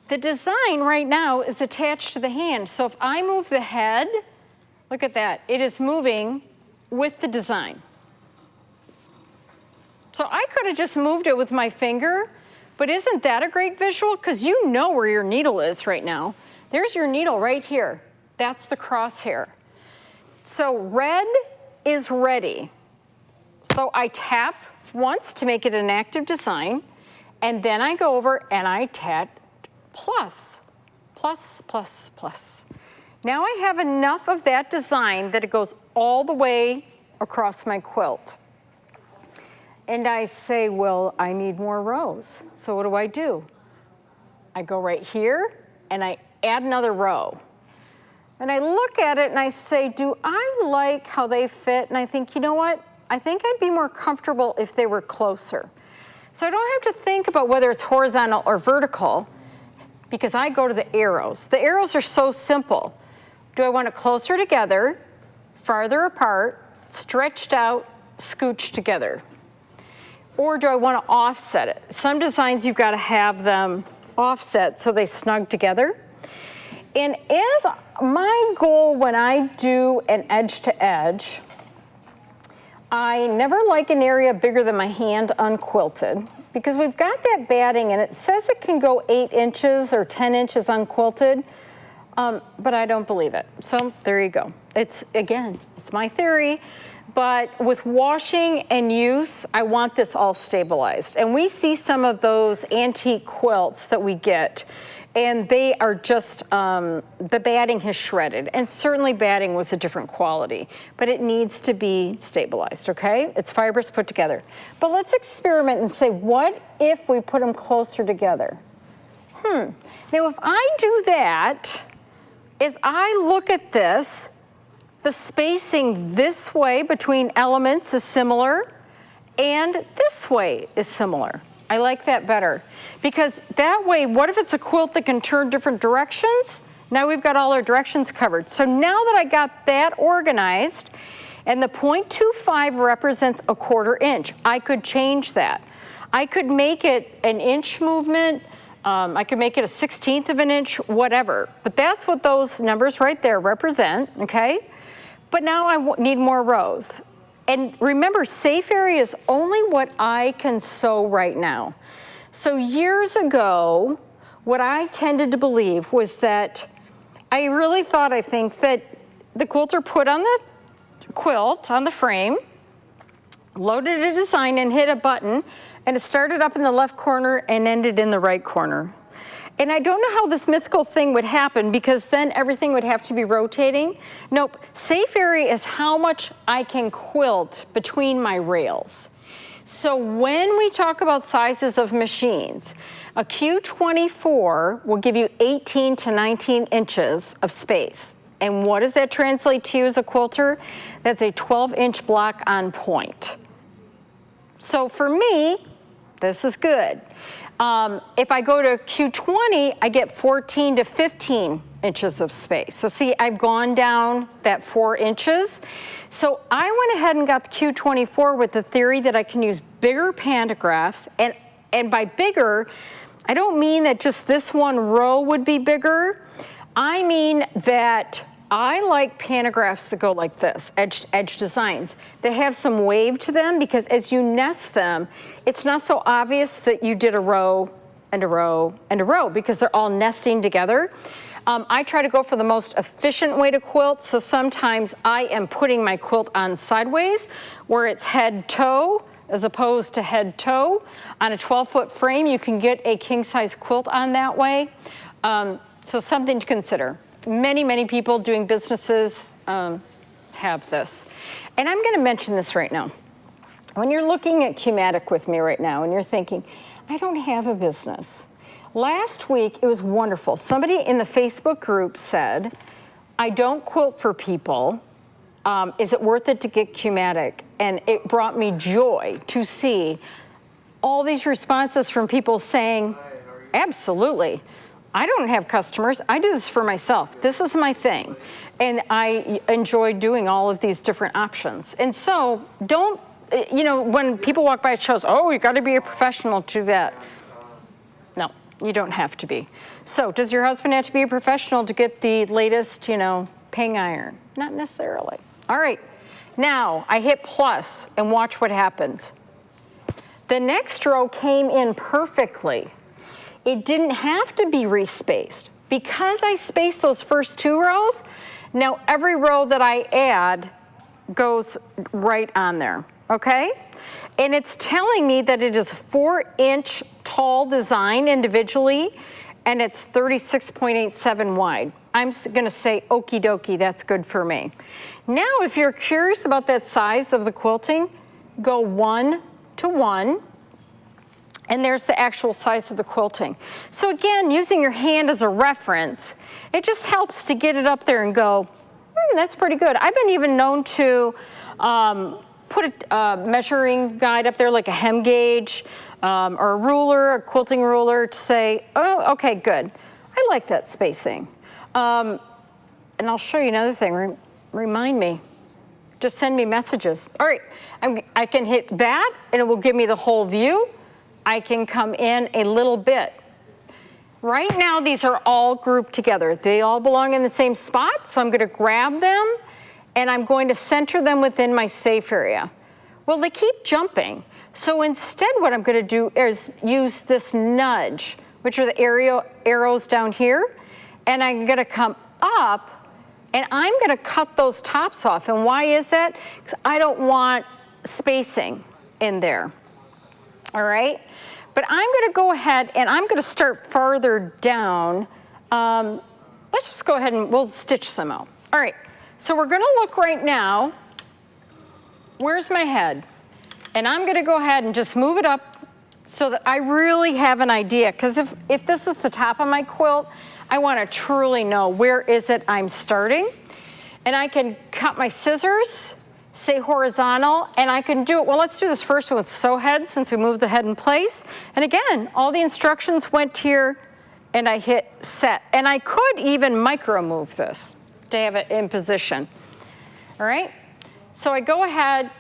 The design right now is attached to the hand. So if I move the head, look at that. It is moving with the design. So I could have just moved it with my finger, but isn't that a great visual? Because you know where your needle is right now. There's your needle right here. That's the crosshair. So red is ready. So I tap once to make it an active design, and then I go over and I tap plus, plus, plus, plus. Now I have enough of that design that it goes all the way across my quilt. And I say, well, I need more rows. So what do? I go right here and I add another row. And I look at it and I say, do I like how they fit? And I think, you know what? I think I'd be more comfortable if they were closer. So I don't have to think about whether it's horizontal or vertical because I go to the arrows. The arrows are so simple. Do I want it closer together, farther apart, stretched out, scooched together? Or do I want to offset it? Some designs you've got to have them offset so they snug together. And as my goal when I do an edge to edge, I never like an area bigger than my hand unquilted because we've got that batting and it says it can go 8 inches or 10 inches unquilted. but I don't believe it. So there you go. It's my theory. But with washing and use, I want this all stabilized. And we see some of those antique quilts that we get, and they are just, the batting has shredded. And certainly batting was a different quality, but it needs to be stabilized, okay? It's fibers put together. But let's experiment and say, what if we put them closer together? Now, if I do that, is I look at this, the spacing this way between elements is similar, and this way is similar. I like that better, because that way, what if it's a quilt that can turn different directions? Now we've got all our directions covered. So now that I got that organized, and the 0.25 represents a 1/4 inch, I could change that. I could make it an inch movement, I could make it a 1/16 of an inch, whatever. But that's what those numbers right there represent, okay? But now I need more rows. And remember, safe area is only what I can sew right now. So years ago, what I tended to believe was that I really thought, I think, that the quilter put on the quilt, on the frame, loaded a design and hit a button, and it started up in the left corner and ended in the right corner. And I don't know how this mythical thing would happen, because then everything would have to be rotating. Nope, safe area is how much I can quilt between my rails. So when we talk about sizes of machines, a Q24 will give you 18 to 19 inches of space. And what does that translate to you as a quilter? That's a 12-inch block on point. So for me, this is good. If I go to Q20, I get 14 to 15 inches of space. So see, I've gone down that 4 inches. So I went ahead and got the Q24 with the theory that I can use bigger pantographs. And by bigger, I don't mean that just this one row would be bigger. I mean that I like pantographs that go like this, edge designs. They have some wave to them, because as you nest them, it's not so obvious that you did a row and a row and a row, because they're all nesting together. I try to go for the most efficient way to quilt, so sometimes I am putting my quilt on sideways, where it's head-toe as opposed to head-toe. On a 12-foot frame, you can get a king-size quilt on that way. So something to consider. Many, many people doing businesses have this. And I'm going to mention this right now. When you're looking at Q-matic with me right now and you're thinking, I don't have a business. Last week, it was wonderful. Somebody in the Facebook group said, I don't quilt for people. Is it worth it to get Q-matic? And it brought me joy to see all these responses from people saying, absolutely. I don't have customers. I do this for myself. This is my thing. And I enjoy doing all of these different options. And so don't, when people walk by, it shows, oh, you got to be a professional to do that. No, you don't have to be. So does your husband have to be a professional to get the latest, ping iron? Not necessarily. All right. Now I hit plus and watch what happens. The next row came in perfectly. It didn't have to be respaced. Because I spaced those first 2 rows, now every row that I add goes right on there, okay? And it's telling me that it is a 4-inch tall design individually, and it's 36.87 wide. I'm gonna say, okie dokie, that's good for me. Now, if you're curious about that size of the quilting, go 1 to 1. And there's the actual size of the quilting. So again, using your hand as a reference, it just helps to get it up there and go, that's pretty good. I've been even known to put a measuring guide up there, like a hem gauge or a ruler, a quilting ruler, to say, oh, okay, good. I like that spacing. And I'll show you another thing. Remind me. Just send me messages. All right, I can hit that, and it will give me the whole view. I can come in a little bit. Right now, these are all grouped together. They all belong in the same spot, so I'm going to grab them, and I'm going to center them within my safe area. Well, they keep jumping. So instead, what I'm going to do is use this nudge, which are the arrows down here, and I'm gonna come up, and I'm gonna cut those tops off. And why is that? Because I don't want spacing in there, all right? But I'm gonna go ahead and I'm gonna start farther down. Let's just go ahead and we'll stitch some out. All right, so we're gonna look right now, where's my head? And I'm gonna go ahead and just move it up so that I really have an idea. Because if this is the top of my quilt, I wanna truly know where is it I'm starting. And I can cut my scissors, say horizontal, and I can do it, well, let's do this first one with sew head since we moved the head in place. And again, all the instructions went here and I hit set. And I could even micro move this to have it in position, all right? So I go ahead,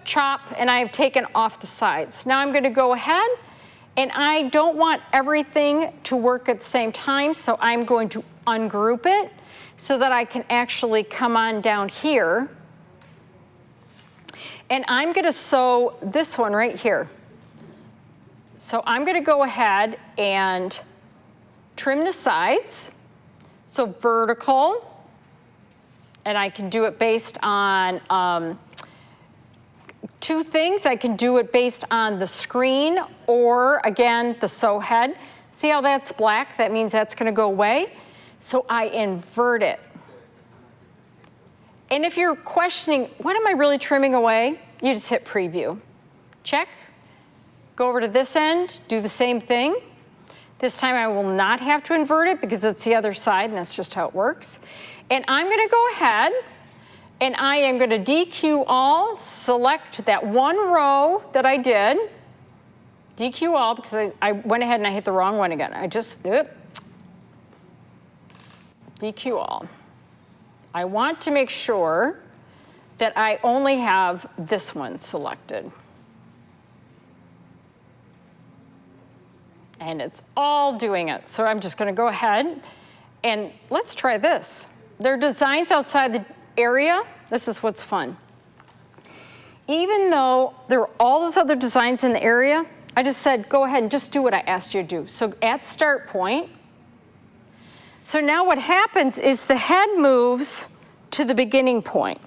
chop, and I've taken off the sides. Now I'm gonna go ahead, and I don't want everything to work at the same time, so I'm going to ungroup it so that I can actually come on down here. And I'm gonna sew this one right here. So I'm gonna go ahead and trim the sides. So vertical, and I can do it based on two things. I can do it based on the screen or, again, the sew head. See how that's black? That means that's gonna go away. So I invert it. And if you're questioning, what am I really trimming away? You just hit preview. Check. Go over to this end, do the same thing. This time I will not have to invert it because it's the other side and that's just how it works. And I'm gonna go ahead and I am gonna DQ all, select that one row that I did, DQ all because I went ahead and I hit the wrong one again. I just, DQ all. I want to make sure that I only have this one selected. And it's all doing it. So I'm just gonna go ahead and let's try this. There are designs outside the area. This is what's fun. Even though there are all those other designs in the area, I just said, go ahead and just do what I asked you to do. So at start point, so now what happens is the head moves to the beginning point.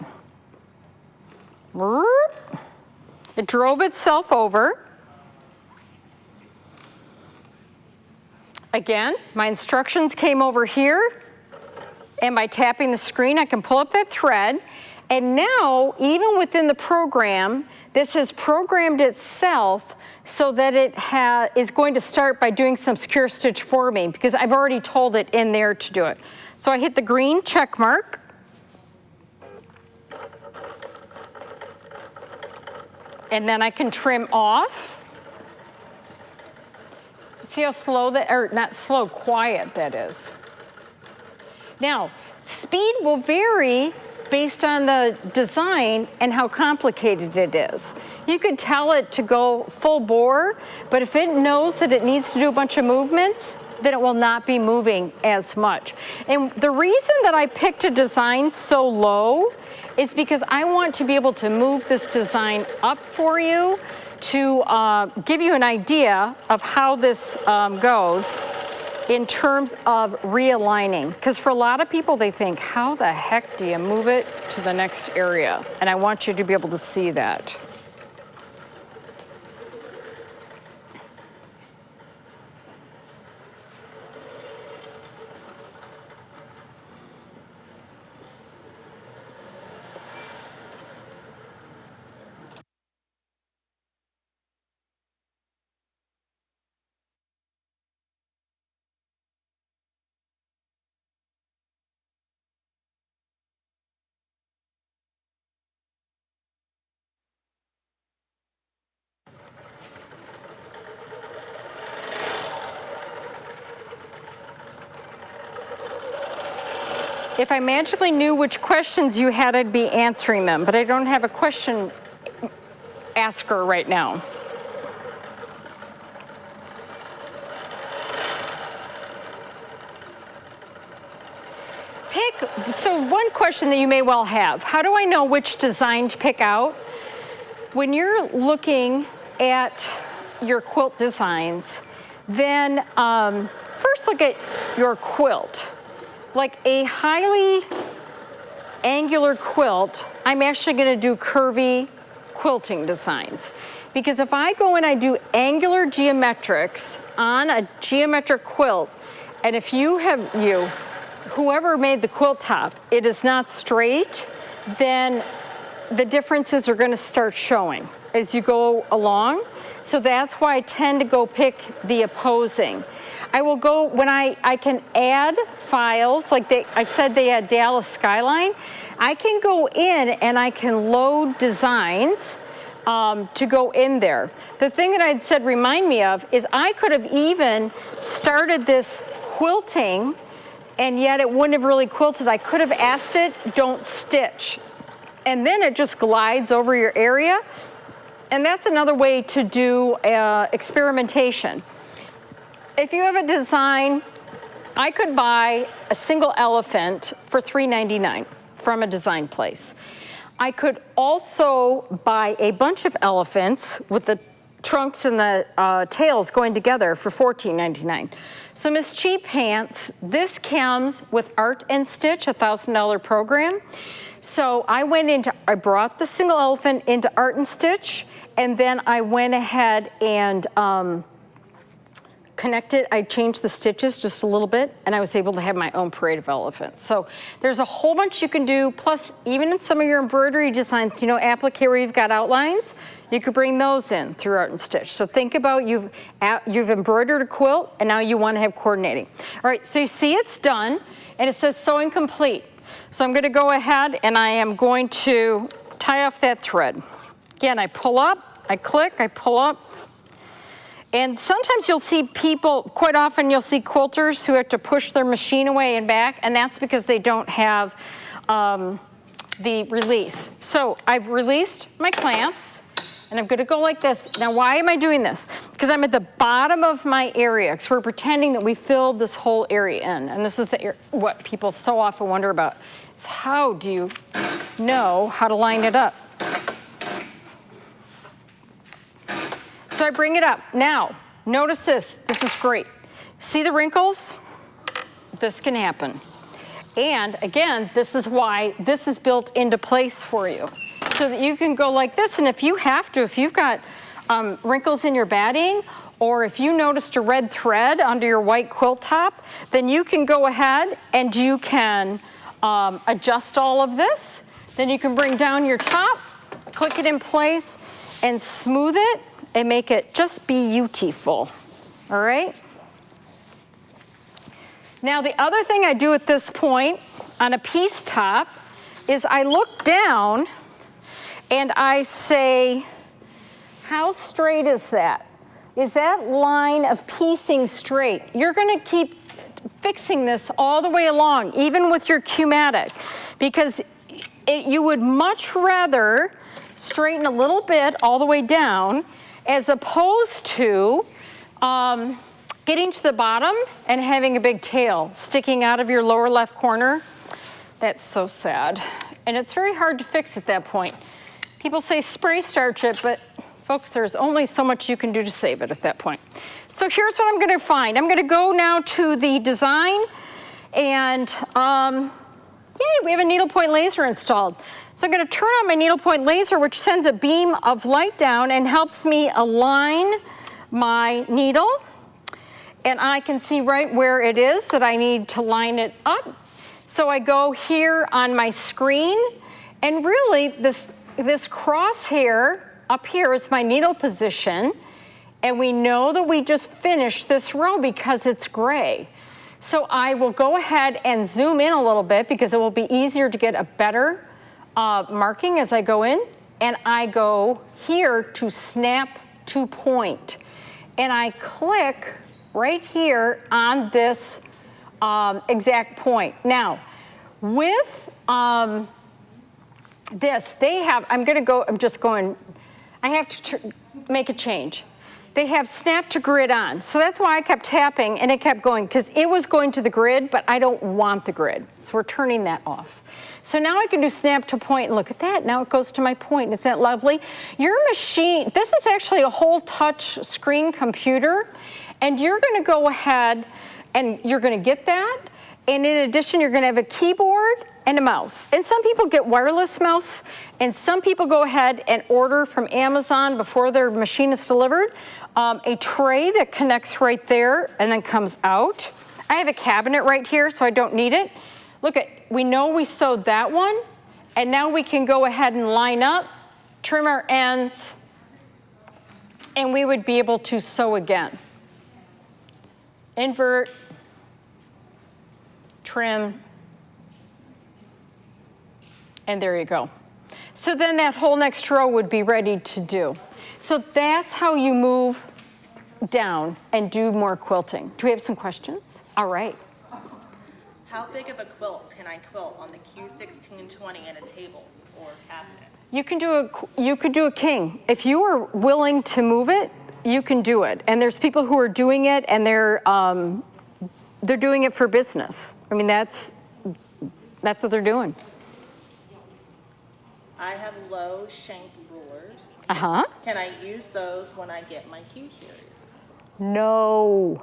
It drove itself over. Again, my instructions came over here, and by tapping the screen, I can pull up that thread. And now, even within the program, this has programmed itself so that it is going to start by doing some secure stitch for me because I've already told it in there to do it. So I hit the green check mark. And then I can trim off. See how slow that, or not slow, quiet that is. Now, speed will vary based on the design and how complicated it is. You could tell it to go full bore, but if it knows that it needs to do a bunch of movements, then it will not be moving as much. And the reason that I picked a design so low is because I want to be able to move this design up for you to give you an idea of how this goes in terms of realigning. Because for a lot of people, they think, how the heck do you move it to the next area? And I want you to be able to see that. If I magically knew which questions you had, I'd be answering them, but I don't have a question asker right now. So one question that you may well have, how do I know which design to pick out? When you're looking at your quilt designs, then first let's look at your quilt. Like a highly angular quilt, I'm actually gonna do curvy quilting designs. Because if I go and I do angular geometrics on a geometric quilt, and if whoever made the quilt top, it is not straight, then the differences are gonna start showing as you go along. So that's why I tend to go pick the opposing. I will go, when I can add files, like I said they had Dallas Skyline, I can go in and I can load designs to go in there. The thing that I'd said remind me of is I could have even started this quilting and yet it wouldn't have really quilted. I could have asked it, don't stitch. And then it just glides over your area. And that's another way to do experimentation. If you have a design, I could buy a single elephant for $3.99 from a design place. I could also buy a bunch of elephants with the trunks and the tails going together for $14.99. So Miss Cheap Pants, this comes with Art and Stitch, a $1,000 program. So I brought the single elephant into Art and Stitch, and then I went ahead and connected, I changed the stitches just a little bit, and I was able to have my own parade of elephants. So there's a whole bunch you can do, plus even in some of your embroidery designs, you know, applique where you've got outlines, you could bring those in through Art and Stitch. So think about you've embroidered a quilt, and now you want to have coordinating. All right, so you see it's done, and it says sewing complete. So I'm gonna go ahead and I am going to tie off that thread. Again, I pull up, I click, I pull up. And sometimes you'll see people, quite often you'll see quilters who have to push their machine away and back, and that's because they don't have the release. So I've released my clamps, and I'm gonna go like this. Now, why am I doing this? Because I'm at the bottom of my area, because we're pretending that we filled this whole area in. And this is what people so often wonder about, is how do you know how to line it up? So I bring it up. Now, notice this. This is great. See the wrinkles? This can happen. And again, this is why this is built into place for you. So that you can go like this, and if you have to, if you've got wrinkles in your batting, or if you noticed a red thread under your white quilt top, then you can go ahead and you can adjust all of this. Then you can bring down your top, click it in place, and smooth it, and make it just beautiful, all right? Now, the other thing I do at this point on a piece top is I look down and I say, how straight is that? Is that line of piecing straight? You're gonna keep fixing this all the way along, even with your Q-matic, because you would much rather straighten a little bit all the way down as opposed to getting to the bottom and having a big tail sticking out of your lower left corner. That's so sad. And it's very hard to fix at that point. People say spray starch it, but folks, there's only so much you can do to save it at that point. So here's what I'm gonna find. I'm gonna go now to the design, and yay, we have a needlepoint laser installed. So I'm gonna turn on my needlepoint laser, which sends a beam of light down and helps me align my needle. And I can see right where it is that I need to line it up. So I go here on my screen, and really this crosshair up here is my needle position, and we know that we just finished this row because it's gray. So I will go ahead and zoom in a little bit because it will be easier to get a better marking as I go in, and I go here to snap to point, and I click right here on this exact point. Now, with this, they have, I have to make a change. They have snap to grid on. So that's why I kept tapping and it kept going, because it was going to the grid, but I don't want the grid. So we're turning that off. So now I can do snap to point, and look at that. Now it goes to my point. Isn't that lovely? Your machine, this is actually a whole touch screen computer, and you're gonna go ahead, And you're gonna get that. And in addition, you're gonna have a keyboard and a mouse. And some people get wireless mouse, and some people go ahead and order from Amazon before their machine is delivered, a tray that connects right there and then comes out. I have a cabinet right here, so I don't need it. Look we know we sewed that one, and now we can go ahead and line up, trim our ends, and we would be able to sew again. Invert, trim, and there you go. So then that whole next row would be ready to do. So that's how you move down and do more quilting. Do we have some questions? All right. How big of a quilt can I quilt on the Q1620 in a table or cabinet? You could do a king. If you are willing to move it, you can do it. And there's people who are doing it, and they're doing it for business. I mean, that's what they're doing. I have low shank rulers. Uh-huh. Can I use those when I get my Q series? No.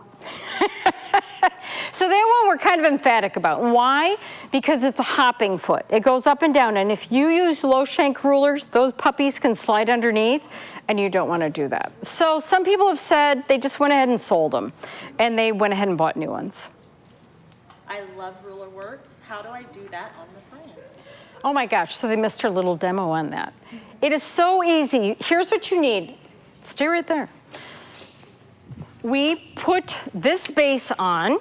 So that one we're kind of emphatic about. Why? Because it's a hopping foot. It goes up and down, and if you use low shank rulers, those puppies can slide underneath, and you don't want to do that. So some people have said they just went ahead and sold them, and they went ahead and bought new ones. I love ruler work. How do I do that on the frame? Oh my gosh, so they missed our little demo on that. It is so easy. Here's what you need. Stay right there. We put this base on,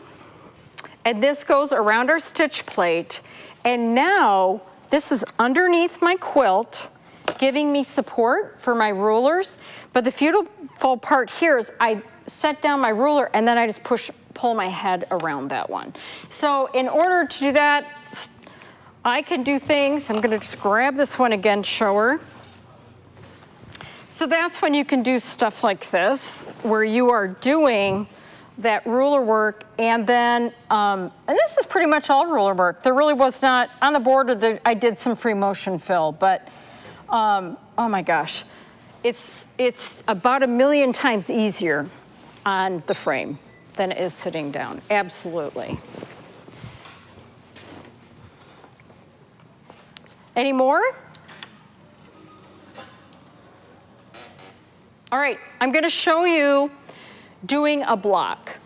and this goes around our stitch plate, and now this is underneath my quilt, giving me support for my rulers. But the beautiful part here is I set down my ruler, and then I just pull my head around that one. So in order to do that, I can do things. I'm gonna just grab this one again, show her. So that's when you can do stuff like this, where you are doing that ruler work, and then, and this is pretty much all ruler work. There really was not, on the border, I did some free motion fill, but oh my gosh. It's about 1,000,000 times easier on the frame than it is sitting down, absolutely. Any more? All right, I'm gonna show you doing a block.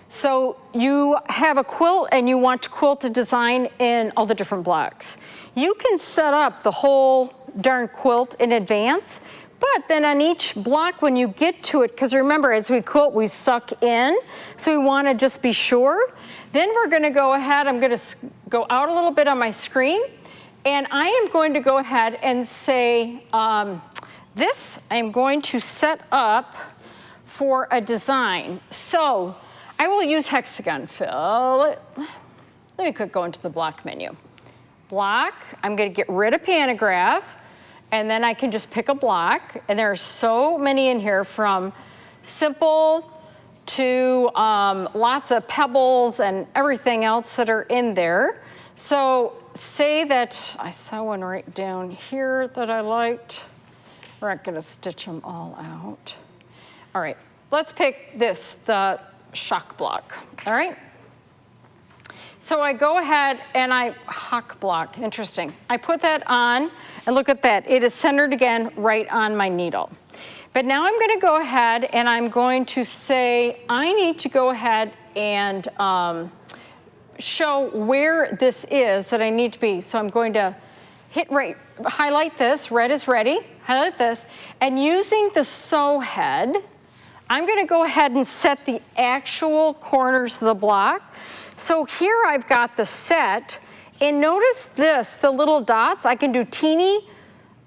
So you have a quilt and you want to quilt a design in all the different blocks. You can set up the whole darn quilt in advance, but then on each block when you get to it, because remember as we quilt we suck in, so we wanna just be sure. Then we're gonna go ahead, I'm gonna go out a little bit on my screen, and I am going to go ahead and say, this I'm going to set up for a design. So I will use hexagon fill. Let me quick go into the block menu. Block, I'm gonna get rid of pantograph, and then I can just pick a block. And there are so many in here, from simple to lots of pebbles and everything else that are in there. So say that I saw one right down here that I liked. We're not gonna stitch them all out. All right, let's pick this, the shock block, all right? So I go ahead and I, hock block, interesting. I put that on, and look at that. It is centered again right on my needle. But now I'm gonna go ahead and I'm going to say, I need to go ahead and show where this is that I need to be. So I'm going to hit right, highlight this, red is ready, highlight this, and using the sew head, I'm gonna go ahead and set the actual corners of the block. So here I've got the set, and notice this, the little dots, I can do teeny,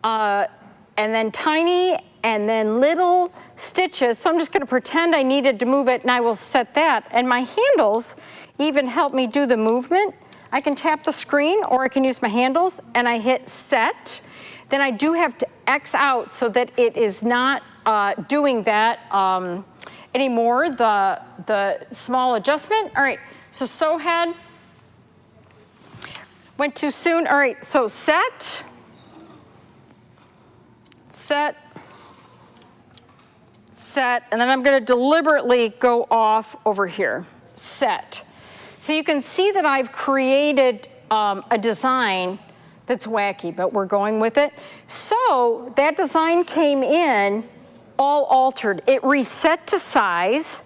and then tiny, and then little stitches. So I'm just gonna pretend I needed to move it, and I will set that. And my handles even help me do the movement. I can tap the screen, or I can use my handles, and I hit set. Then I do have to X out so that it is not doing that anymore, the small adjustment. All right, so sew head. Went too soon. All right, so set, set, set, and then I'm gonna deliberately go off over here. set. So you can see that I've created a design that's wacky, but we're going with it. So that design came in all altered. It reset to size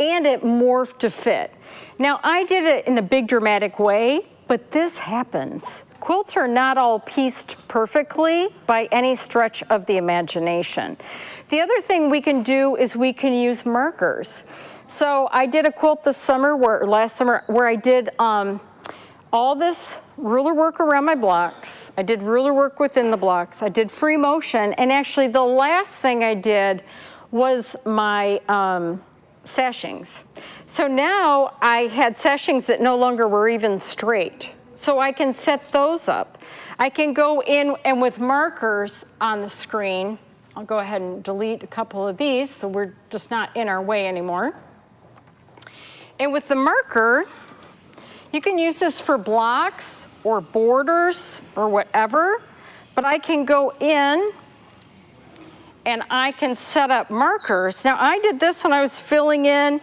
and it morphed to fit. Now I did it in a big dramatic way, but this happens. Quilts are not all pieced perfectly by any stretch of the imagination. The other thing we can do is we can use markers. So I did a quilt this summer, last summer, where I did all this ruler work around my blocks. I did ruler work within the blocks. I did free motion, and actually the last thing I did was my sashings. So now I had sashings that no longer were even straight. So I can set those up. I can go in and with markers on the screen, I'll go ahead and delete a couple of these so we're just not in our way anymore. And with the marker, you can use this for blocks or borders or whatever, but I can go in and I can set up markers. Now I did this when I was filling in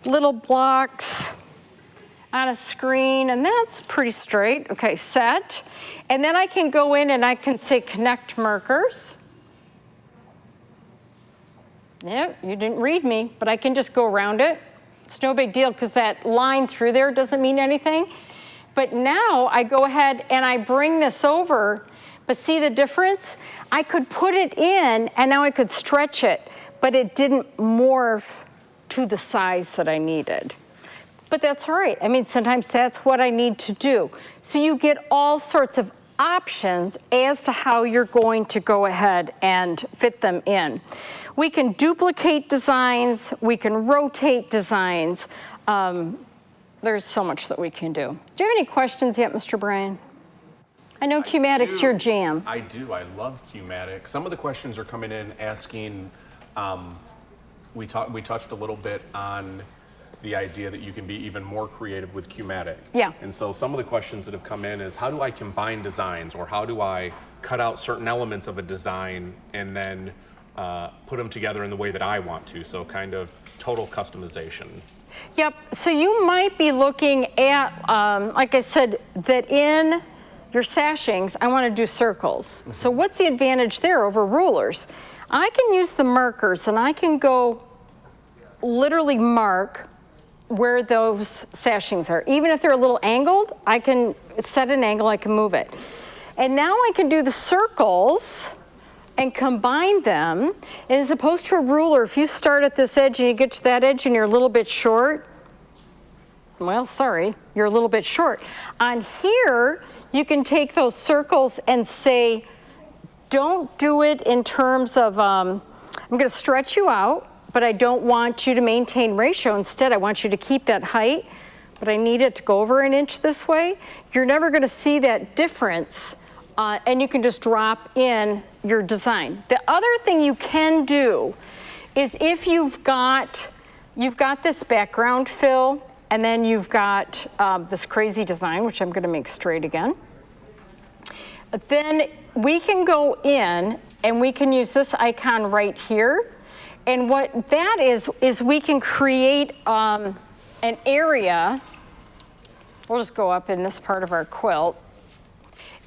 little blocks on a screen, and that's pretty straight. Okay, set. And then I can go in and I can say connect markers. Yep, you didn't read me, but I can just go around it. It's no big deal because that line through there doesn't mean anything. But now I go ahead and I bring this over, but see the difference? I could put it in and now I could stretch it, but it didn't morph to the size that I needed. But that's all right. I mean, sometimes that's what I need to do. So you get all sorts of options as to how you're going to go ahead and fit them in. We can duplicate designs, we can rotate designs. There's so much that we can do. Do you have any questions yet, Mr. Brian? I know Q-matic's your jam. I do. I love Q-matic. Some of the questions are coming in asking, we touched a little bit on the idea that you can be even more creative with Q-matic. Yeah. And so some of the questions that have come in is, how do I combine designs, or how do I cut out certain elements of a design and then put them together in the way that I want to? So kind of total customization. Yep, so you might be looking at, like I said, that in your sashings, I want to do circles. So what's the advantage there over rulers? I can use the markers and I can go literally mark where those sashings are. Even if they're a little angled, I can set an angle, I can move it. And now I can do the circles and combine them. And as opposed to a ruler, if you start at this edge and you get to that edge and you're a little bit short, well, sorry, you're a little bit short. On here, you can take those circles and say, don't do it in terms of, I'm gonna stretch you out, but I don't want you to maintain ratio. Instead, I want you to keep that height, but I need it to go over an inch this way. You're never gonna see that difference, and you can just drop in your design. The other thing you can do is if you've got this background fill, and then you've got this crazy design, which I'm gonna make straight again. Then we can go in and we can use this icon right here. And what that is we can create an area. We'll just go up in this part of our quilt.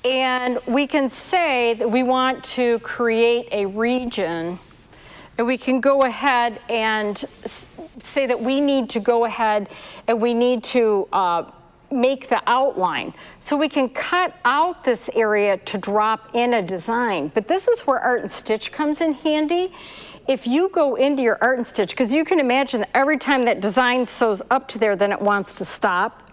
And we can say that we want to create a region. And we can go ahead and say that we need to go ahead and we need to make the outline. So we can cut out this area to drop in a design. But this is where Art and Stitch comes in handy. If you go into your Art and Stitch, because you can imagine that every time that design sews up to there, then it wants to stop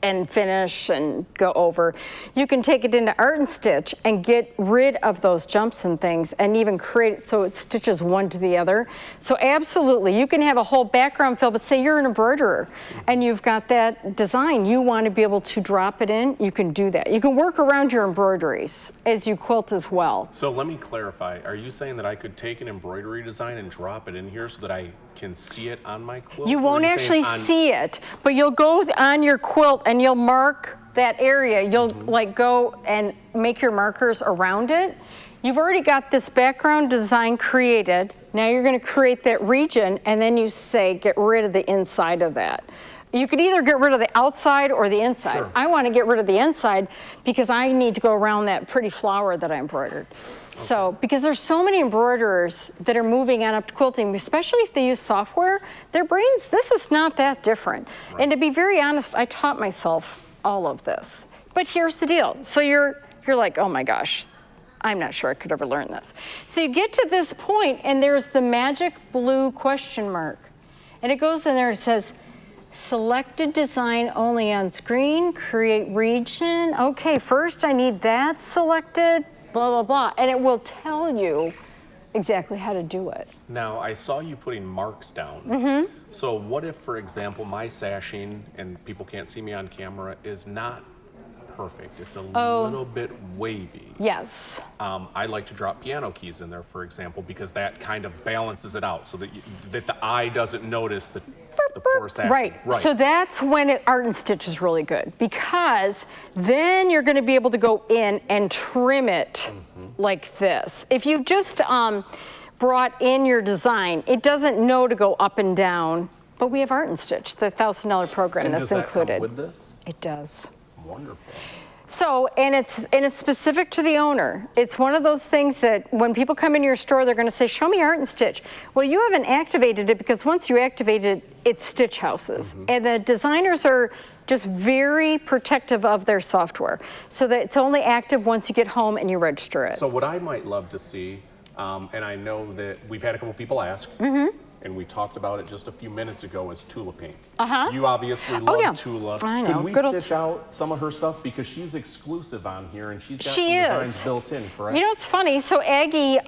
and finish and go over. You can take it into Art and Stitch and get rid of those jumps and things and even create it so it stitches one to the other. So absolutely, you can have a whole background fill, but say you're an embroiderer and you've got that design, you want to be able to drop it in, you can do that. You can work around your embroideries as you quilt as well. So let me clarify, are you saying that I could take an embroidery design and drop it in here so that I can see it on my quilt? You won't actually see it, but you'll go on your quilt and you'll mark that area. You'll like go and make your markers around it. You've already got this background design created Now you're going to create that region, and then you say, get rid of the inside of that. You could either get rid of the outside or the inside. Sure. I want to get rid of the inside because I need to go around that pretty flower that I embroidered. Okay. So, because there's so many embroiderers that are moving on up to quilting, especially if they use software, their brains, this is not that different. Right. And to be very honest, I taught myself all of this. But here's the deal. So you're like, oh my gosh, I'm not sure I could ever learn this. So you get to this point, and there's the magic blue question mark. And it goes in there, it says, selected design only on screen, create region. Okay, first I need that selected, blah, blah, blah. And it will tell you exactly how to do it. Now, I saw you putting marks down. Mm-hmm. So what if, for example, my sashing, and people can't see me on camera, is not perfect. It's a little bit wavy. Yes. I like to drop piano keys in there, for example, because that kind of balances it out so that that the eye doesn't notice the poor sashing. Right. So that's when art and stitch is really good, because then you're going to be able to go in and trim it like this. If you just brought in your design, it doesn't know to go up and down, but we have art and stitch, the $1,000 program that's included. Come with this? It does. Wonderful. So, and it's specific to the owner. It's one of those things that when people come into your store, they're going to say, show me art and stitch. Well, you haven't activated it, because once you activate it, it's stitch houses. And the designers are just very protective of their software, so that it's only active once you get home and you register it. So what I might love to see, and I know that we've had a couple people ask, and we talked about it just a few minutes ago, is Tula Pink. You obviously love Tula. I know. Can we stitch out some of her stuff? Because she's exclusive on here, and she's got some designs built in, correct? You know, it's funny. So Aggie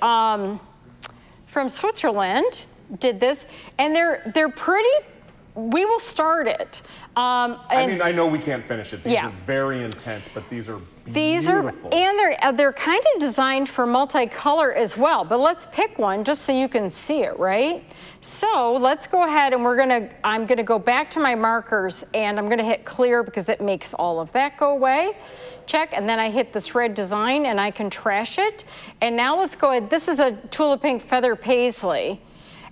from Switzerland did this, and they're pretty. We will start it. I mean, I know we can't finish it. These are very intense, but these are beautiful. These are, and they're kind of designed for multicolor as well. But let's pick one just so you can see it, right? So let's go ahead, and I'm gonna go back to my markers, and I'm gonna hit clear because it makes all of that go away. Check, and then I hit this red design, and I can trash it. And now let's go ahead. This is a Tula Pink Feather Paisley.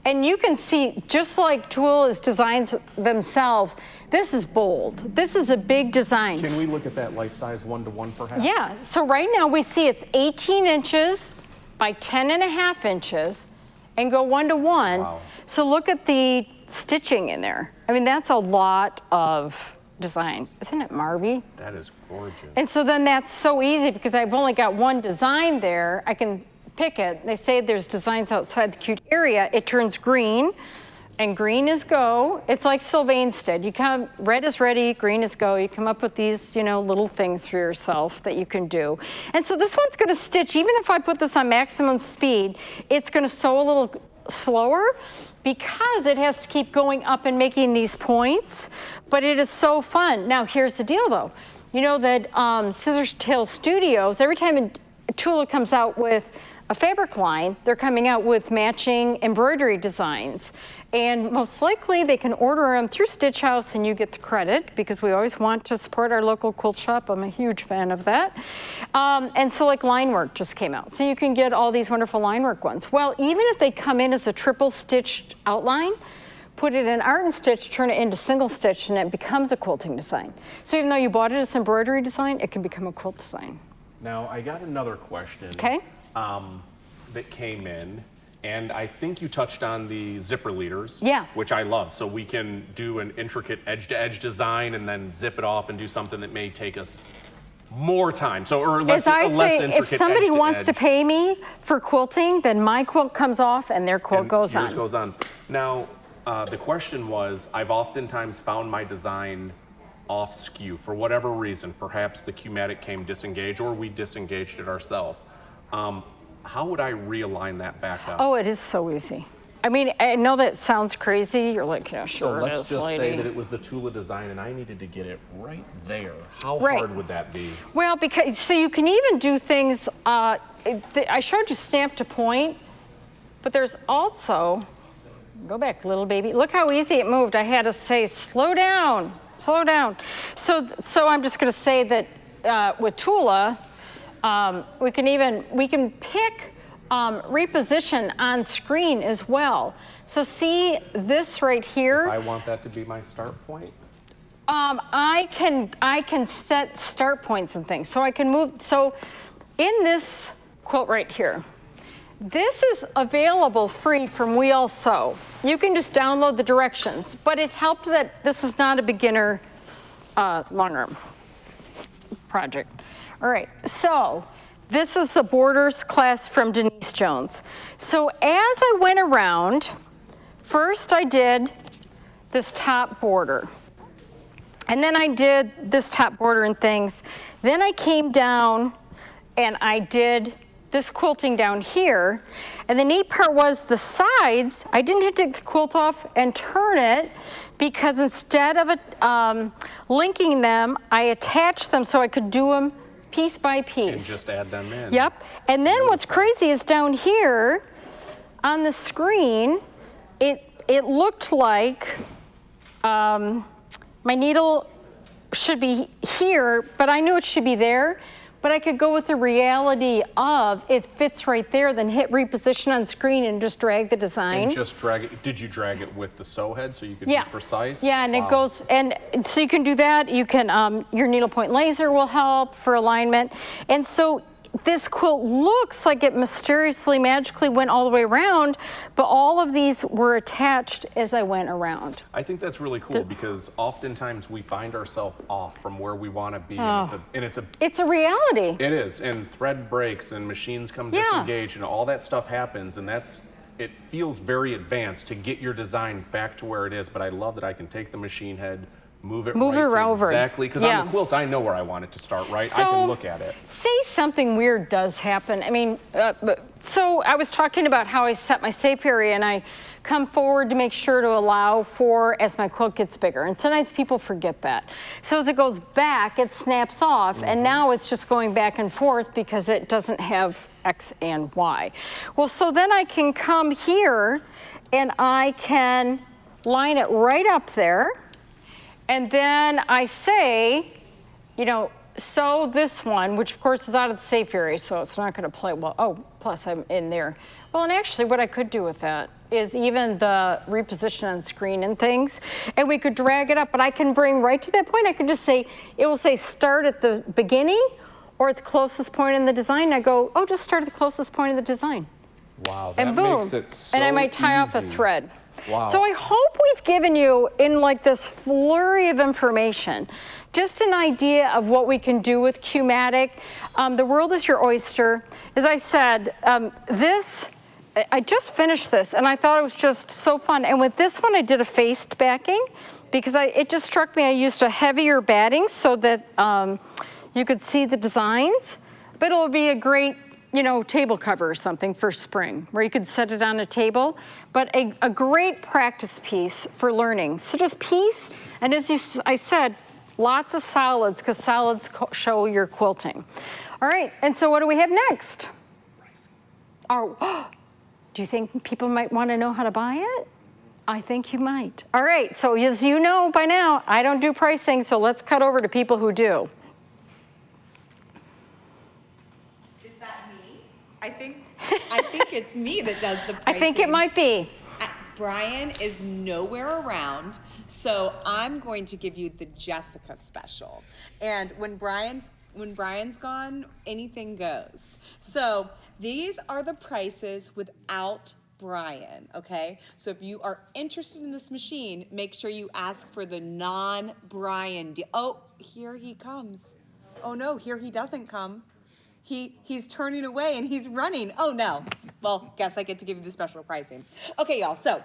And you can see, just like Tula's designs themselves, this is bold. This is a big design. Can we look at that life size 1-to-1 perhaps? Yeah, so right now we see it's 18 inches by 10.5 inches and go 1-to-1. Wow. So look at the stitching in there. I mean, that's a lot of design. Isn't it Marby? That is gorgeous. And so then that's so easy because I've only got one design there. I can pick it. They say there's designs outside the cute area. It turns green, and green is go. It's like Sylvain did. You come, red is ready, green is go. You come up with these, little things for yourself that you can do. And so this one's gonna stitch, even if I put this on maximum speed, it's gonna sew a little slower because it has to keep going up and making these points, but it is so fun. Now here's the deal though. You know that Scissortail Studios, every time Tula comes out with a fabric line, they're coming out with matching embroidery designs. And most likely they can order them through Stitch House and you get the credit because we always want to support our local quilt shop. I'm a huge fan of that. And so like line work just came out. So you can get all these wonderful line work ones. Well, even if they come in as a triple stitched outline, put it in art and stitch, turn it into single stitch, and it becomes a quilting design. So even though you bought it as embroidery design, it can become a quilt design. Now, I got another question. Okay. That came in, and I think you touched on the zipper leaders, yeah, which I love. So we can do an intricate edge-to-edge design and then zip it off and do something that may take us more time. So, or less, as I less say, intricate if somebody edge wants edge. to pay me for quilting, then my quilt comes off and their quilt goes on. Yours goes on. Now, the question was, I've oftentimes found my design off skew for whatever reason. Perhaps the Q-matic came disengaged or we disengaged it ourselves. How would I realign that back up? Oh, it is so easy. I mean, I know that sounds crazy. You're like, yeah, sure. So let's just lady. say that it was the Tula design and I needed to get it right there. How Right. hard would that be? Well, because, so you can even do things, I showed you stamp to point, but there's also, go back, little baby. Look how easy it moved. I had to say, slow down, slow down. So I'm just gonna say that with Tula, we can pick reposition on screen as well. So see this right here? If I want that to be my start point? I can set start points and things. So I can move, so in this quilt right here, this is available free from We All Sew. You can just download the directions, but it helped that this is not a beginner long arm project. All right, so this is the Borders class from Denise Jones. So as I went around, first I did this top border. And then I did this top border and things. Then I came down and I did this quilting down here. And the neat part was the sides, I didn't have to take the quilt off and turn it, because instead of linking them, I attached them so I could do them piece by piece. And just add them in. Yep. And then what's crazy is down here on the screen, it looked like my needle should be here, but I knew it should be there. But I could go with the reality of it fits right there, then hit reposition on screen and just drag the design. And just drag it. Did you drag it with the sew head so you could be precise? Yeah, and it goes, and so you can do that. You can, your needlepoint laser will help for alignment. And so this quilt looks like it mysteriously, magically went all the way around, but all of these were attached as I went around. I think that's really cool because oftentimes we find ourselves off from where we want to be, it's a reality. It is, and thread breaks and machines come disengaged and all that stuff happens, and it feels very advanced to get your design back to where it is, but I love that I can take the machine head, move it over. Exactly, because on the quilt, I know where I want it to start, right? So, I can look at it. Say something weird does happen. I mean, so I was talking about how I set my safe area and I come forward to make sure to allow for as my quilt gets bigger. And sometimes people forget that. So as it goes back, it snaps off, and now it's just going back and forth because it doesn't have X and Y. Well, so then I can come here and I can line it right up there. And then I say, you know, sew this one, which of course is out of the safe area, so it's not gonna play well. Oh, plus I'm in there. Well, and actually what I could do with that is even the reposition on screen and things, and we could drag it up, but I can bring right to that point. I could just say, it will say start at the beginning or at the closest point in the design. I go, oh, just start at the closest point of the design. Wow, that and boom, makes it so and I might tie off a easy. thread. Wow. So I hope we've given you, in like this flurry of information, just an idea of what we can do with Q-matic. The world is your oyster. As I said, I just finished this and I thought it was just so fun. And with this one, I did a faced backing because it just struck me I used a heavier batting so that you could see the designs, but it'll be a great, you know, table cover or something for spring where you could set it on a table, but a great practice piece for learning. So just piece, and as I said, lots of solids, because solids show your quilting. All right, and so what do we have next? Do you think people might want to know how to buy it? I think you might. All right, so as you know by now, I don't do pricing, so let's cut over to people who do. I think it's me that does the pricing. I think it might be. Brian is nowhere around, so I'm going to give you the Jessica special. And when Brian's gone, anything goes. So these are the prices without Brian, okay? So if you are interested in this machine, make sure you ask for the non-Brian deal. Oh, here he comes. Oh no, here he doesn't come. He's turning away and he's running. Oh no. Well, guess I get to give you the special pricing. Okay, y'all, so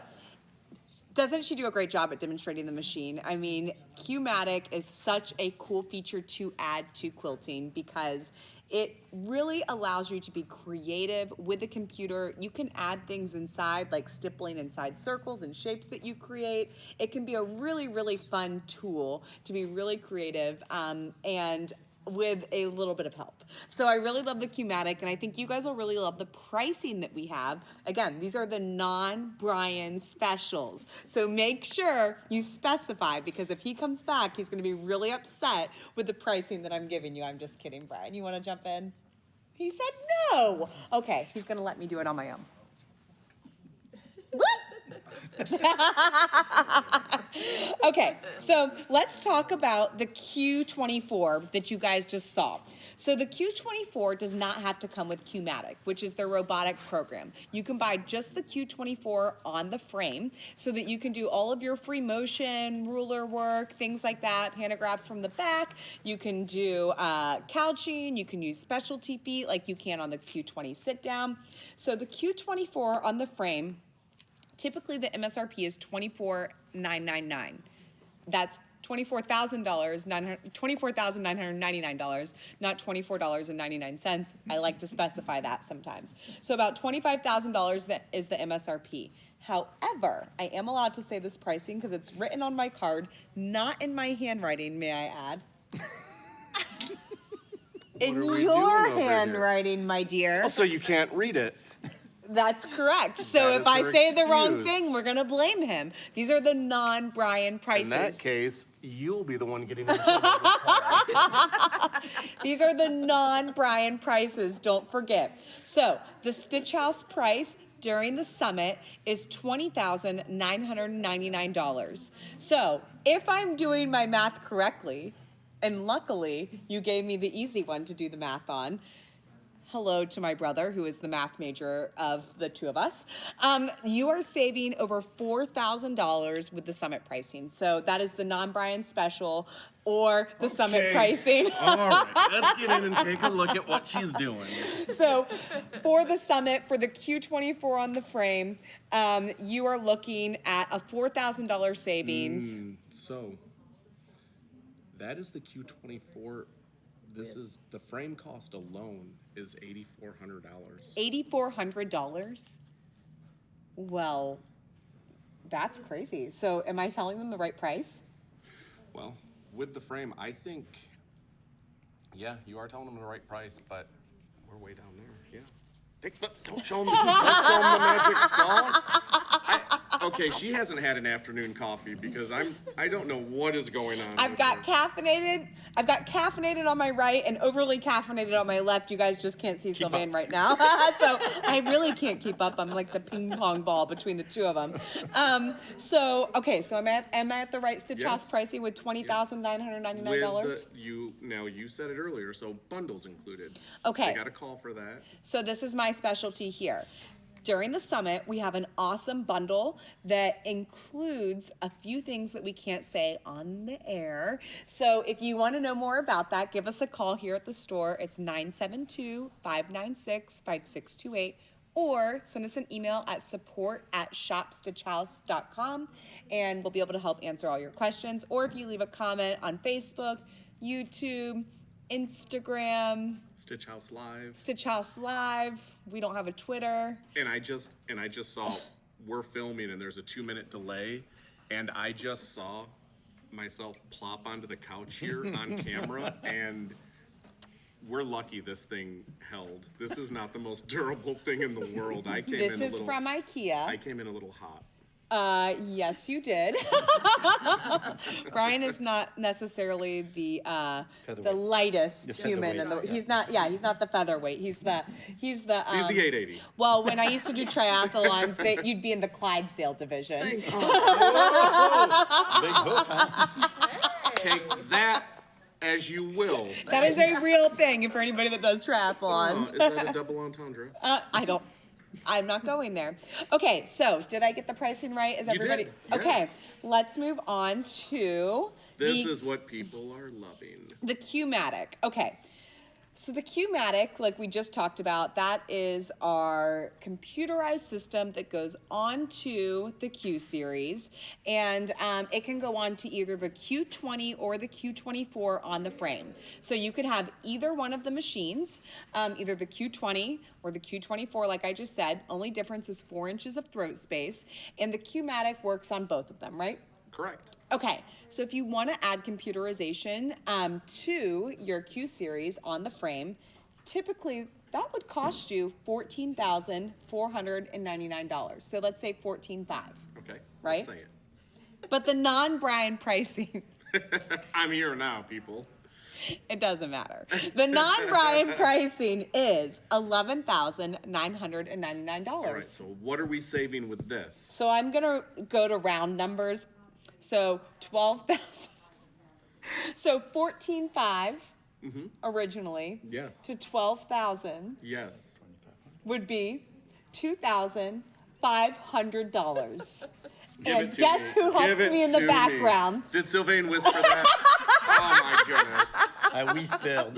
doesn't she do a great job at demonstrating the machine? I mean, Q-matic is such a cool feature to add to quilting because it really allows you to be creative with the computer. You can add things inside, like stippling inside circles and shapes that you create. It can be a really, really fun tool to be really creative and with a little bit of help. So I really love the Q-matic, and I think you guys will really love the pricing that we have. Again, these are the non-Brian specials. So make sure you specify, because if he comes back, he's gonna be really upset with the pricing that I'm giving you. I'm just kidding, Brian. You wanna jump in? He said no. Okay, he's gonna let me do it on my own. Okay, so let's talk about the Q24 that you guys just saw. So the Q24 does not have to come with Q-matic, which is their robotic program. You can buy just the Q24 on the frame so that you can do all of your free motion, ruler work, things like that, pantographs from the back. You can do couching, you can use specialty feet like you can on the Q20 sit down. So the Q24 on the frame, typically the MSRP is $24,999. That's $24,999, not $24.99. I like to specify that sometimes. So about $25,000 that is the MSRP. However, I am allowed to say this pricing because it's written on my card, not in my handwriting, may I add. In your handwriting, my dear. Also, you can't read it. That's correct. So if I say the wrong thing, we're going to blame him. These are the non-Brian prices. In that case, you'll be the one getting in trouble. These are the non-Brian prices, don't forget. So the Stitch House price during the summit is $20,999. So if I'm doing my math correctly, and luckily you gave me the easy one to do the math on, hello to my brother, who is the math major of the two of us. You are saving over $4,000 with the summit pricing. So that is the non-Brian special or the summit pricing. All right, let's get in and take a look at what she's doing. So for the summit, for the Q24 on the frame, you are looking at a $4,000 savings. So that is the Q24. This is, the frame cost alone is $8,400. $8,400? Well, that's crazy. So am I telling them the right price? Well, with the frame, I think, yeah, you are telling them the right price, but we're way down there, yeah. Don't show them the magic sauce. Okay, she hasn't had an afternoon coffee because I don't know what is going on. I've got caffeinated on my right and overly caffeinated on my left. You guys just can't see Sylvain right now. So I really can't keep up. I'm like the ping pong ball between the two of them. So am I at the right Stitch House pricing with $20,999? Now you said it earlier, so bundles included. Okay. I got a call for that. So this is my specialty here. During the summit, we have an awesome bundle that includes a few things that we can't say on the air. So if you want to know more about that, give us a call here at the store. It's 972-596-5628, or send us an email at support@shopstitchhouse.com, and we'll be able to help answer all your questions. Or if you leave a comment on Facebook, YouTube, Instagram, Stitch House Live. We don't have a Twitter. And I just saw we're filming and there's a 2-minute delay, and I just saw myself plop onto the couch here on camera, and we're lucky this thing held. This is not the most durable thing in the world. This is from IKEA. I came in a little hot. Yes, you did. Brian is not necessarily the lightest human in the. He's not the featherweight. He's the 880. Well, when I used to do triathlons, you'd be in the Clydesdale division. Big hoof, huh? Take that as you will. That is a real thing for anybody that does triathlons. Is that a double entendre? I'm not going there. Okay, so did I get the pricing right? Is everybody did, okay? yes. Let's move on to this is what people are loving. The Q-matic. Okay. So the Q-matic, like we just talked about, that is our computerized system that goes onto the Q series, and it can go on to either the Q20 or the Q24 on the frame. So you could have either one of the machines, either the Q20 or the Q24, like I just said. Only difference is 4 inches of throat space, and the Q-matic works on both of them, right? Correct. Okay, so if you want to add computerization to your Q series on the frame, typically that would cost you $14,499. So let's say $14,500. Okay. Right? Let's say it. But the non-Brian pricing. I'm here now, people. It doesn't matter. The non-Brian pricing is $11,999. All right, so what are we saving with this? So I'm gonna go to round numbers. So 12,000. So 14,500 originally. Yes. To 12,000 Yes. would be $2,500. Give And it to guess me. who helped Give it me in the to background? Did Sylvain whisper that? Oh my goodness. We spilled.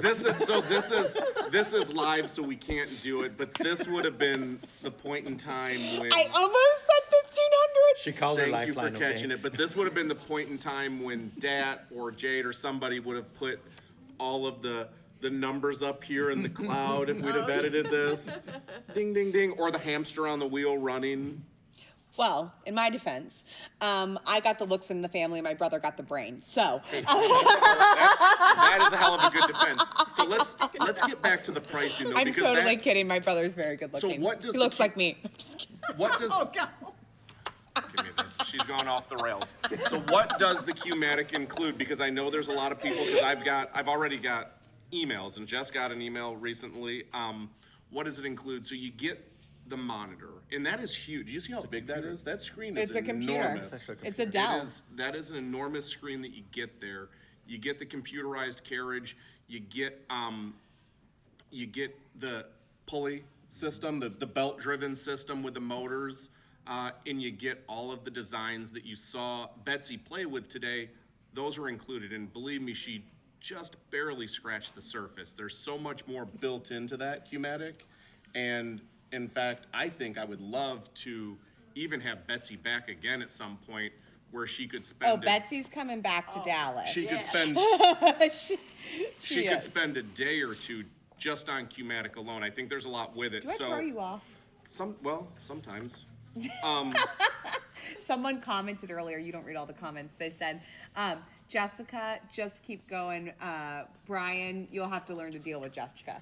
This is live, so we can't do it. But this would have been the point in time when I almost said 1,500. She called her Thank you lifeline. for catching it. But this would have been the point in time when Dat or Jade or somebody would have put all of the numbers up here in the cloud if we'd have edited this. Ding, ding, ding. Or the hamster on the wheel running. Well, in my defense, I got the looks in the family. My brother got the brain. So that is a hell of a good defense. So let's get back to the pricing though. I'm because totally kidding. My brother's very good looking. So what does he looks like me? I'm just kidding. What does? Oh, God. Give me this. She's gone off the rails. So what does the Q-matic include? Because I know there's a lot of people. Because I've already got emails, and Jess got an email recently. What does it include? So you get the monitor, and that is huge. Do you see how big that is? That screen is It's a computer. enormous. It's a Dell. That is an enormous screen that you get there. You get the computerized carriage. You get the pulley system, the belt-driven system with the motors, and you get all of the designs that you saw Betsy play with today. Those are included, and believe me, she just barely scratched the surface. There's so much more built into that Q-matic, and in fact, I think I would love to even have Betsy back again at some point where she could spend. Oh, Betsy's coming back to Dallas. She could spend. she could is. spend a day or two just on Q-matic alone. I think there's a lot with it. Do I throw you off? Sometimes. Someone commented earlier, you don't read all the comments, they said, Jessica, just keep going. Brian, you'll have to learn to deal with Jessica.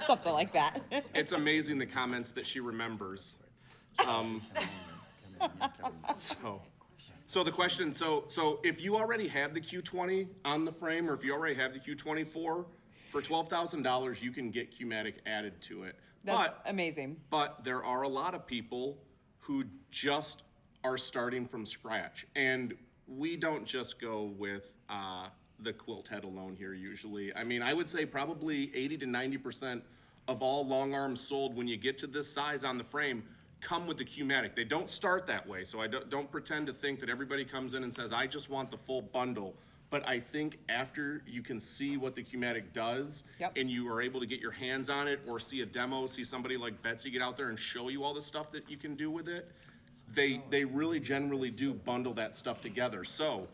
Something like that. It's amazing the comments that she remembers. So the question, so if you already have the Q20 on the frame, or if you already have the Q24, for $12,000, you can get Q-matic added to it. That's amazing. But there are a lot of people who just are starting from scratch, and we don't just go with the quilt head alone here usually. I mean, I would say probably 80 to 90% of all long arms sold when you get to this size on the frame come with the Q-matic. They don't start that way, so I don't pretend to think that everybody comes in and says, I just want the full bundle. But I think after you can see what the Q-matic does, and you are able to get your hands on it or see a demo, see somebody like Betsy get out there and show you all the stuff that you can do with it, they really generally do bundle that stuff together. So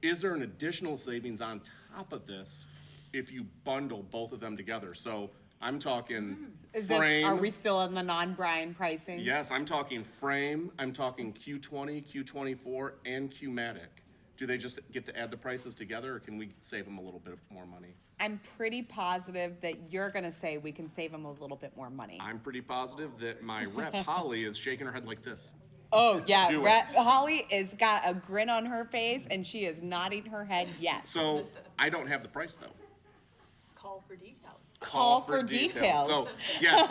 is there an additional savings on top of this if you bundle both of them together? So I'm talking frame. Are we still in the non-Brian pricing? Yes, I'm talking frame, I'm talking Q20, Q24, and Q-matic. Do they just get to add the prices together, or can we save them a little bit more money? I'm pretty positive that you're going to say we can save them a little bit more money. I'm pretty positive that my rep, Holly, is shaking her head like this. Oh, yeah. Do it. Holly has got a grin on her face, and she is nodding her head yes. So I don't have the price, though. Call for details. Call for details. So, yes.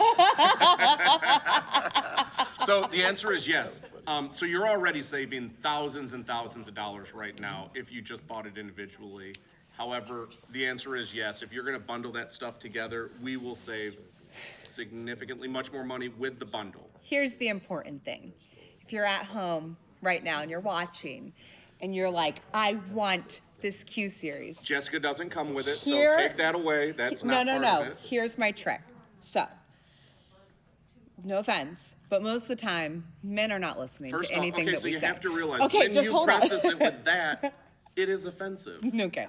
So the answer is yes. So you're already saving thousands and thousands of dollars right now if you just bought it individually. However, the answer is yes. If you're going to bundle that stuff together, we will save significantly much more money with the bundle. Here's the important thing. If you're at home right now and you're watching and you're like, I want this Q series. Jessica doesn't come with it, Here- so take that away. That's not part of it. Here's my trick. So, no offense, but most of the time, men are not listening First to off, anything okay, that so we you say. have to realize Okay, when just you hold on. preface it with that, it is offensive. Okay.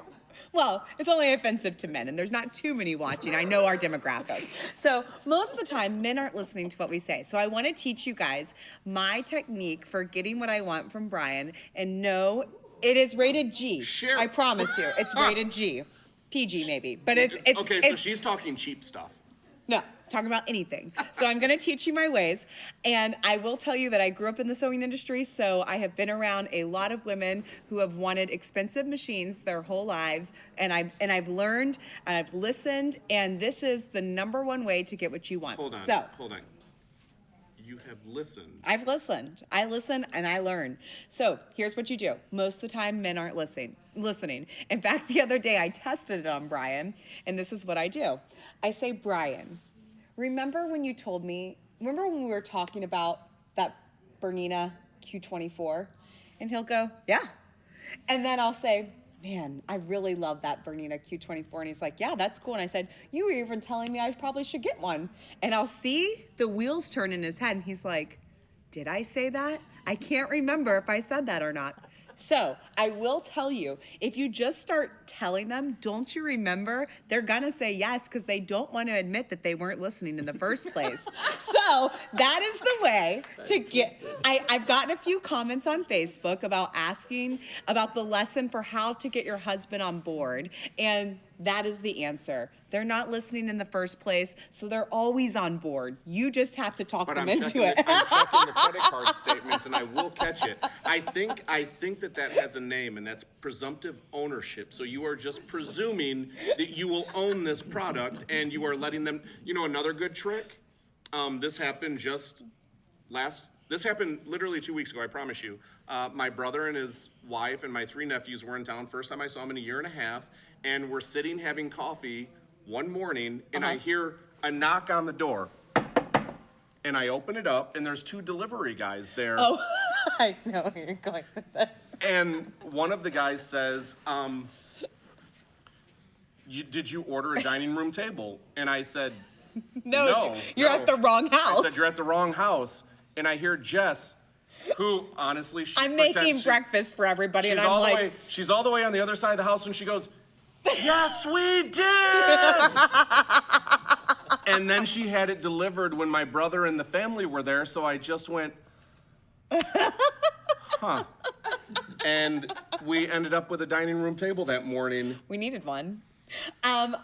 Well, it's only offensive to men, and there's not too many watching. I know our demographic. So most of the time, men aren't listening to what we say. So I want to teach you guys my technique for getting what I want from Brian. And no, it is rated G. Sure. I promise you, it's rated G. PG maybe, but it's okay, so she's talking cheap stuff. No, talking about anything. So I'm going to teach you my ways. And I will tell you that I grew up in the sewing industry, so I have been around a lot of women who have wanted expensive machines their whole lives. And I've learned, and I've listened, and this is the #1 way to get what you want. Hold on. So, Hold on. You have listened. I've listened. I listen and I learn. So here's what you do. Most of the time, men aren't listening. In fact, the other day I tested it on Brian, and this is what I do. I say, Brian, remember when you told me, remember when we were talking about that BERNINA Q24? And he'll go, yeah. And then I'll say, man, I really love that BERNINA Q24. And he's like, yeah, that's cool. And I said, you were even telling me I probably should get one. And I'll see the wheels turn in his head. And he's like, did I say that? I can't remember if I said that or not. So I will tell you, if you just start telling them, don't you remember, they're gonna say yes because they don't want to admit that they weren't listening in the first place. So that is the way to get, I've gotten a few comments on Facebook about asking about the lesson for how to get your husband on board. And that is the answer. They're not listening in the first place, so they're always on board. You just have to talk them into it. I'm checking the credit card statements, and I will catch it. I think that has a name, and that's presumptive ownership. So you are just presuming that you will own this product, and you are letting them. You know, another good trick. This happened This happened literally 2 weeks ago. I promise you. My brother and his wife and my 3 nephews were in town. First time I saw them in a year and a half, and we're sitting having coffee one morning, and I hear a knock on the door, and I open it up, and there's 2 delivery guys there. Oh, I know where you're going with this. And one of the guys says, did you order a dining room table? And I said, no. You're at the wrong house. I said, you're at the wrong house. And I hear Jess, who honestly, I'm making breakfast for everybody, and I'm like, she's all the way on the other side of the house, and she goes, yes, we did! And then she had it delivered when my brother and the family were there, so I just went, huh. And we ended up with a dining room table that morning. We needed one.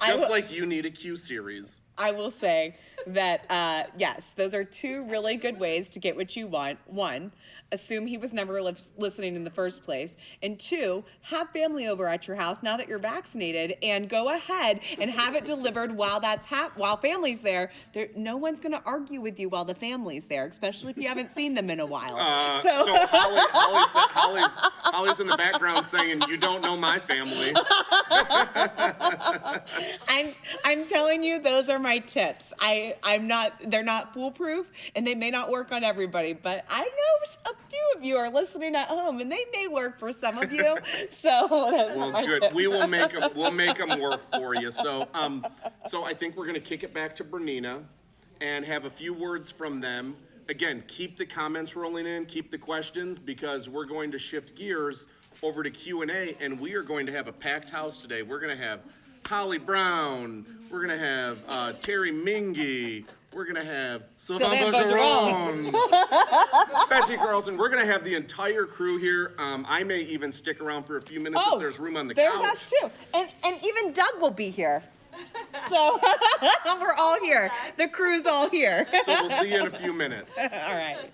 Just like you need a Q series. I will say that, yes, those are 2 really good ways to get what you want. 1, assume he was never listening in the first place. And 2, have family over at your house now that you're vaccinated, and go ahead and have it delivered while while family's there. No one's going to argue with you while the family's there, especially if you haven't seen them in a while. So Holly's in the background saying, you don't know my family. I'm telling you, those are my tips. They're not foolproof, and they may not work on everybody, but I know a few of you are listening at home, and they may work for some of you. So that's my good. tip. We'll make them work for you. So I think we're gonna kick it back to BERNINA and have a few words from them. Again, keep the comments rolling in, keep the questions, because we're going to shift gears over to Q&A, and we are going to have a packed house today. We're gonna have Holly Brown, we're gonna have Terry Mingy, we're gonna have Sylvain Bergeron, Betsy Carlson. We're gonna have the entire crew here. I may even stick around for a few minutes if there's room on the couch. There's us too, and even Doug will be here. So we're all here. The crew's all here. So we'll see you in a few minutes. All right.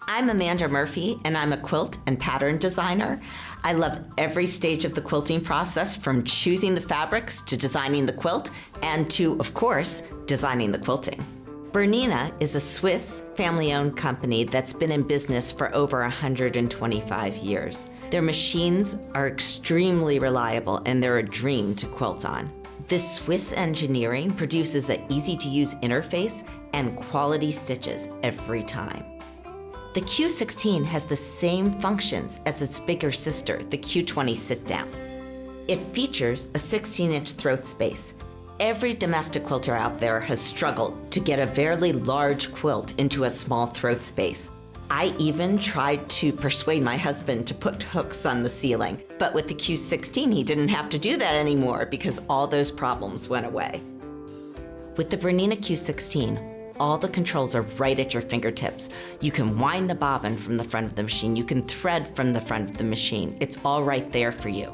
I'm Amanda Murphy, and I'm a quilt and pattern designer. I love every stage of the quilting process, from choosing the fabrics to designing the quilt, and to, of course, designing the quilting. BERNINA is a Swiss family-owned company that's been in business for over 125 years. Their machines are extremely reliable, and they're a dream to quilt on. This Swiss engineering produces an easy-to-use interface and quality stitches every time. The Q16 has the same functions as its bigger sister, the Q20 sit-down. It features a 16-inch throat space. Every domestic quilter out there has struggled to get a fairly large quilt into a small throat space. I even tried to persuade my husband to put hooks on the ceiling, but with the Q16, he didn't have to do that anymore because all those problems went away. With the BERNINA Q16, all the controls are right at your fingertips. You can wind the bobbin from the front of the machine. You can thread from the front of the machine. It's all right there for you.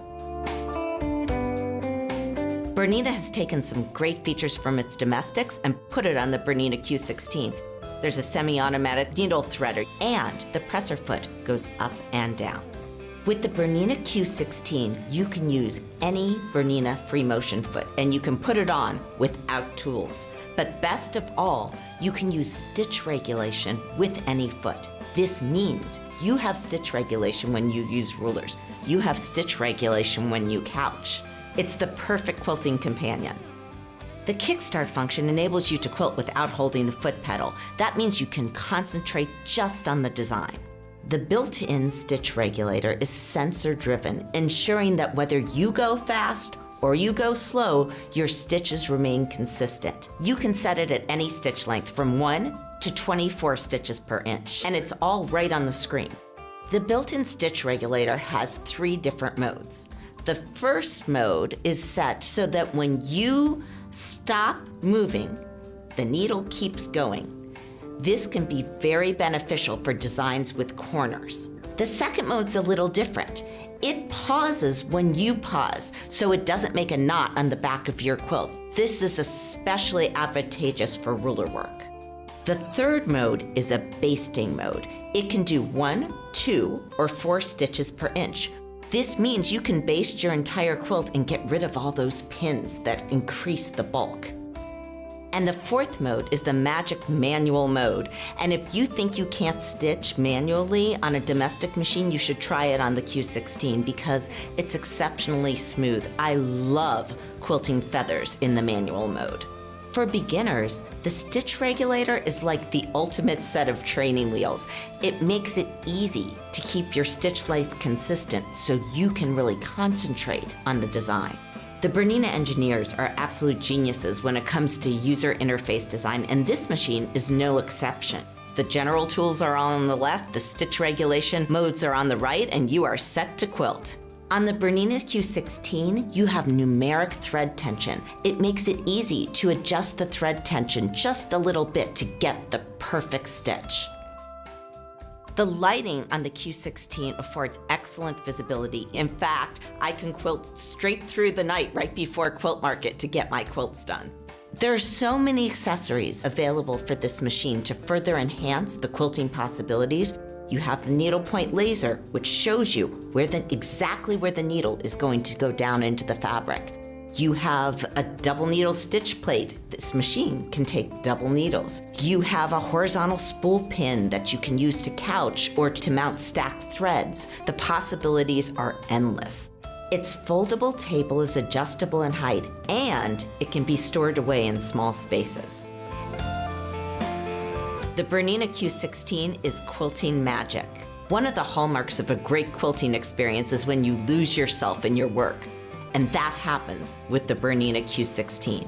Bernina has taken some great features from its domestics and put it on the Bernina Q16. There's a semi-automatic needle threader, and the presser foot goes up and down. With the Bernina Q16, you can use any Bernina free motion foot, and you can put it on without tools. But best of all, you can use stitch regulation with any foot. This means you have stitch regulation when you use rulers. You have stitch regulation when you couch. It's the perfect quilting companion. The kickstart function enables you to quilt without holding the foot pedal. That means you can concentrate just on the design. The built-in stitch regulator is sensor-driven, ensuring that whether you go fast or you go slow, your stitches remain consistent. You can set it at any stitch length from 1 to 24 stitches per inch, and it's all right on the screen. The built-in stitch regulator has 3 different modes. The first mode is set so that when you stop moving, the needle keeps going. This can be very beneficial for designs with corners. The second mode's a little different. It pauses when you pause, so it doesn't make a knot on the back of your quilt. This is especially advantageous for ruler work. The third mode is a basting mode. It can do 1, 2, or 4 stitches per inch. This means you can baste your entire quilt and get rid of all those pins that increase the bulk. And the fourth mode is the magic manual mode. And if you think you can't stitch manually on a domestic machine, you should try it on the Q16 because it's exceptionally smooth. I love quilting feathers in the manual mode. For beginners, the stitch regulator is like the ultimate set of training wheels. It makes it easy to keep your stitch length consistent so you can really concentrate on the design. The Bernina engineers are absolute geniuses when it comes to user interface design, and this machine is no exception. The general tools are all on the left, the stitch regulation modes are on the right, and you are set to quilt. On the Bernina Q16, you have numeric thread tension. It makes it easy to adjust the thread tension just a little bit to get the perfect stitch. The lighting on the Q16 affords excellent visibility. In fact, I can quilt straight through the night right before quilt market to get my quilts done. There are so many accessories available for this machine to further enhance the quilting possibilities. You have the needlepoint laser, which shows you exactly where the needle is going to go down into the fabric. You have a double needle stitch plate. This machine can take double needles. You have a horizontal spool pin that you can use to couch or to mount stacked threads. The possibilities are endless. Its foldable table is adjustable in height, and it can be stored away in small spaces. The Bernina Q16 is quilting magic. One of the hallmarks of a great quilting experience is when you lose yourself in your work. And that happens with the Bernina Q16.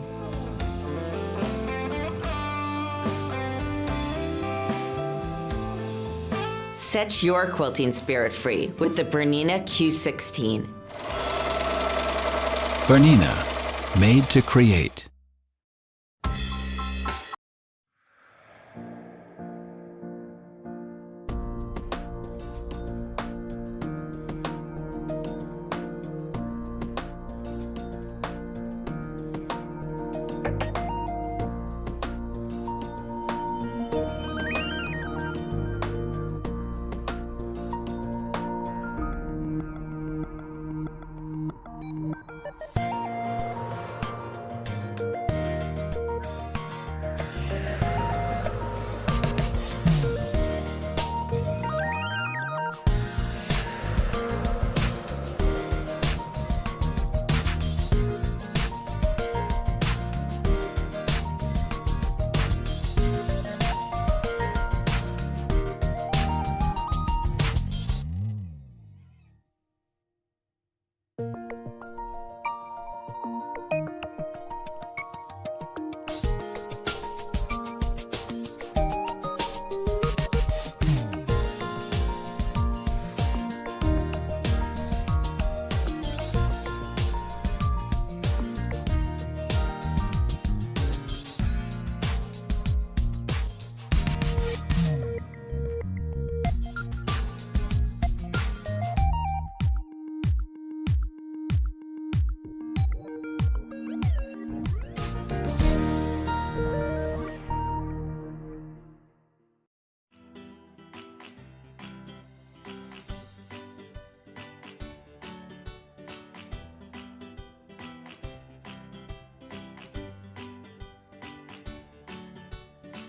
Set your quilting spirit free with the Bernina Q16. Bernina, made to create.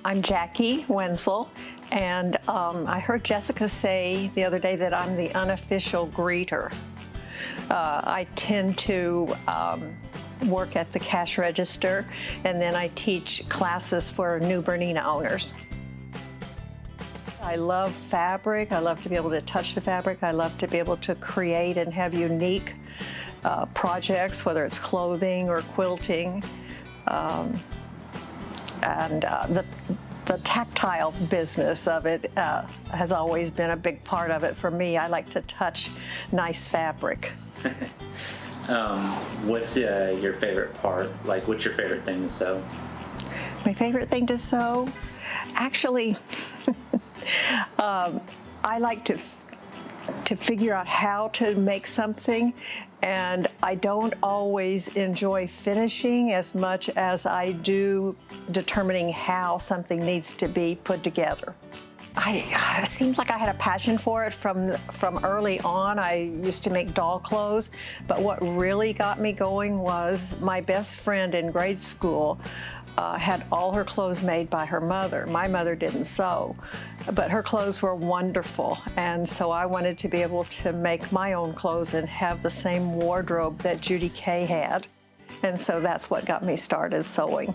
I'm Jackie Wenzel, and I heard Jessica say the other day that I'm the unofficial greeter. I tend to work at the cash register, and then I teach classes for new Bernina owners. I love fabric. I love to be able to touch the fabric. I love to be able to create and have unique projects, whether it's clothing or quilting. The tactile business of it has always been a big part of it for me. I like to touch nice fabric. What's your favorite part? Like, what's your favorite thing to sew? My favorite thing to sew? Actually, I like to figure out how to make something, and I don't always enjoy finishing as much as I do determining how something needs to be put together. It seemed like I had a passion for it from early on. I used to make doll clothes, but what really got me going was my best friend in grade school had all her clothes made by her mother. My mother didn't sew, but her clothes were wonderful, and so I wanted to be able to make my own clothes and have the same wardrobe that Judy Kay had, and so that's what got me started sewing.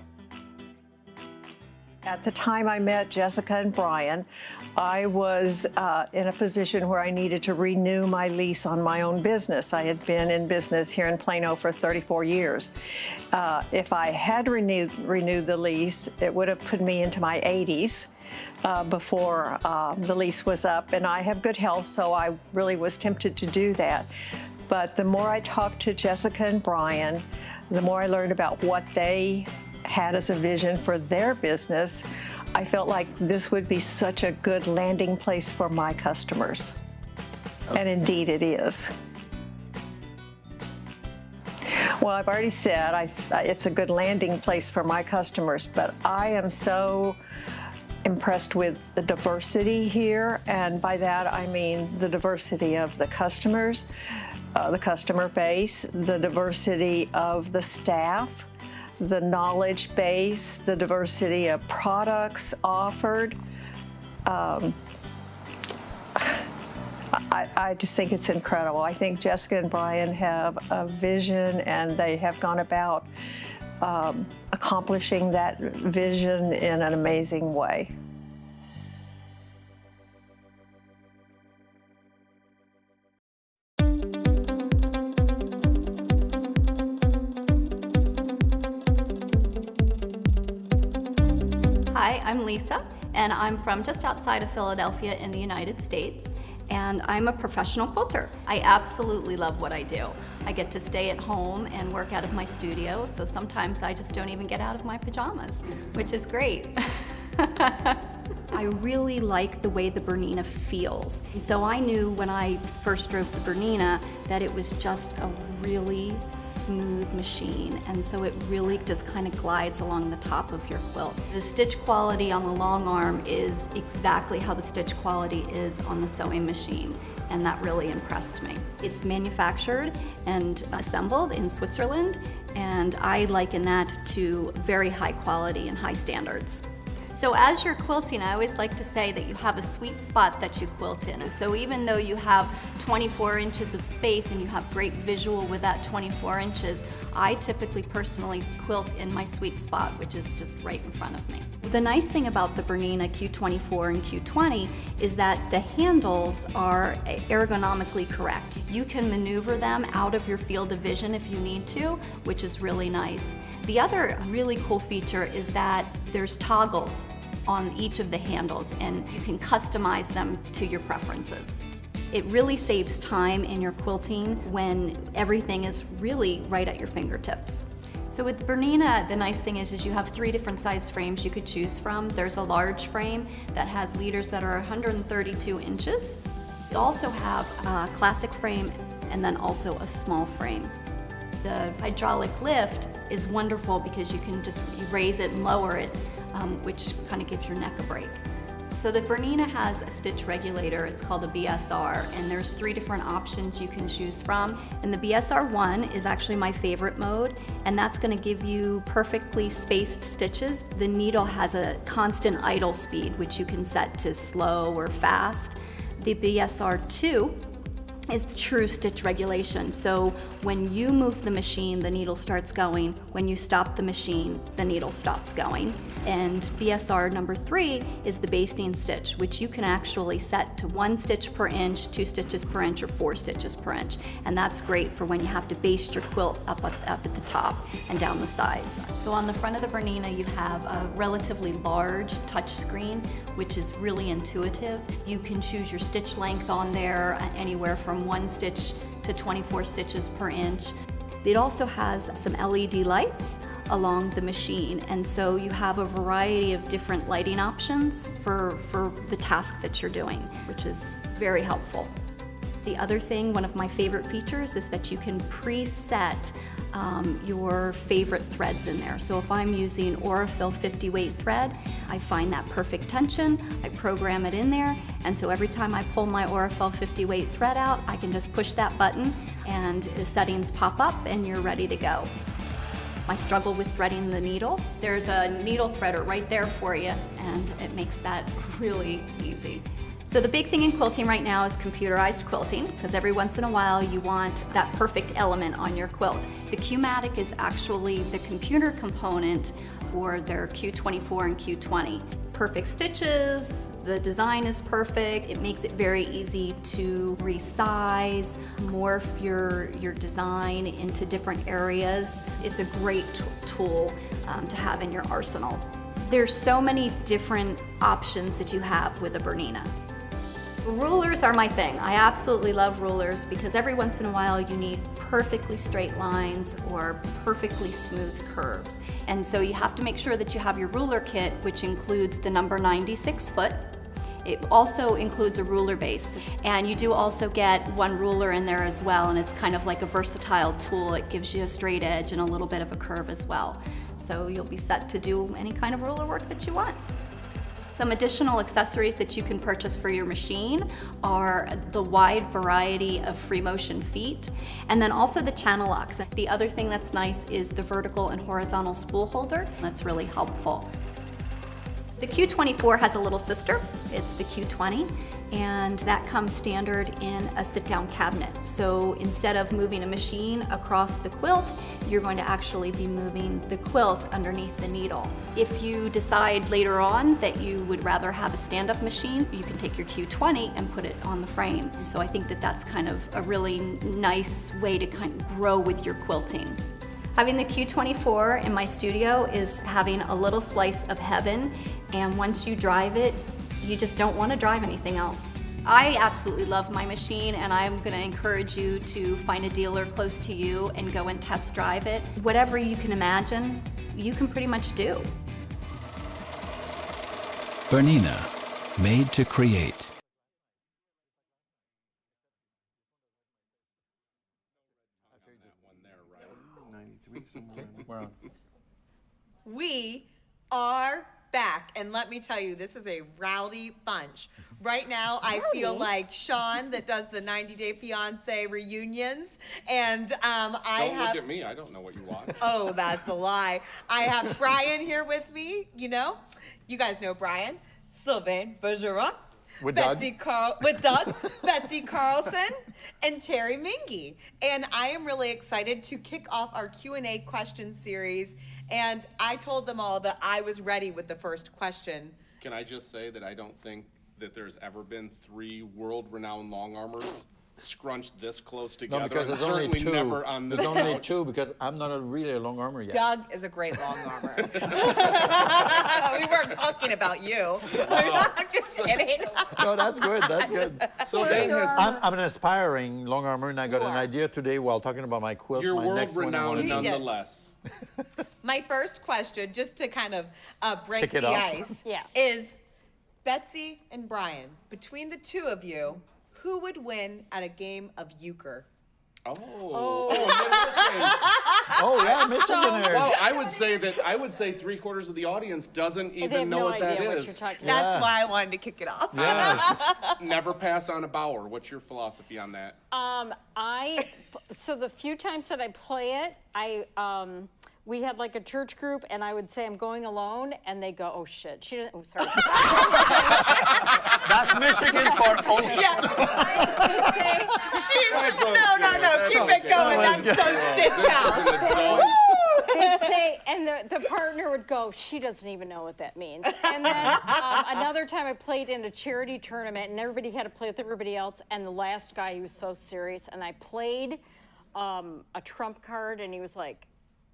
At the time I met Jessica and Brian, I was in a position where I needed to renew my lease on my own business. I had been in business here in Plano for 34 years. If I had renewed the lease, it would have put me into my 80s before the lease was up, and I have good health, so I really was tempted to do that. But the more I talked to Jessica and Brian, the more I learned about what they had as a vision for their business, I felt like this would be such a good landing place for my customers. And indeed it is. Well, I've already said it's a good landing place for my customers, but I am so impressed with the diversity here, and by that I mean the diversity of the customers, the customer base, the diversity of the staff, the knowledge base, the diversity of products offered. I just think it's incredible. I think Jessica and Brian have a vision, and they have gone about accomplishing that vision in an amazing way. Hi, I'm Lisa, and I'm from just outside of Philadelphia in the United States, and I'm a professional quilter. I absolutely love what I do. I get to stay at home and work out of my studio, so sometimes I just don't even get out of my pajamas, which is great. I really like the way the Bernina feels. So I knew when I first drove the Bernina that it was just a really smooth machine, and so it really just kind of glides along the top of your quilt. The stitch quality on the long arm is exactly how the stitch quality is on the sewing machine, and that really impressed me. It's manufactured and assembled in Switzerland, and I liken that to very high quality and high standards. So as you're quilting, I always like to say that you have a sweet spot that you quilt in. So even though you have 24 inches of space and you have great visual with that 24 inches, I typically personally quilt in my sweet spot, which is just right in front of me. The nice thing about the Bernina Q24 and Q20 is that the handles are ergonomically correct. You can maneuver them out of your field of vision if you need to, which is really nice. The other really cool feature is that there's toggles on each of the handles, and you can customize them to your preferences. It really saves time in your quilting when everything is really right at your fingertips. So with Bernina, the nice thing is you have 3 different size frames you could choose from. There's a large frame that has leaders that are 132 inches. You also have a classic frame and then also a small frame. The hydraulic lift is wonderful because you can just raise it and lower it, which kind of gives your neck a break. So the Bernina has a stitch regulator, it's called a BSR, and there's 3 different options you can choose from. And the BSR 1 is actually my favorite mode, and that's gonna give you perfectly spaced stitches. The needle has a constant idle speed, which you can set to slow or fast. The BSR 2 is the true stitch regulation. So when you move the machine, the needle starts going. When you stop the machine, the needle stops going. And BSR number 3 is the basting stitch, which you can actually set to 1 stitch per inch, 2 stitches per inch, or 4 stitches per inch. And that's great for when you have to baste your quilt up at the top and down the sides. So on the front of the Bernina, you have a relatively large touch screen, which is really intuitive. You can choose your stitch length on there, anywhere from 1 stitch to 24 stitches per inch. It also has some LED lights along the machine, and so you have a variety of different lighting options for the task that you're doing, which is very helpful. The other thing, one of my favorite features, is that you can preset your favorite threads in there. So if I'm using Aurifil 50 weight thread, I find that perfect tension, I program it in there, and so every time I pull my Aurifil 50 weight thread out, I can just push that button and the settings pop up and you're ready to go. I struggle with threading the needle. There's a needle threader right there for you, and it makes that really easy. So the big thing in quilting right now is computerized quilting, because every once in a while you want that perfect element on your quilt. The Q-matic is actually the computer component for their Q24 and Q20. Perfect stitches, the design is perfect, it makes it very easy to resize, morph your design into different areas. It's a great tool to have in your arsenal. There's so many different options that you have with a Bernina. Rulers are my thing. I absolutely love rulers because every once in a while you need perfectly straight lines or perfectly smooth curves. And so you have to make sure that you have your ruler kit, which includes the number 96 foot. It also includes a ruler base. And you do also get 1 ruler in there as well, and it's kind of like a versatile tool. It gives you a straight edge and a little bit of a curve as well. So you'll be set to do any kind of ruler work that you want. Some additional accessories that you can purchase for your machine are the wide variety of free motion feet, and then also the channel locks. The other thing that's nice is the vertical and horizontal spool holder. That's really helpful. The Q24 has a little sister. It's the Q20, and that comes standard in a sit-down cabinet. So instead of moving a machine across the quilt, you're going to actually be moving the quilt underneath the needle. If you decide later on that you would rather have a stand-up machine, you can take your Q20 and put it on the frame. So I think that that's kind of a really nice way to kind of grow with your quilting. Having the Q24 in my studio is having a little slice of heaven, and once you drive it, you just don't want to drive anything else. I absolutely love my machine, and I'm going to encourage you to find a dealer close to you and go and test drive it. Whatever you can imagine, you can pretty much do. Bernina, made to create. We are back, and let me tell you, this is a rowdy bunch. Right now, I feel like Sean that does the 90-Day Fiance reunions, and Don't look at me, I don't know what you watch. Oh, that's a lie. I have Brian here with me, you know. You guys know Brian. Sylvain Bergeron. With Betsy Betsy Carlson, and Terry Mingy. And I am really excited to kick off our Q&A question series. And I told them all that I was ready with the first question. Can I just say that I don't think that there's ever been 3 world-renowned long armors scrunched this close together. No, because there's and only certainly 2. Never on this There's only couch. 2 because I'm not really a long armor yet. Doug is a great long armor. We weren't talking about you. I'm just kidding. No, that's good. That's good. Sylvain has. I'm an aspiring long armor, and I got an idea today while talking about my quilts. You're my next one I wanna world-renowned do. nonetheless. My first question, just to kind of break Kick it the off. ice, is Betsy and Brian, between the two of you, who would win at a game of euchre? Oh yeah, Michiganers. Well, I would say 3/4 of the audience doesn't even know what that is. That's why I wanted to kick it off. Never pass on a Bauer. What's your philosophy on that? So the few times that I play it, we had like a church group, and I would say I'm going alone, and they go, "Oh shit, she doesn't." Oh, sorry. That's Michigan for oh shit. No. Keep it going. That's so Stitch House. They'd say, and the partner would go, "She doesn't even know what that means." And then another time I played in a charity tournament, and everybody had to play with everybody else. And the last guy, he was so serious, and I played a trump card, and he was like,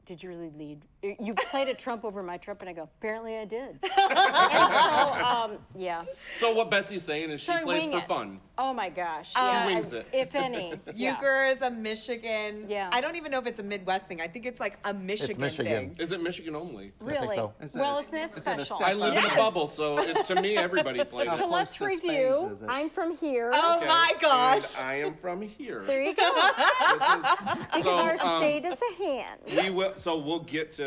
"Did you really lead? You played a trump over my trump?" And I go, "Apparently I did." And so, yeah. So what Betsy's saying is she So I plays wing for it. fun. Oh my gosh. She Yeah, wings it. If any. Yeah. Euchre is a Michigan. Yeah. I don't even know if it's a Midwest thing. I think it's like a Michigan thing. Is it Michigan only? Really? I think so. Well, isn't it special? I live in a bubble, so to me, everybody plays it. So let's review. I'm from here. Oh my gosh. And I am from here. There you go. Because our state is a hand.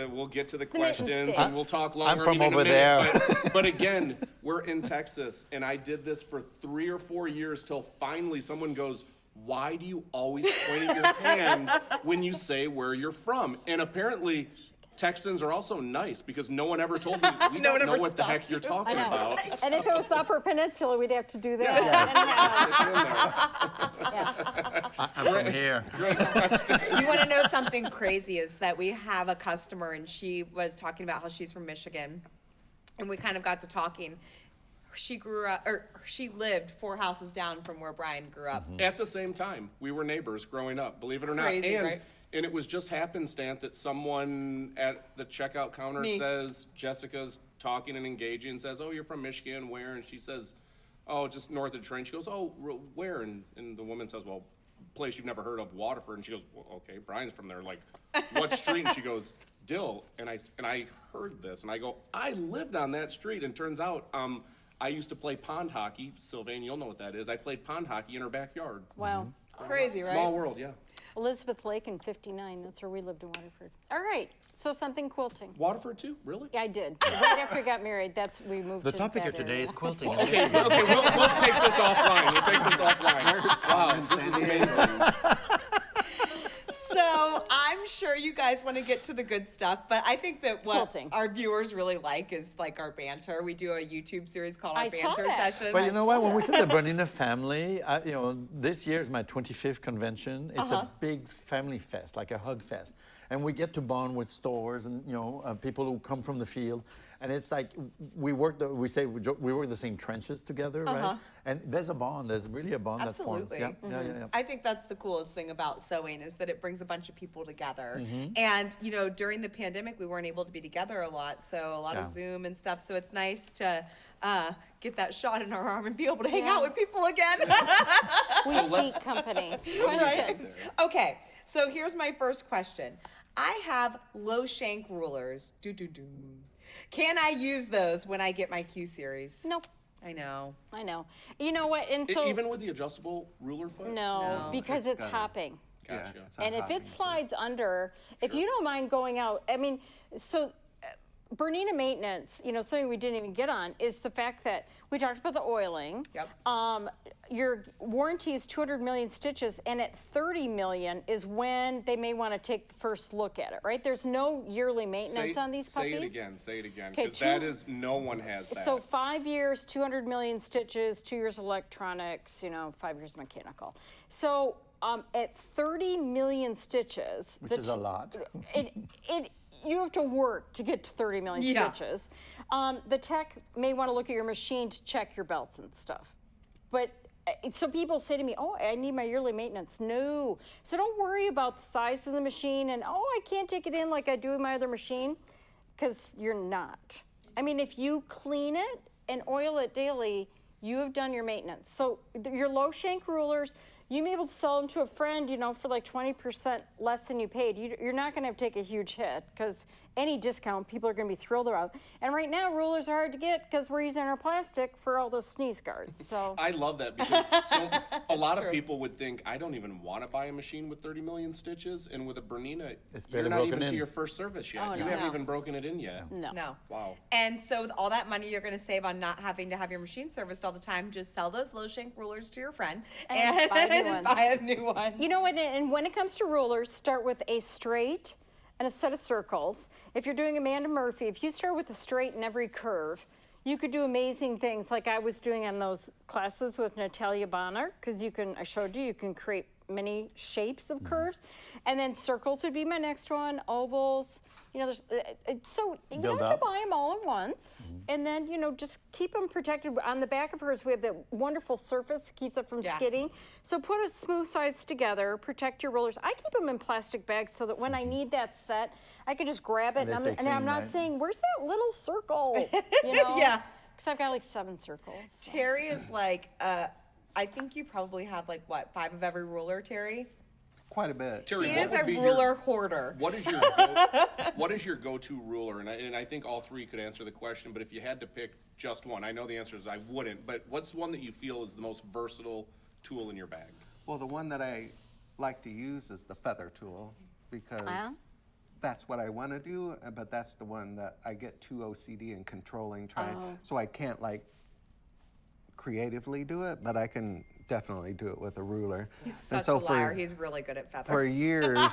We'll get to the questions, state. and we'll talk longer. I'm from in a over minute, there. But again, we're in Texas, and I did this for 3 or 4 years till finally someone goes, "Why do you always point at your hand when you say where you're from?" And apparently, Texans are also nice because no one ever told me, we don't know what the heck you're talking about. And if it was the Upper Peninsula, we'd have to do that. I'm from here. You want to know something crazy is that we have a customer, and she was talking about how she's from Michigan, and we kind of got to talking. She lived 4 houses down from where Brian grew up. At the same time, we were neighbors growing up, believe it or not. Crazy, right? And it was just happenstance that someone at the checkout counter says, Jessica's talking and engaging, and says, "Oh, you're from Michigan, where?" And she says, "Oh, just north of Detroit." She goes, "Oh, where?" And the woman says, "Well, place you've never heard of, Waterford." And she goes, "Well, okay, Brian's from there. Like, what street?" And she goes, "Dill." And I heard this, and I go, "I lived on that street." And turns out, I used to play pond hockey. Sylvain, you'll know what that is. I played pond hockey in her backyard. Wow. Crazy, right? Small world, yeah. Elizabeth Lake in 59. That's where we lived in Waterford. All right. So something quilting. Waterford too? Really? Yeah, I did. Right after we got married, we moved The to topic that of today area. is quilting. we'll take this offline. Wow, this is amazing. So I'm sure you guys want to get to the good stuff, but I think that what Quilting. our viewers really like is like our banter. We do a YouTube series called Our I saw Banter that. Sessions. But you know what? When we say the Bernina family, this year is my 25th convention. It's a big family fest, like a hug fest. And we get to bond with stores and, people who come from the field. And it's like we work the same trenches together, right? And there's a bond. There's really a bond Absolutely. that forms. Yeah. I think that's the coolest thing about sewing is that it brings a bunch of people together. And, during the pandemic, we weren't able to be together a lot. So a lot of Zoom and stuff. So it's nice to get that shot in our arm and be able to hang out with people again. We seek company. Question. Okay, so here's my first question. I have low shank rulers. Can I use those when I get my Q series? Nope. I know. You know what? And so Even with the adjustable ruler foot? no, because it's hopping. Gotcha. And if it slides under, if you don't mind going out, Bernina maintenance, something we didn't even get on, is the fact that we talked about the oiling. Yep. Your warranty is 200 million stitches, and at 30 million is when they may want to take the first look at it, right? There's no yearly maintenance on these puppies. Say it again, Okay, because no one has that. So 5 years, 200 million stitches, 2 years electronics, 5 years mechanical. So at 30 million stitches, Which is a lot. You have to work to get to 30 million stitches. The tech may want to look at your machine to check your belts and stuff. But so people say to me, "Oh, I need my yearly maintenance." No. So don't worry about the size of the machine and, "Oh, I can't take it in like I do with my other machine," because you're not. If you clean it and oil it daily, you have done your maintenance. So your low shank rulers, you may be able to sell them to a friend, for like 20% less than you paid. You're not going to take a huge hit because any discount, people are going to be thrilled about. And right now, rulers are hard to get because we're using our plastic for all those sneeze guards. So I love that because a lot of people would think, I don't even want to buy a machine with 30 million stitches, and with a Bernina, you're not even to your first service yet. Oh, you no. haven't even broken it in yet. No. Wow. And so with all that money you're going to save on not having to have your machine serviced all the time, just sell those low shank rulers to your friend and buy new ones. buy a new one. You know what? And when it comes to rulers, start with a straight and a set of circles. If you're doing Amanda Murphy, if you start with a straight in every curve, you could do amazing things like I was doing on those classes with Natalia Bonner, because I showed you can create many shapes of curves. And then circles would be my next one, ovals. You know, so you don't have to buy them all at once. And then, you know, just keep them protected. On the back of hers, we have that wonderful surface that keeps it from skidding. So put a smooth sides together, protect your rollers. I keep them in plastic bags so that when I need that set, I can just grab it. And I'm not saying, where's that little circle? You know? Yeah. Because I've got like 7 circles. So. Terry is like, I think you probably have like, what, 5 of every ruler, Terry? Quite a bit. Terry, he is a ruler hoarder. What is your go-to ruler? And I think all 3 could answer the question, but if you had to pick just one, I know the answer is I wouldn't, but what's one that you feel is the most versatile tool in your bag? Well, the one that I like to use is the feather tool because that's what I want to do, but that's the one that I get too OCD in controlling, so I can't like creatively do it, but I can definitely do it with a ruler. He's such a liar. He's really good at feathers. For years,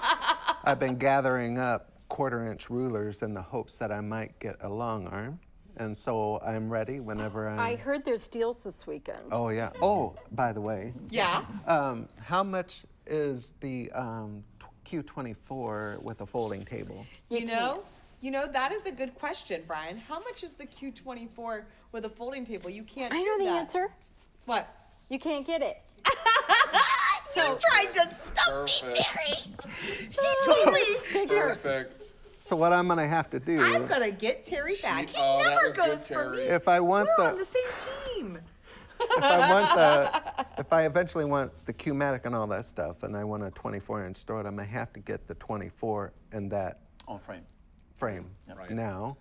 I've been gathering up 1/4-inch rulers in the hopes that I might get a long arm. And so I'm ready whenever I heard there's deals this weekend. Oh, yeah. Oh, by the way. Yeah? How much is the Q24 with a folding table? You know, that is a good question, Brian. How much is the Q24 with a folding table? You can't do that. I know the answer. What? You can't get it. You tried to stump me, Terry. He told me. Perfect. So what I'm gonna have to do... I'm gonna get Terry back. He never goes for me. If I want We're on the same team. If I eventually want the Q-matic and all that stuff, and I want a 24-inch stored, I'm gonna have to get the 24 in that frame now.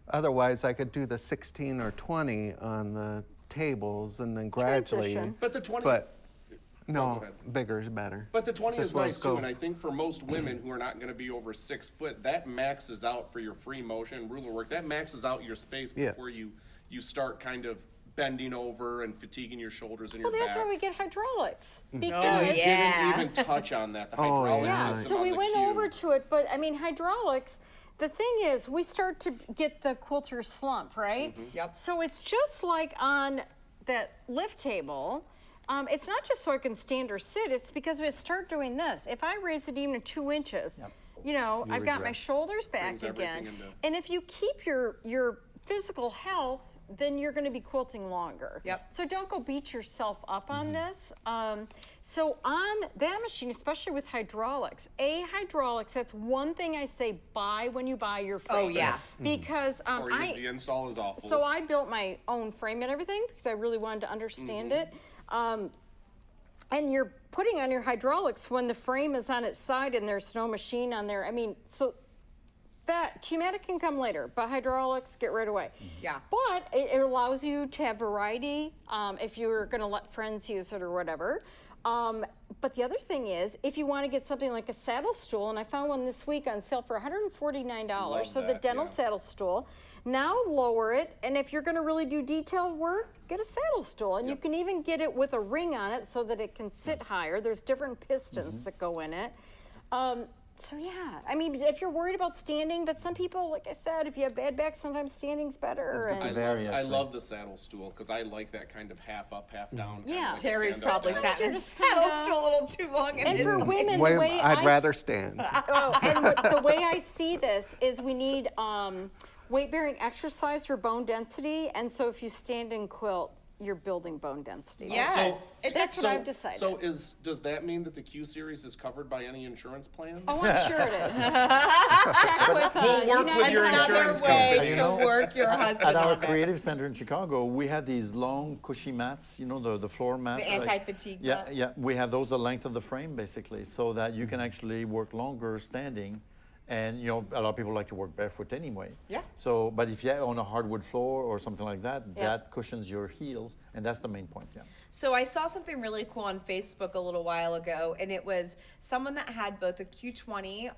Otherwise, I could do the 16 or 20 on the tables and then gradually. Transition. But the 20. No, bigger is better. But the 20 Just is let nice us too, go. and I think for most women who are not going to be over 6 foot, that maxes out for your free motion ruler work. That maxes out your space before you start kind of bending over and fatiguing your shoulders and your back. Well, that's why we get hydraulics. And we didn't even touch on that, the hydraulic system So on we the went Q. over to it, but I mean, hydraulics, the thing is, we start to get the quilter slump, right? Yep. So it's just like on that lift table. It's not just so I can stand or sit, it's because we start doing this. If I raise it even 2 inches, you know, I've got my shoulders back again. And if you keep your physical health, then you're going to be quilting longer. Yep. So don't go beat yourself up on this. So on that machine, especially with hydraulics, that's one thing I say buy when you buy your frame. Oh, yeah. Because Or the install is awful. So I built my own frame and everything because I really wanted to understand it. And you're putting on your hydraulics when the frame is on its side and there's no machine on there. I mean, so that Q-matic can come later, but hydraulics get right away. Yeah. But it allows you to have variety if you're going to let friends use it or whatever. But the other thing is, if you want to get something like a saddle stool, and I found one this week on sale for $149. So the dental saddle stool. Now lower it, and if you're going to really do detailed work, get a saddle stool. And you can even get it with a ring on it so that it can sit higher. There's different pistons that go in it. So yeah, I mean, if you're worried about standing, but some people, like I said, if you have bad back, sometimes standing's better. I love the saddle stool because I like that kind of half up, half down. Yeah. Like Terry's probably sat in his saddle stool a little too long. And for women, the way I'd rather stand. And the way I see this is we need weight-bearing exercise for bone density, and so if you stand and quilt, you're building bone density. Yes, that's what I've decided. So does that mean that the Q series is covered by any insurance plan? Oh, I'm sure it is. Check with, we'll work with your insurance company. To work your husband At our on it. creative center in Chicago, we had these long, cushy mats, you know, the floor mats. The anti-fatigue Yeah, mats. yeah. We have those the length of the frame, basically, so that you can actually work longer standing And you know, a lot of people like to work barefoot anyway. Yeah. So, but if you're on a hardwood floor or something like that, Yeah. that cushions your heels, and that's the main point. Yeah. So I saw something really cool on Facebook a little while ago, and it was someone that had both a Q20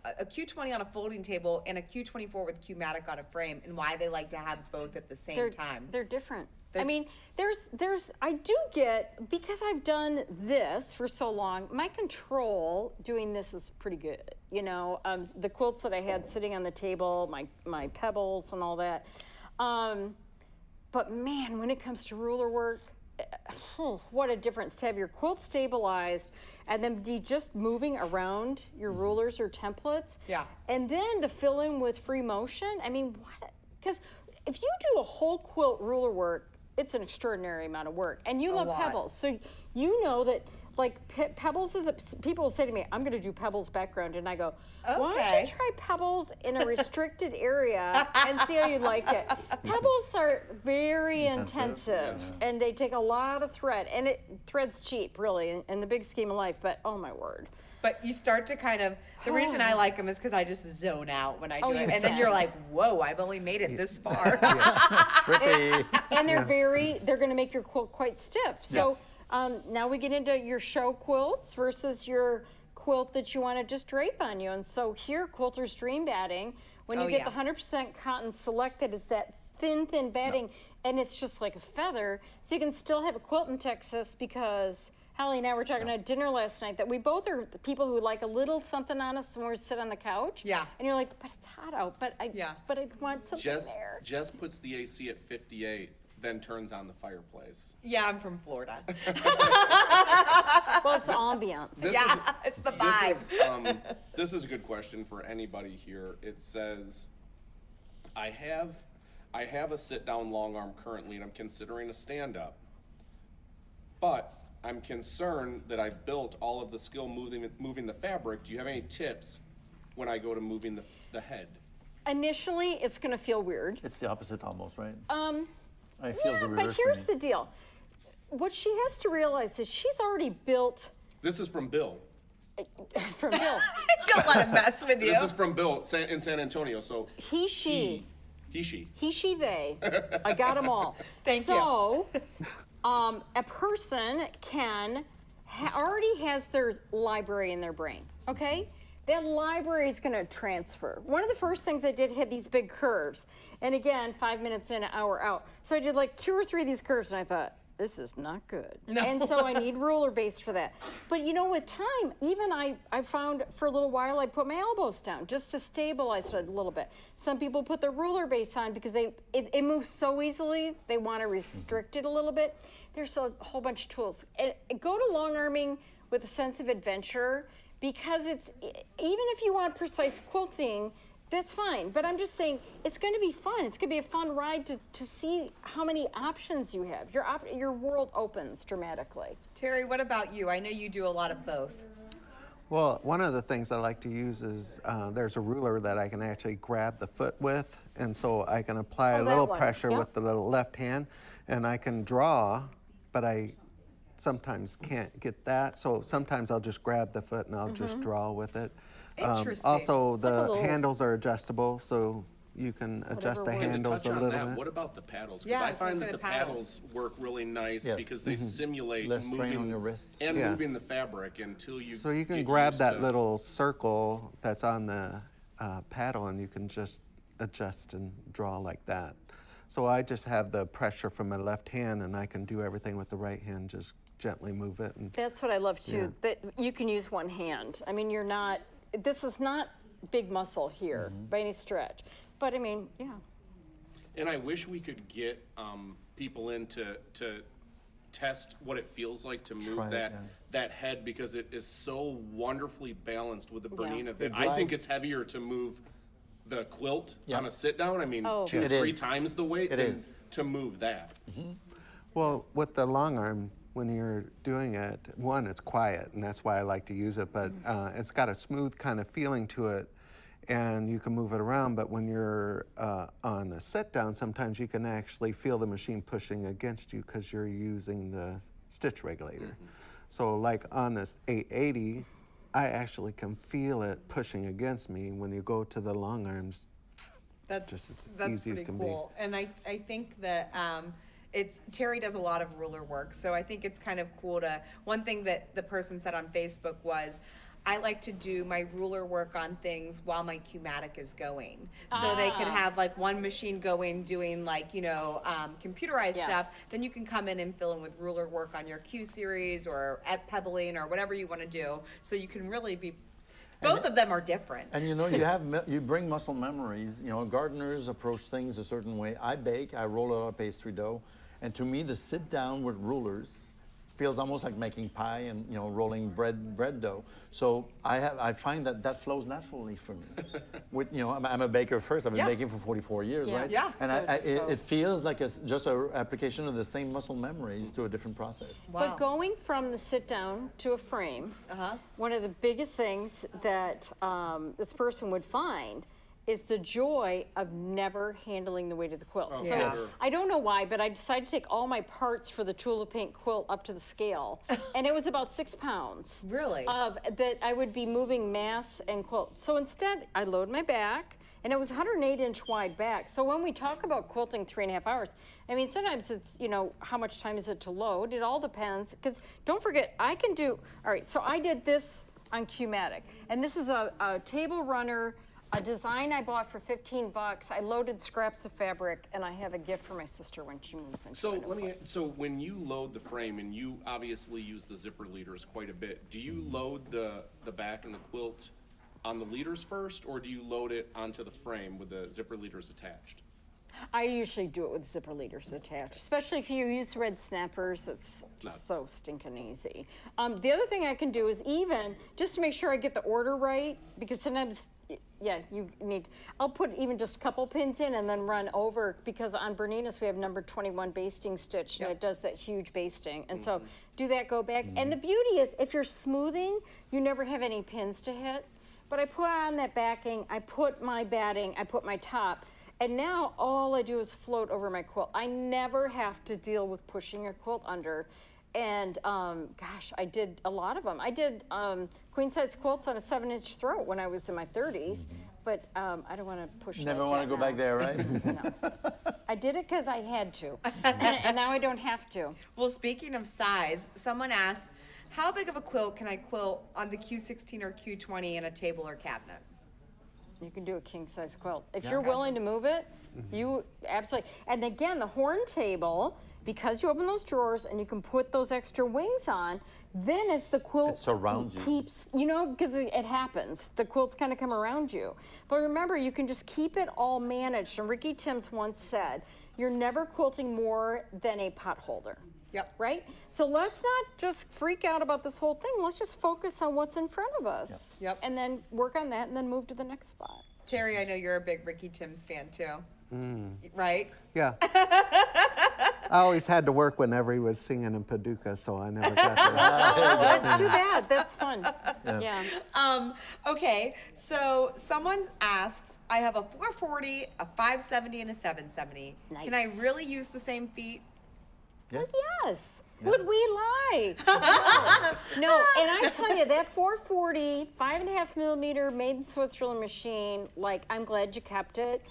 on a folding table and a Q24 with Q-matic on a frame, and why they like to have both at the same time. They're different. I mean, I do get, because I've done this for so long, my control doing this is pretty good. You know, the quilts that I had sitting on the table, my pebbles and all that. But man, when it comes to ruler work, what a difference to have your quilt stabilized and then be just moving around your rulers or templates. Yeah. And then to fill in with free motion. I mean, what? Because if you do a whole quilt ruler work, it's an extraordinary amount of work. And you love pebbles. So you know that, like, pebbles is, people will say to me, I'm going to do pebbles background. And I go, why don't you try pebbles in a restricted area and see how you like it? Pebbles are very intensive and they take a lot of thread. And thread's cheap, really, in the big scheme of life. But, oh, my word. But you start to kind of, the reason I like them is because I just zone out when I do it. And then can. you're like, whoa, I've only made it this far. And they're going to make your quilt quite stiff. So now we get into your show quilts versus your quilt that you want to just drape on you. And so here, Quilter's Dream batting, when you get the 100% cotton select, that is that thin batting, and it's just like a feather. So you can still have a quilt in Texas, because Holly and I were talking at dinner last night that we both are the people who like a little something on us when we sit on the couch. Yeah. And you're like, but it's hot out. But I want something there. Jess puts the AC at 58, then turns on the fireplace. Yeah, I'm from Florida. Well, it's ambiance. It's the vibe. This is a good question for anybody here. It says, I have a sit-down long arm currently, and I'm considering a stand-up. But I'm concerned that I've built all of the skill moving the fabric. Do you have any tips when I go to moving the head? Initially, it's going to feel weird. It's the opposite almost, right? Yeah, but here's the deal. What she has to realize is she's already built. This is from Bill. From Bill. Don't let him mess with you. This is from Bill in San Antonio. So he, she. He, she. He, she, they. I got them all. Thank you. So, a person already has their library in their brain, okay? That library is going to transfer. One of the first things I did had these big curves. And again, 5 minutes in, an hour out. So I did like 2 or 3 of these curves, and I thought, this is not good. No. And so I need ruler base for that. But you know, with time, even I found for a little while, I put my elbows down just to stabilize it a little bit. Some people put their ruler base on because it moves so easily, they want to restrict it a little bit. There's a whole bunch of tools. And go to long arming with a sense of adventure, because even if you want precise quilting, that's fine. But I'm just saying, it's going to be fun. It's going to be a fun ride to see how many options you have. Your world opens dramatically. Terry, what about you? I know you do a lot of both. Well, one of the things I like to use is there's a ruler that I can actually grab the foot with, and so I can apply a little pressure with the little left hand, and I can draw, but I sometimes can't get that. So sometimes I'll just grab the foot and I'll just draw with it. Interesting. Also, the handles are adjustable, so you can adjust the handles a little bit. What about the paddles? Because I find that the paddles work really nice because they simulate moving on your wrists and moving the fabric until you. So you can grab that little circle that's on the paddle, and you can just adjust and draw like that. So I just have the pressure from my left hand, and I can do everything with the right hand, just gently move it. And that's what I love too, that you can use one hand. I mean, this is not big muscle here by any stretch, but I mean, yeah. And I wish we could get people in to test what it feels like to move that head, because it is so wonderfully balanced with the Bernina that I think it's heavier to move the quilt on a sit down. I mean, 2 or 3 times the weight to move that. Well, with the long arm, when you're doing it, one, it's quiet, and that's why I like to use it, but it's got a smooth kind of feeling to it, and you can move it around. But when you're on a sit down, sometimes you can actually feel the machine pushing against you because you're using the stitch regulator. So like on this 880, I actually can feel it pushing against me when you go to the long arms. That's just as that's easy as pretty can cool. And I think that it's Terry does a lot of ruler work, so I think it's kind of cool to. One thing that the person said on Facebook was, I like to do my ruler work on things while my Q-matic is going. So they could have like one machine going doing like, you know, computerized stuff. Then you can come in and fill in with ruler work on your Q series or at pebbling or whatever you want to do. So you can really be, both of them are different. And you know, you bring muscle memories. You know, gardeners approach things a certain way. I bake, I roll out a pastry dough. And to me, to sit down with rulers feels almost like making pie and, you know, rolling bread dough. So I find that flows naturally for me. With, you know, I'm a baker first. I've been baking for 44 years, right? Yeah. And it feels like just an application of the same muscle memories to a different process. Wow. But going from the sit down to a frame, one of the biggest things that this person would find is the joy of never handling the weight of the quilt. Oh, So sure. I don't know why, but I decided to take all my parts for the Tulip Paint quilt up to the scale, and it was about 6 pounds. Really? Of that I would be moving mass and quilt. So instead, I load my back, and it was 108-inch wide back. So when we talk about quilting 3.5 hours, I mean, sometimes it's, you know, how much time is it to load? It all depends, because don't forget, I can do, all right, so I did this on Q-matic, and this is a table runner, a design I bought for 15 bucks. I loaded scraps of fabric, and I have a gift for my sister when she moves into So a new place. so when you load the frame, and you obviously use the zipper leaders quite a bit, do you load the back and the quilt on the leaders first, or do you load it onto the frame with the zipper leaders attached? I usually do it with zipper leaders attached, especially if you use red snappers. It's just so stinking easy. The other thing I can do is even, just to make sure I get the order right, because sometimes, yeah, you need, I'll put even just a couple pins in and then run over, because on Bernina's we have number 21 basting stitch, and it does that huge basting. And so do that, go back. And the beauty is, if you're smoothing, you never have any pins to hit. But I put on that backing, I put my batting, I put my top, and now all I do is float over my quilt. I never have to deal with pushing a quilt under. And gosh, I did a lot of them. I did queen size quilts on a 7-inch throat when I was in my 30s, but I don't want to push. Never want to go back there, right? No. I did it because I had to, and now I don't have to. Well, speaking of size, someone asked, how big of a quilt can I quilt on the Q16 or Q20 in a table or cabinet? You can do a king size quilt. If you're willing to move it, you absolutely. And again, the horn table, because you open those drawers and you can put those extra wings on, then as the quilt surrounds you. Keeps, you know, because it happens. The quilts kind of come around you. But remember, you can just keep it all managed. And Ricky Timms once said, you're never quilting more than a pot holder. Yep. Right? So let's not just freak out about this whole thing. Let's just focus on what's in front of us. Yep. And then work on that and then move to the next spot. Terry, I know you're a big Ricky Timms fan too. Right? Yeah. I always had to work whenever he was singing in Paducah, so I never got to. Oh, that's too bad. That's fun. Yeah. Okay, so someone asks, I have a 440, a 570, and a 770. Nice. Can I really use the same feet? Yes. Yes. Would we lie? No, and I tell you, that 440, 5.5 millimeter made in Switzerland machine, like, I'm glad you kept it.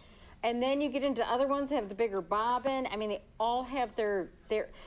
And then you get into other ones that have the bigger bobbin. I mean, they all have their,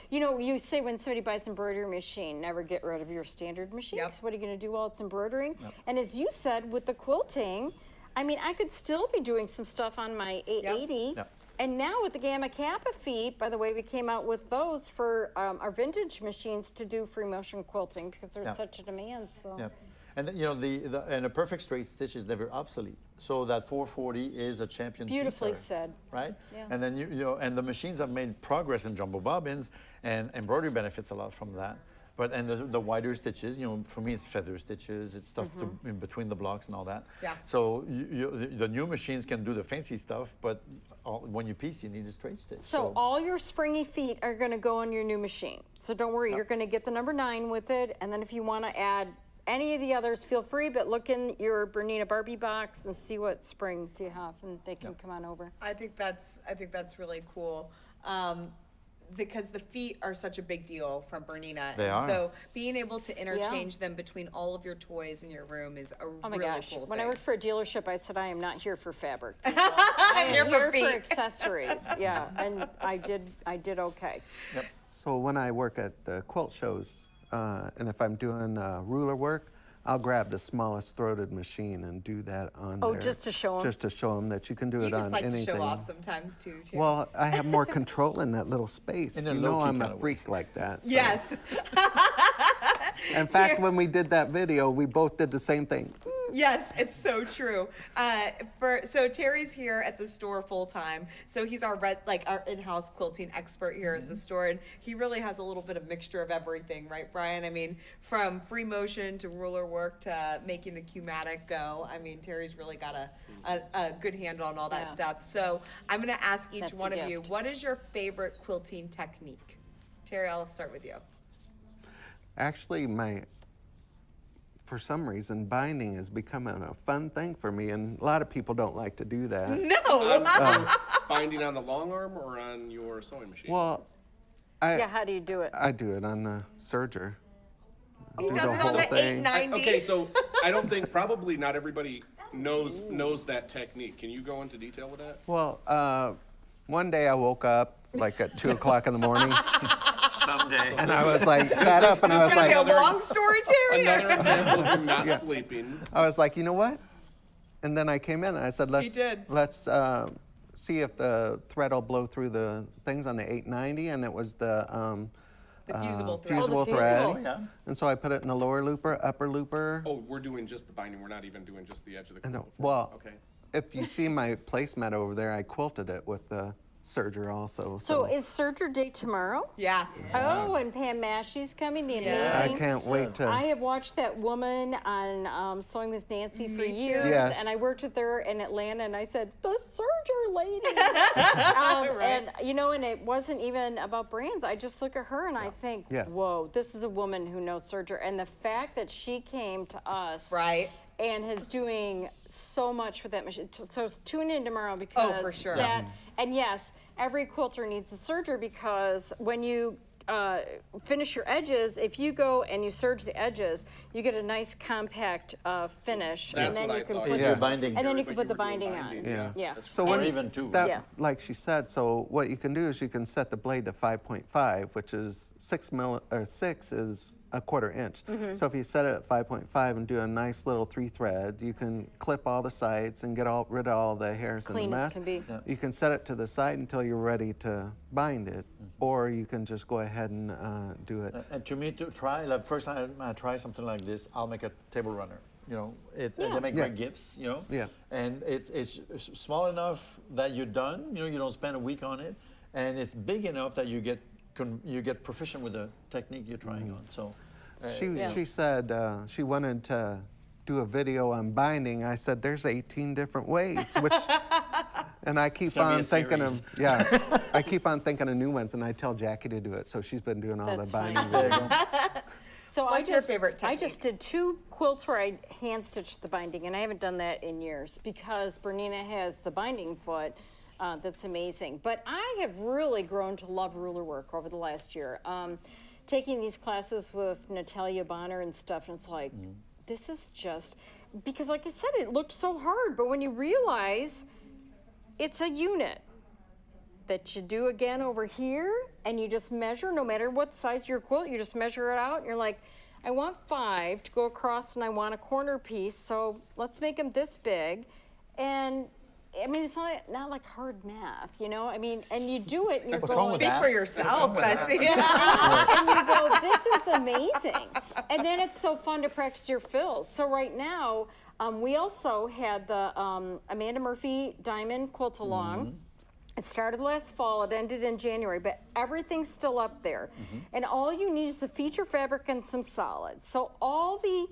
you know, you say when somebody buys an embroidery machine, never get rid of your standard machine. So what are you going to do while it's embroidering? And as you said, with the quilting, I mean, I could still be doing some stuff on my 880. And now with the Gamma Kappa feet, by the way, we came out with those for our vintage machines to do free motion quilting because there's such a demand. So. And you know, and a perfect straight stitch is never obsolete. So that 440 is a champion Beautifully piece, said. Right? Yeah. And then you know, and the machines have made progress in jumbo bobbins, and embroidery benefits a lot from that. But and the wider stitches, you know, for me it's feather stitches, it's stuff in between the blocks and all that. Yeah. So the new machines can do the fancy stuff, but when you piece, you need a straight stitch. So all your springy feet are going to go on your new machine. So don't worry, you're going to get the number 9 with it, and then if you want to add any of the others, feel free, but look in your Bernina Barbie box and see what springs you have, and they can come on over. I think that's really cool. because the feet are such a big deal from Bernina. They and are. So being able to interchange them between all of your toys in your room is a Oh my really gosh. cool When thing. I worked for a dealership, I said, I am not here for fabric. I am Here here for feet. for accessories. Yeah, and I did okay. So when I work at the quilt shows, and if I'm doing ruler work, I'll grab the smallest throated machine and do that on Oh, there. just to show 'em? Just to show them that you can do You it just on like anything. to show off sometimes too, Terry. Well, I have more control in that little space. In You a know low-key I'm kind a of freak like that. so. Yes. In fact, when we did that video, we both did the same thing. Yes, it's so true. So Terry's here at the store full time. So he's our in-house quilting expert here at the store, and he really has a little bit of mixture of everything, right, Brian? I mean, from free motion to ruler work to making the Q-matic go. I mean, Terry's really got a good handle on all that Yeah. stuff. So I'm going to ask each That's a one of you, gift. what is your favorite quilting technique? Terry, I'll start with you. Actually, for some reason, binding is becoming a fun thing for me, and a lot of people don't like to do that. No! Binding on the long arm or on your sewing machine? Well, Yeah, how do you do it? I do it on the serger. He Do does the it on whole the thing. 890. Okay, so I don't think, probably not everybody knows that technique. Can you go into detail with that? Well, one day I woke up like at 2 o'clock in the morning. Someday. And I was like, sat up and I was like, It's gonna be a long story, Terry. Another example of him not sleeping. I was like, you know what? And then I came in and I said, let's see if the thread will blow through the things on the 890, and it was the fusible thread. fusible Oh, the thread. fusible. Yeah. And so I put it in the lower looper, upper looper. Oh, we're doing just the binding. We're not even doing just the edge of the And quilt. well, Okay. if you see my placemat over there, I quilted it with the serger also. So is Serger Day tomorrow? Yeah. Oh, and Pam Mashie's coming, the Yes. amazing. I can't wait to. I have watched that woman on Sewing with Nancy for Me too. years, Yes. and I worked with her in Atlanta, and I said, the Serger lady. Right. And, you know, and it wasn't even about brands. I just look at her and I think, Yeah. whoa, this is a woman who knows Serger. And the fact that she came to us Right. and is doing so much with that machine. So tune in tomorrow because Oh, for sure. that, and yes, every quilter needs a serger because when you finish your edges, if you go and you serge the edges, you get a nice compact finish, That's and then what you I can thought. put Is your binding? and then you But can put you the were doing binding on. binding. Yeah. Yeah. So Or when even two. that, Yeah. like she said, so what you can do is you can set the blade to 5.5, which is 6 is a 1/4 inch. Mm-hmm. So if you set it at 5.5 and do a nice little 3-thread, you can clip all the sides and get rid of all the hairs Clean and the as mess. can be. Yeah. You can set it to the side until you're ready to bind it, or you can just go ahead and do it. And to me, to try, like first time I try something like this, I'll make a table runner. You know, Yeah. they make Yeah. great gifts. You know. Yeah. And it's small enough that you're done. You know, you don't spend a week on it, and it's big enough that you get proficient with the technique you're trying on. So. She said she wanted to do a video on binding. I said, there's 18 different ways, which, and I keep gonna be on a thinking series. of, yes, I keep on thinking of new ones, and I tell Jackie to do it, so she's been doing all That's the binding fine. videos. So What's your favorite I technique? just did 2 quilts where I hand stitched the binding, and I haven't done that in years because Bernina has the binding foot. That's amazing. But I have really grown to love ruler work over the last year. Taking these classes with Natalia Bonner and stuff, and it's like, this is just, because like I said, it looked so hard, but when you realize it's a unit that you do again over here, and you just measure, no matter what size your quilt, you just measure it out, and you're like, I want 5 to go across, and I want a corner piece, so let's make them this big. And I mean, it's not like hard math, you know? I mean, and you do it, and you're What's wrong going, with Speak that? for yourself, Betsy. and you go, this is amazing. And then it's so fun to practice your fills. So right now, we also had the Amanda Murphy Diamond Quilt Along. It started last fall, it ended in January, but everything's still up there. And all you need is a feature fabric and some solids. So all the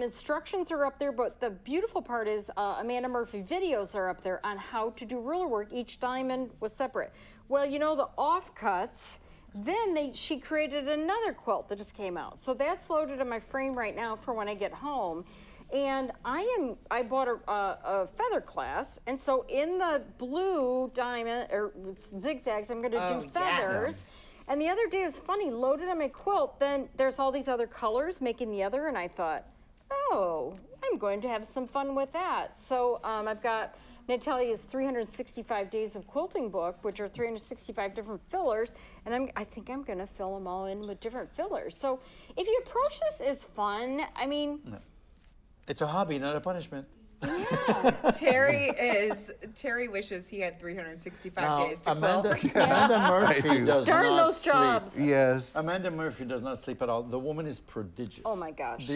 instructions are up there, but the beautiful part is Amanda Murphy videos are up there on how to do ruler work. Each diamond was separate. Well, you know, the offcuts, then she created another quilt that just came out. So that's loaded in my frame right now for when I get home. And I bought a feather class, and so in the blue diamond or zigzags, I'm going to do feathers. Yes. And the other day it was funny, loaded on my quilt, then there's all these other colors making the other, and I thought, oh, I'm going to have some fun with that. So I've got Natalia's 365 Days of Quilting book, which are 365 different fillers, and I think I'm going to fill them all in with different fillers. So if you approach this as fun, I mean... No. It's a hobby, not a punishment. Yeah. Terry wishes he had 365 Now, days to Amanda, quilt. Amanda Murphy does Darn not those sleep. jobs. Yes. Amanda Murphy does not sleep at all. The woman is prodigious. Oh my gosh.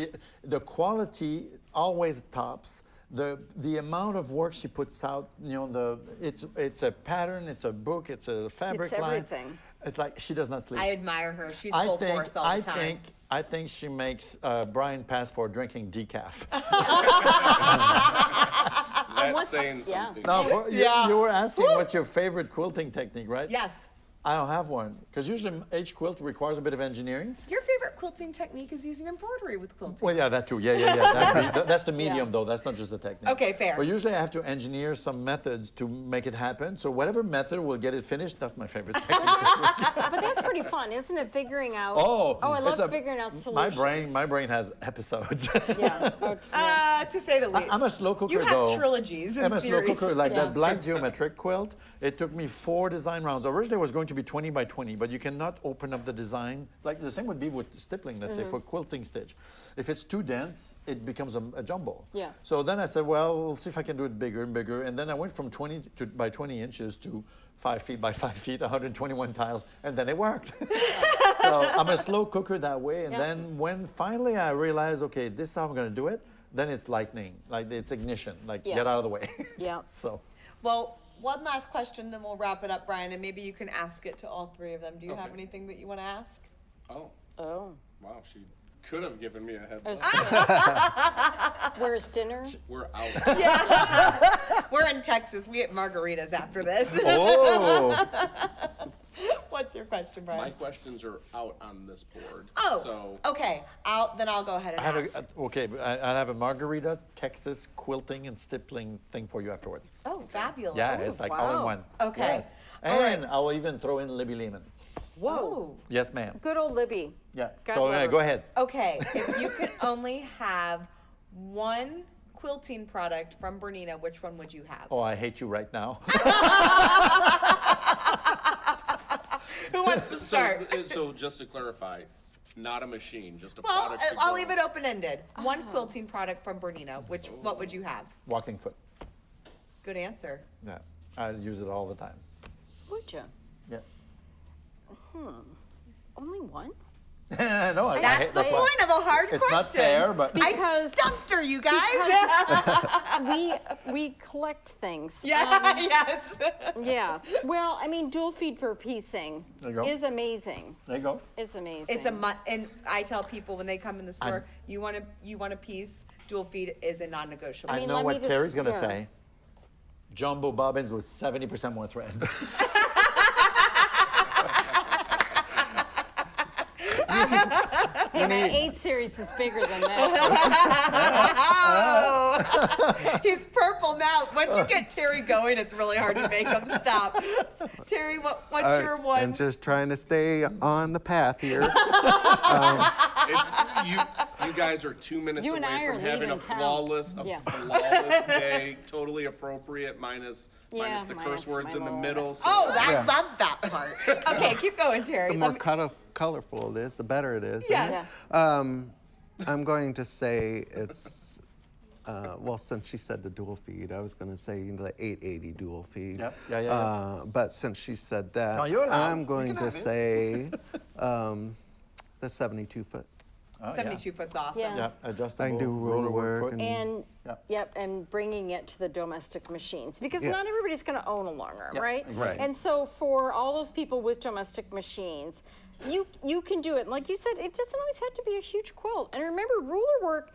The quality always tops. The amount of work she puts out, you know, it's a pattern, it's a book, it's a fabric It's line. everything. It's like she does not sleep. I admire her. She's full force all the time. I think she makes Brian pass for drinking decaf. That's saying something. Now, you were asking what's your favorite quilting technique, right? Yes. I don't have one, because usually each quilt requires a bit of engineering. Your favorite quilting technique is using embroidery with quilting. Well, yeah, that too. Yeah. That's the medium, though. That's not just the technique. Okay, fair. But usually I have to engineer some methods to make it happen. So whatever method will get it finished, that's my favorite technique. But that's pretty fun, isn't it? Figuring out. Oh, I love figuring out solutions. My brain has episodes. To say the least. I'm a slow cooker, you have though. trilogies in I'm a slow series. cooker, like that black geometric quilt. It took me 4 design rounds. Originally, it was going to be 20 by 20, but you cannot open up the design. Like the same would be with stippling, let's say, for quilting stitch. If it's too dense, it becomes a jumbo. Yeah. So then I said, well, we'll see if I can do it bigger and bigger. And then I went from 20 by 20 inches to 5 feet by 5 feet, 121 tiles, and then it worked. So I'm a slow cooker that way. And then when finally I realized, okay, this is how I'm going to do it, then it's lightning, like it's ignition, like get out of the way. Yeah. So. Well, one last question, then we'll wrap it up, Brian, and maybe you can ask it to all 3 of them. Do you have anything that you want to ask? Oh. Oh. Wow, she could have given me a heads up. Where's dinner? We're out. Yeah. We're in Texas. We get margaritas after this. Oh. What's your question, Brian? My questions are out on this board. Oh, so okay. Then I'll go ahead and ask. I have a margarita, Texas quilting and stippling thing for you afterwards. Oh, fabulous. Yeah, it's like all in one. Okay. Yes. And I will even throw in Libby Lehman. Whoa. Yes, ma'am. Good old Libby. Yeah. God So love her. go ahead. Okay, if you could only have one quilting product from Bernina, which one would you have? Oh, I hate you right now. Who wants to start? So just to clarify, not a machine, just a Well, product. I'll leave it open-ended. One quilting product from Bernina. What would you have? Walking foot. Good answer. Yeah. I use it all the time. Would you? Yes. Only one? No, I That's hate, the point of a hard it's question. not fair, but I stumped her, you guys. we collect things. Yeah, yes. Yeah. Well, I mean, dual feed for piecing There you go. is amazing. There you go. It's amazing. It's and I tell people when they come in the store, you want a piece, dual feed is a non-negotiable. I know what Terry's going to say. Jumbo bobbins with 70% more thread. Hey, my 8 series is bigger than that. Oh, he's purple now. Once you get Terry going, it's really hard to make him stop. Terry, what's your one? I'm just trying to stay on the path here. You guys are 2 minutes You and I away are from having a leaving town. flawless day, totally appropriate, minus the curse words in the middle. So I love that part. Okay, keep going, Terry. The more colorful it is, the better it is. Yes. I'm going to say it's, well, since she said the dual feed, I was going to say the 880 dual feed. Yep. Yeah. But since she said that, No, you're allowed. I'm going to say the 72 foot. 72 foot's awesome. Yeah. Adjustable. I can do roller work. And and bringing it to the domestic machines, because not everybody's going to own a long arm, right? Right. And so for all those people with domestic machines, you can do it. And like you said, it doesn't always have to be a huge quilt. And remember, ruler work,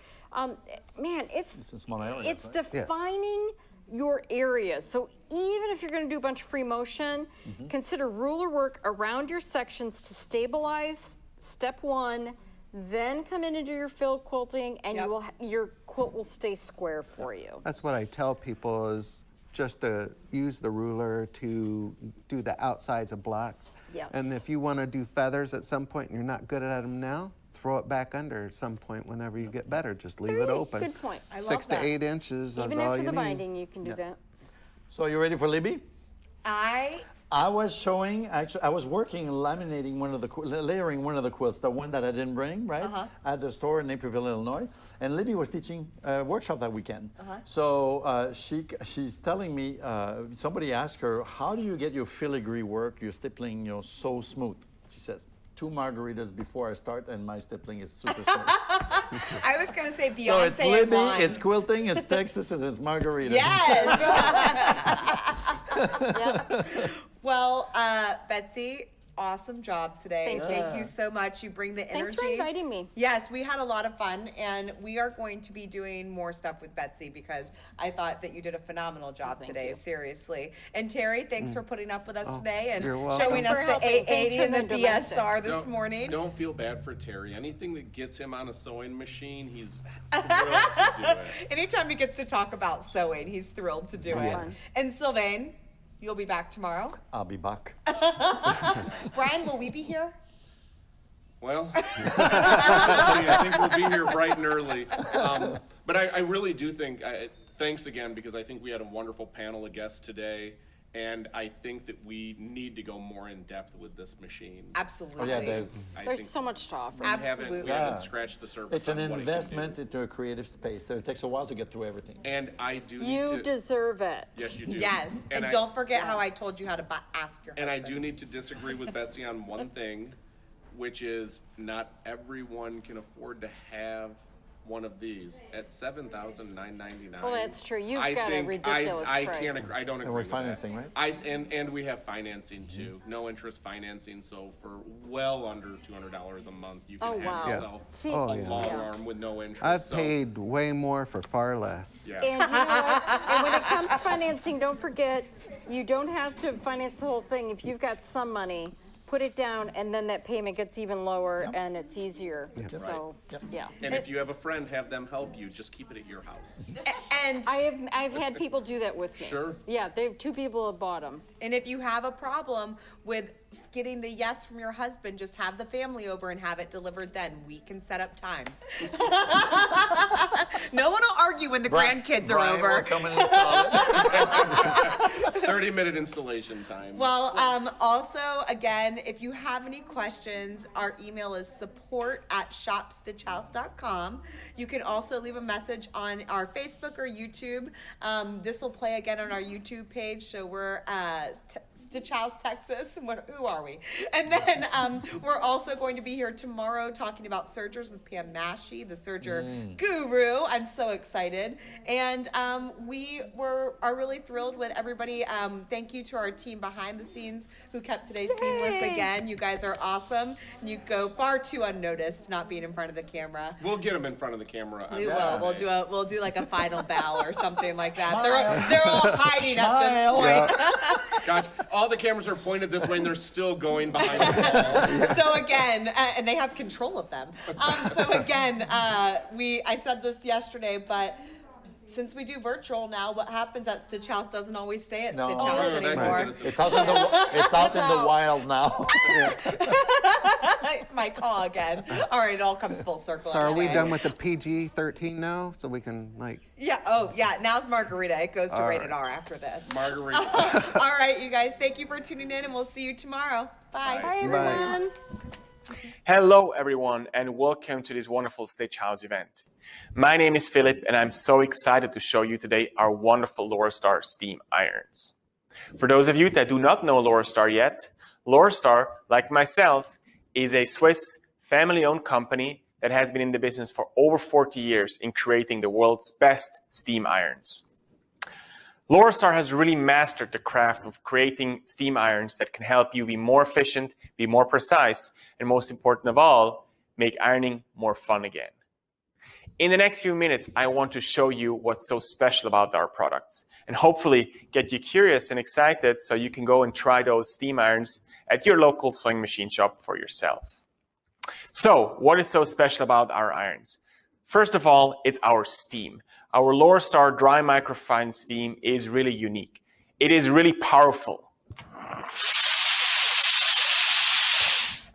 man, it's a small area. It's defining your area. So even if you're going to do a bunch of free motion, consider ruler work around your sections to stabilize. Step 1. Then come in and do your fill quilting, and your quilt will stay square for you. That's what I tell people is just to use the ruler to do the outsides of blocks. Yes. And if you want to do feathers at some point and you're not good at them now, throw it back under at some point whenever you get better. Just leave it open. Good point. I love 6 that. to 8 inches. Even is all after you the need. binding, you can do that. So are you ready for Libby? I was showing, actually, I was working and laminating layering one of the quilts, the one that I didn't bring, right? At the store in Naperville, Illinois. And Libby was teaching a workshop that weekend. So she's telling me, somebody asked her, how do you get your filigree work, your stippling, so smooth? She says, 2 margaritas before I start, and my stippling is super smooth. I was going to say Beyonce. So it's Libby, and it's quilting, it's Texas, and it's margaritas. Yes. Well, Betsy, awesome job today. Thank you so much. You bring the energy. Thanks for inviting me. Yes, we had a lot of fun, and we are going to be doing more stuff with Betsy because I thought that you did a phenomenal job today, seriously. And Terry, thanks for putting up with us today and You're welcome. showing us the 880 and the BSR this morning. Don't feel bad for Terry. Anything that gets him on a sewing machine, he's thrilled to do it. Anytime he gets to talk about sewing, he's thrilled to do it. And Sylvain, you'll be back tomorrow. I'll be back. Brian, will we be here? Well, I think we'll be here bright and early. But I really do think, thanks again, because I think we had a wonderful panel of guests today. And I think that we need to go more in depth with this machine. Absolutely. Oh, yeah, there's so much to offer. We haven't scratched the surface. It's an on what it can investment into a creative space, so it takes a while to get through everything. And I do need You deserve it. Yes, you do. Yes, and don't forget how I told you how to ask your husband. And I do need to disagree with Betsy on one thing, which is not everyone can afford to have one of these at $7,999. Well, that's true. You've got a ridiculous I price. can't agree. I don't agree. And we're with financing, that. right? And we have financing too. No interest financing. So for well under $200 a month, you can have yourself a long arm with no interest. I've paid way more for far less. Yeah. And you know what? And when it comes to financing, don't forget, you don't have to finance the whole thing. If you've got some money, put it down, and then that payment gets even lower, and it's easier. So, yeah. And if you have a friend, have them help you. Just keep it at your house. And I've had people do that with me. Sure. Yeah, 2 people have bought them. And if you have a problem with getting the yes from your husband, just have the family over and have it delivered then. We can set up times. No one will argue when the grandkids are Brian over. will come and install it. 30-minute installation time. Well, also, again, if you have any questions, our email is support@shopstitchhouse.com. You can also leave a message on our Facebook or YouTube. This will play again on our YouTube page. So we're Stitch House, Texas. Who are we? And then we're also going to be here tomorrow talking about sergers with Pam Mashi, the serger guru. I'm so excited. And we are really thrilled with everybody. Thank you to our team behind the scenes who kept today seamless again. You guys are awesome. You go far too unnoticed not being in front of the camera. We'll get them in front of the camera. We will. We'll do like a final bow or something like that. They're all hiding at this point. Gosh, all the cameras are pointed this way and they're still going behind the wall. So again, and they have control of them. So again, I said this yesterday, but since we do virtual now, what happens at Stitch House doesn't always stay at Stitch House anymore. It's out in the wild now. My call again. All right, it all comes full circle. So are we done with the PG-13 now? So we can Yeah. Oh, yeah. Now's Margarita. It goes to All rated right. R after this. Margarita. All right, you guys. Thank you for tuning in, and we'll see you tomorrow. Bye. Bye, everyone. Hello, everyone, and welcome to this wonderful Stitch House event. My name is Philip, and I'm so excited to show you today our wonderful Lorastar steam irons. For those of you that do not know Lorastar yet, Lorastar, like myself, is a Swiss family-owned company that has been in the business for over 40 years in creating the world's best steam irons. Lorastar has really mastered the craft of creating steam irons that can help you be more efficient, be more precise, and most important of all, make ironing more fun again. In the next few minutes, I want to show you what's so special about our products and hopefully get you curious and excited so you can go and try those steam irons at your local sewing machine shop for yourself. So, what is so special about our irons? First of all, it's our steam. our Lorastar dry microfine steam is really unique. It is really powerful.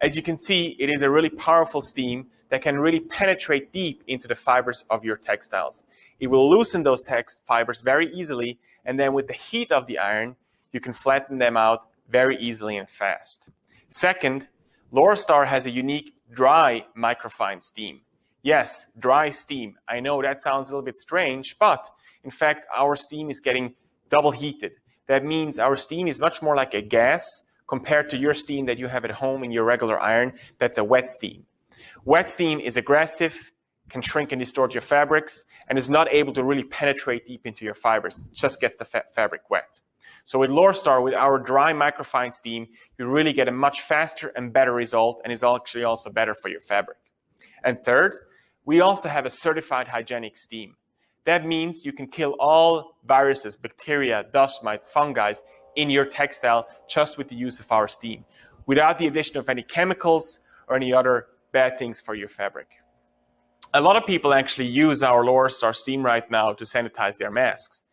As you can see, it is a really powerful steam that can really penetrate deep into the fibers of your textiles. It will loosen those fibers very easily, and then with the heat of the iron, you can flatten them out very easily and fast. Second, Lorastar has a unique dry microfine steam. Yes, dry steam. I know that sounds a little bit strange, but in fact, our steam is getting double heated. That means our steam is much more like a gas compared to your steam that you have at home in your regular iron. That's a wet steam. Wet steam is aggressive, can shrink and distort your fabrics, and is not able to really penetrate deep into your fibers. It just gets the fabric wet. So with Lorastar, with our dry microfine steam, you really get a much faster and better result, and is actually also better for your fabric. And third, we also have a certified hygienic steam. That means you can kill all viruses, bacteria, dust mites, fungi in your textile just with the use of our steam, without the addition of any chemicals or any other bad things for your fabric. A lot of people actually use our Lorastar steam right now to sanitize their masks,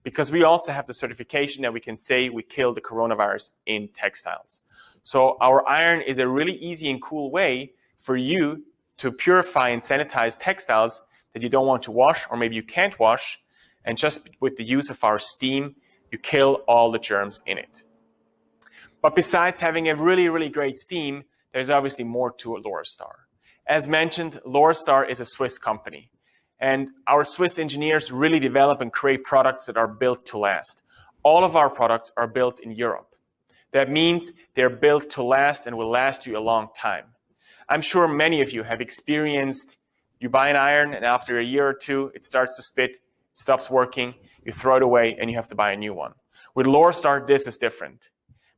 because we also have the certification that we can say we kill the coronavirus in textiles. So our iron is a really easy and cool way for you to purify and sanitize textiles that you don't want to wash, or maybe you can't wash, and just with the use of our steam, you kill all the germs in it. But besides having a really, really great steam, there's obviously more to a Lorastar. As mentioned, Lorastar is a Swiss company, and our Swiss engineers really develop and create products that are built to last. All of our products are built in Europe. That means they're built to last and will last you a long time. I'm sure many of you have experienced, you buy an iron and after a year or two, it starts to spit, it stops working, you throw it away and you have to buy a new one. With Lorastar, this is different.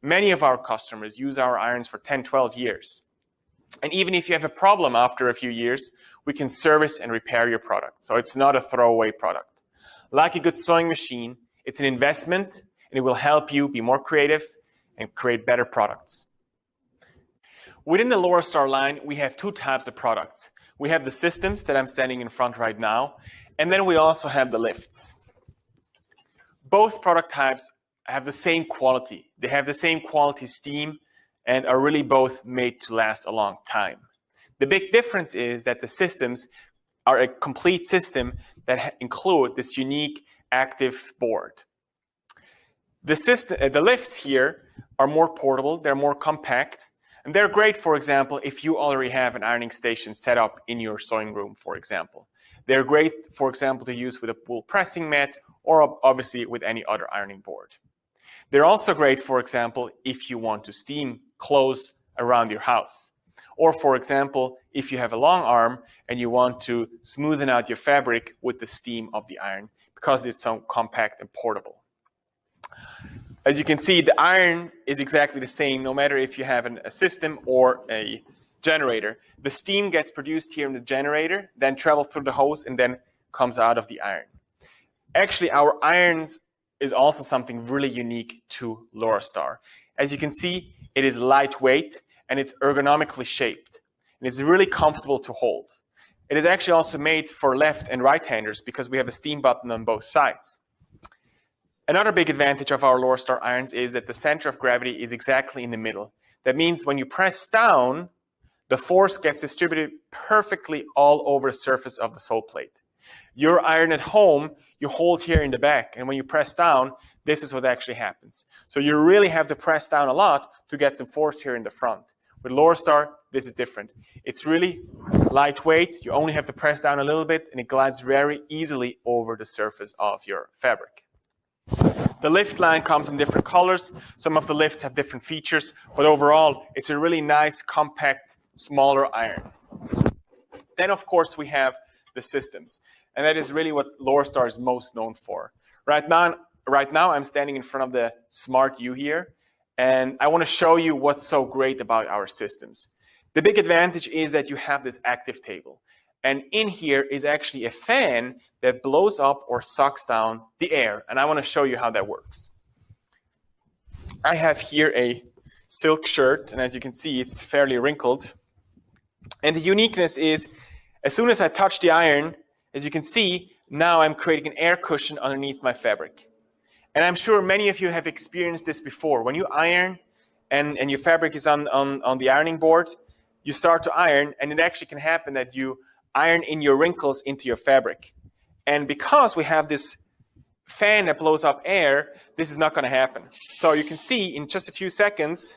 Many of our customers use our irons for 10, 12 years. And even if you have a problem after a few years, we can service and repair your product. So it's not a throwaway product. Like a good sewing machine, it's an investment and it will help you be more creative and create better products. Within the Lorastar line, we have two types of products. We have the systems that I'm standing in front right now, and then we also have the lifts. Both product types have the same quality. They have the same quality steam and are really both made to last a long time. The big difference is that the systems are a complete system that include this unique active board. The lifts here are more portable, they're more compact, and they're great, for example, if you already have an ironing station set up in your sewing room, for example. They're great, for example, to use with a wool pressing mat or obviously with any other ironing board. They're also great, for example, if you want to steam clothes around your house. Or, for example, if you have a long arm and you want to smoothen out your fabric with the steam of the iron, because it's so compact and portable. As you can see, the iron is exactly the same, no matter if you have a system or a generator. The steam gets produced here in the generator, then travels through the hose, and then comes out of the iron. Actually, our irons is also something really unique to Lorastar. As you can see, it is lightweight and it's ergonomically shaped. And it's really comfortable to hold. It is actually also made for left and right-handers because we have a steam button on both sides. Another big advantage of our Lorastar irons is that the center of gravity is exactly in the middle. That means when you press down, the force gets distributed perfectly all over the surface of the sole plate. Your iron at home, you hold here in the back, and when you press down, this is what actually happens. So you really have to press down a lot to get some force here in the front. With Lorastar, this is different. It's really lightweight. You only have to press down a little bit, and it glides very easily over the surface of your fabric. The lift line comes in different colors. Some of the lifts have different features, but overall, it's a really nice, compact, smaller iron. Then, of course, we have the systems, and that is really what Lorastar is most known for. Right now, I'm standing in front of the Smart U here, and I want to show you what's so great about our systems. The big advantage is that you have this active table. And in here is actually a fan that blows up or sucks down the air. And I want to show you how that works. I have here a silk shirt, and as you can see, it's fairly wrinkled. And the uniqueness is, as soon as I touch the iron, as you can see, now I'm creating an air cushion underneath my fabric. And I'm sure many of you have experienced this before. When you iron and your fabric is on the ironing board, you start to iron, and it actually can happen that you iron in your wrinkles into your fabric. And because we have this fan that blows up air, this is not going to happen. So you can see in just a few seconds,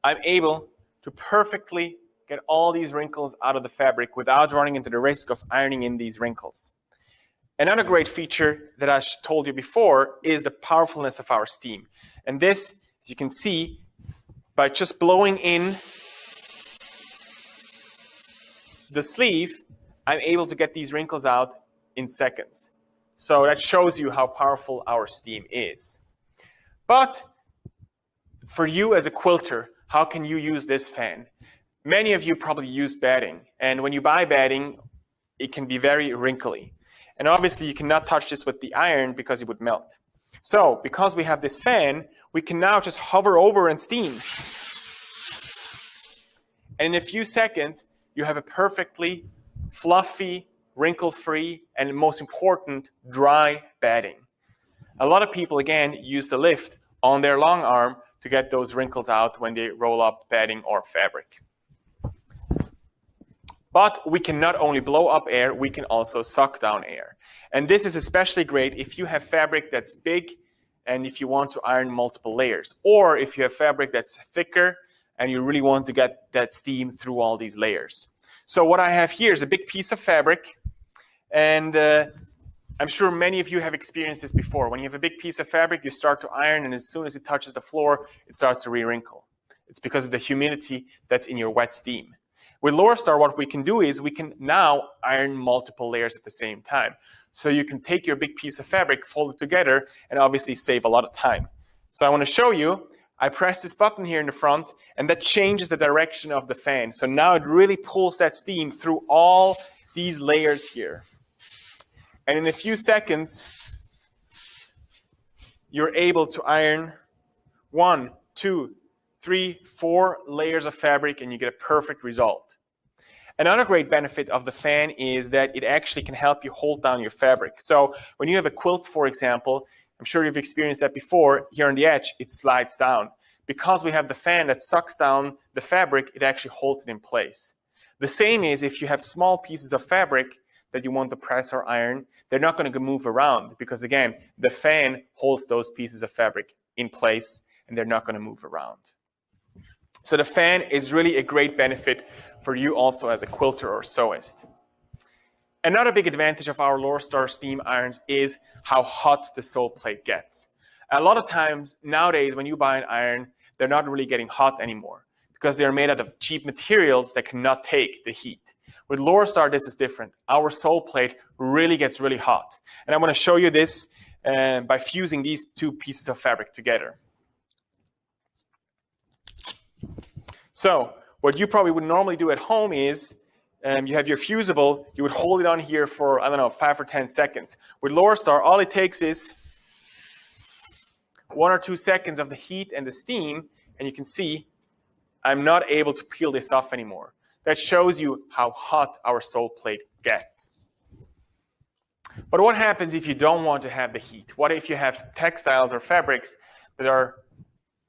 I'm able to perfectly get all these wrinkles out of the fabric without running into the risk of ironing in these wrinkles. Another great feature that I told you before is the powerfulness of our steam. And this, as you can see, by just blowing in the sleeve, I'm able to get these wrinkles out in seconds. So that shows you how powerful our steam is. But for you as a quilter, how can you use this fan? Many of you probably use batting. And when you buy batting, it can be very wrinkly. And obviously, you cannot touch this with the iron because it would melt. So because we have this fan, we can now just hover over and steam. And in a few seconds, you have a perfectly fluffy, wrinkle-free, and most important, dry batting. A lot of people, again, use the lift on their long arm to get those wrinkles out when they roll up batting or fabric. But we can not only blow up air, we can also suck down air. And this is especially great if you have fabric that's big and if you want to iron multiple layers. Or if you have fabric that's thicker and you really want to get that steam through all these layers. So what I have here is a big piece of fabric. And I'm sure many of you have experienced this before. When you have a big piece of fabric, you start to iron, and as soon as it touches the floor, it starts to re-wrinkle. It's because of the humidity that's in your wet steam. With Lorastar, what we can do is we can now iron multiple layers at the same time. So you can take your big piece of fabric, fold it together, and obviously save a lot of time. So I want to show you. I press this button here in the front, and that changes the direction of the fan. So now it really pulls that steam through all these layers here. And in a few seconds, you're able to iron 1, 2, 3, 4 layers of fabric, and you get a perfect result. Another great benefit of the fan is that it actually can help you hold down your fabric. So when you have a quilt, for example, I'm sure you've experienced that before, here on the edge, it slides down. Because we have the fan that sucks down the fabric, it actually holds it in place. The same is if you have small pieces of fabric that you want to press or iron, they're not going to move around because, again, the fan holds those pieces of fabric in place and they're not going to move around. So the fan is really a great benefit for you also as a quilter or sewist. Another big advantage of our Lorastar steam irons is how hot the sole plate gets. A lot of times nowadays when you buy an iron, they're not really getting hot anymore because they're made out of cheap materials that cannot take the heat. With Lorastar, this is different. Our sole plate really gets really hot. And I'm going to show you this by fusing these two pieces of fabric together. So what you probably would normally do at home is you have your fusible, you would hold it on here for, I don't know, 5 or 10 seconds. With Lorastar, all it takes is 1 or 2 seconds of the heat and the steam, and you can see I'm not able to peel this off anymore. That shows you how hot our sole plate gets. But what happens if you don't want to have the heat? What if you have textiles or fabrics that are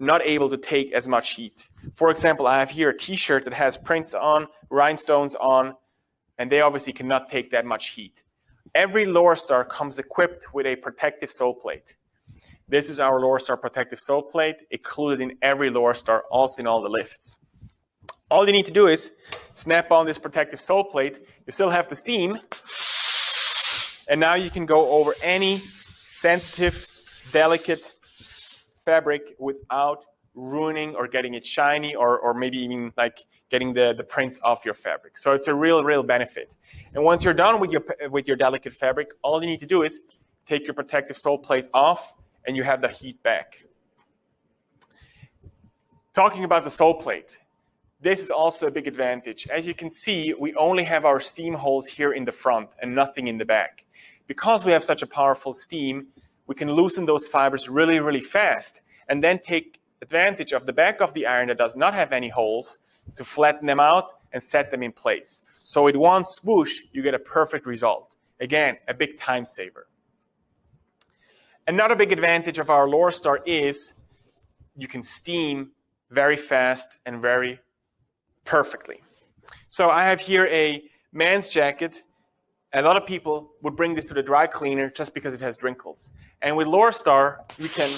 not able to take as much heat? For example, I have here a t-shirt that has prints on, rhinestones on, and they obviously cannot take that much heat. Every Lorastar comes equipped with a protective sole plate. This is our Lorastar protective sole plate, included in every Lorastar, also in all the lifts. All you need to do is snap on this protective sole plate. You still have the steam, and now you can go over any sensitive, delicate fabric without ruining or getting it shiny or maybe even like getting the prints off your fabric. So it's a real benefit. And once you're done with your delicate fabric, all you need to do is take your protective sole plate off and you have the heat back. Talking about the sole plate, this is also a big advantage. As you can see, we only have our steam holes here in the front and nothing in the back. Because we have such a powerful steam, we can loosen those fibers really fast and then take advantage of the back of the iron that does not have any holes to flatten them out and set them in place. So with one swoosh, you get a perfect result. Again, a big time saver. Another big advantage of our Lorastar is you can steam very fast and very perfectly. So I have here a man's jacket. A lot of people would bring this to the dry cleaner just because it has wrinkles. And with Lorastar, you can,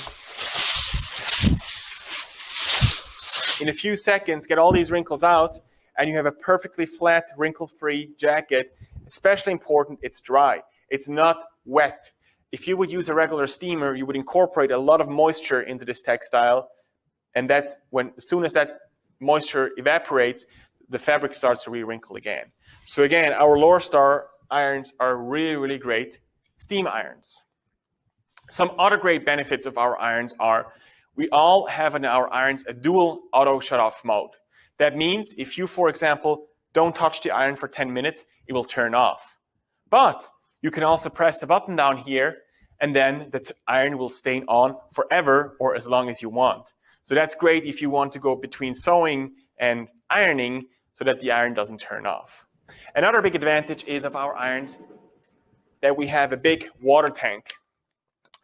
in a few seconds, get all these wrinkles out, and you have a perfectly flat, wrinkle-free jacket. Especially important, it's dry. It's not wet. If you would use a regular steamer, you would incorporate a lot of moisture into this textile, and that's when, as soon as that moisture evaporates, the fabric starts to re-wrinkle again. So again, our Lorastar irons are really, really great steam irons. Some other great benefits of our irons are we all have in our irons a dual auto shut-off mode. That means if you, for example, don't touch the iron for 10 minutes, it will turn off. But you can also press the button down here, and then the iron will stay on forever or as long as you want. So that's great if you want to go between sewing and ironing so that the iron doesn't turn off. Another big advantage is of our irons that we have a big water tank.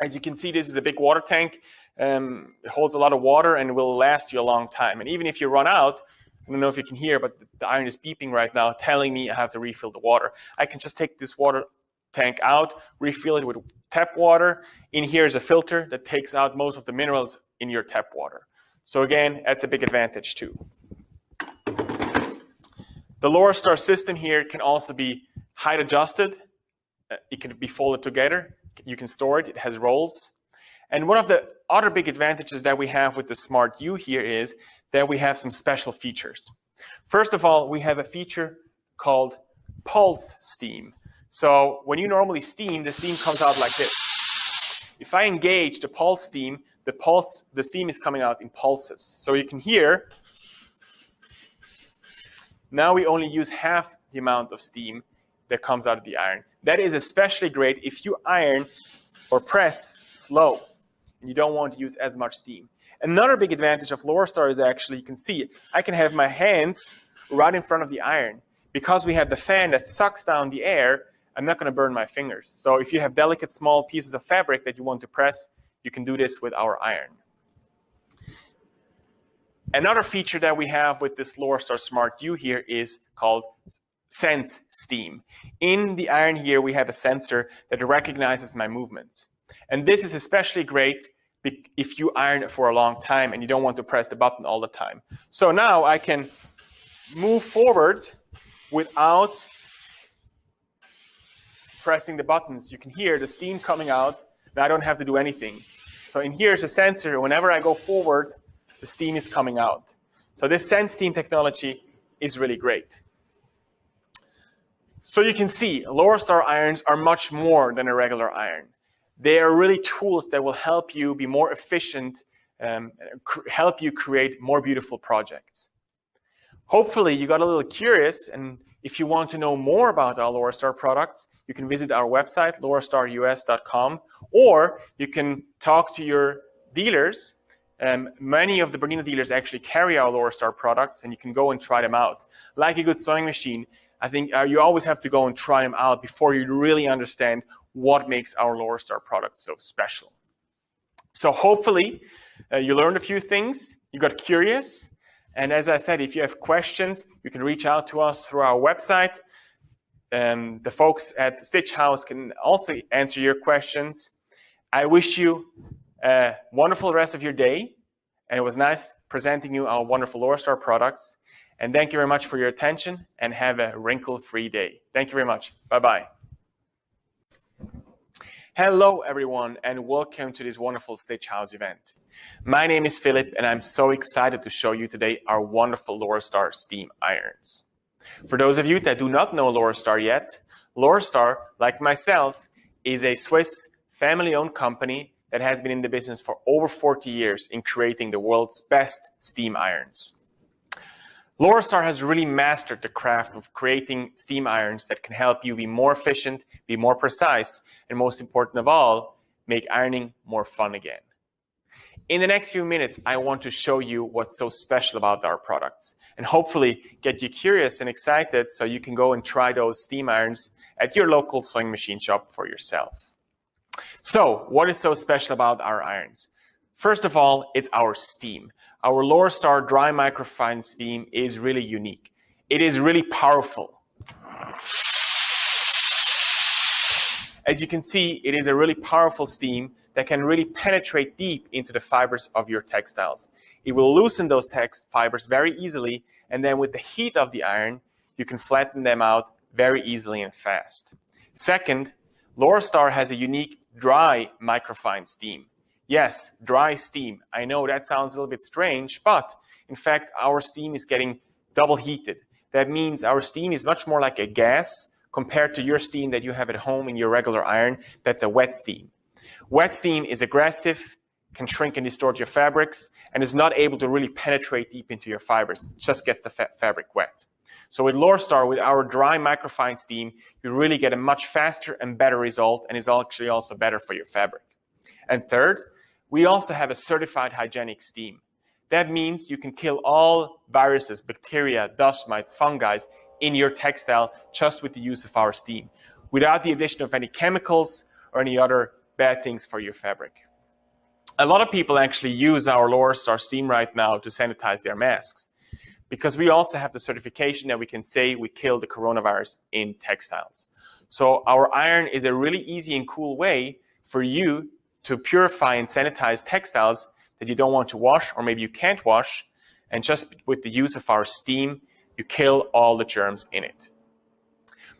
As you can see, this is a big water tank. It holds a lot of water and will last you a long time. And even if you run out, I don't know if you can hear, but the iron is beeping right now, telling me I have to refill the water. I can just take this water tank out, refill it with tap water. In here is a filter that takes out most of the minerals in your tap water. So again, that's a big advantage too. The Lorastar system here can also be height adjusted. It can be folded together. You can store it. It has rolls. And one of the other big advantages that we have with the Smart U here is that we have some special features. First of all, we have a feature called pulse steam. So when you normally steam, the steam comes out like this. If I engage the pulse steam, the steam is coming out in pulses. So you can hear, now we only use half the amount of steam that comes out of the iron. That is especially great if you iron or press slow and you don't want to use as much steam. Another big advantage of Lorastar is actually, you can see, I can have my hands right in front of the iron. Because we have the fan that sucks down the air, I'm not going to burn my fingers. So if you have delicate small pieces of fabric that you want to press, you can do this with our iron. Another feature that we have with this Lorastar Smart U here is called Sense Steam. In the iron here, we have a sensor that recognizes my movements. And this is especially great if you iron for a long time and you don't want to press the button all the time. So now I can move forward without pressing the buttons. You can hear the steam coming out, and I don't have to do anything. So in here is a sensor. Whenever I go forward, the steam is coming out. So this Sense Steam technology is really great. So you can see, Lorastar irons are much more than a regular iron. They are really tools that will help you be more efficient, help you create more beautiful projects. Hopefully you got a little curious, and if you want to know more about our Lorastar products, you can visit our website, lorastarus.com, or you can talk to your dealers. Many of the Bernina dealers actually carry our Lorastar products, and you can go and try them out. Like a good sewing machine, I think you always have to go and try them out before you really understand what makes our Lorastar products so special. So hopefully you learned a few things, you got curious, and as I said, if you have questions, you can reach out to us through our website. The folks at Stitchhouse can also answer your questions. I wish you a wonderful rest of your day, and it was nice presenting you our wonderful Lorastar products. And thank you very much for your attention, and have a wrinkle-free day. Thank you very much. Bye-bye. Hello, everyone, and welcome to this wonderful Stitchhouse event. My name is Philip, and I'm so excited to show you today our wonderful Lorastar steam irons. For those of you that do not know Lorastar yet, Lorastar, like myself, is a Swiss family-owned company that has been in the business for over 40 years in creating the world's best steam irons. Lorastar has really mastered the craft of creating steam irons that can help you be more efficient, be more precise, and most important of all, make ironing more fun again. In the next few minutes, I want to show you what's so special about our products and hopefully get you curious and excited so you can go and try those steam irons at your local sewing machine shop for yourself. So, what is so special about our irons? First of all, it's our steam. Our Lorastar dry microfine steam is really unique. It is really powerful. As you can see, it is a really powerful steam that can really penetrate deep into the fibers of your textiles. It will loosen those fibers very easily, and then with the heat of the iron, you can flatten them out very easily and fast. Second, Lorastar has a unique dry microfine steam. Yes, dry steam. I know that sounds a little bit strange, but in fact, our steam is getting double heated. That means our steam is much more like a gas compared to your steam that you have at home in your regular iron. That's a wet steam. Wet steam is aggressive, can shrink and distort your fabrics, and is not able to really penetrate deep into your fibers. It just gets the fabric wet. So with Lorastar, with our dry microfine steam, you really get a much faster and better result, and is actually also better for your fabric. And third, we also have a certified hygienic steam. That means you can kill all viruses, bacteria, dust mites, fungi in your textile just with the use of our steam, without the addition of any chemicals or any other bad things for your fabric. A lot of people actually use our Lorastar steam right now to sanitize their masks, because we also have the certification that we can say we kill the coronavirus in textiles. So our iron is a really easy and cool way for you to purify and sanitize textiles that you don't want to wash, or maybe you can't wash, and just with the use of our steam, you kill all the germs in it.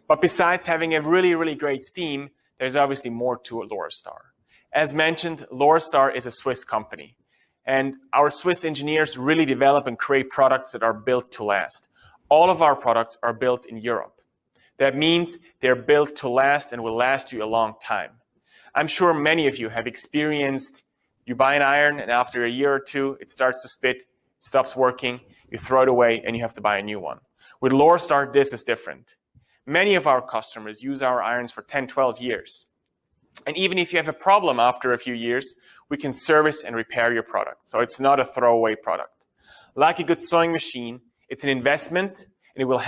But besides having a really, really great steam, there's obviously more to Lorastar. As mentioned, Lorastar is a Swiss company, and our Swiss engineers really develop and create products that are built to last. All of our products are built in Europe. That means they're built to last and will last you a long time. I'm sure many of you have experienced, you buy an iron and after a year or two, it starts to spit, it stops working, you throw it away and you have to buy a new one. With Lorastar, this is different. Many of our customers use our irons for 10, 12 years. And even if you have a problem after a few years, we can service and repair your product. So it's not a throwaway product. Like a good sewing machine, it's an investment, and it will